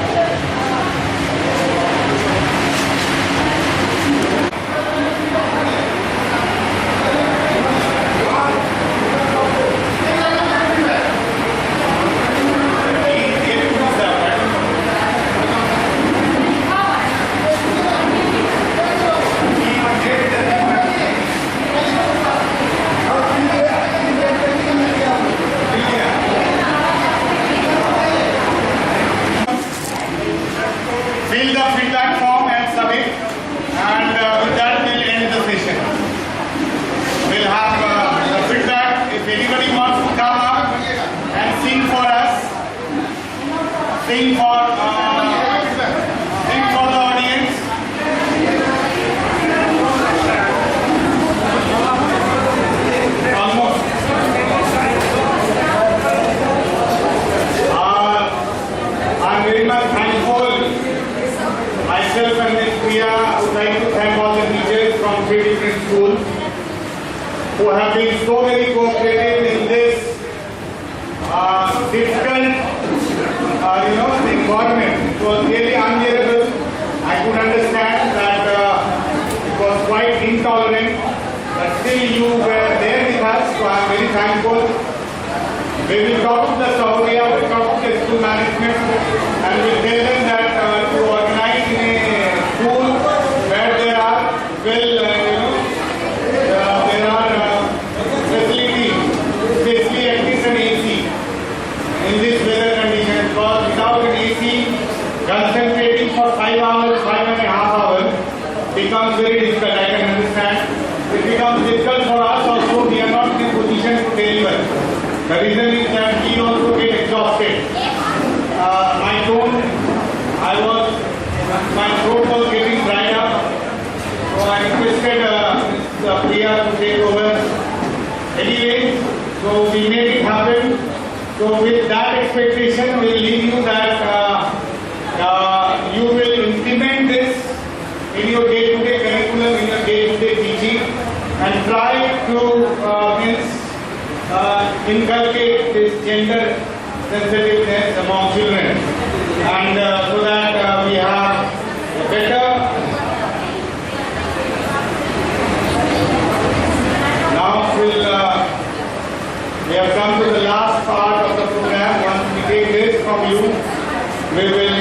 Fill the feedback form and submit, and with that we'll end the session. We'll have the feedback. If anybody wants to come up and sing for us, sing for the audience. Almost. I'm very much thankful. Myself and Ms. Priya would like to thank all the teachers from 3 different schools who have been so very cooperative in this difficult, environment. It was really unbearable. I could understand that it was quite intolerant, but still you were there with I'm very thankful. We will talk to the Saudi, we will talk to the school management, and we will tell them that to organize in a school where there are there are facilities, especially at least an AC in this weather condition. Because without an AC, concentrating for 5 hours, 5.5 hours becomes very difficult. I can understand. It becomes difficult for us also. We are not in a position to deliver. The reason is that we also get exhausted. My throat was getting dried up. So I requested Priya to take over. Anyway, so we made it happen. So with that expectation, we will leave you that you will implement this in your day-to-day curriculum, in your day-to-day teaching, and try to inculcate this gender sensitiveness among children, and so that we have a better. Now we have come to the last part of the program. Once we take this from you, we will.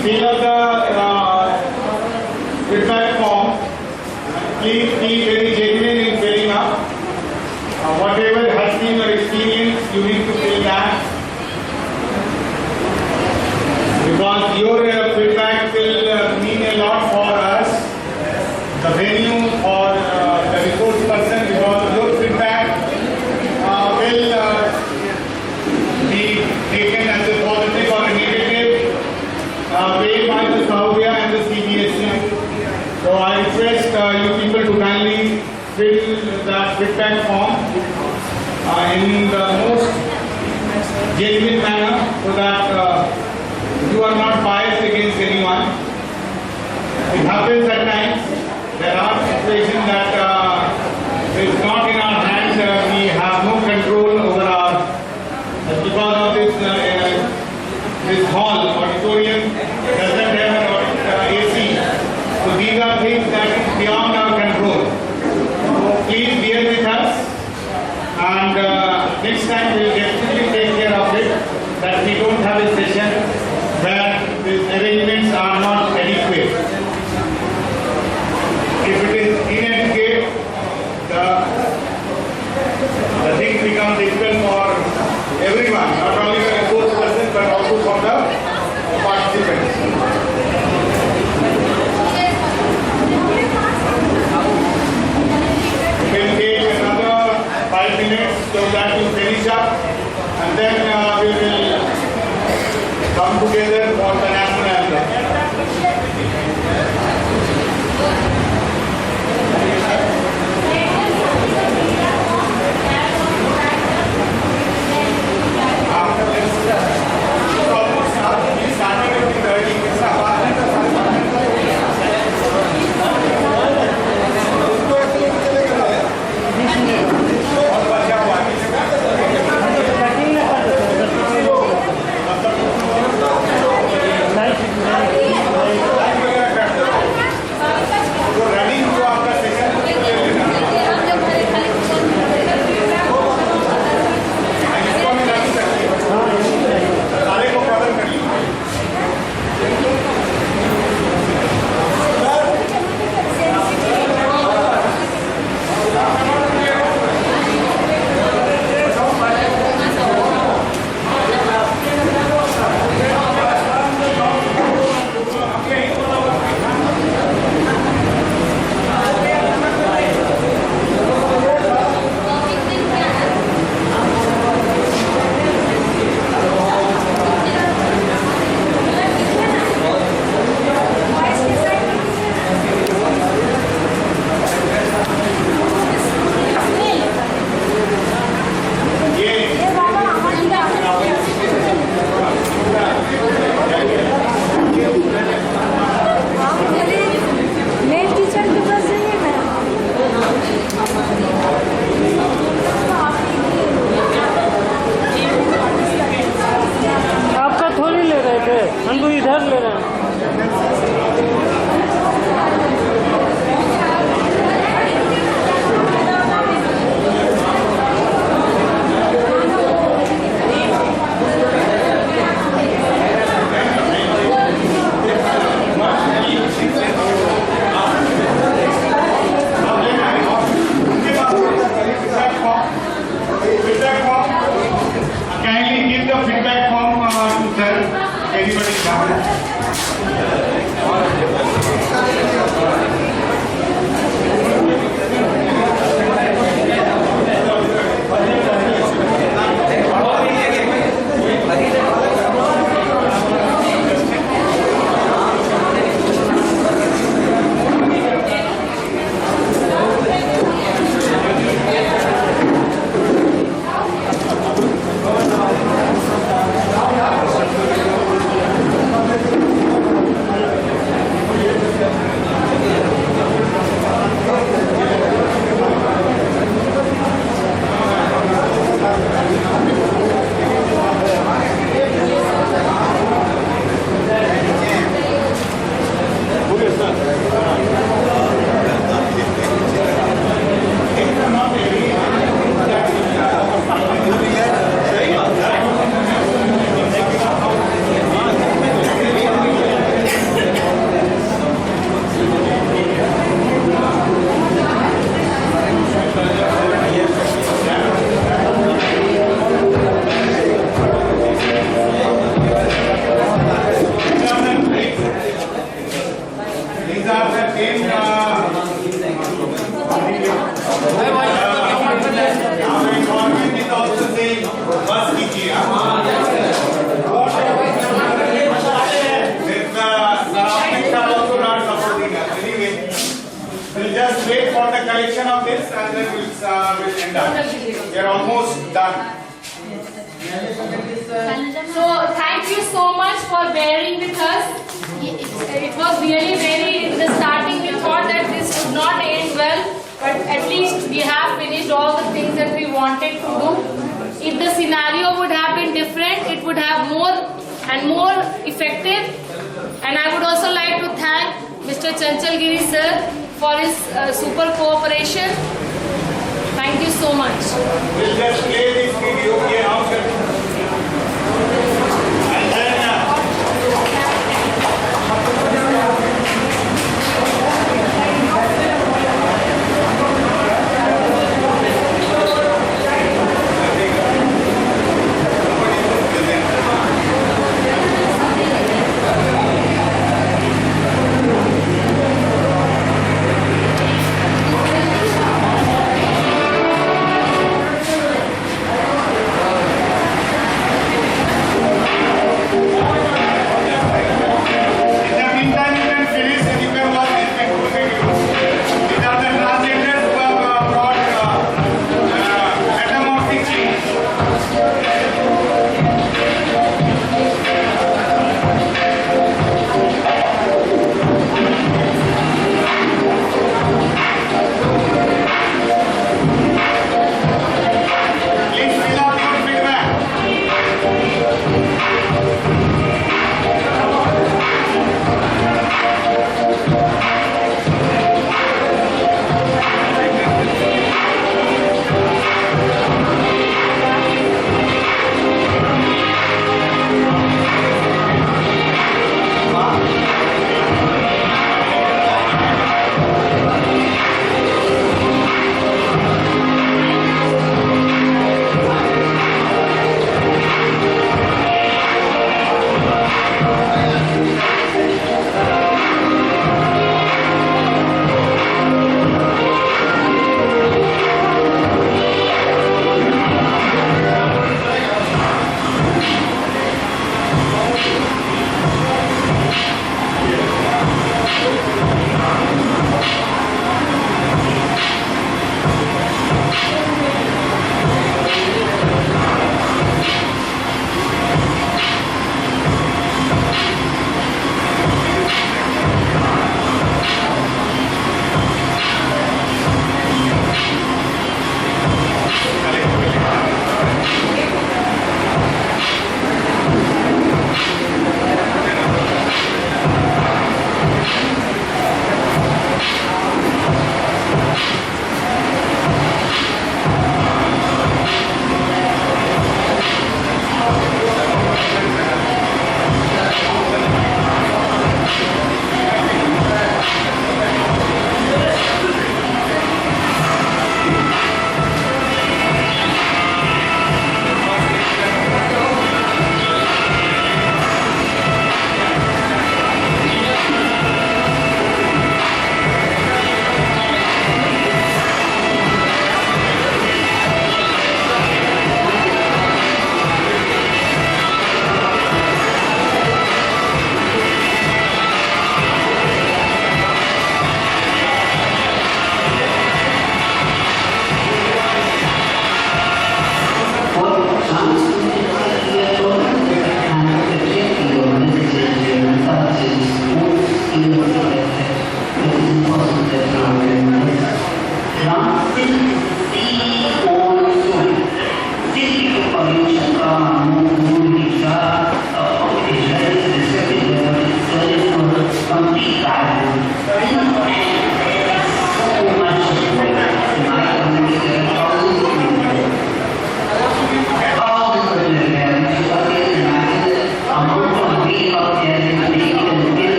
Fill up the feedback form. Please be very genuine in filling up. Whatever has been your experience, you need to fill that. Because your feedback will mean a lot for us, the venue or the resource person, because your feedback will be taken as a positive or a negative. Paid by the Saudi and the CBSE. So I request you people to kindly fill that feedback form in the most genuine manner, so that you are not biased against anyone. It happens at times. There are situations that it's not in our hands. We have no control over because of this hall, auditorium doesn't have AC. So these are things that is beyond our control. So please bear with us, and next time we will definitely take care of it, that we don't have a session where these arrangements are not adequate. If it is inadequate, the things become difficult for everyone, not only the resource person but also for the participants. We will take another 5 minutes so that you finish up, and then we will come together for the national anthem. Government is also saying बस कीजिए We'll just wait for the collection of this and then we'll end up. We are almost done. So thank you so much for bearing with us. It was really very, in the starting we thought that this would not end well, but at least we have finished all the things that we wanted to do. If the scenario would have been different, it would have more and more effective. And I would also like to thank Mr. Chanchalgiri sir for his super cooperation. Thank you so much. We'll just play this video here after. And then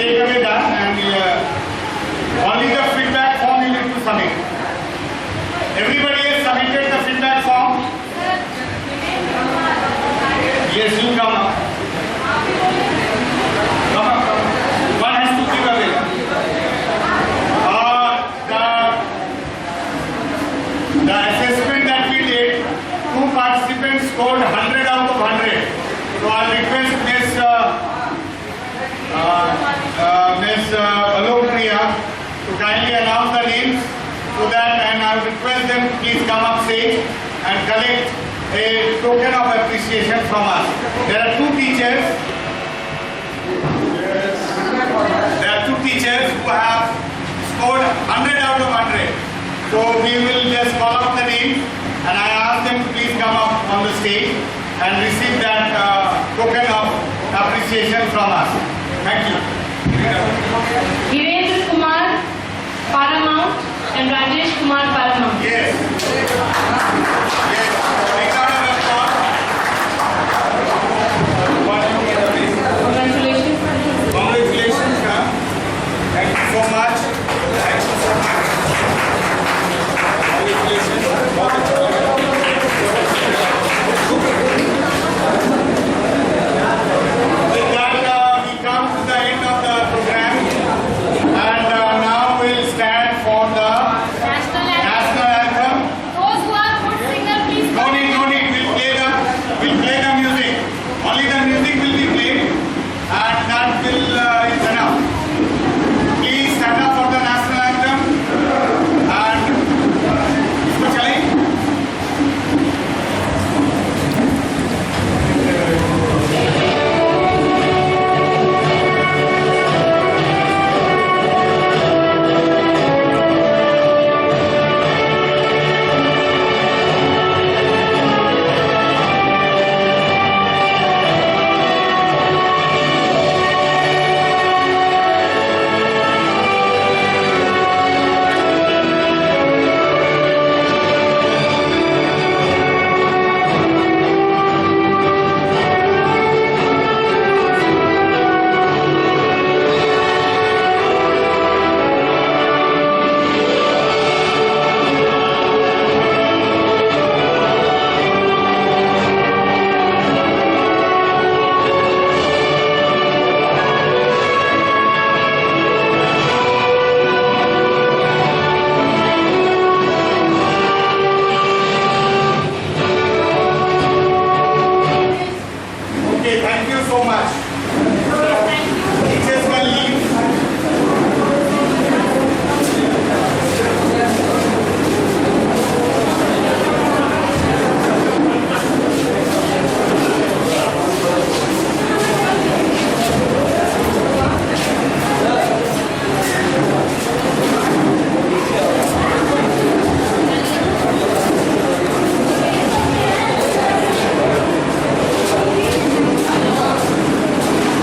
straight away done, and only the feedback form you need to submit. Everybody has submitted the feedback form? Yes, you come up. Come up, come up. One has to give away. The assessment that we did, 2 participants scored 100 out of 100. So I'll request Miss Alopriya to kindly announce the names so that, and I'll request them to please come up stage and collect a token of appreciation from us. There are 2 teachers. There are 2 teachers who have scored 100 out of 100. So we will just call out the name, and I ask them to please come up on the stage and receive that token of appreciation from us. Thank you. Virendra Kumar Paramount and Rajesh Kumar Paramount. Yes. Yes. Big round of applause. Congratulations. Congratulations, ma'am. Thank you so much. Thank you so much. With that, we come to the end of the program, and now we'll stand for the National national anthem. Those who are good singer, please. No need. We'll play the music. Only the music will be played, and that will is enough. Please stand up for the national anthem, and इसको चलें? Okay, thank you so much.